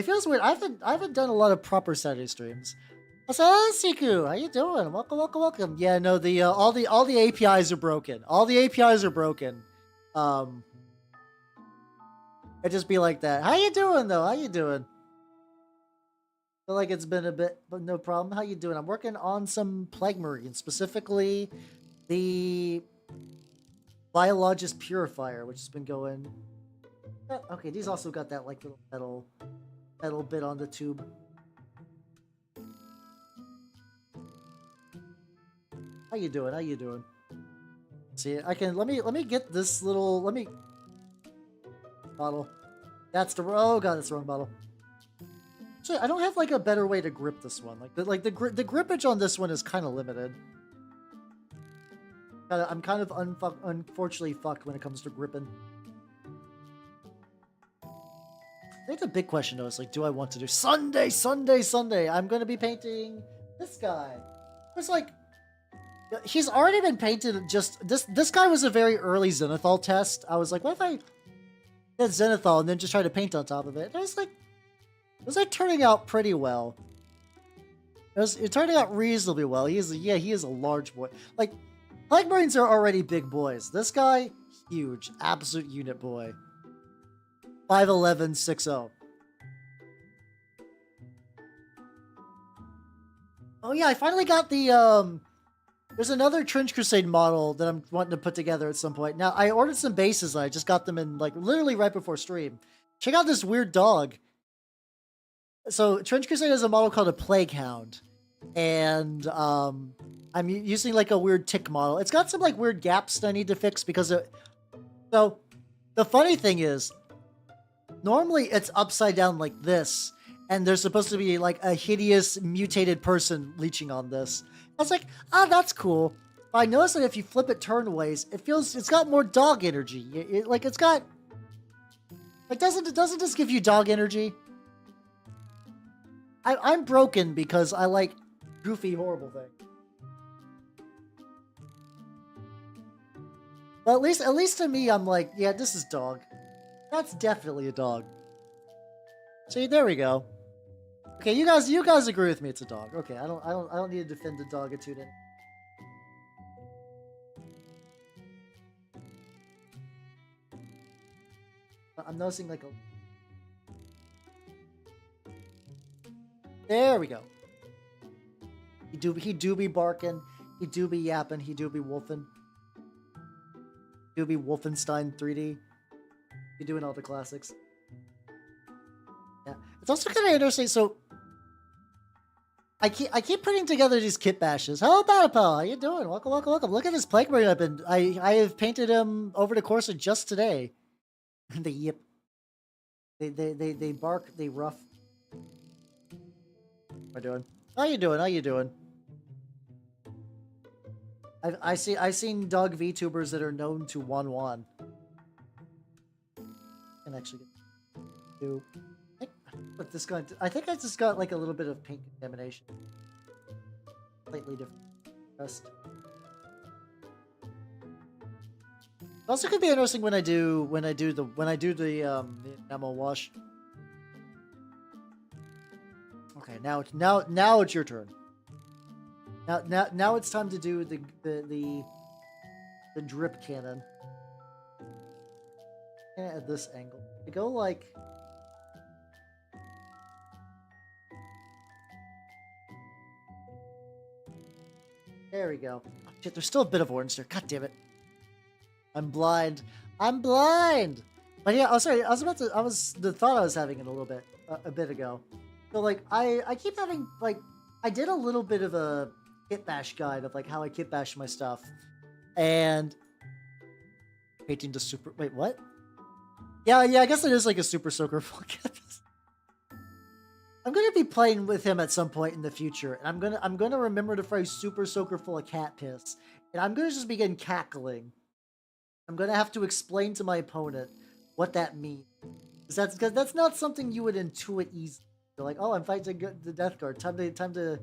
feels weird. I haven't done a lot of proper Saturday streams. I said, "Oh, Siku, how you doing? Welcome." Yeah, no, the all the APIs are broken. All the APIs are broken. It'd just be like that. How you doing though? How you doing? Feel like it's been a bit, but no problem. How you doing? I'm working on some plague marines, specifically the Biologus Purifier, which has been going. Okay, these also got that like little metal bit on the tube. How you doing? How you doing? See, I can let me get this little bottle. That's the oh god, that's the wrong bottle. So I don't have like a better way to grip this one. Like the grippage on this one is kind of limited. I'm kind of unfortunately fucked when it comes to gripping. I think the big question though is like, do I want to do Sunday? I'm gonna be painting this guy. It's like he's already been painted. Just this guy was a very early Zenithal test. I was like, what if I did Zenithal and then just try to paint on top of it? And I was like, it was like turning out pretty well. It turned out reasonably well. He is a large boy. Like Plague Marines are already big boys. This guy, huge, absolute unit boy. 5'11", 6'0". Oh yeah, I finally got the there's another Trench Crusade model that I'm wanting to put together at some point. Now, I ordered some bases. I just got them in, like, literally right before stream. Check out this weird dog. So, Trench Crusade has a model called a Plague Hound. And, I'm using, like, a weird tick model. It's got some, like, weird gaps that I need to fix because of... So, the funny thing is, normally it's upside down like this. And there's supposed to be, like, a hideous, mutated person leeching on this. I was like, oh, that's cool. But I noticed that if you flip it turnways, it's got more dog energy. It's got, like, doesn't this give you dog energy? I'm broken because I like goofy, horrible things. But at least to me, I'm like, yeah, this is dog. That's definitely a dog. See, there we go. Okay, you guys agree with me. It's a dog. Okay, I don't need to defend the dogitude. I'm noticing like a. There we go. He do be barking. He do be yapping. He do be wolfing. He do be Wolfenstein 3D. He doing all the classics. Yeah, it's also kind of interesting. So. I keep putting together these kit bashes. Hello, Batapel. How you doing? Welcome. Look at this Plague Marine I have painted him over the course of just today. The yip. They bark, they rough. What am I doing? How you doing? How you doing? I've seen dog VTubers that are known to one. Can actually get two. But this guy, I think I just got like a little bit of paint contamination. Slightly different. Rest. Also could be interesting when I do the enamel wash. Okay, now it's your turn. Now it's time to do the drip cannon. And at this angle, I go like. There we go. Oh, shit, there's still a bit of orange there. God damn it. I'm blind. I'm blind. But yeah, oh sorry. The thought I was having it a little bit a bit ago. So like I keep having like I did a little bit of a kit bash guide of like how I kit bash my stuff, and painting the super. Wait, what? Yeah. I guess it is like a super soaker full kit. I'm gonna be playing with him at some point in the future, and I'm gonna remember to phrase super soaker full of cat piss, and I'm gonna just begin cackling. I'm gonna have to explain to my opponent what that means, because that's not something you would intuit easily. You're like, oh, I'm fighting the death guard. Time to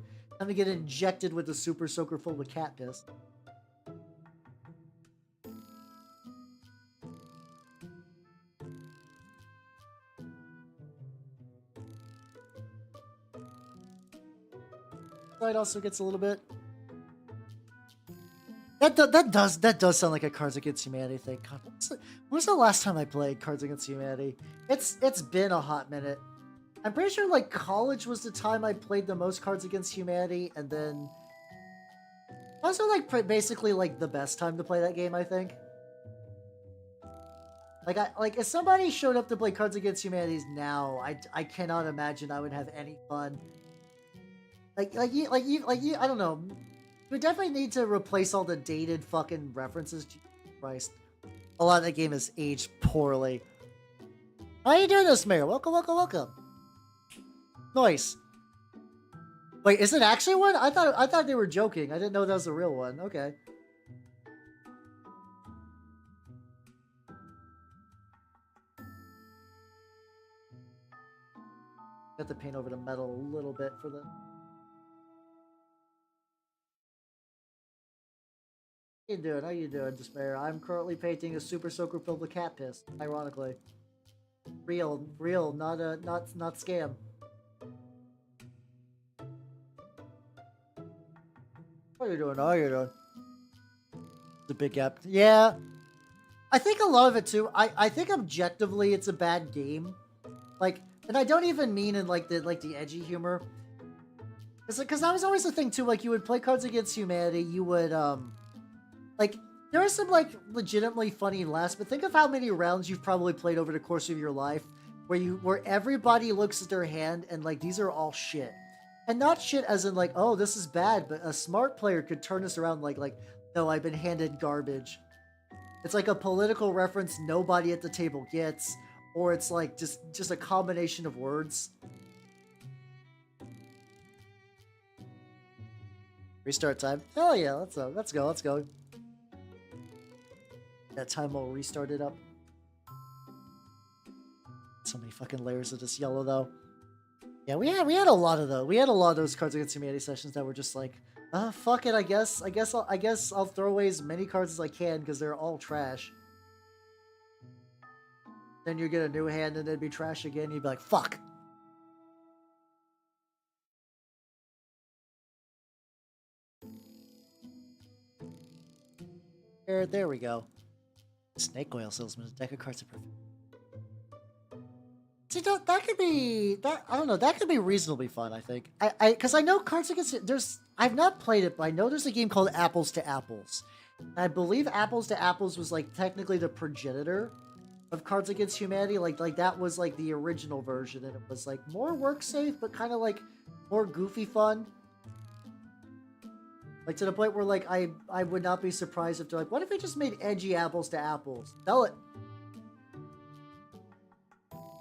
get injected with the super soaker full of cat piss. It also gets a little bit. That does sound like a Cards Against Humanity thing. God, when was the last time I played Cards Against Humanity? It's been a hot minute. I'm pretty sure like college was the time I played the most Cards Against Humanity, and then also like basically like the best time to play that game. I think. Like if somebody showed up to play Cards Against Humanity now, I cannot imagine I would have any fun. Like you, I don't know. We definitely need to replace all the dated fucking references. Jesus Christ. A lot of that game is aged poorly. How are you doing this, Mayor? Welcome. Nice. Wait, is it actually one? I thought they were joking. I didn't know that was a real one. Okay. Got to paint over the metal a little bit for the. How you doing, Despair? I'm currently painting a super soaker filled with cat piss. Ironically, real, not scam. How you doing? The big gap. Yeah, I think a lot of it too. I think objectively it's a bad game. Like, and I don't even mean in like the edgy humor. It's like, because that was always the thing too. Like, you would play Cards Against Humanity. You would like, there are some, like, legitimately funny laughs, but think of how many rounds you've probably played over the course of your life where everybody looks at their hand and, like, these are all shit. And not shit as in, like, oh, this is bad, but a smart player could turn this around like, no, I've been handed garbage. It's like a political reference nobody at the table gets, or it's, like, just a combination of words. Restart time. Hell yeah, let's go. That time we'll restart it up. So many fucking layers of this yellow though. Yeah, we had a lot of those. We had a lot of those Cards Against Humanity sessions that were just like, fuck it. I guess I'll throw away as many cards as I can because they're all trash. Then you get a new hand and it'd be trash again. You'd be like, fuck. There we go. Snake oil salesman, a deck of cards are perfect. See, that could be I don't know. That could be reasonably fun. I think. Because I know Cards Against I've not played it, but I know there's a game called Apples to Apples. And I believe Apples to Apples was like technically the progenitor of Cards Against Humanity. Like that was like the original version, and it was like more work safe, but kind of like more goofy fun. Like, to the point where, like, I would not be surprised if they're like, what if we just made edgy Apples to Apples? Sell it.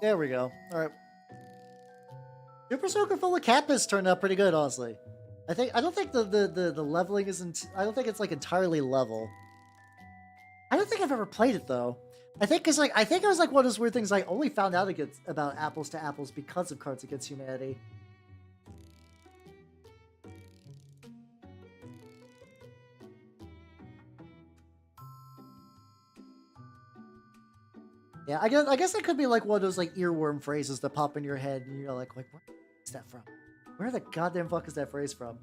There we go. All right. Super Soaker full of Kappas turned out pretty good, honestly. I don't think the leveling isn't. I don't think it's like entirely level. I don't think I've ever played it though. I think it was like one of those weird things I only found out about Apples to Apples because of Cards Against Humanity. Yeah, I guess that could be like one of those like earworm phrases that pop in your head, and you're like, where is that from? Where the goddamn fuck is that phrase from?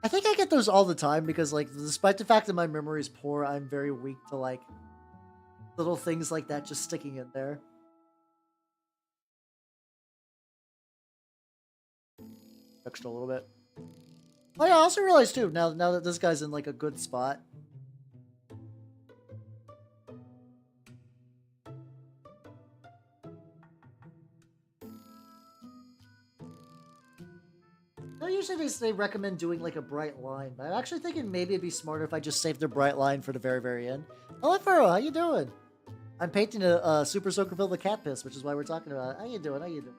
I think I get those all the time because, like, despite the fact that my memory is poor, I'm very weak to like little things like that just sticking in there. Extra a little bit. Oh yeah, I also realized too now that this guy's in like a good spot. Usually they recommend doing like a bright line, but I'm actually thinking maybe it'd be smarter if I just saved the bright line for the very, very end. Hello, Furrow, how you doing? I'm painting a Super Soaker filled with cat piss, which is why we're talking about it. How you doing? How you doing?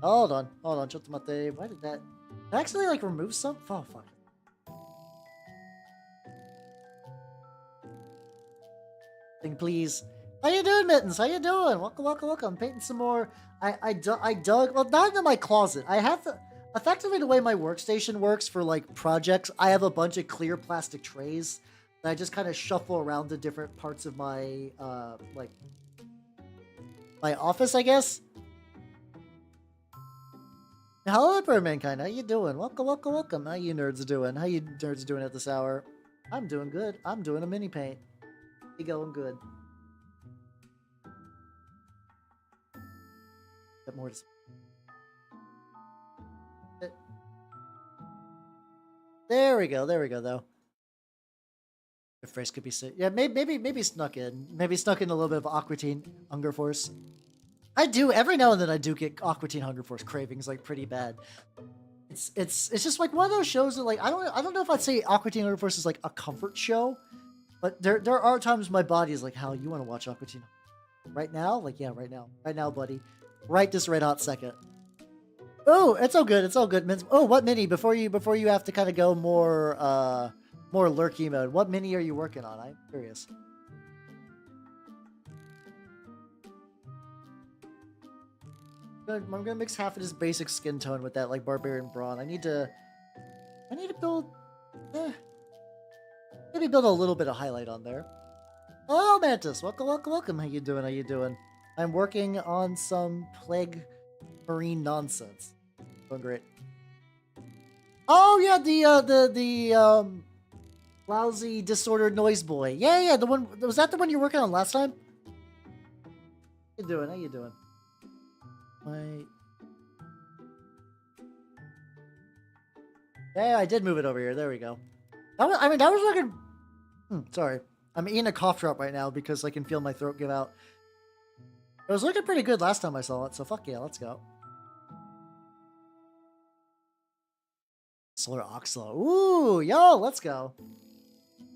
Hold on, Chotomate. Why did that actually like remove some? Oh fuck. Thing, please. How you doing, Mittens? How you doing? Welcome, welcome, welcome. I'm painting some more. I dug, well, not in my closet. I have to, effectively the way my workstation works for like projects, I have a bunch of clear plastic trays that I just kind of shuffle around the different parts of my, like, my office, I guess. Hello, Mankind. How you doing? Welcome, welcome, welcome. How you nerds doing? How you nerds doing at this hour? I'm doing good. I'm doing a mini paint. You going good? Got more to say. There we go. There we go. Though. The phrase could be sick. Yeah, maybe snuck in. Maybe snuck in a little bit of Aqua Teen Hunger Force. I do every now and then. I do get Aqua Teen Hunger Force cravings like pretty bad. It's just like one of those shows that like I don't know if I'd say Aqua Teen Hunger Force is like a comfort show, but there are times my body is like, Hal, you want to watch Aqua Teen right now? Like, yeah, right now, buddy, right this red hot second. Oh, it's all good. It's all good. Oh, what mini? Before you have to kind of go more lurky mode. What mini are you working on? I'm curious. I'm gonna mix half of this basic skin tone with that like barbarian brawn. I need to build, maybe build a little bit of highlight on there. Oh, Mantis, welcome, welcome, welcome. How you doing? How you doing? I'm working on some plague marine nonsense. Going great. Oh yeah, the lousy disordered noise boy. Yeah, the one, was that the one you were working on last time? How you doing? How you doing? Yeah, I did move it over here. There we go. That was looking. Sorry, I'm eating a cough drop right now because I can feel my throat give out. It was looking pretty good last time I saw it, so fuck yeah, let's go. Solar Oxlo. Ooh, yo, let's go.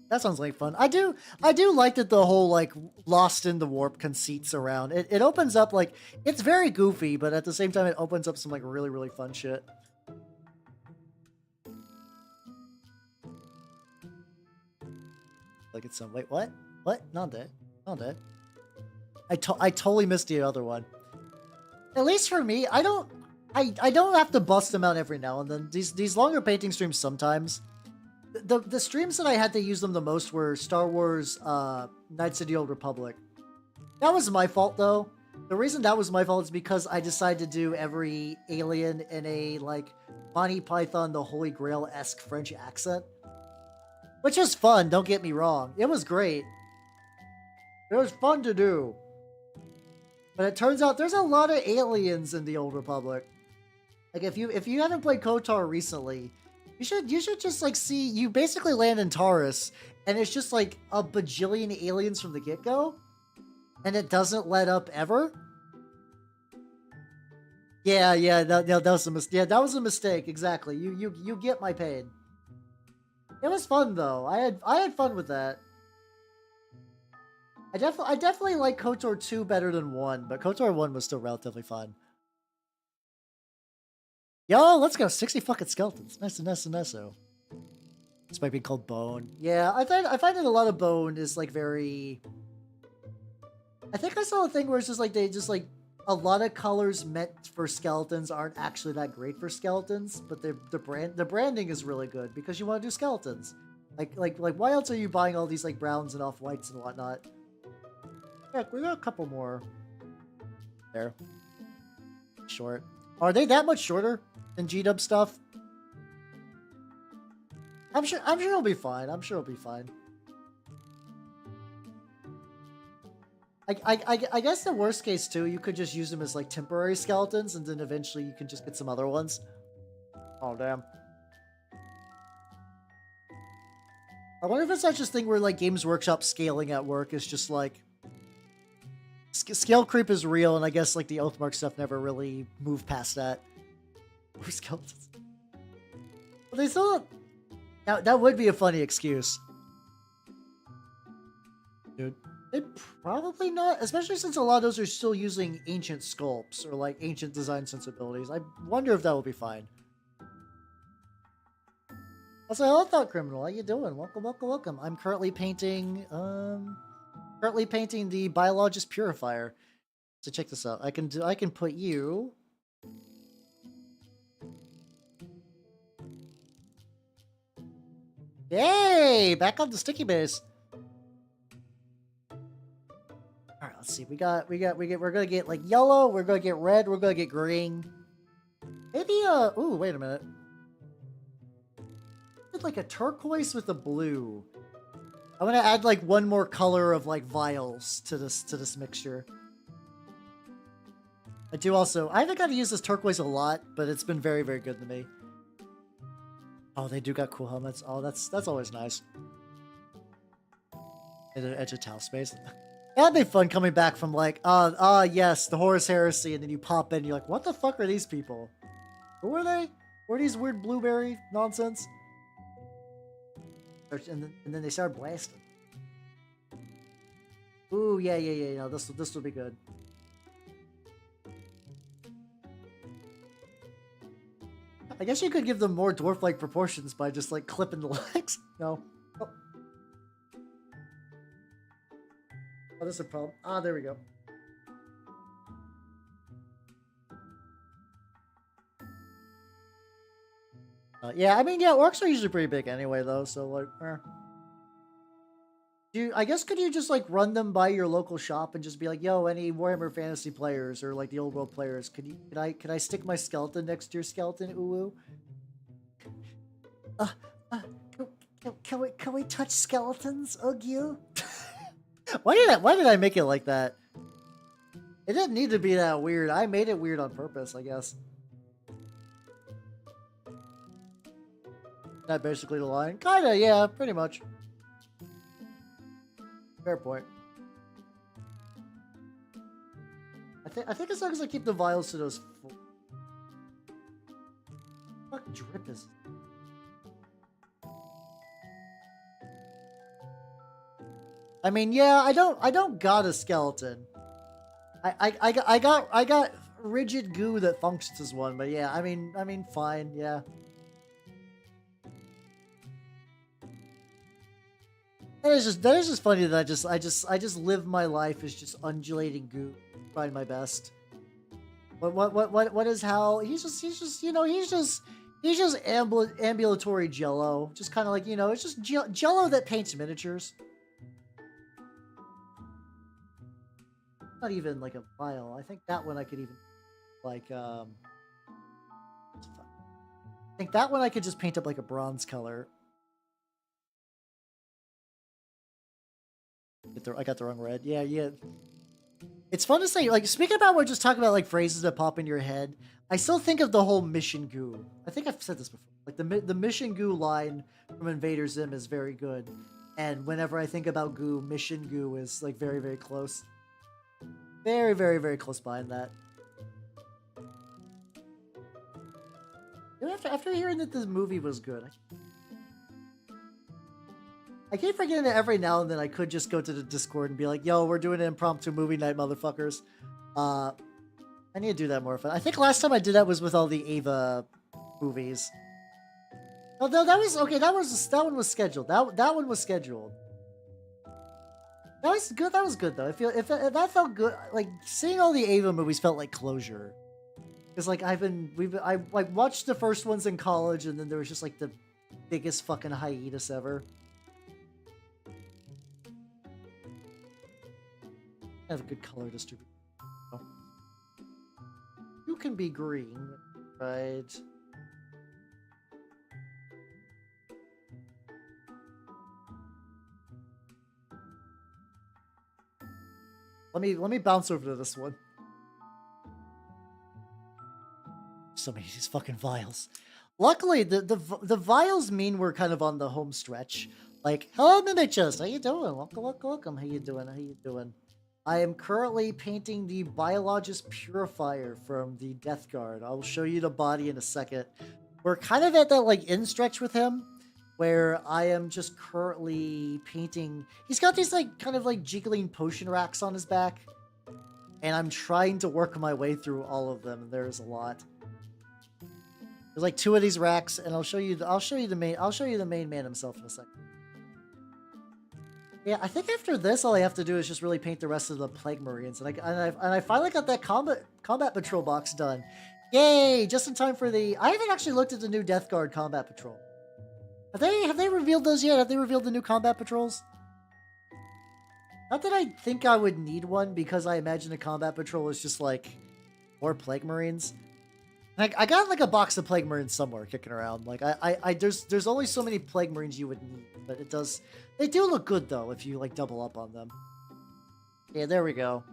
That sounds like fun. I do like that the whole like lost in the warp conceits around. It opens up like it's very goofy, but at the same time it opens up some like really, really fun shit. Like it's some wait, what? What? Not dead. Not dead. I totally missed the other one. At least for me, I don't have to bust them out every now and then. These longer painting streams sometimes. The streams that I had to use them the most were Star Wars Knights of the Old Republic. That was my fault though. The reason that was my fault is because I decided to do every alien in a like Monty Python the Holy Grail-esque French accent. Which was fun, don't get me wrong. It was great. It was fun to do. But it turns out there's a lot of aliens in the Old Republic. Like if you haven't played KOTOR recently, you should just like see, you basically land in Taurus and it's just like a bajillion aliens from the get-go and it doesn't let up ever. Yeah, that was a mistake. Yeah, that was a mistake. Exactly. You get my pain. It was fun though. I had fun with that. I definitely like KOTOR 2 better than 1, but KOTOR 1 was still relatively fun. Yo, let's go. 60 fucking skeletons. Nice and nice and nice. This might be called bone. Yeah, I find that a lot of bone is like very. I think I saw a thing where it's just like they just like a lot of colors meant for skeletons aren't actually that great for skeletons, but the branding is really good because you want to do skeletons. Like why else are you buying all these like browns and off whites and whatnot? Heck, we got a couple more. There. Short. Are they that much shorter than G-Dub stuff? I'm sure it'll be fine. I'm sure it'll be fine. I guess the worst case too, you could just use them as like temporary skeletons, and then eventually you can just get some other ones. Oh damn. I wonder if it's such a thing where like Games Workshop scaling at work is just like scale creep is real, and I guess like the Oathmark stuff never really moved past that. More skeletons. But they still. That would be a funny excuse. Dude. It probably not, especially since a lot of those are still using ancient sculpts or like ancient design sensibilities. I wonder if that will be fine. Also, hello, Thought Criminal. How you doing? Welcome, welcome, welcome. I'm currently painting the Biologus Purifier. So check this out. I can put you. Yay! Back on the sticky base. All right, let's see. We're gonna get like yellow. We're gonna get red. We're gonna get green. Maybe ooh, wait a minute. It's like a turquoise with a blue. I'm gonna add like one more color of like vials to this mixture. I haven't got to use this turquoise a lot, but it's been very, very good to me. Oh, they do got cool helmets. Oh, that's always nice. Edge of Tau space. That'd be fun coming back from like, yes, the Horus Heresy, and then you pop in and you're like, what the fuck are these people? Who are they? What are these weird blueberry nonsense? And then they start blasting. Ooh, yeah, no, this will be good. I guess you could give them more dwarf-like proportions by just like clipping the legs. No. Oh. Oh, this is a problem. Ah, there we go. Yeah, I mean, yeah, orcs are usually pretty big anyway, though. So like, I guess could you just like run them by your local shop and just be like, yo, any Warhammer Fantasy players or like the old world players, could I stick my skeleton next to your skeleton? Ooh. Can we touch skeletons? Ugh you. Why did I make it like that? It didn't need to be that weird. I made it weird on purpose, I guess. That basically the line? Kinda, yeah, pretty much. Fair point. I think as long as I keep the vials to those full. What the fuck drip is? I mean, yeah, I don't got a skeleton. I got rigid goo that functions as one, but yeah, I mean, fine, yeah. That is just funny that I just live my life as just undulating goo, trying my best. What is Hal? He's just you know he's just ambulatory Jello, just kind of like, you know, it's just Jello that paints miniatures. Not even like a vial. I think that one I could even like I think that one I could just paint up like a bronze color. I got the wrong red. Yeah. It's fun to say, like, speaking about, we're just talking about like phrases that pop in your head. I still think of the whole mission goo. I think I've said this before. Like the mission goo line from Invader Zim is very good. And whenever I think about goo, mission goo is like very, very close. Very, very, very close behind that. After hearing that this movie was good, I keep forgetting that every now and then I could just go to the Discord and be like, yo, we're doing an impromptu movie night, motherfuckers. I need to do that more often. I think last time I did that was with all the Ava movies. Oh, no, that was okay. That one was scheduled. That one was scheduled. That was good. That was good though. If that felt good. Like seeing all the Ava movies felt like closure. Because like I like watched the first ones in college, and then there was just like the biggest fucking hiatus ever. I have a good color distribution. Oh. You can be green, right? Let me bounce over to this one. So many of these fucking vials. Luckily, the vials mean we're kind of on the home stretch. Like, hello, Mimichus. How you doing? Welcome. How you doing? I am currently painting the Biologus Purifier from the Death Guard. I'll show you the body in a second. We're kind of at that like end stretch with him, where I am just currently painting. He's got these like kind of like jiggling potion racks on his back, and I'm trying to work my way through all of them. And there's a lot. There's like 2 of these racks, and I'll show you the main man himself in a second. Yeah, I think after this, all I have to do is just really paint the rest of the Plague Marines, and I finally got that combat patrol box done. Yay! Just in time for the. I haven't actually looked at the new Death Guard combat patrol. Have they revealed those yet? Have they revealed the new combat patrols? Not that I think I would need one, because I imagine a combat patrol is just like more Plague Marines. I got like a box of Plague Marines somewhere kicking around. Like there's only so many Plague Marines you would need, but they do look good though if you like double up on them. Yeah, there we go.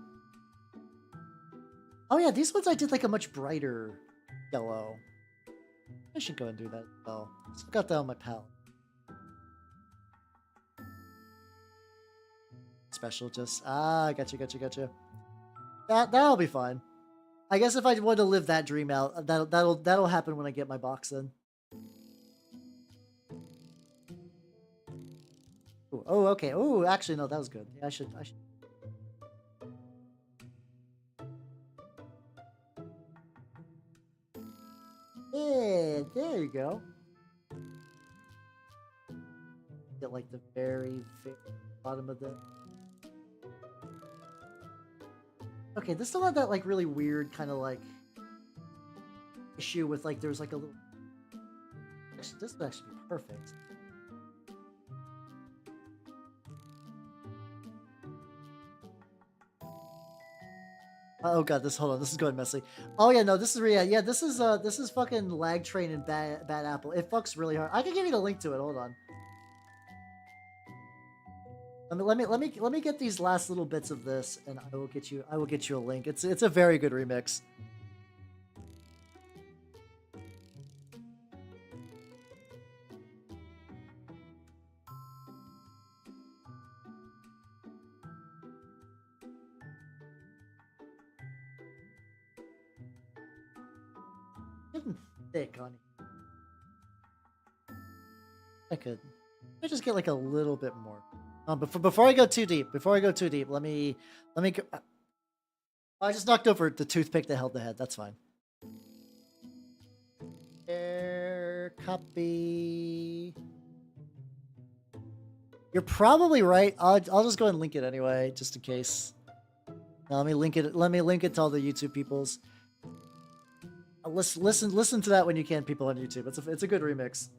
Oh yeah, these ones I did like a much brighter yellow. I should go and do that. Oh, still got that on my palette. Special, just gotcha. That'll be fine. I guess if I want to live that dream out, that'll happen when I get my box in. Ooh, oh, okay. Oh, actually, no, that was good. Yeah, I should. Yeah, there you go. Get like the very bottom of the. Okay, this still had that like really weird kind of like issue with like there's like a little. Actually, this would actually be perfect. Oh god, hold on, this is going messy. Oh yeah, no, this is yeah, this is fucking Lag Train and Bad Apple. It fucks really hard. I can give you the link to it. Hold on. Let me get these last little bits of this, and I will get you a link. It's a very good remix. Getting thick on it. I just get like a little bit more. Before I go too deep, let me go. I just knocked over the toothpick that held the head. That's fine. Air copy. You're probably right. I'll just go and link it anyway, just in case. Now, let me link it. Let me link it to all the YouTube peoples. Listen to that when you can, people on YouTube. It's a good remix.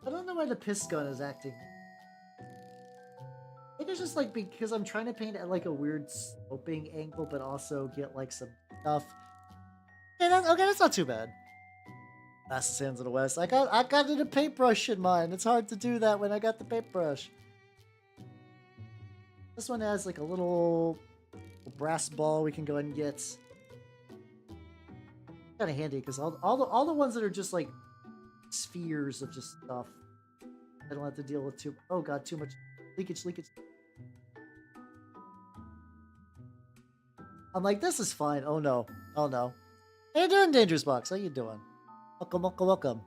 I don't know why the piss gun is acting. I think it's just like because I'm trying to paint at like a weird sloping angle, but also get like some stuff. Yeah, okay, that's not too bad. Fastest hands of the West. I got a paintbrush in mine. It's hard to do that when I got the paintbrush. This one has like a little brass ball we can go ahead and get. Kind of handy because all the ones that are just like spheres of just stuff. I don't have to deal with too. Oh god, too much leakage. I'm like, this is fine. Oh no. Oh no. How you doing, Dangerous Box? How you doing? Welcome.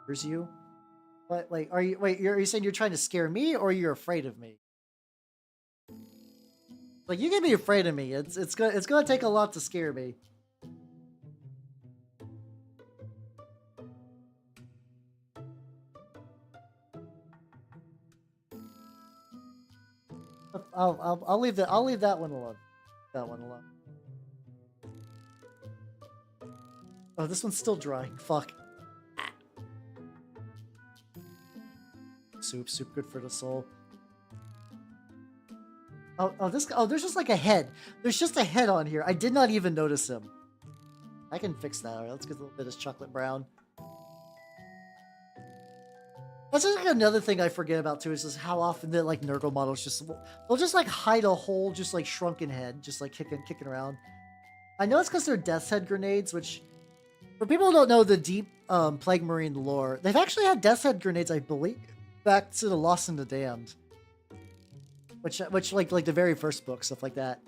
Here's you. What? Wait, are you saying you're trying to scare me, or you're afraid of me? Like, you can be afraid of me. It's gonna take a lot to scare me. I'll leave that one alone. That one alone. Oh, this one's still drying. Fuck. Soup good for the soul. Oh, there's just like a head. There's just a head on here. I did not even notice him. I can fix that. All right, let's get a little bit of chocolate brown. That's just like another thing I forget about too, is just how often that like Nurgle models they'll just like hide a whole just like shrunken head, just like kicking around. I know it's because they're Death's Head grenades, which for people who don't know the deep Plague Marine lore, they've actually had Death's Head grenades, I believe, back to the Lost and the Damned. Which like the very first book, stuff like that.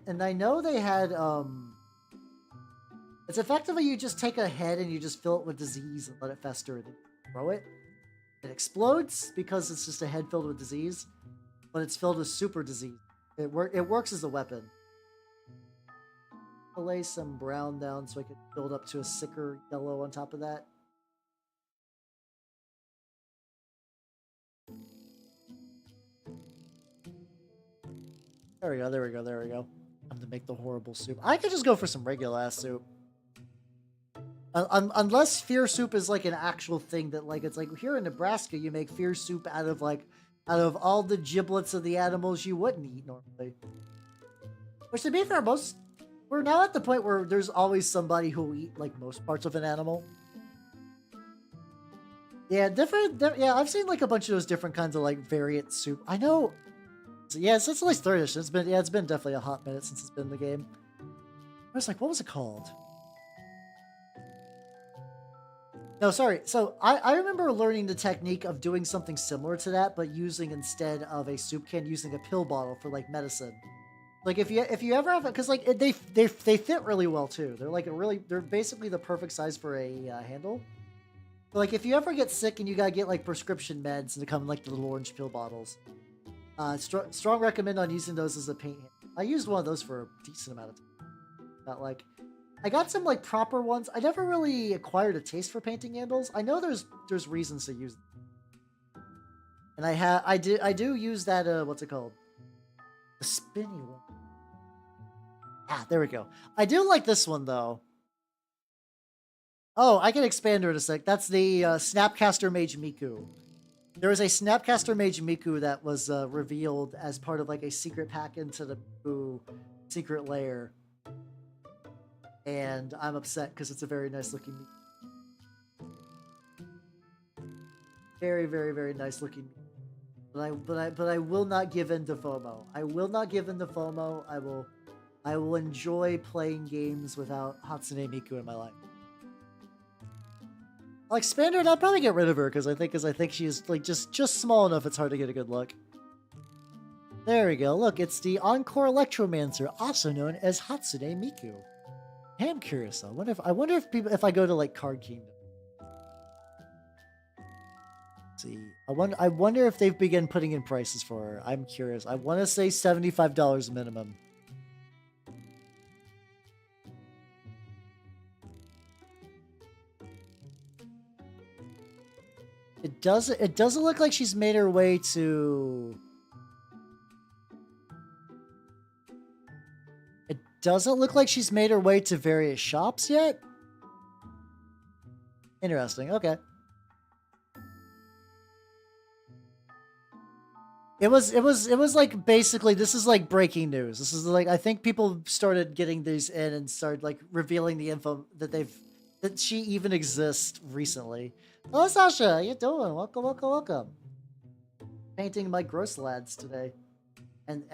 And I know they had it's effectively you just take a head and you just fill it with disease and let it fester and throw it. It explodes because it's just a head filled with disease, but it's filled with super disease. It works as a weapon. I'll lay some brown down so I can build up to a sicker yellow on top of that. There we go. I'm to make the horrible soup. I could just go for some regular ass soup. Unless fear soup is like an actual thing that like, it's like here in Nebraska, you make fear soup out of all the giblets of the animals you wouldn't eat normally. Which, to be fair, we're now at the point where there's always somebody who will eat like most parts of an animal. Yeah, yeah, I've seen like a bunch of those different kinds of like variant soup. I know. So, yeah, since at least 3rd edition, it's been definitely a hot minute since it's been in the game. I was like, what was it called? No, sorry. So I remember learning the technique of doing something similar to that, but using instead of a soup can, using a pill bottle for like medicine. Like if you ever have, because like they fit really well too. They're like they're basically the perfect size for a handle. But like if you ever get sick and you gotta get like prescription meds and they come in like the little orange pill bottles. Strong recommend on using those as a paint handle. I used one of those for a decent amount of time. Not like, I got some like proper ones. I never really acquired a taste for painting handles. I know there's reasons to use them. And I do use that what's it called? The spinny one. Ah, there we go. I do like this one though. Oh, I can expand her in a sec. That's the Snapcaster Mage Miku. There was a Snapcaster Mage Miku that was revealed as part of like a secret pack into the Miku secret lair. And I'm upset because it's a very nice looking Miku. Very, very, very nice looking Miku. But I will not give in to FOMO. I will not give in to FOMO. I will enjoy playing games without Hatsune Miku in my life. I'll expand her and I'll probably get rid of her because I think she's like just small enough it's hard to get a good look. There we go. Look, it's the Encore Electromancer, also known as Hatsune Miku. I am curious though. I wonder if I go to like Card Kingdom. Let's see. I wonder if they've begun putting in prices for her. I'm curious. I want to say $75 minimum. It doesn't look like she's made her way to... It doesn't look like she's made her way to various shops yet. Interesting. Okay. It was like basically this is like breaking news. This is like I think people started getting these in and started like revealing the info that she even exists recently. Oh, Sasha, how you doing? Welcome. Painting my gross lads today, and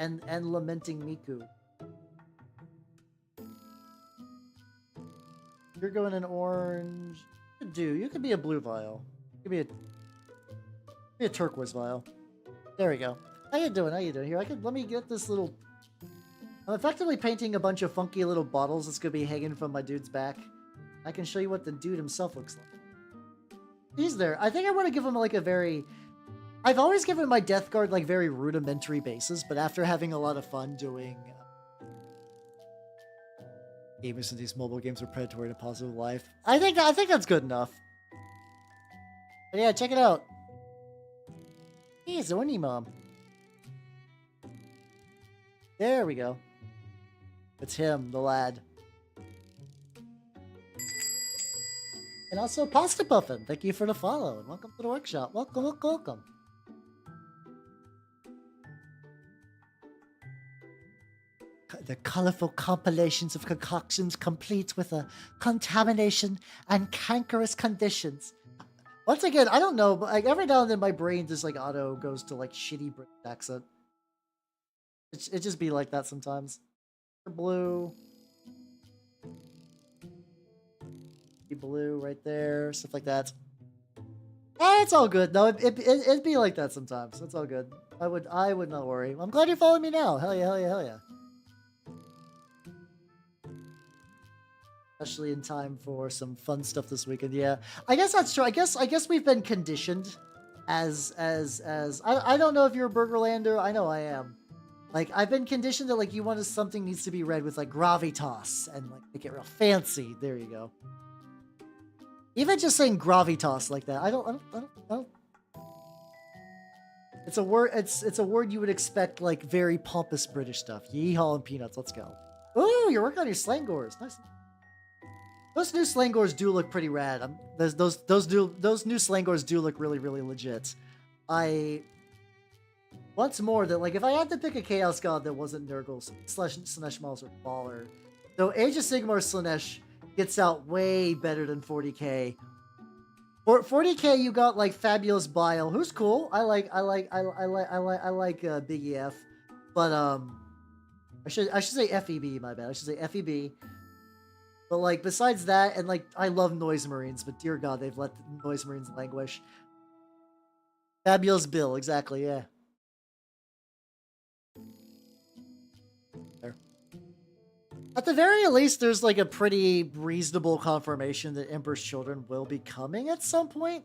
lamenting Miku. You're going in orange. You could be a blue vial. You could be a turquoise vial. There we go. How you doing? How you doing? Here, let me get this little... I'm effectively painting a bunch of funky little bottles that's gonna be hanging from my dude's back. I can show you what the dude himself looks like. He's there. I think I want to give him like a very... I've always given my Death Guard like very rudimentary bases, but after having a lot of fun doing gamers in these mobile games are predatory to positive life, I think that's good enough. But yeah, check it out. He's Orny Mom. There we go. It's him, the lad. And also Pasta Puffin, thank you for the follow and welcome to the workshop. Welcome, welcome, welcome. The colorful compilations of concoctions complete with a contamination and cankerous conditions. Once again, I don't know, but like every now and then my brain just like auto goes to like shitty British accent. It just be like that sometimes. Blue. Blue right there, stuff like that. It's all good. No, it'd be like that sometimes. It's all good. I would not worry. I'm glad you're following me now. Hell yeah, hell yeah, hell yeah. Especially in time for some fun stuff this weekend. Yeah, I guess that's true. I guess we've been conditioned as I don't know if you're a Burgerlander. I know I am. Like I've been conditioned that like you want something needs to be read with like gravitas and like make it real fancy. There you go. Even just saying gravitas like that, I don't. It's a word. It's a word you would expect like very pompous British stuff. Yeehaw and peanuts. Let's go. Ooh, you're working on your slangors. Nice. Those new slangors do look pretty rad. Those new slangors do look really legit. Once more that like if I had to pick a Chaos God that wasn't Nurgle, Slanesh Miles or Baller, though Age of Sigmar Slanesh gets out way better than 40k. For 40k, you got like Fabulous Bile, who's cool. I like Big EF, but I should say FEB. My bad. I should say FEB. But like besides that, and like I love Noise Marines, but dear God, they've let the Noise Marines languish. Fabulous Bill, exactly. Yeah. There. At the very least, there's like a pretty reasonable confirmation that Emperor's Children will be coming at some point.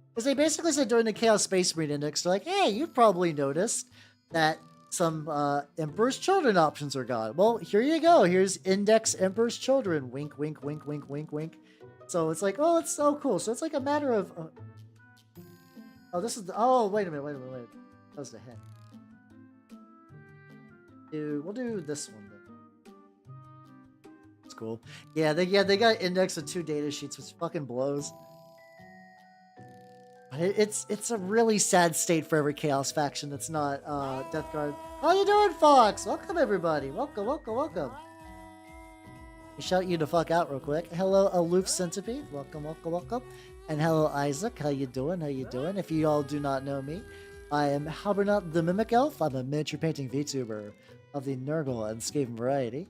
Because they basically said during the Chaos Space Marine Index, they're like, hey, you've probably noticed that some Emperor's Children options are gone. Well, here you go. Here's Index Emperor's Children. Wink, wink, wink, wink, wink, wink. So it's like, oh, it's so cool. So it's like a matter of... oh, this is the... oh, wait a minute. That was the head. We'll do this one then. It's cool. Yeah, they got index of 2 data sheets, which fucking blows. It's a really sad state for every Chaos faction that's not Death Guard. How you doing, Fox? Welcome, everybody. Welcome. Shout you the fuck out real quick. Hello, Aloof Centipede. Welcome. And hello, Isaac. How you doing? If you all do not know me, I am Habernot the Mimic Elf. I'm a miniature painting VTuber of the Nurgle and Skaven variety.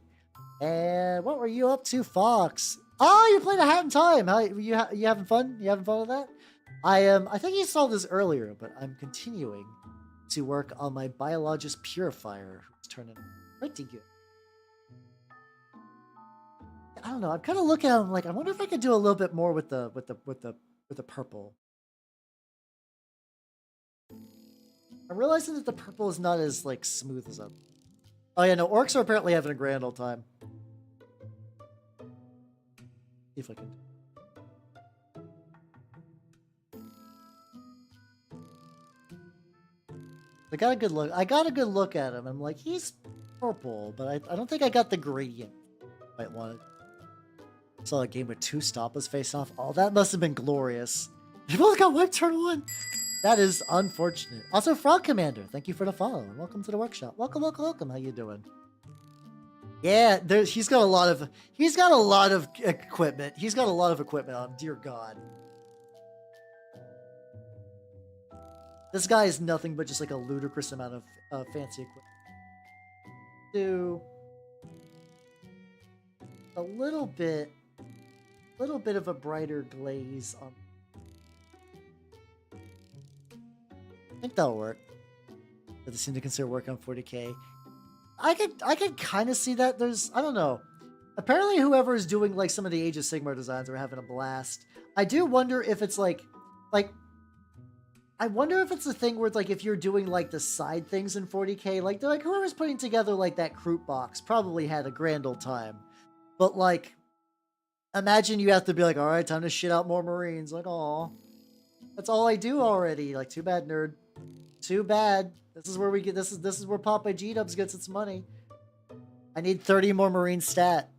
And what were you up to, Fox? Oh, you're playing a Hat in Time. How you having fun? You having fun with that? I think you saw this earlier, but I'm continuing to work on my Biologus Purifier, who's turning pretty good. I don't know. I'm kind of looking at him like I wonder if I could do a little bit more with the purple. I'm realizing that the purple is not as like smooth as other. Oh yeah, no, orcs are apparently having a grand old time. See if I can. I got a good look at him. I'm like, he's purple, but I don't think I got the gradient I wanted. Saw a game with 2 Stoppas face off. Oh, that must have been glorious. You both got wiped turn 1. That is unfortunate. Also, Frog Commander, thank you for the follow and welcome to the workshop. Welcome. How you doing? Yeah, he's got a lot of equipment. He's got a lot of equipment on him. Dear God. This guy is nothing but just like a ludicrous amount of fancy equipment. Do a little bit little bit of a brighter glaze on. I think that'll work. But they seem to consider working on 40K. I could kind of see that. There's, I don't know. Apparently, whoever is doing like some of the Age of Sigmar designs are having a blast. I do wonder if it's like, I wonder if it's a thing where it's like if you're doing like the side things in 40K, like they're like whoever's putting together like that Kroot box probably had a grand old time. But like, imagine you have to be like, all right, time to shit out more Marines. Like, oh, that's all I do already. Like, too bad, nerd. Too bad. This is where we get. This is where Popeye G Dubs gets its money. I need 30 more Marine stat.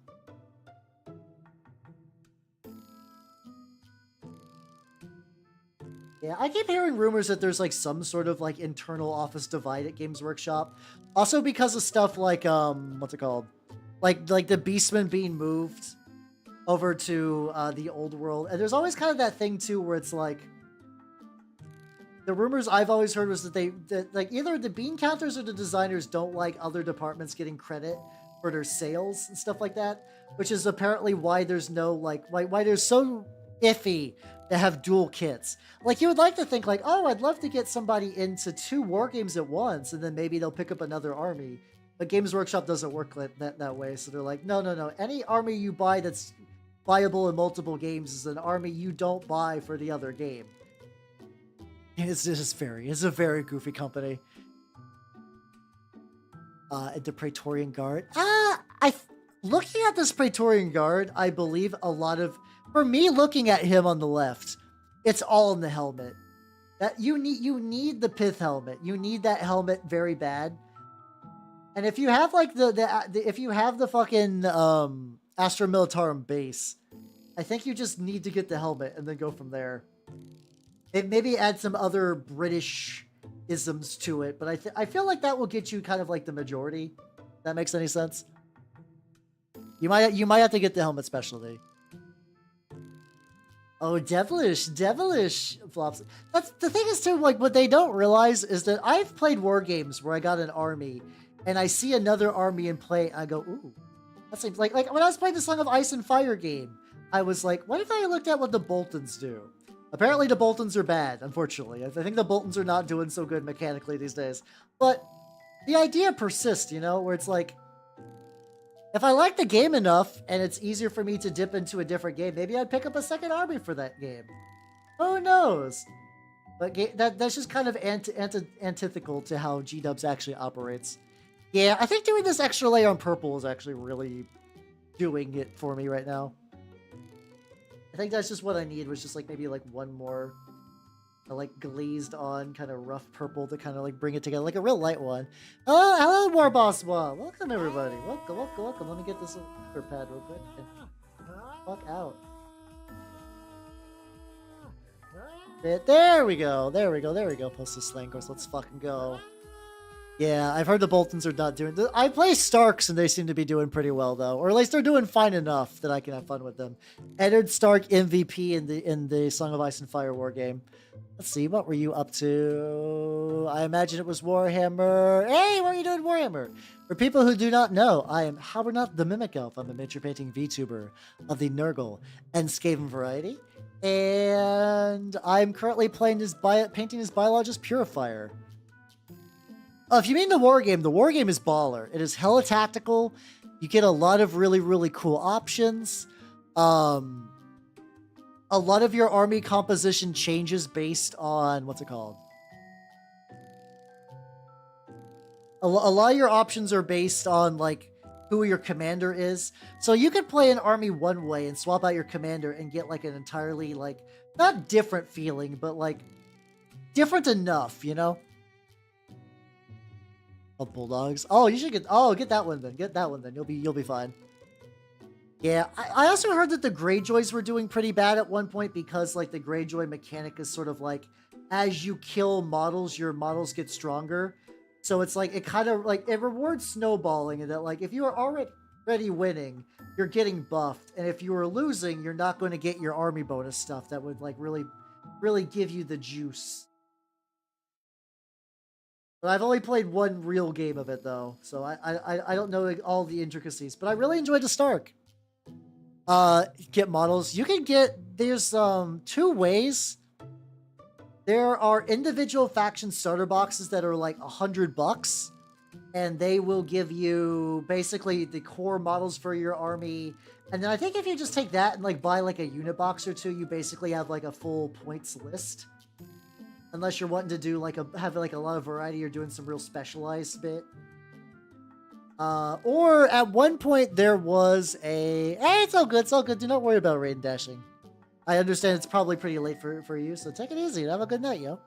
Yeah, I keep hearing rumors that there's like some sort of like internal office divide at Games Workshop. Also because of stuff like what's it called? Like the Beastmen being moved over to the old world. And there's always kind of that thing too where it's like the rumors I've always heard was that like either the bean counters or the designers don't like other departments getting credit for their sales and stuff like that, which is apparently why there's no like why there's so iffy to have dual kits. Like you would like to think like, oh, I'd love to get somebody into 2 war games at once and then maybe they'll pick up another army. But Games Workshop doesn't work that way. So they're like, no. Any army you buy that's viable in multiple games is an army you don't buy for the other game. It's a very goofy company. The Praetorian Guard. Looking at this Praetorian Guard, I believe a lot of, for me looking at him on the left, it's all in the helmet. That you need the pith helmet. You need that helmet very bad. And if you have like if you have the fucking Astra Militarum base, I think you just need to get the helmet and then go from there. It maybe add some other British isms to it, but I feel like that will get you kind of like the majority. If that makes any sense. You might have to get the helmet specialty. Oh, devilish flops. That's the thing is too, like what they don't realize is that I've played war games where I got an army and I see another army in play. I go, ooh, that seems like when I was playing the Song of Ice and Fire game, I was like, what if I looked at what the Boltons do? Apparently the Boltons are bad, unfortunately. I think the Boltons are not doing so good mechanically these days. But the idea persists, you know, where it's like, if I like the game enough and it's easier for me to dip into a different game, maybe I'd pick up a second army for that game. Who knows? But that's just kind of antithetical to how G-Dubs actually operates. Yeah, I think doing this extra layer on purple is actually really doing it for me right now. I think that's just what I need, was just like maybe like one more like glazed on kind of rough purple to kind of like bring it together, like a real light one. Oh, hello, War Boss Wall. Welcome everybody. Welcome. Let me get this pad real quick. Fuck out. There we go. Post the slang course. Let's fucking go. Yeah, I've heard the Boltons are not doing. I play Starks and they seem to be doing pretty well though, or at least they're doing fine enough that I can have fun with them. Eddard Stark MVP in the Song of Ice and Fire war game. Let's see, what were you up to? I imagine it was Warhammer. Hey, what are you doing, Warhammer? For people who do not know, I am Habernot the Mimic Elf. I'm a miniature painting VTuber of the Nurgle and Skaven variety, and I'm currently painting his Biologus Purifier. If you mean the war game is baller. It is hella tactical. You get a lot of really, really cool options. A lot of your army composition changes based on, what's it called? A lot of your options are based on like who your commander is. So you could play an army one way and swap out your commander and get like an entirely like, not different feeling, but like different enough, you know? Oh, Bulldogs. Oh, you should get that one then. Get that one then. You'll be fine. Yeah, I also heard that the Greyjoys were doing pretty bad at one point because like the Greyjoy mechanic is sort of like as you kill models, your models get stronger. So it's like it kind of like it rewards snowballing, and that like if you are already winning, you're getting buffed, and if you are losing, you're not going to get your army bonus stuff that would like really give you the juice. But I've only played one real game of it though, so I don't know all the intricacies. But I really enjoyed the Stark. get models. You can get, there's two ways. There are individual faction starter boxes that are like $100, and they will give you basically the core models for your army. And then I think if you just take that and like buy like a unit box or two, you basically have like a full points list. Unless you're wanting to do like have like a lot of variety or doing some real specialized bit. Or at one point there was a, hey, it's all good. Do not worry about raid dashing. I understand it's probably pretty late for you, so take it easy and have a good night, yo.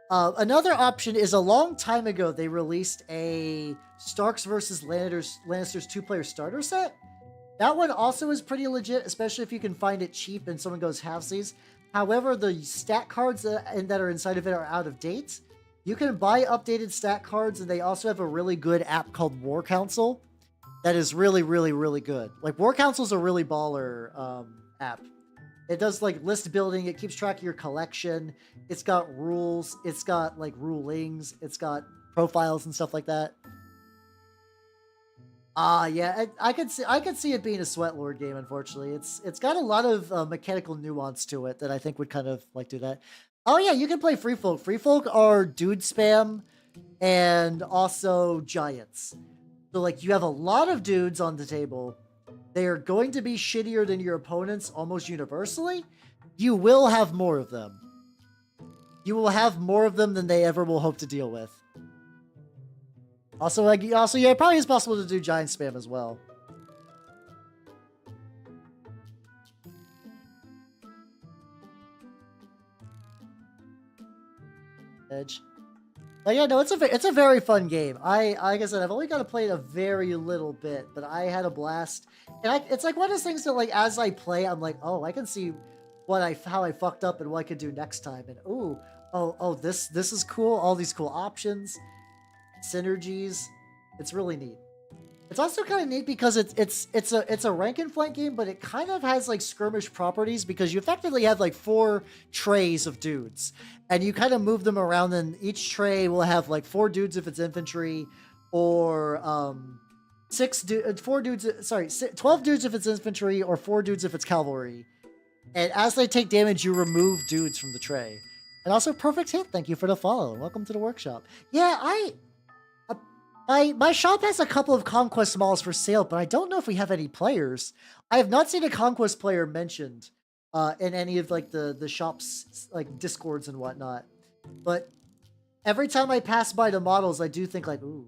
Another option is a long time ago they released a Starks versus Lannisters 2-player starter set. That one also is pretty legit, especially if you can find it cheap and someone goes halvesies. However, the stat cards that are inside of it are out of date. You can buy updated stat cards, and they also have a really good app called War Council that is really, really, really good. Like, War Council is a really baller app. It does, like, list building. It keeps track of your collection. It's got rules. It's got, like, rulings. It's got profiles and stuff like that. Yeah, I could see it being a Sweat Lord game, unfortunately. It's got a lot of mechanical nuance to it that I think would kind of, like, do that. Oh, yeah, you can play Free Folk. Free Folk are dude spam and also giants. So, like, you have a lot of dudes on the table. They are going to be shittier than your opponents almost universally. You will have more of them. You will have more of them than they ever will hope to deal with. Also, yeah, it probably is possible to do giant spam as well. Edge. But yeah, no, it's a very fun game. Like I said, I've only got to play it a very little bit, but I had a blast. And it's like one of those things that, like, as I play, I'm like, oh, I can see how I fucked up and what I could do next time. And oh, this is cool. All these cool options, synergies. It's really neat. It's also kind of neat because it's a rank and flank game, but it kind of has like skirmish properties because you effectively have like 4 trays of dudes, and you kind of move them around, and each tray will have like 4 dudes if it's infantry, or 12 dudes if it's infantry, or 4 dudes if it's cavalry. And as they take damage, you remove dudes from the tray. And also, Perfect Hit, thank you for the follow. Welcome to the workshop. Yeah, my shop has a couple of Conquest models for sale, but I don't know if we have any players. I have not seen a Conquest player mentioned in any of like the shop's like Discords and whatnot. But every time I pass by the models, I do think like, ooh,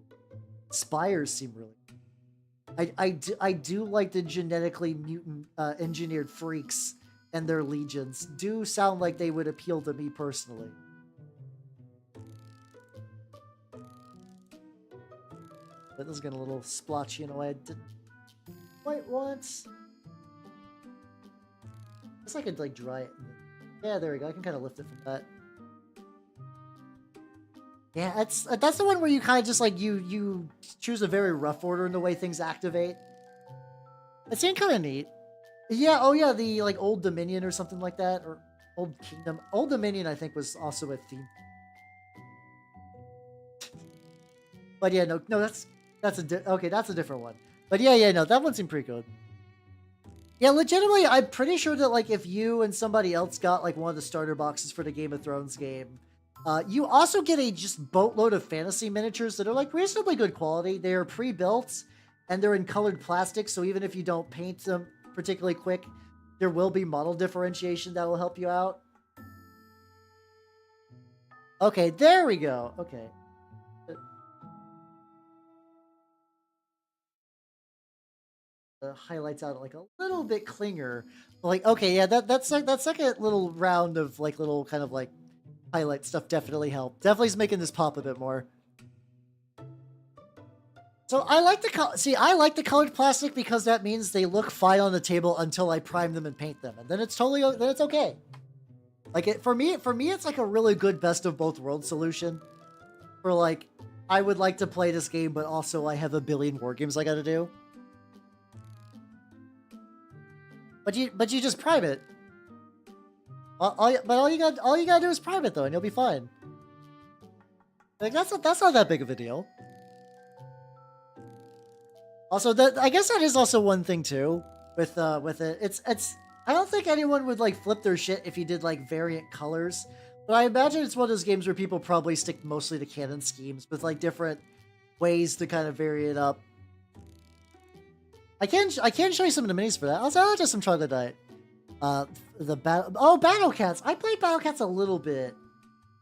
Spires seem really. I do like the genetically mutant engineered freaks and their legions. Do sound like they would appeal to me personally. But this is getting a little splotchy in a way I didn't quite want. I guess I could like dry it. Yeah, there we go. I can kind of lift it from that. Yeah, that's the one where you kind of just like you choose a very rough order in the way things activate. It seemed kind of neat. Yeah. Oh yeah, the like Old Dominion or something like that, or Old Kingdom. Old Dominion, I think, was also a theme. But yeah, no, that's okay. That's a different one. But yeah, no, that one seemed pretty good. Yeah, legitimately, I'm pretty sure that like if you and somebody else got like one of the starter boxes for the Game of Thrones game, you also get a just boatload of fantasy miniatures that are like reasonably good quality. They are pre-built and they're in colored plastic, so even if you don't paint them particularly quick, there will be model differentiation that will help you out. Okay, there we go. Okay. Highlights out like a little bit cleaner. Like, okay, yeah, that second little round of like little kind of like highlight stuff definitely helped. Definitely is making this pop a bit more. So I like the colored plastic because that means they look fine on the table until I prime them and paint them, and then it's okay. Like for me, it's like a really good best of both worlds solution. For like, I would like to play this game, but also I have a billion war games I got to do. But you just prime it. All you gotta do is prime it though, and you'll be fine. Like that's not that big of a deal. Also, I guess that is also one thing too. with it. It's I don't think anyone would like flip their shit if you did like variant colors, but I imagine it's one of those games where people probably stick mostly to canon schemes with like different ways to kind of vary it up. I can show you some of the minis for that. I'll just some troglodyte. Battle Cats. I played Battle Cats a little bit.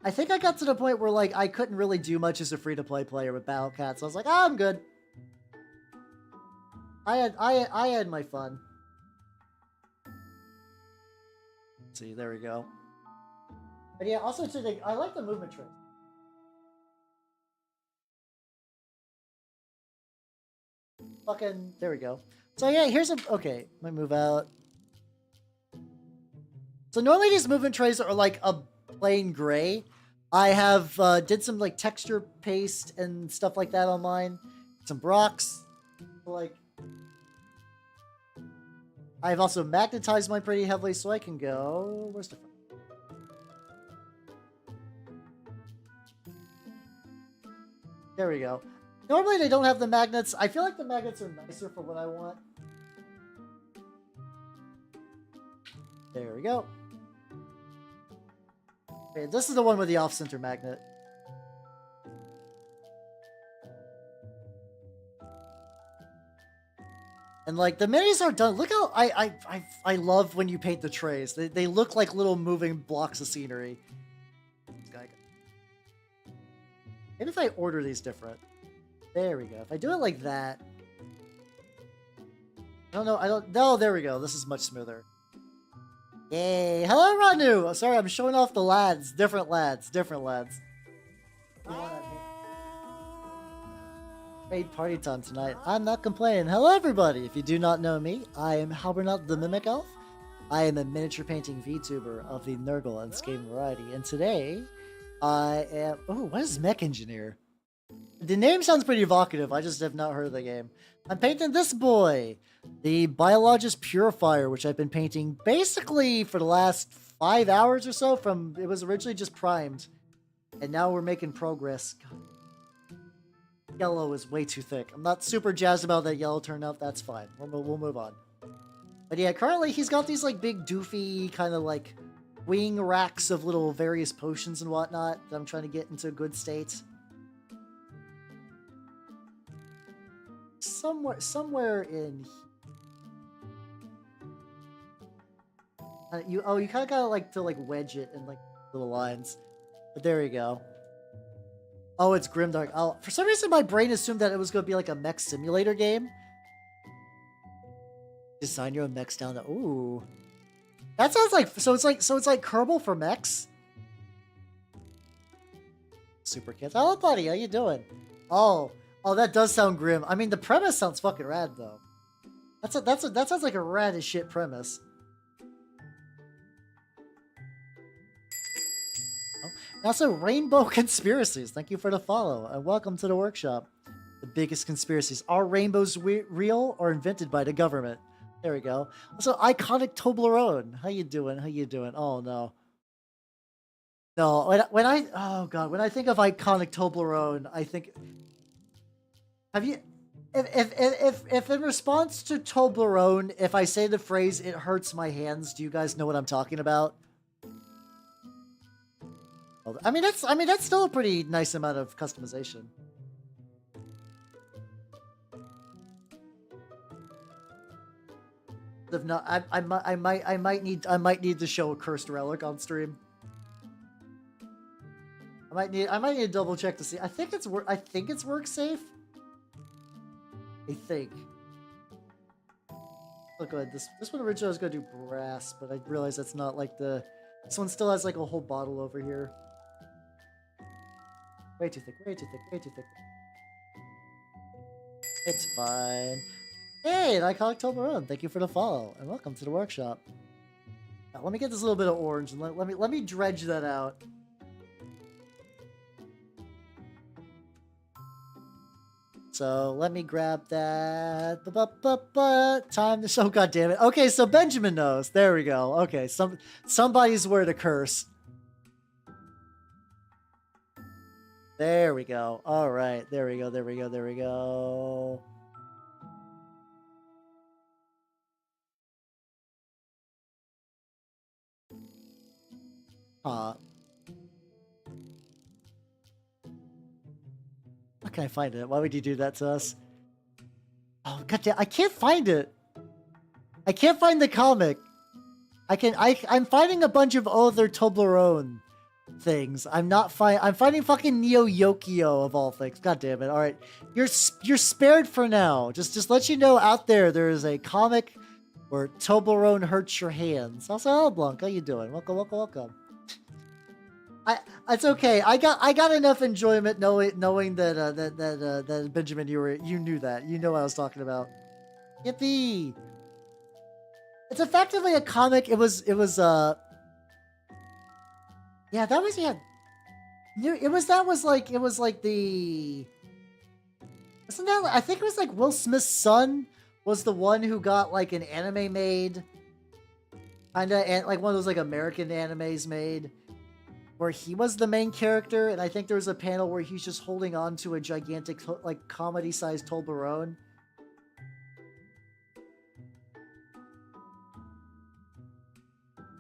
I think I got to the point where like I couldn't really do much as a free-to-play player with Battle Cats. I was like, I'm good. I had my fun. Let's see, there we go. But yeah, also too, I like the movement trick. Fucking, there we go. So yeah, here's a, okay, let me move out. So normally these movement trays are like a plain gray. I have did some like texture paste and stuff like that on mine. Some Brocks. Like, I've also magnetized mine pretty heavily so I can go, where's the, there we go. Normally they don't have the magnets. I feel like the magnets are nicer for what I want. There we go. Okay, this is the one with the off-center magnet. And like the minis are done. Look how I love when you paint the trays. They look like little moving blocks of scenery. Maybe if I order these different. There we go. If I do it like that. I don't know. There we go. This is much smoother. Yay. Hello, Ranu. Sorry, I'm showing off the lads. Different lads. Great party time tonight. I'm not complaining. Hello, everybody. If you do not know me, I am Halbernut the Mimic Elf. I am a miniature painting VTuber of the Nurgle and Skaven variety. And today, I am... Oh, what is Mech Engineer? The name sounds pretty evocative. I just have not heard of the game. I'm painting this boy, the Biologus Purifier, which I've been painting basically for the last 5 hours or so. From it was originally just primed, and now we're making progress. God. Yellow is way too thick. I'm not super jazzed about that yellow turnout. That's fine. We'll move on. But yeah, currently he's got these like big doofy kind of like wing racks of little various potions and whatnot that I'm trying to get into a good state. Somewhere in you kind of gotta like to like wedge it in like little lines, but there you go. Oh, it's Grimdark. Oh, for some reason my brain assumed that it was gonna be like a mech simulator game. Design your own mechs down there. Ooh, that sounds like so it's like Kerbal for mechs. Super kids. Hello, buddy. How you doing? Oh, that does sound grim. I mean, the premise sounds fucking rad, though. That sounds like a rad as shit premise. Oh, also, Rainbow Conspiracies. Thank you for the follow, and welcome to the workshop. The biggest conspiracies. Are rainbows real or invented by the government? There we go. Also, Iconic Toblerone. How you doing? Oh, no. No, oh god, when I think of Iconic Toblerone, I think... Have you, if in response to Toblerone, if I say the phrase "it hurts my hands," do you guys know what I'm talking about? I mean that's still a pretty nice amount of customization. If not, I might need to show a cursed relic on stream. I might need to double check to see. I think it's work safe. I think. Oh, go ahead. This one originally was gonna do brass, but I realized that's not like the. This one still has like a whole bottle over here. Way too thick. It's fine. Hey, and Iconic Toblerone. Thank you for the follow, and welcome to the workshop. Now, let me get this little bit of orange, and let me dredge that out. So let me grab that. Time to show. God damn it. Okay, so Benjamin knows. There we go. Okay, somebody's word to curse. There we go. All right. There we go. How can I find it? Why would you do that to us? Oh, goddamn, I can't find it. I can't find the comic. I'm finding a bunch of other Toblerone things. I'm finding fucking Neo Yokio of all things. God damn it. All right. You're spared for now. Just let you know out there is a comic where Toblerone hurts your hands. Also, hello Blanc, how you doing? Welcome, welcome, welcome. It's okay. I got enough enjoyment knowing that Benjamin, you knew that. You know what I was talking about. Yippee! It's effectively a comic. It was yeah, that was yeah. It was like the isn't that I think it was like Will Smith's son was the one who got like an anime made, kinda, and like one of those like American animes made, where he was the main character, and I think there was a panel where he's just holding on to a gigantic like comedy-sized Toblerone.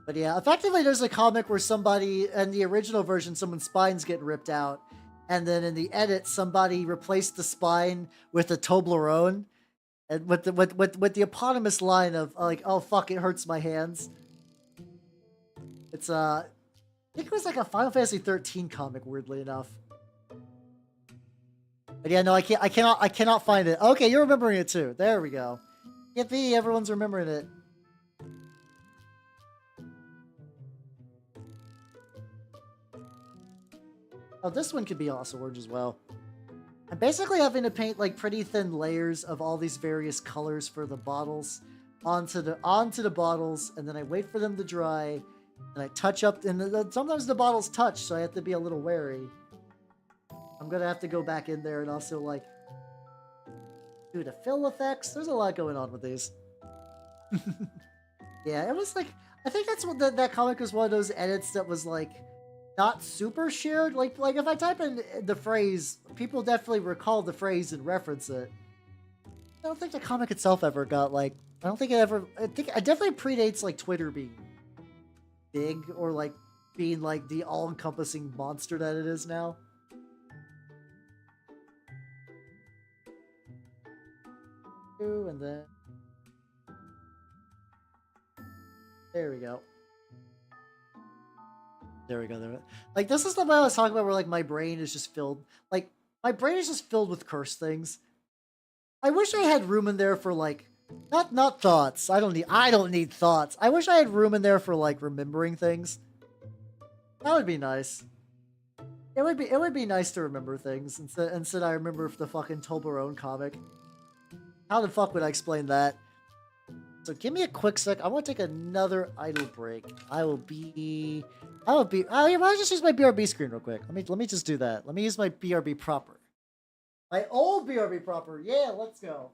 But yeah, effectively there's a comic where somebody, in the original version, someone's spines get ripped out, and then in the edit, somebody replaced the spine with a Toblerone, and with the eponymous line of like, "Oh fuck, it hurts my hands." It's I think it was like a Final Fantasy 13 comic, weirdly enough. But yeah, no, I cannot find it. Okay, you're remembering it too. There we go. Yippee! Everyone's remembering it. Oh, this one could be also orange as well. I'm basically having to paint like pretty thin layers of all these various colors for the bottles onto the bottles, and then I wait for them to dry, and I touch up. And sometimes the bottles touch, so I have to be a little wary. I'm gonna have to go back in there and also like do the fill effects. There's a lot going on with these. Yeah, it was like I think that's what that comic was one of those edits that was like not super shared. Like if I type in the phrase, people definitely recall the phrase and reference it. I don't think the comic itself ever got like. I don't think it ever. I think it definitely predates like Twitter being big or like being like the all-encompassing monster that it is now. And then there we go. There we go. There. Like this is the way I was talking about, where like my brain is just filled. Like my brain is just filled with cursed things. I wish I had room in there for like not thoughts. I don't need thoughts. I wish I had room in there for like remembering things. That would be nice. It would be nice to remember things instead I remember the fucking Toblerone comic. How the fuck would I explain that? So give me a quick sec. I want to take another idle break. Oh yeah, why don't I just use my BRB screen real quick? Let me just do that. Let me use my BRB proper. My old BRB proper. Yeah, let's go.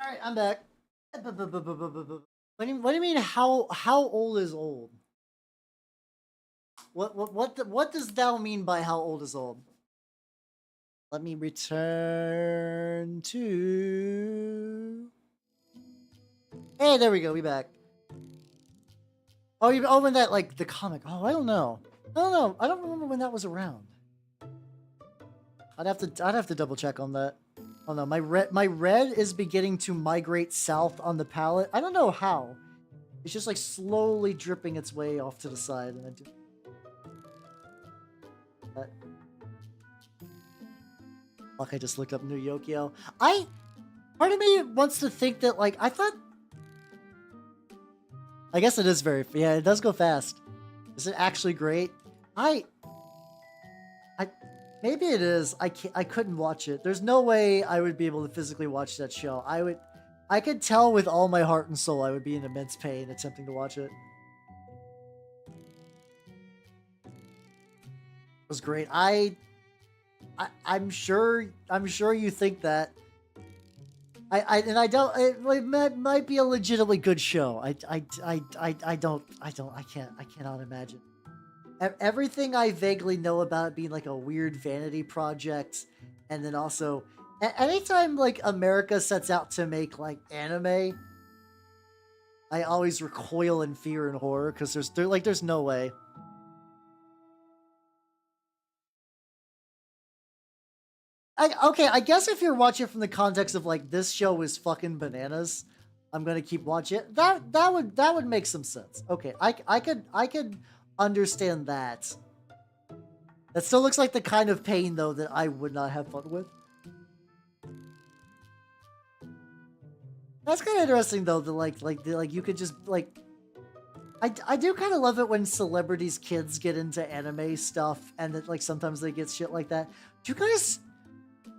All right, I'm back. What do you mean? How old is old? What does thou mean by how old is old? Let me return to. Hey, there we go. We back. Oh, you when that like the comic. Oh, I don't know. I don't know. I don't remember when that was around. I'd have to double check on that. Oh no, my red is beginning to migrate south on the palette. I don't know how. It's just like slowly dripping its way off to the side, and then. Fuck! I just looked up New Yokio. Part of me wants to think that like I thought. I guess it is yeah. It does go fast. Is it actually great? Maybe it is. I couldn't watch it. There's no way I would be able to physically watch that show. I could tell with all my heart and soul I would be in immense pain attempting to watch it. It was great. I'm sure you think that. I don't. It might be a legitimately good show. I cannot imagine. Everything I vaguely know about it being like a weird vanity project, and then also anytime like America sets out to make like anime, I always recoil in fear and horror because there's no way. Okay, I guess if you're watching from the context of like this show is fucking bananas, I'm gonna keep watching it. That would make some sense. Okay, I could understand that. That still looks like the kind of pain though that I would not have fun with. That's kind of interesting though. That like you could just like. I do kind of love it when celebrities' kids get into anime stuff, and that like sometimes they get shit like that. Do you guys?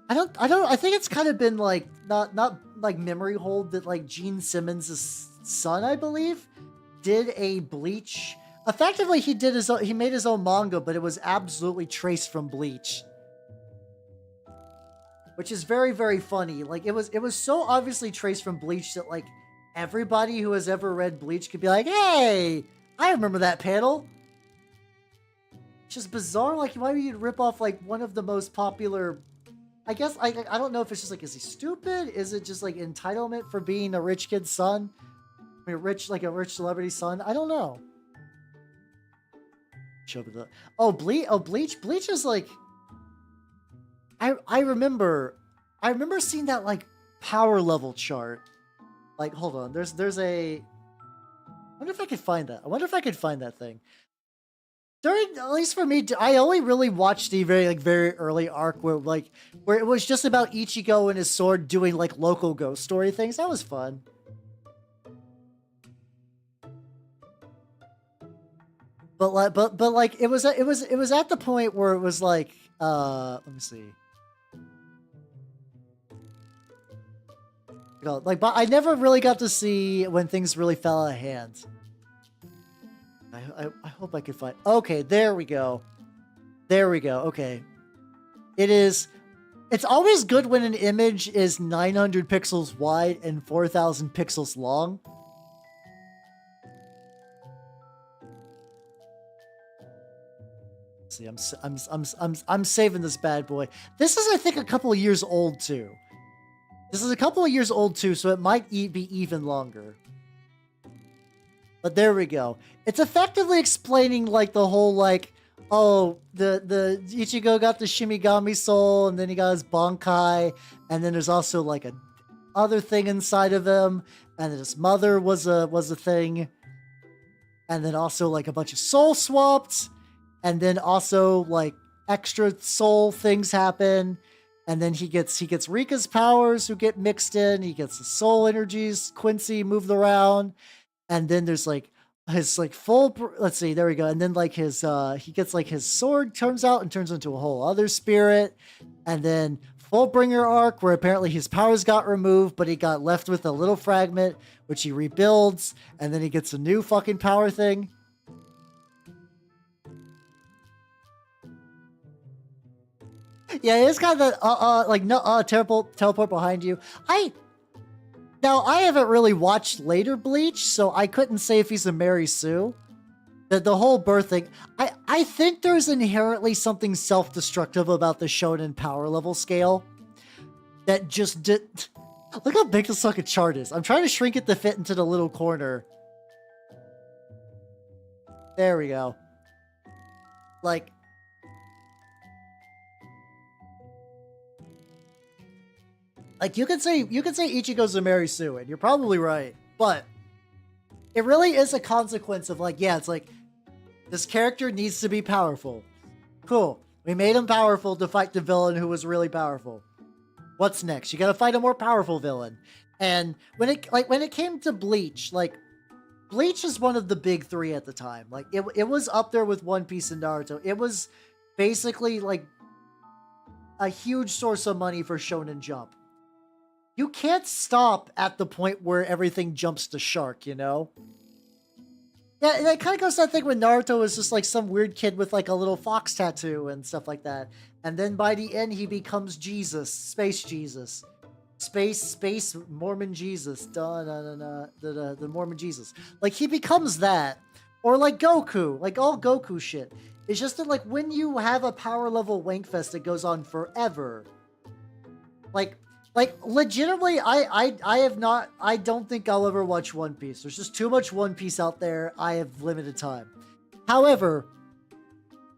I think it's kind of been like not like memory hold that like Gene Simmons' son, I believe, did a Bleach. Effectively, he made his own manga, but it was absolutely traced from Bleach, which is very, very funny. Like it was so obviously traced from Bleach that like everybody who has ever read Bleach could be like, "Hey, I remember that panel." It's just bizarre. Like why would you rip off like one of the most popular? I guess I don't know if it's just like, is he stupid? Is it just like entitlement for being a rich kid's son? I mean, a rich celebrity son? I don't know. Show me the Bleach. Bleach is like I remember seeing that like power level chart. Like, hold on, there's a. I wonder if I could find that. I wonder if I could find that thing. At least for me, I only really watched the very early arc where it was just about Ichigo and his sword doing like local ghost story things. That was fun. But like it was at the point where it was like let me see. Like, but I never really got to see when things really fell out of hand. I hope I can find. Okay, there we go. There we go. Okay, it's always good when an image is 900 pixels wide and 4,000 pixels long. See, I'm saving this bad boy. This is, I think, a couple of years old too. So it might be even longer. But there we go. It's effectively explaining like the whole like, oh, the Ichigo got the Shimigami soul, and then he got his Bankai, and then there's also like a other thing inside of him, and then his mother was a thing, and then also like a bunch of soul swapped, and then also like extra soul things happen, and then he gets Rika's powers who get mixed in. He gets the soul energies Quincy moved around. And then there's like his like full, let's see, there we go. And then like his, he gets like his sword turns out and turns into a whole other spirit. And then Fullbringer arc where apparently his powers got removed, but he got left with a little fragment, which he rebuilds. And then he gets a new fucking power thing. Yeah, it's got that, teleport behind you. Now, I haven't really watched later Bleach, so I couldn't say if he's a Mary Sue. The whole birth thing, I think there's inherently something self-destructive about the shonen power level scale that just did. Look how big this fucking chart is. I'm trying to shrink it to fit into the little corner. There we go. Like, you could say Ichigo's a Mary Sue, and you're probably right, but it really is a consequence of like, yeah, it's like this character needs to be powerful. Cool. We made him powerful to fight the villain who was really powerful. What's next? You gotta fight a more powerful villain. And when it came to Bleach, like Bleach is one of the big three at the time. Like it was up there with One Piece and Naruto. It was basically like a huge source of money for Shonen Jump. You can't stop at the point where everything jumps to shark, you know? Yeah, and it kind of goes to that thing when Naruto is just like some weird kid with like a little fox tattoo and stuff like that. And then by the end, he becomes Jesus, Space Jesus. Space Mormon Jesus. The Mormon Jesus. Like, he becomes that. Or like Goku, like all Goku shit. It's just that like when you have a power level wankfest that goes on forever, like legitimately, I don't think I'll ever watch One Piece. There's just too much One Piece out there. I have limited time. However,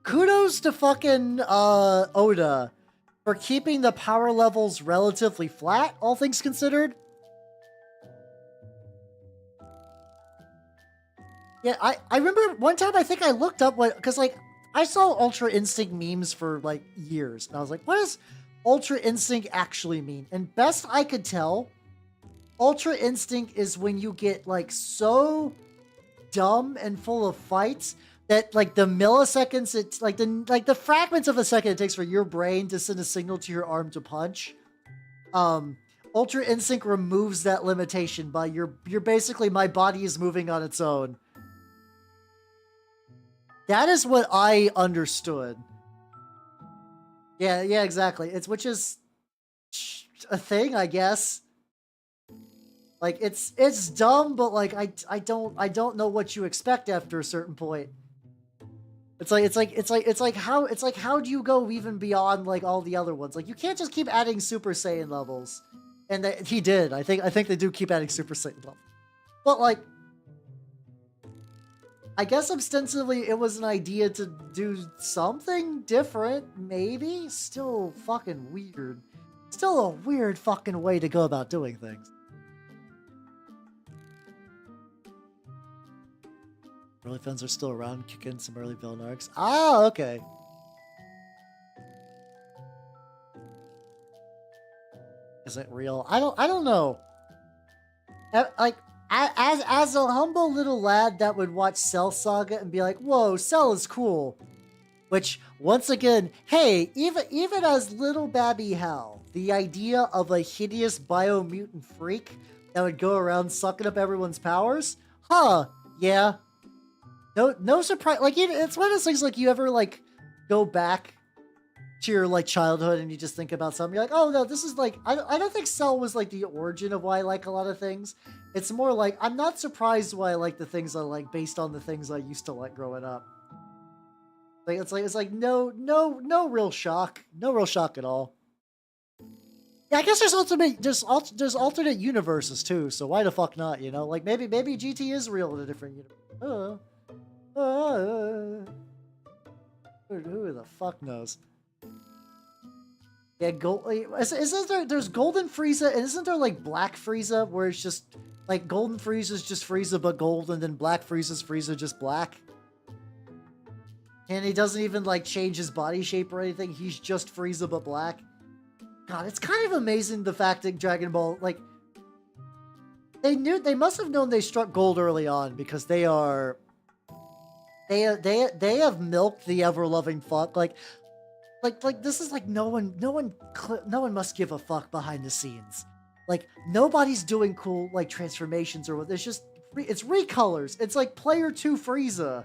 kudos to fucking Oda for keeping the power levels relatively flat, all things considered. Yeah, I remember one time I think I looked up what, because like I saw Ultra Instinct memes for like years, and I was like, what is Ultra Instinct actually mean? And best I could tell, Ultra Instinct is when you get like so dumb and full of fights that like the milliseconds, it's like the fragments of a second it takes for your brain to send a signal to your arm to punch. Ultra Instinct removes that limitation by you're basically, my body is moving on its own. That is what I understood. Yeah, exactly. Which is a thing, I guess. Like it's dumb, but like I don't know what you expect after a certain point. It's like how do you go even beyond like all the other ones? Like you can't just keep adding Super Saiyan levels. And he did. I think they do keep adding Super Saiyan levels. But like I guess ostensibly it was an idea to do something different, maybe? Still fucking weird. Still a weird fucking way to go about doing things. Early fans are still around, kicking some early villain arcs. Ah, okay. Is it real? I don't know. Like, as a humble little lad that would watch Cell Saga and be like, whoa, Cell is cool. Which, once again, hey, even as little Babby Hal, the idea of a hideous biomutant freak that would go around sucking up everyone's powers? Huh, yeah. No surprise. Like, it's one of those things, like, you ever, like, go back to your, like, childhood and you just think about something, you're like, oh, no, this is, like, I don't think Cell was, like, the origin of why I like a lot of things. It's more like, I'm not surprised why I like the things I like based on the things I used to like growing up. Like, it's like, no real shock. No real shock at all. Yeah, I guess there's alternate universes, too, so why the fuck not, you know? Like, maybe GT is real in a different universe. Who the fuck knows? Yeah, there's Golden Frieza, and isn't there like Black Frieza, where it's just like Golden Frieza's just Frieza but gold, and then Black Frieza's Frieza just black? And he doesn't even like change his body shape or anything, he's just Frieza but black. God, it's kind of amazing the fact that Dragon Ball, like, they must have known they struck gold early on, because they have milked the ever-loving fuck. Like this is like no one must give a fuck behind the scenes. Like, nobody's doing cool like transformations or what. It's just it's recolors. It's like Player 2 Frieza,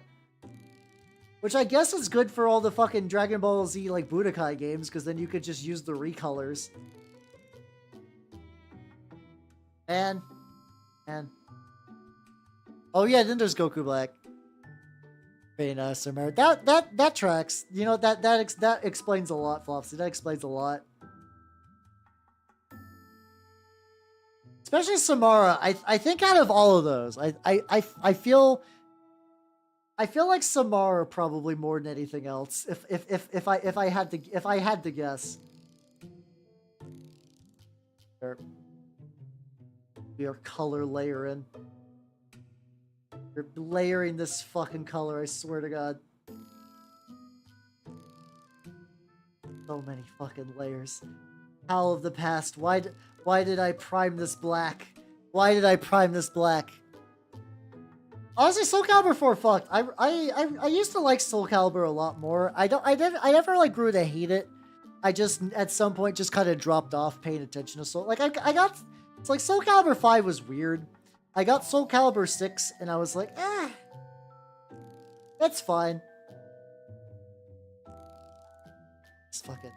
which I guess is good for all the fucking Dragon Ball Z like Budokai games, because then you could just use the recolors. And oh yeah, then there's Goku Black. Very nice, Summer. That tracks. You know that explains a lot, Flopsy. That explains a lot. Especially Samara. I think out of all of those, I feel like Samara probably more than anything else. If I had to guess. We are color layering. You're layering this fucking color, I swear to God. So many fucking layers. Howl of the past. Why did I prime this black? Why did I prime this black? Honestly, Soul Calibur 4 fucked. I used to like Soul Calibur a lot more. I never like grew to hate it. I just at some point just kind of dropped off paying attention to Soul. Like I got, it's like Soul Calibur 5 was weird. I got Soul Calibur 6 and I was like, that's fine. It's fucking,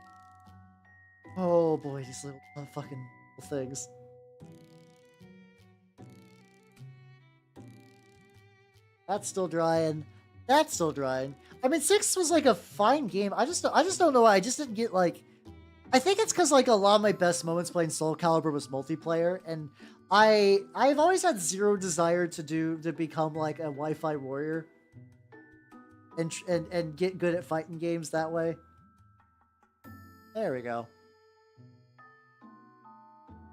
oh boy, these little fucking things. That's still drying. That's still drying. I mean, 6 was like a fine game. I just don't know why. I just didn't get like. I think it's because like a lot of my best moments playing Soul Calibur was multiplayer, and I've always had zero desire to become like a Wi-Fi warrior, and get good at fighting games that way. There we go.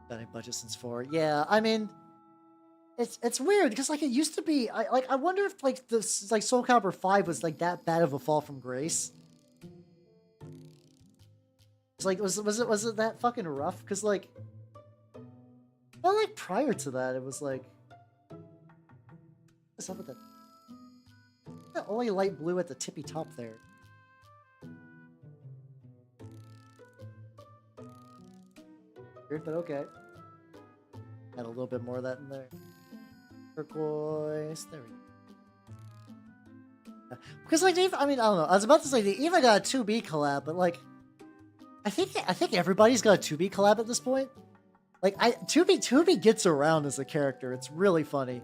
Got any budget since 4? Yeah, I mean. It's weird because like it used to be. I wonder if like this like Soul Calibur 5 was like that bad of a fall from grace. It's like was it that fucking rough? Because like, well, like prior to that, it was like what's up with that? That only light blue at the tippy top there. Weird, but okay. Had a little bit more of that in there. Turquoise. There we go. Because like I mean I don't know. I was about to say they even got a 2B collab, but like I think everybody's got a 2B collab at this point. Like 2B gets around as a character. It's really funny.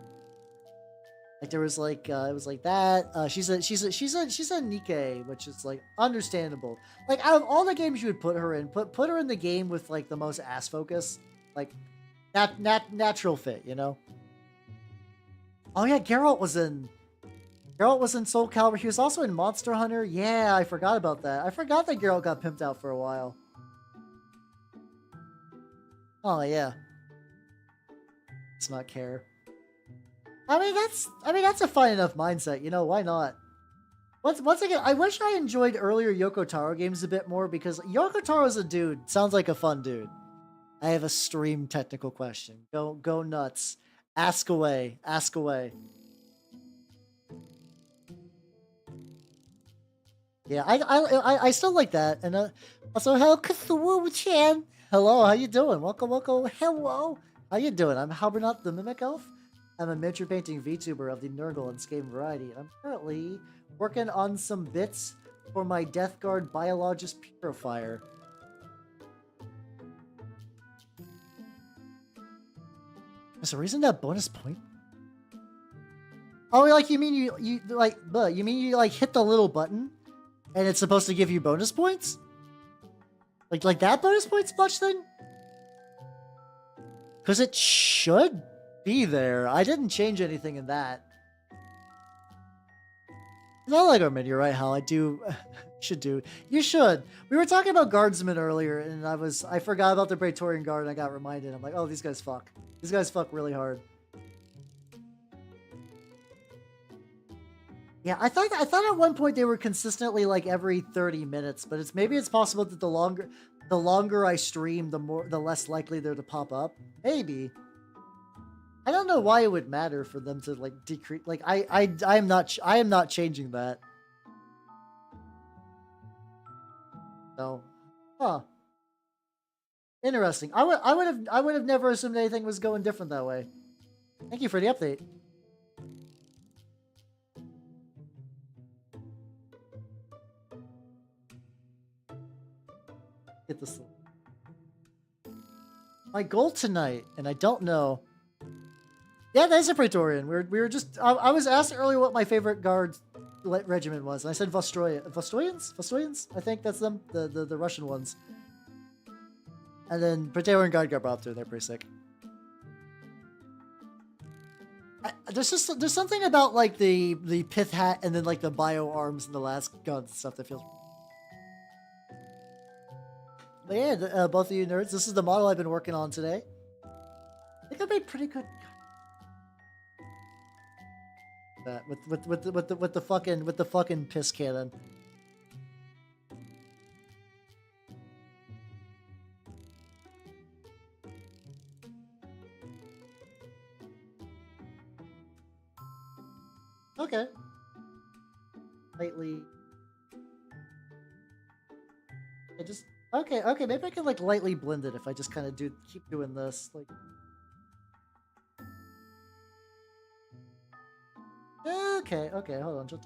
Like there was like it was like that. She's a Nikkei, which is like understandable. Like out of all the games you would put her in, put her in the game with like the most ass focus, like natural fit, you know. Oh yeah, Geralt was in Soul Calibur. He was also in Monster Hunter. Yeah, I forgot about that. I forgot that Geralt got pimped out for a while. Oh yeah. Let's not care. I mean that's a fine enough mindset, you know, why not? Once again, I wish I enjoyed earlier Yoko Taro games a bit more because Yoko Taro's a dude. Sounds like a fun dude. I have a stream technical question. Go nuts. Ask away. Ask away. Yeah, I still like that. And also, hello, Cthulhu-chan. Hello, how you doing? Welcome. Hello. How you doing? I'm Halbernot the Mimic Elf. I'm a miniature painting VTuber of the Nurgle and Scame variety. And I'm currently working on some bits for my Death Guard Biologus Purifier. Is there a reason that bonus point? Oh, like you mean you hit the little button, and it's supposed to give you bonus points? Like that bonus points much then? Because it should be there. I didn't change anything in that. Not like Armin, you're right, Hal. I do should do. You should. We were talking about guardsmen earlier, and I forgot about the Praetorian Guard, and I got reminded. I'm like, oh, these guys fuck. These guys fuck really hard. Yeah, I thought at one point they were consistently like every 30 minutes, but maybe it's possible that the longer I stream, the less likely they're to pop up. Maybe. I don't know why it would matter for them to like decrease. Like I am not changing that. So, huh. Interesting. I would have never assumed anything was going different that way. Thank you for the update. Get this. My goal tonight, and I don't know. Yeah, that is a Praetorian. We were just. I was asked earlier what my favorite guard regiment was, and I said Vostoyans. Vostoyans. I think that's them. The Russian ones. And then Praetorian Guard got brought up too. They're pretty sick. There's something about like the pith hat and then like the bio arms and the last guns and stuff that feels. But yeah, both of you nerds, this is the model I've been working on today. I think I made pretty good. That with the fucking piss cannon. Okay. Lightly. I just okay. Maybe I can like lightly blend it if I just kind of keep doing this like. Okay. Hold on.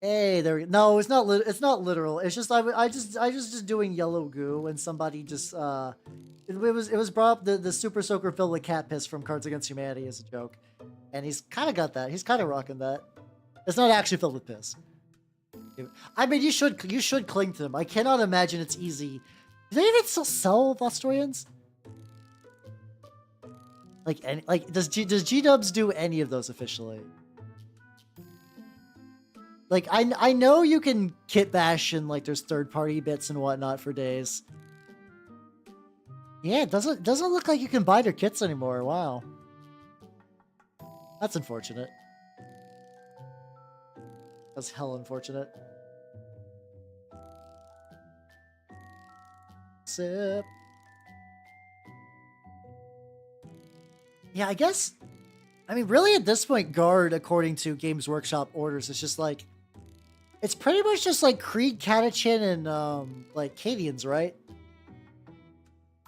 Hey, there we go. No, it's not. It's not literal. It's just I just doing yellow goo, and somebody just it was brought up the Super Soaker filled with cat piss from Cards Against Humanity as a joke, and he's kind of got that. He's kind of rocking that. It's not actually filled with piss. I mean, you should cling to them. I cannot imagine it's easy. Do they even still sell Vostorians? Does G-Dubs do any of those officially? Like I know you can kit bash and like there's third-party bits and whatnot for days. Yeah, it doesn't look like you can buy their kits anymore. Wow. That's unfortunate. That's hell unfortunate. Sip. Yeah, I guess. I mean, really, at this point, Guard, according to Games Workshop orders, is just like, it's pretty much just like Krieg, Catachin, and like Cadians, right?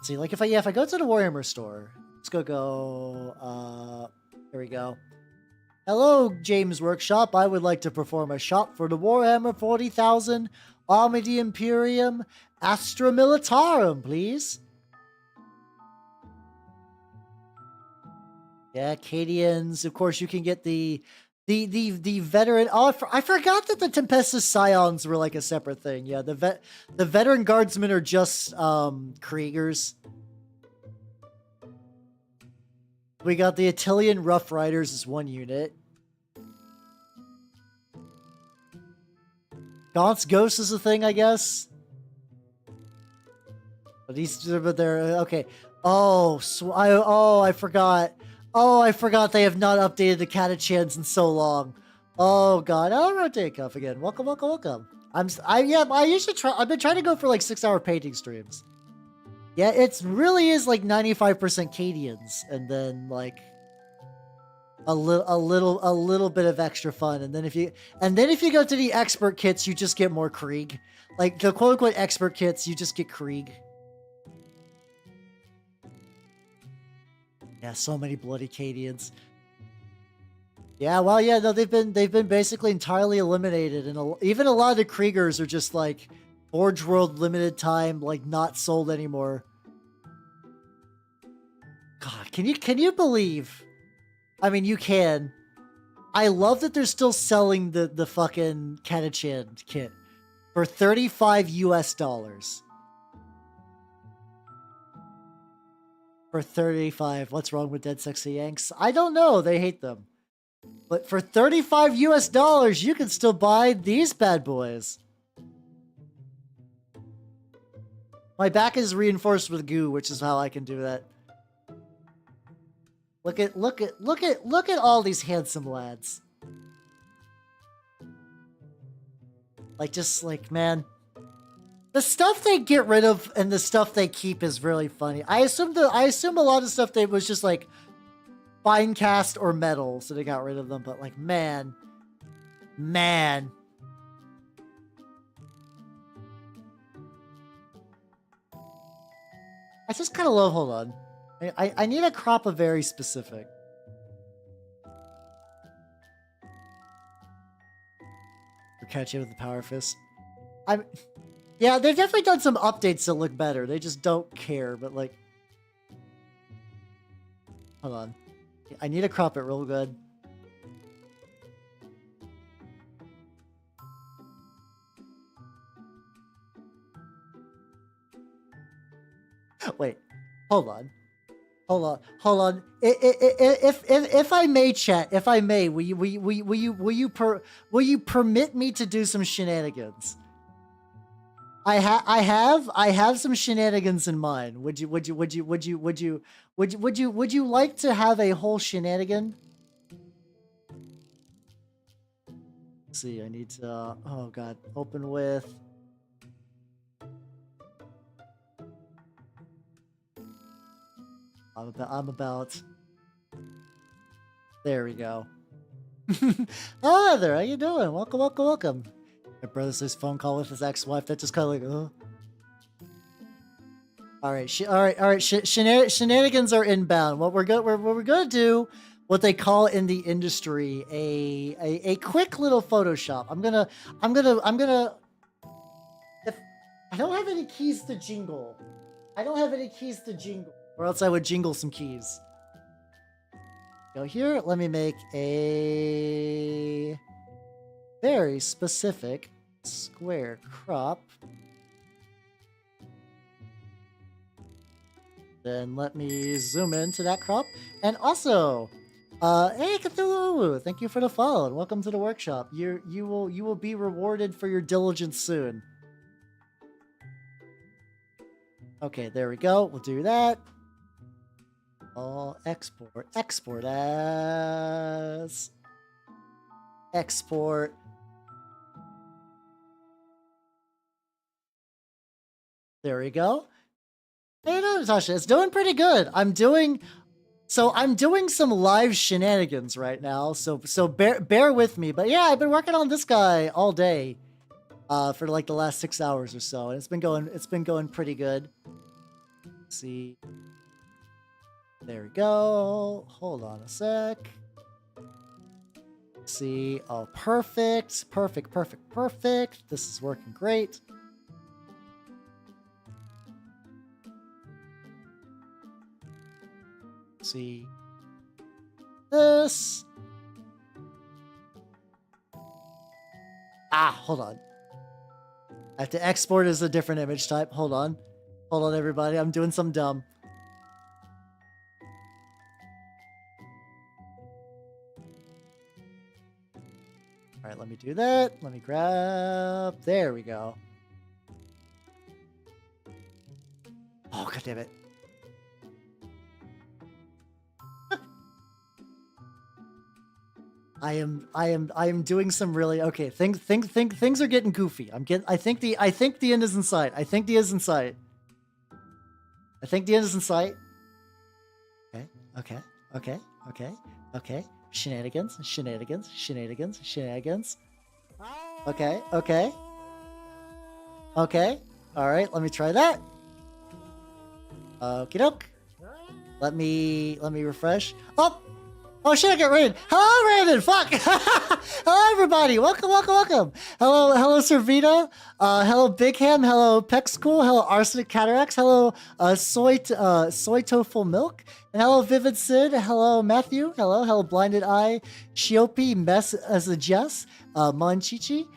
See, like if I go to the Warhammer store, let's go. Here we go. Hello, James Workshop. I would like to perform a shot for the Warhammer 40,000 Army the Imperium Astra Militarum, please. Yeah, Cadians. Of course, you can get the veteran. Oh, I forgot that the Tempestus Scions were like a separate thing. Yeah, the veteran guardsmen are just Kriegers. We got the Attilian Rough Riders as one unit. Gaunt's Ghost is a thing, I guess. But they're okay. Oh, I forgot. Oh, I forgot they have not updated the Catachans in so long. Oh god, I'll rotate cuff again. Welcome. I usually try. I've been trying to go for like 6-hour painting streams. Yeah, it really is like 95% Cadians, and then like a little bit of extra fun, and then if you go to the expert kits, you just get more Krieg. Like the quote unquote expert kits, you just get Krieg. Yeah, so many bloody Cadians. Yeah, well, yeah, no, they've been basically entirely eliminated, and even a lot of the Kriegers are just like Forge World limited time, like not sold anymore. God, can you believe? I mean, you can. I love that they're still selling the fucking Catachan kit for $35 US. For 35, what's wrong with Dead Sexy Yanks? I don't know. They hate them. But for $35 US, you can still buy these bad boys. My back is reinforced with goo, which is how I can do that. Look at all these handsome lads. Like, just like, man. The stuff they get rid of and the stuff they keep is really funny. I assume a lot of stuff they was just like fine cast or metal, so they got rid of them. But like, man. I just kind of love. Hold on, I need a crop of very specific. We're catching with the power fist. Yeah, they've definitely done some updates to look better. They just don't care, but like... Hold on. I need to crop it real good. Wait, hold on. Hold on, hold on. If I may, chat, if I may, will you permit me to do some shenanigans? I have some shenanigans in mind. Would you like to have a whole shenanigan? Let's see, I need to. Oh God, open with. I'm about. There we go. Oh, there. How you doing? Welcome, welcome, welcome. My brother says phone call with his ex-wife. That just kind of like, All right, all right. Shenanigans are inbound. What we're gonna do, what they call in the industry, a quick little Photoshop. I'm gonna. If I don't have any keys to jingle, or else I would jingle some keys. Go here. Let me make a very specific square crop. Then let me zoom into that crop. And also, hey Cthulhu, thank you for the follow and welcome to the workshop. You will be rewarded for your diligence soon. Okay, there we go. We'll do that. All export as export. There we go. Hey, Natasha, it's doing pretty good. I'm doing some live shenanigans right now, so bear with me. But yeah, I've been working on this guy all day, for like the last 6 hours or so, and it's been going pretty good. Let's see. There we go. Hold on a sec. Let's see. Oh, perfect. This is working great. Let's see. This. Hold on. I have to export as a different image type. Hold on, everybody. I'm doing some dumb. All right, let me do that. Let me grab. There we go. Oh, God damn it. I am doing some really okay things are getting goofy. I think the end is in sight. I think the end is in sight. Okay. Shenanigans. Okay. All right, let me try that. Okie doke. Let me refresh. Oh shit, I got raided. Hello, Brandon. Fuck. Hello, everybody. Welcome. Hello, Servita. Hello, Big Ham. Hello, Pexcool. Hello, Arsenic Cataracts. Hello, Soy Tofu Milk. And hello, Vivid Sid. Hello, Matthew. Hello, Blinded Eye. Shiopi Mess as a Jess. Monchichi.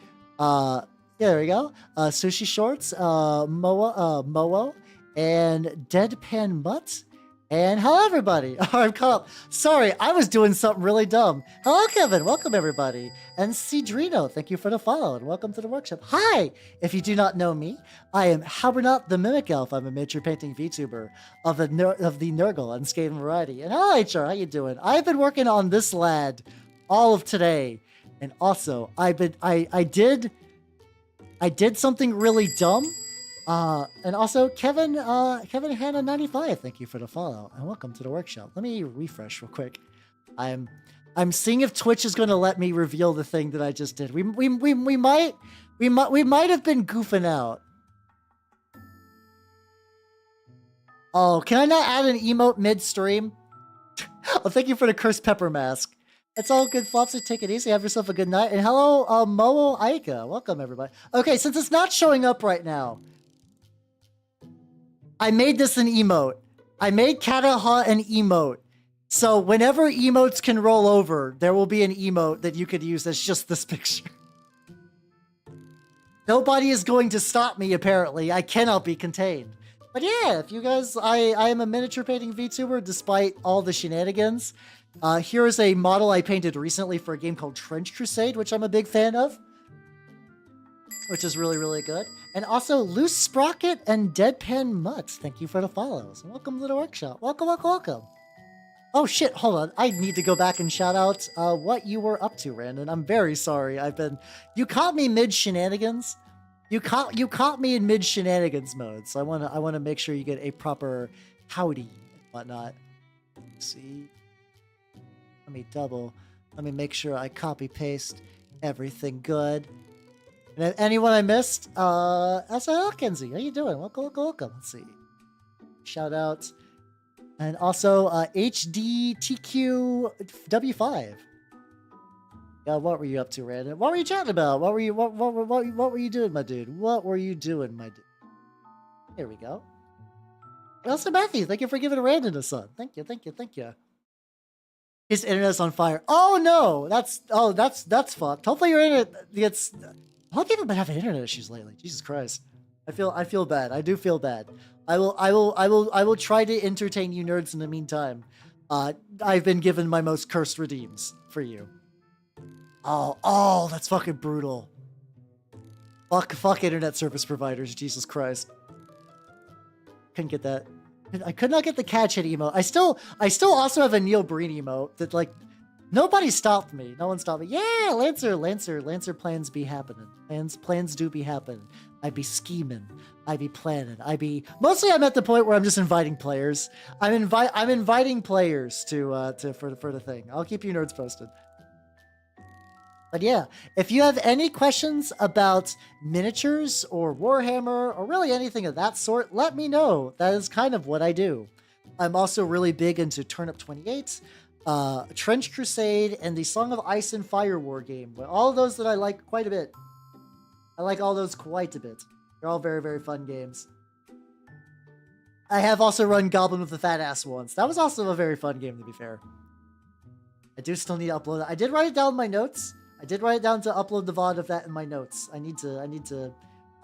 Yeah, there we go. Sushi Shorts. Moa. And Deadpan Mutt. And hello, everybody. I'm caught up. Sorry, I was doing something really dumb. Hello, Kevin. Welcome, everybody. And Cedrino, thank you for the follow and welcome to the workshop. Hi. If you do not know me, I am Habernot the Mimic Elf. I'm a miniature painting VTuber of the Nurgle and Skaven variety. And hello, HR. How you doing? I've been working on this lad all of today, and also I did something really dumb. And also Kevin Hannah 95, thank you for the follow and welcome to the workshop. Let me refresh real quick. I'm seeing if Twitch is going to let me reveal the thing that I just did. We might have been goofing out. Oh, can I not add an emote midstream? Oh, thank you for the cursed pepper mask. It's all good, Flopsy. Take it easy. Have yourself a good night. And hello, Momo Aika. Welcome, everybody. Okay, since it's not showing up right now, I made this an emote. I made Kataha an emote. So whenever emotes can roll over, there will be an emote that you could use that's just this picture. Nobody is going to stop me, apparently. I cannot be contained. But yeah, if you guys, I am a miniature painting VTuber despite all the shenanigans. Here is a model I painted recently for a game called Trench Crusade, which I'm a big fan of. Which is really, really good. And also, Loose Sprocket and Deadpan Mutt. Thank you for the follows. Welcome to the workshop. Welcome, welcome, welcome. Oh shit, hold on. I need to go back and shout out what you were up to, Randon. I'm very sorry. You caught me mid shenanigans. You caught me in mid shenanigans mode. So I wanna make sure you get a proper howdy and whatnot. Let's see. Let me make sure I copy paste everything good. And anyone I missed, hello, Kenzie. How you doing? Welcome, welcome, welcome. Let's see. Shout out. And also, HDTQW5. Yeah, what were you up to, Randon? What were you chatting about? What were you doing, my dude? What were you doing, my dude? Here we go. Also, Matthew, thank you for giving Randon a son. Thank you, thank you, thank you. His internet's on fire. Oh no, that's fucked. Hopefully your internet gets. A lot of people have been having internet issues lately. Jesus Christ. I feel bad. I do feel bad. I will try to entertain you nerds in the meantime. I've been given my most cursed redeems for you. Oh, that's fucking brutal. Fuck internet service providers, Jesus Christ. Couldn't get that. I could not get the catch hit emote. I still also have a Neil Breen emote that like nobody stopped me. No one stopped me. Yeah, Lancer plans be happening. Plans do be happening. I be scheming. I be planning. Mostly I'm at the point where I'm just inviting players. I'm inviting players for the thing. I'll keep you nerds posted. But yeah, if you have any questions about miniatures or Warhammer or really anything of that sort, let me know. That is kind of what I do. I'm also really big into Turnip 28, Trench Crusade, and the Song of Ice and Fire War game. All of those that I like quite a bit. I like all those quite a bit. They're all very, very fun games. I have also run Goblin with the Fat Ass once. That was also a very fun game, to be fair. I do still need to upload it. I did write it down in my notes. I did write it down to upload the VOD of that in my notes. I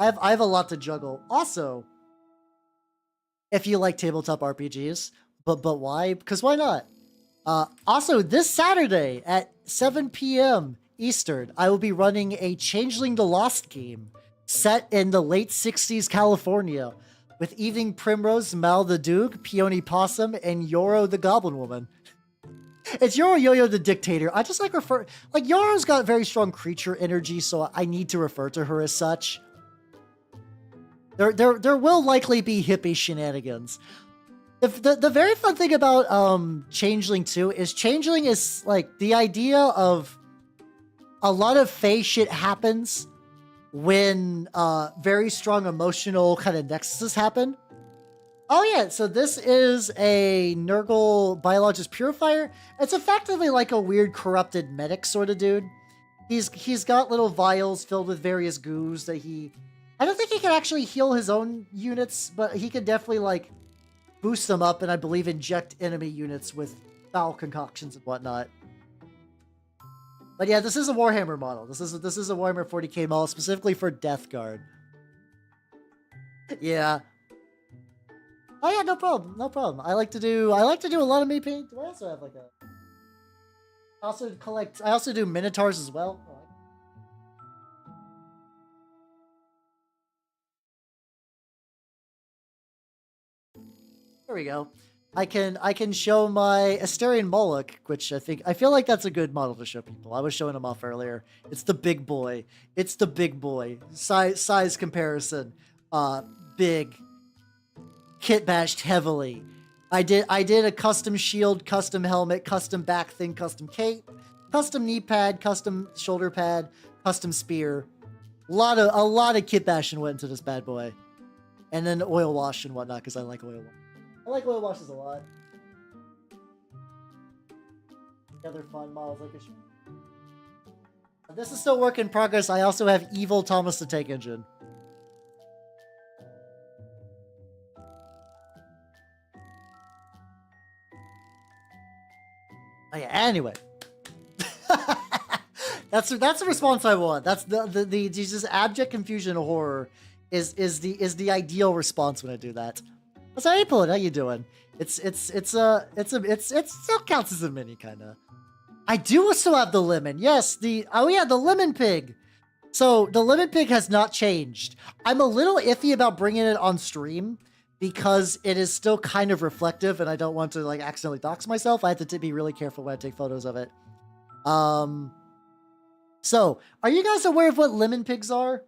have a lot to juggle. Also, if you like tabletop RPGs, but why? Because why not? Also, this Saturday at 7 p.m. Eastern, I will be running a Changeling the Lost game set in the late 60s California with Evening Primrose, Mal the Duke, Peony Possum, and Yoro the Goblin Woman. It's Yoro Yo-Yo the Dictator. I just like Yoro's got very strong creature energy, so I need to refer to her as such. There will likely be hippie shenanigans. The very fun thing about Changeling 2 is Changeling is like the idea of a lot of Fae shit happens when very strong emotional kind of nexuses happen. Oh yeah, so this is a Nurgle Biologus Purifier. It's effectively like a weird corrupted medic sort of dude. He's got little vials filled with various goos that I don't think he can actually heal his own units, but he can definitely like boost them up and I believe inject enemy units with foul concoctions and whatnot. But yeah, this is a Warhammer model. This is a Warhammer 40k model specifically for Death Guard. Yeah. Oh yeah, no problem, no problem. I like to do a lot of meat paint. Do I also have like I also do Minotaurs as well. There we go. I can show my Asterian Moloch, which I feel like that's a good model to show people. I was showing him off earlier. It's the big boy. It's the big boy. Size comparison. Big. Kit bashed heavily. I did a custom shield, custom helmet, custom back thing, custom cape, custom knee pad, custom shoulder pad, custom spear. A lot of kit bashing went into this bad boy. And then oil wash and whatnot, because I like oil wash. I like oil washes a lot. other fun models like a This is still work in progress. I also have Evil Thomas the Tank Engine. Oh yeah, anyway. That's the response I want. That's the just abject confusion and horror is the ideal response when I do that. What's up, April? How you doing? It still counts as a mini kinda. I do still have the lemon. Yes, the lemon pig. So the lemon pig has not changed. I'm a little iffy about bringing it on stream because it is still kind of reflective and I don't want to like accidentally dox myself. I have to be really careful when I take photos of it. So are you guys aware of what lemon pigs are?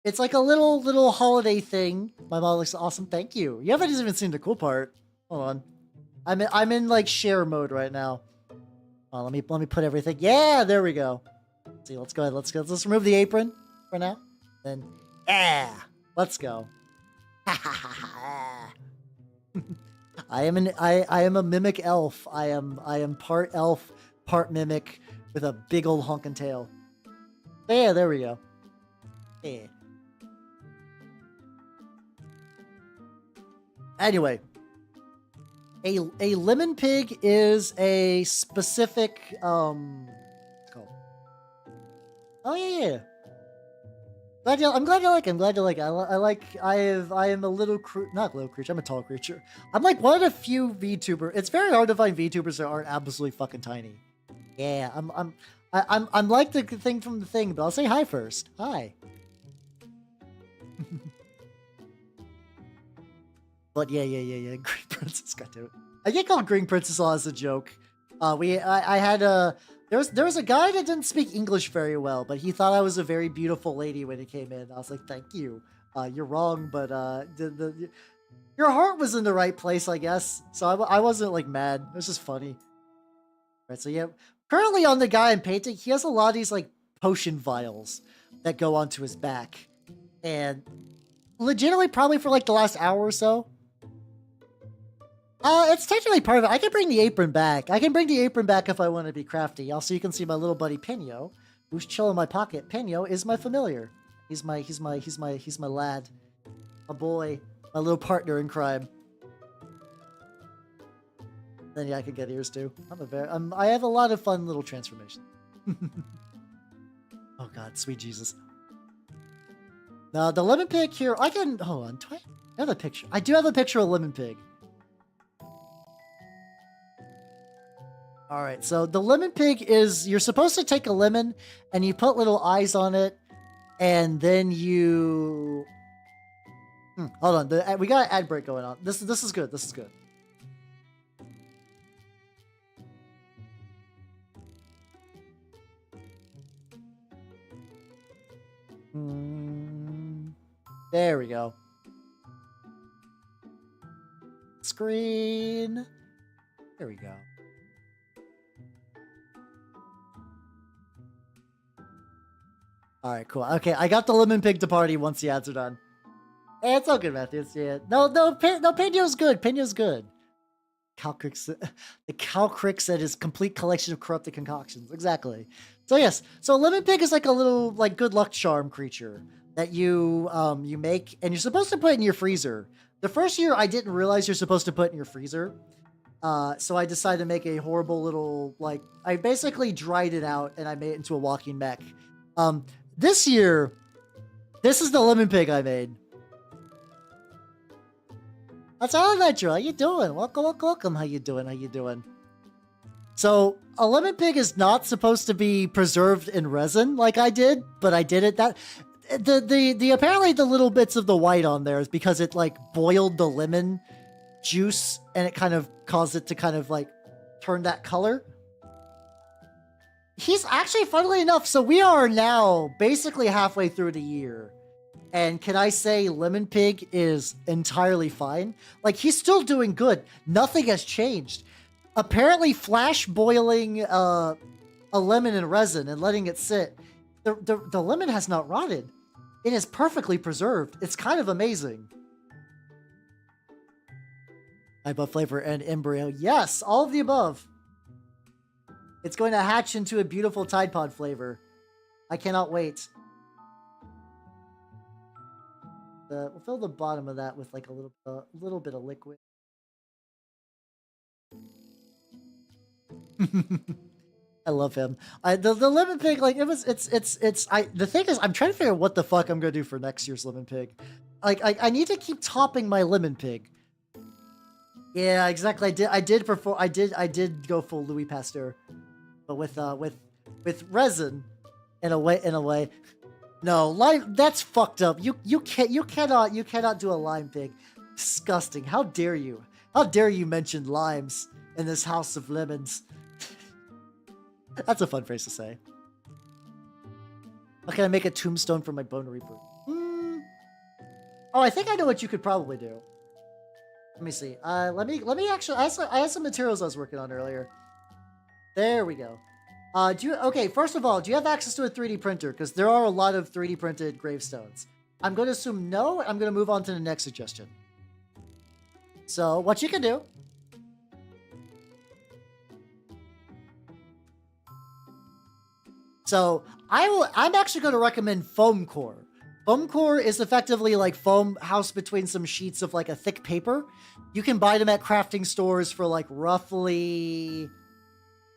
It's like a little holiday thing. My model looks awesome. Thank you. You haven't even seen the cool part. Hold on. I'm in like share mode right now. Oh, let me put everything. Yeah, there we go. Let's see, let's go ahead. Let's remove the apron for now. Then, let's go. I am a mimic elf. I am part elf, part mimic with a big old honking tail. Yeah, there we go. Yeah. Anyway. A lemon pig is a specific what's it called? Oh yeah. I'm glad you like it. I'm glad you like it. I am a little not little creature, I'm a tall creature. I'm like one of the few VTuber. It's very hard to find VTubers that aren't absolutely fucking tiny. Yeah, I'm like the thing from the thing, but I'll say hi first. Hi. But yeah. Green Princess, goddamn it. I get called Green Princess a lot as a joke. I had there was a guy that didn't speak English very well, but he thought I was a very beautiful lady when he came in. I was like, thank you. You're wrong, but your heart was in the right place, I guess. So I wasn't like mad. It was just funny. Right. So yeah, currently on the guy I'm painting, he has a lot of these like potion vials that go onto his back, and legitimately probably for like the last hour or so. It's technically part of it. I can bring the apron back. I can bring the apron back if I want to be crafty. Also, you can see my little buddy Pino, who's chilling in my pocket. Pino is my familiar. He's my lad, a boy, my little partner in crime. Then yeah, I could get ears too. I have a lot of fun little transformations. Oh God, sweet Jesus. Now the lemon pig here, hold on. Do I have a picture? I do have a picture of a lemon pig. All right, so the lemon pig is, you're supposed to take a lemon and you put little eyes on it, and then you... hold on, we got an ad break going on. This is good, this is good. There we go. Screen. There we go. All right, cool. Okay, I got the lemon pig to party once the ads are done. Hey, it's all good, Matthews. Yeah. No, Pino's good. Pino's good. The Calcrix that is complete collection of corrupted concoctions. Exactly. So yes, so lemon pig is like a little like good luck charm creature that you make, and you're supposed to put in your freezer. The first year I didn't realize you're supposed to put in your freezer. So I decided to make a horrible little, like, I basically dried it out and I made it into a walking mech. This year, this is the lemon pig I made. That's all Adventure. How you doing? Welcome. How you doing? So a lemon pig is not supposed to be preserved in resin like I did, but I did it. That the apparently the little bits of the white on there is because it like boiled the lemon juice and it kind of caused it to kind of like turn that color. He's actually, funnily enough, so we are now basically halfway through the year. And can I say Lemon Pig is entirely fine? Like, he's still doing good. Nothing has changed. Apparently, flash boiling a lemon in resin and letting it sit, the lemon has not rotted. It is perfectly preserved. It's kind of amazing. I above flavor and embryo. Yes, all of the above. It's going to hatch into a beautiful Tide Pod flavor. I cannot wait. We'll fill the bottom of that with like a little bit of liquid. I love him. The lemon pig, like the thing is, I'm trying to figure out what the fuck I'm gonna do for next year's lemon pig. Like I need to keep topping my lemon pig. Yeah, exactly. I did go full Louis Pasteur, but with resin in a way. No, lime, that's fucked up. You cannot do a lime pig. Disgusting. How dare you? How dare you mention limes in this house of lemons? That's a fun phrase to say. How can I make a tombstone for my bone reaper? Oh, I think I know what you could probably do. Let me see. Let me actually. I had some materials I was working on earlier. There we go. Okay, first of all, do you have access to a 3D printer? Because there are a lot of 3D printed gravestones. I'm going to assume no. I'm going to move on to the next suggestion. So, what you can do. So, I'm actually going to recommend foam core. Foam core is effectively like foam housed between some sheets of like a thick paper. You can buy them at crafting stores for like roughly,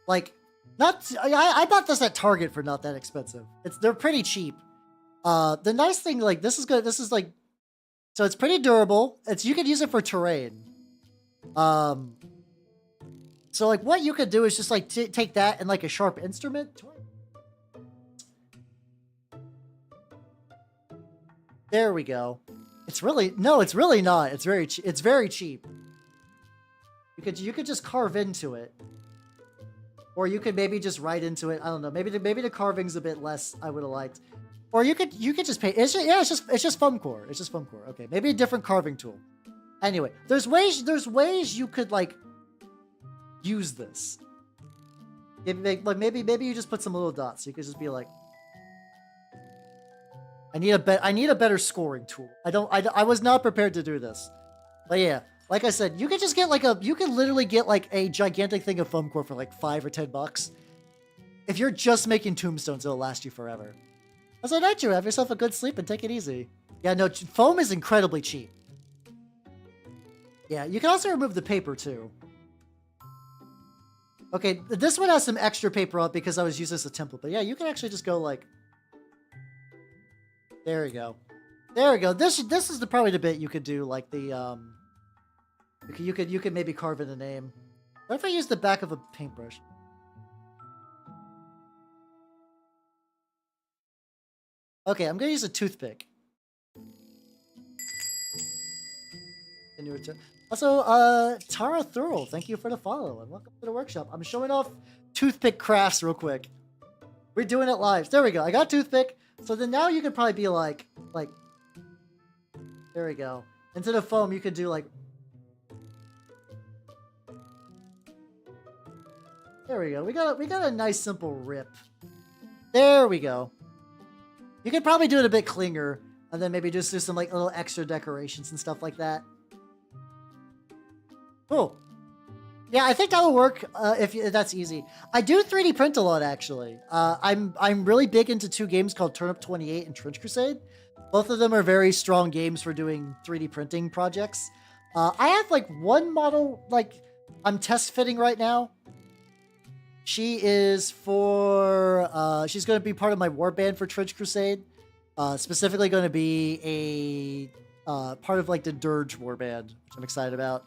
like, I bought this at Target for not that expensive. They're pretty cheap. The nice thing, like, this is good. This is like, so it's pretty durable. You can use it for terrain. So like what you could do is just like take that and like a sharp instrument. There we go. It's really not. It's very cheap. You could just carve into it. Or you could maybe just write into it. I don't know. Maybe the carving's a bit less. I would have liked. Or you could just paint. It's just foam core. It's just foam core. Okay, maybe a different carving tool. Anyway, there's ways you could like use this. Maybe you just put some little dots. So you could just be like, I need a better scoring tool. I was not prepared to do this, but yeah. Like I said, you could just get you could literally get like a gigantic thing of foam core for like $5 or $10. If you're just making tombstones, it'll last you forever. That's a night you have yourself a good sleep and take it easy. Yeah, no, foam is incredibly cheap. Yeah, you can also remove the paper too. Okay, this one has some extra paper on it because I was using this as a template, but yeah, you can actually just go like, there we go. There we go. This is probably the bit you could do like the, you could maybe carve in a name. What if I use the back of a paintbrush? Okay, I'm gonna use a toothpick. Also, Tara Thurl, thank you for the follow and welcome to the workshop. I'm showing off toothpick crafts real quick. We're doing it live. There we go. I got toothpick. So then now you could probably be like, there we go. Instead of foam, you could do like. There we go. We got a nice simple rip. There we go. You could probably do it a bit cleaner, and then maybe just do some like little extra decorations and stuff like that. Cool. Yeah, I think that will work if that's easy. I do 3D print a lot actually. I'm really big into two games called Turnip 28 and Trench Crusade. Both of them are very strong games for doing 3D printing projects. I have like one model like I'm test fitting right now. She is she's going to be part of my warband for Trench Crusade. Specifically going to be a part of like the Dirge warband, which I'm excited about.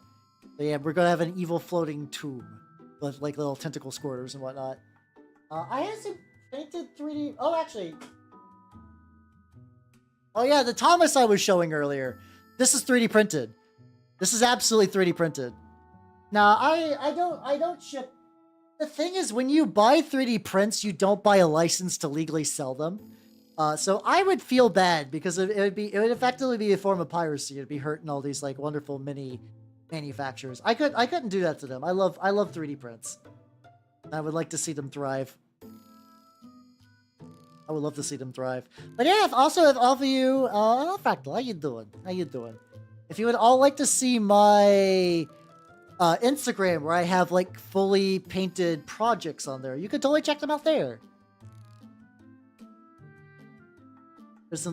But yeah, we're going to have an evil floating tomb with like little tentacle squirters and whatnot. I had some painted 3D. Oh, actually. Oh yeah, the Thomas I was showing earlier. This is 3D printed. This is absolutely 3D printed. Now, I don't ship. The thing is, when you buy 3D prints, you don't buy a license to legally sell them. So I would feel bad because it would effectively be a form of piracy. It'd be hurting all these like wonderful mini manufacturers. I couldn't do that to them. I love 3D prints. I would like to see them thrive. I would love to see them thrive. But yeah, if all of you, Fractal, how you doing? How you doing? If you would all like to see my Instagram, where I have like fully painted projects on there. You could totally check them out there. That's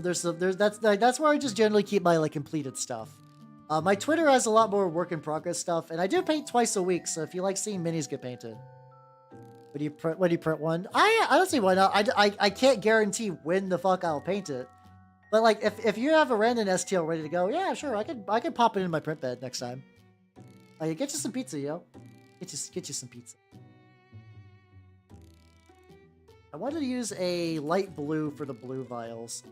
where I just generally keep my like completed stuff. My Twitter has a lot more work in progress stuff, and I do paint twice a week. So if you like seeing minis get painted, when you print one, I don't see why not. I can't guarantee when the fuck I'll paint it, but like if you have a random STL ready to go, yeah, sure, I could pop it in my print bed next time. Get you some pizza, yo. Get you some pizza. I wanted to use a light blue for the blue vials.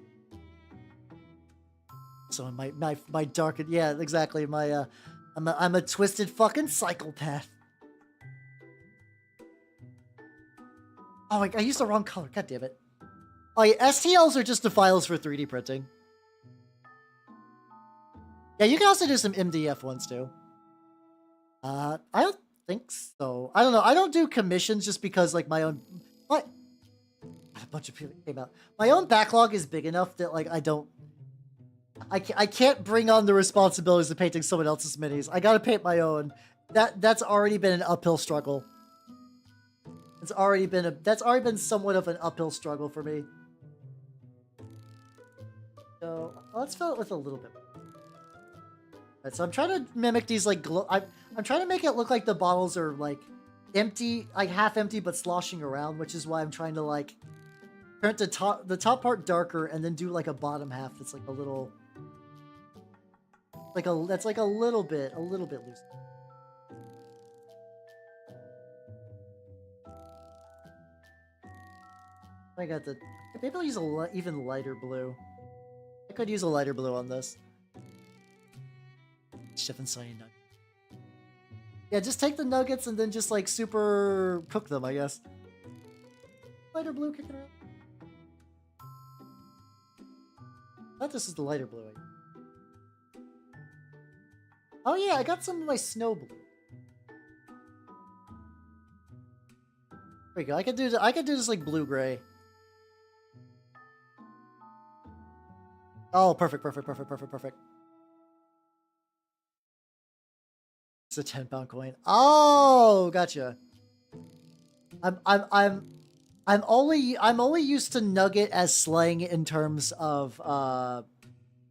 So my darkened, yeah, exactly. I'm a twisted fucking psychopath. Oh, I used the wrong color. God damn it. Oh yeah, STLs are just the files for 3D printing. Yeah, you can also do some MDF ones too. I don't think so. I don't know. I don't do commissions just because like my own. What? A bunch of people came out. My own backlog is big enough that like I can't bring on the responsibilities of painting someone else's minis. I gotta paint my own. That's already been an uphill struggle. That's already been somewhat of an uphill struggle for me. So let's fill it with a little bit. Alright, so I'm trying to mimic these like I'm trying to make it look like the bottles are like empty, like half empty but sloshing around, which is why I'm trying to like turn the top part darker and then do like a bottom half that's like a little that's like a little bit loose. I got the maybe I'll use a even lighter blue. I could use a lighter blue on this. Chef and Sunny Nuggets. Yeah, just take the nuggets and then just like super cook them, I guess. Lighter blue kicking around. I thought this is the lighter blue. Oh yeah, I got some of my snow blue. There we go. I could do this like blue gray. Oh, perfect. It's a 10-pound coin. Oh, gotcha. I'm only used to nugget as slang in terms of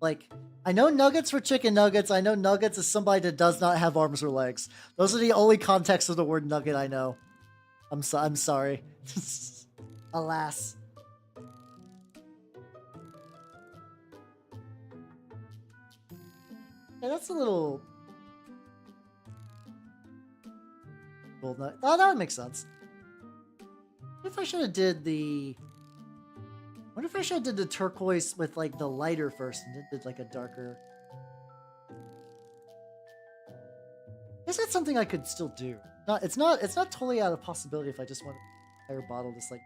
like I know nuggets for chicken nuggets. I know nuggets is somebody that does not have arms or legs. Those are the only contexts of the word nugget I know. I'm sorry. Alas. Yeah, that's a little. Oh, that would make sense. What if I should have did the... What if I should have did the turquoise with like the lighter first and then did like a darker... I guess that's something I could still do. It's not totally out of possibility if I just want an entire bottle just like...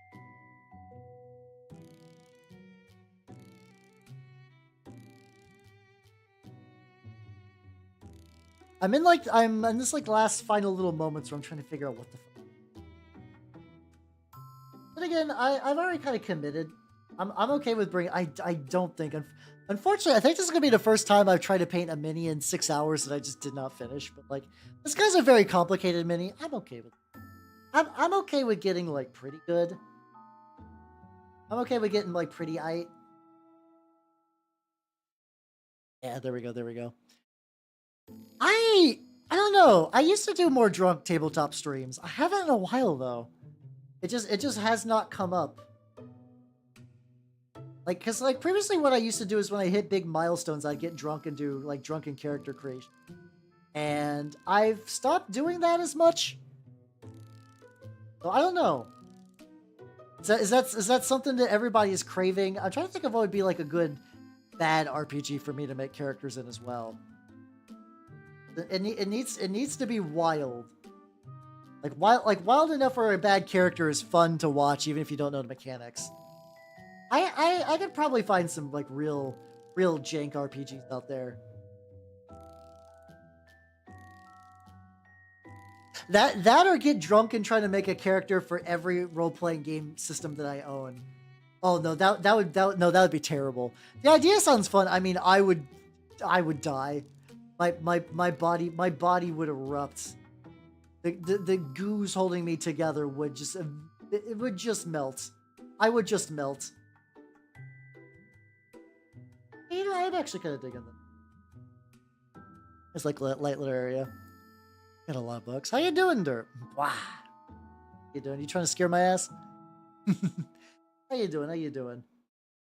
I'm in this like last final little moments where I'm trying to figure out what the fuck. But again, I've already kind of committed. I'm okay with bringing. I don't think. Unfortunately, I think this is gonna be the first time I've tried to paint a mini in 6 hours that I just did not finish. But like, this guy's a very complicated mini. I'm okay with. I'm okay with getting like pretty good. I'm okay with getting like pretty aight. Yeah, there we go. I don't know. I used to do more drunk tabletop streams. I haven't in a while though. It just has not come up. Like, cause like previously what I used to do is when I hit big milestones, I'd get drunk and do like drunken character creation. And I've stopped doing that as much. So I don't know. Is that something that everybody is craving? I'm trying to think of what would be like a good bad RPG for me to make characters in as well. It needs to be wild. Like wild enough where a bad character is fun to watch even if you don't know the mechanics. I could probably find some like real jank RPGs out there. That or get drunk and try to make a character for every role-playing game system that I own. Oh no, that would be terrible. The idea sounds fun. I mean, I would die. My body would erupt. The goos holding me together would just it would just melt. I would just melt. You know, I'd actually kind of dig in them. It's like light little area. Got a lot of books. How you doing, Dirt? Wow. You doing? You trying to scare my ass? How you doing? How you doing?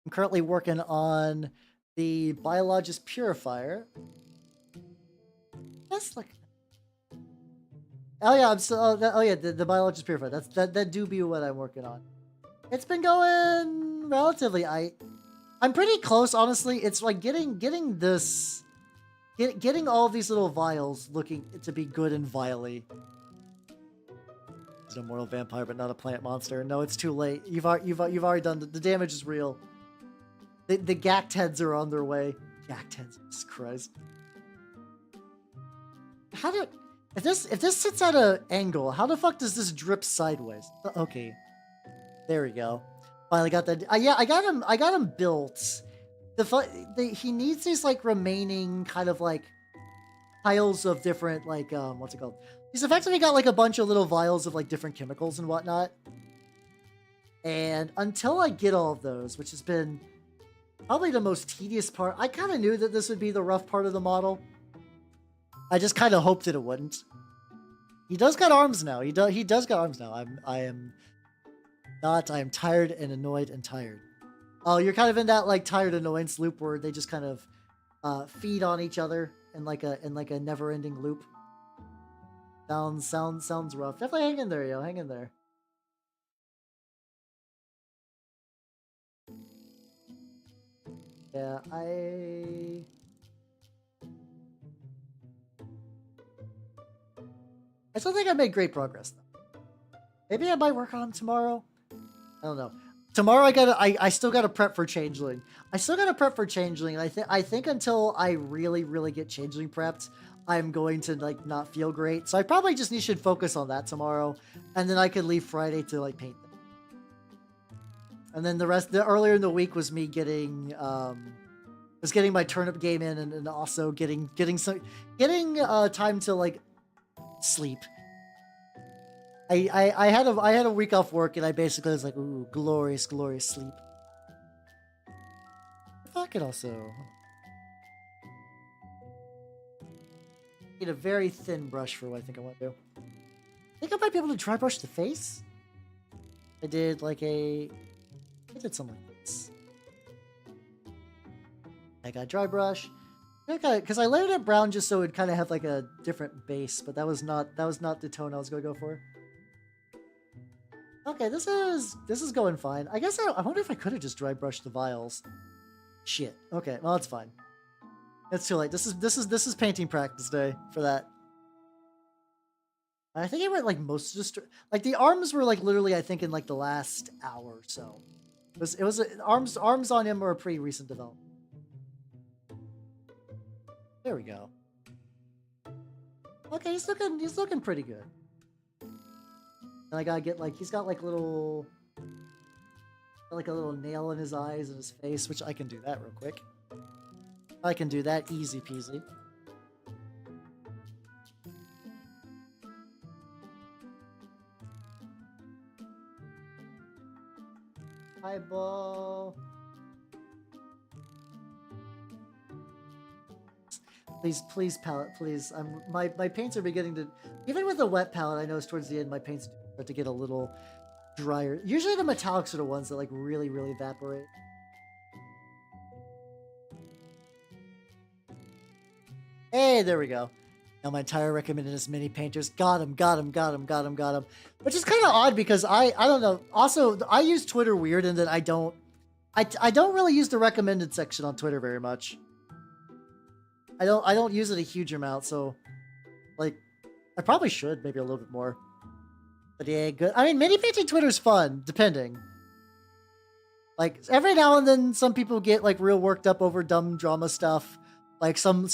I'm currently working on the Biologus Purifier. That's like. Oh yeah, I'm still. Oh yeah, the Biologus Purifier. That do be what I'm working on. It's been going relatively. I'm pretty close, honestly. It's like getting this. Getting all these little vials looking to be good and viley. It's an immortal vampire, but not a plant monster. No, it's too late. You've already done the damage is real. The gacked heads are on their way. Gacked heads, Jesus Christ. How do if this sits at an angle? How the fuck does this drip sideways? Okay, there we go. Finally got that. Yeah, I got him built. He needs these like remaining kind of like piles of different like what's it called? He's effectively got like a bunch of little vials of like different chemicals and whatnot. And until I get all of those, which has been probably the most tedious part, I kind of knew that this would be the rough part of the model. I just kind of hoped that it wouldn't. He does got arms now. He does got arms now. I am tired and annoyed and tired. Oh, you're kind of in that like tired annoyance loop where they just kind of feed on each other in like a never-ending loop. Sounds rough. Definitely hang in there, yo. Hang in there. Yeah, I still think I made great progress though. Maybe I might work on them tomorrow. I don't know. Tomorrow I still gotta prep for Changeling. And I think until I really get Changeling prepped, I'm going to like not feel great. So I probably just should focus on that tomorrow, and then I could leave Friday to like paint them. And then the earlier in the week was me getting my turnip game in, and also getting time to like sleep. I had a week off work, and I basically was like, ooh, glorious sleep. If I could also get a very thin brush for what I think I want to do. I think I might be able to dry brush the face. I did something like this. I got dry brush. Because I layered it brown just so it kind of have like a different base, but that was not the tone I was gonna go for. Okay, this is going fine. I guess I wonder if I could have just dry brushed the vials. Shit. Okay, well that's fine. It's too late. This is painting practice day for that. I think I went like most of like the arms were like literally I think in like the last hour or so. It was arms on him were a pretty recent development. There we go. Okay, he's looking pretty good. And I gotta get like he's got like a little nail in his eyes and his face, which I can do that real quick. I can do that easy peasy. Eyeball. Please palette, please. My paints are beginning to, even with a wet palette, I notice towards the end my paints start to get a little drier. Usually the metallics are the ones that like really evaporate. Hey, there we go. Now my entire recommended mini painters. Got him. Which is kind of odd because I don't know. Also, I use Twitter weird in that I don't really use the recommended section on Twitter very much. I don't use it a huge amount, so like I probably should maybe a little bit more. But yeah, good. I mean, mini painting Twitter's fun, depending. Like every now and then, some people get like real worked up over dumb drama stuff. Like some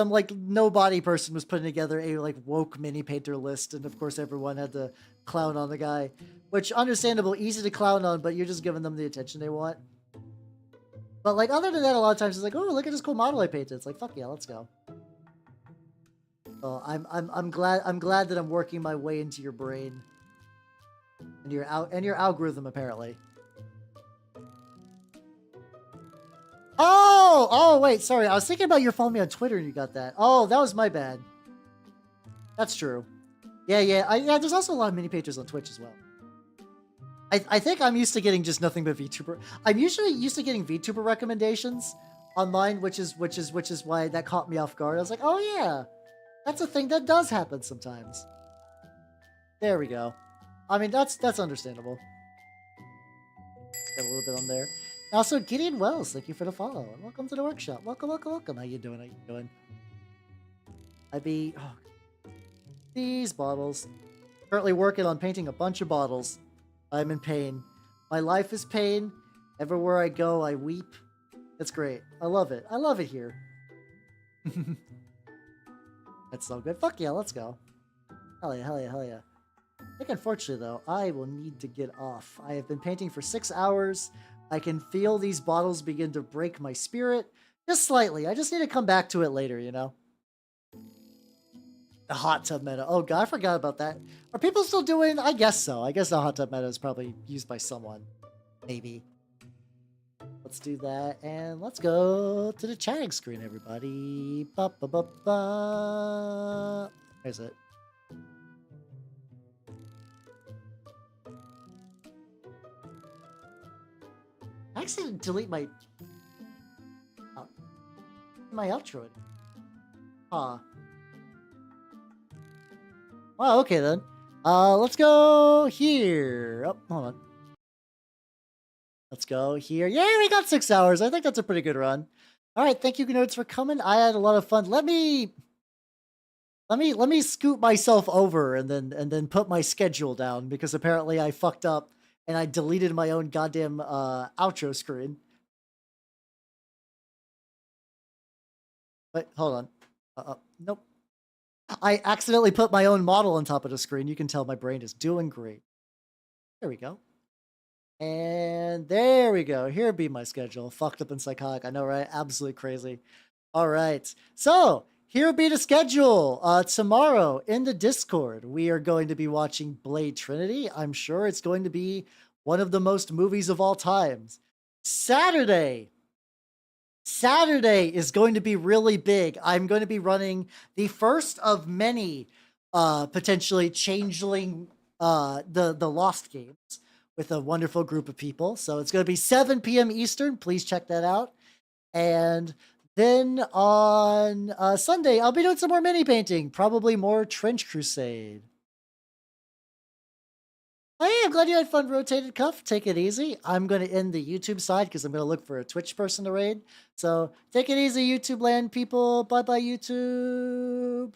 like nobody person was putting together a like woke mini painter list, and of course everyone had to clown on the guy, which understandable, easy to clown on, but you're just giving them the attention they want. But like other than that, a lot of times it's like, oh, look at this cool model I painted. It's like, fuck yeah, let's go. Oh, I'm glad that I'm working my way into your brain and your algorithm apparently. Oh, wait, sorry. I was thinking about your following me on Twitter and you got that. Oh, that was my bad. That's true. Yeah, yeah. There's also a lot of mini pages on Twitch as well. I think I'm used to getting just nothing but VTuber. I'm usually used to getting VTuber recommendations online, which is why that caught me off guard. I was like, oh yeah, that's a thing that does happen sometimes. There we go. I mean, that's understandable. Got a little bit on there. Also, Gideon Wells, thank you for the follow. And welcome to the workshop. Welcome, welcome, welcome. How you doing? How you doing? These bottles. Currently working on painting a bunch of bottles. I'm in pain. My life is pain. Everywhere I go, I weep. It's great. I love it. I love it here. That's so good. Fuck yeah, let's go. Hell yeah, hell yeah, hell yeah. I think unfortunately though, I will need to get off. I have been painting for 6 hours. I can feel these bottles begin to break my spirit. Just slightly. I just need to come back to it later, you know? The hot tub meta. Oh god, I forgot about that. Are people still doing? I guess so. I guess the hot tub meta is probably used by someone. Maybe. Let's do that, and let's go to the chatting screen, everybody. Ba ba ba ba. Where's it? I accidentally delete my outro. Huh. Well, okay then. Let's go here. Oh, hold on. Let's go here. Yeah, we got 6 hours. I think that's a pretty good run. All right, thank you, nerds, for coming. I had a lot of fun. Let me scoot myself over and then put my schedule down because apparently I fucked up and I deleted my own goddamn outro screen. Wait, hold on. Nope. I accidentally put my own model on top of the screen. You can tell my brain is doing great. There we go. And there we go. Here be my schedule. Fucked up and psychotic. I know, right? Absolutely crazy. All right. So here be the schedule. Tomorrow in the Discord, we are going to be watching Blade Trinity. I'm sure it's going to be one of the most movies of all times. Saturday is going to be really big. I'm going to be running the first of many potentially changeling the Lost games with a wonderful group of people. So it's going to be 7 p.m. Eastern. Please check that out. And then on Sunday, I'll be doing some more mini painting, probably more Trench Crusade. Hey, I'm glad you had fun, Rotated Cuff. Take it easy. I'm going to end the YouTube side because I'm going to look for a Twitch person to raid. So take it easy, YouTube land people. Bye-bye, YouTube.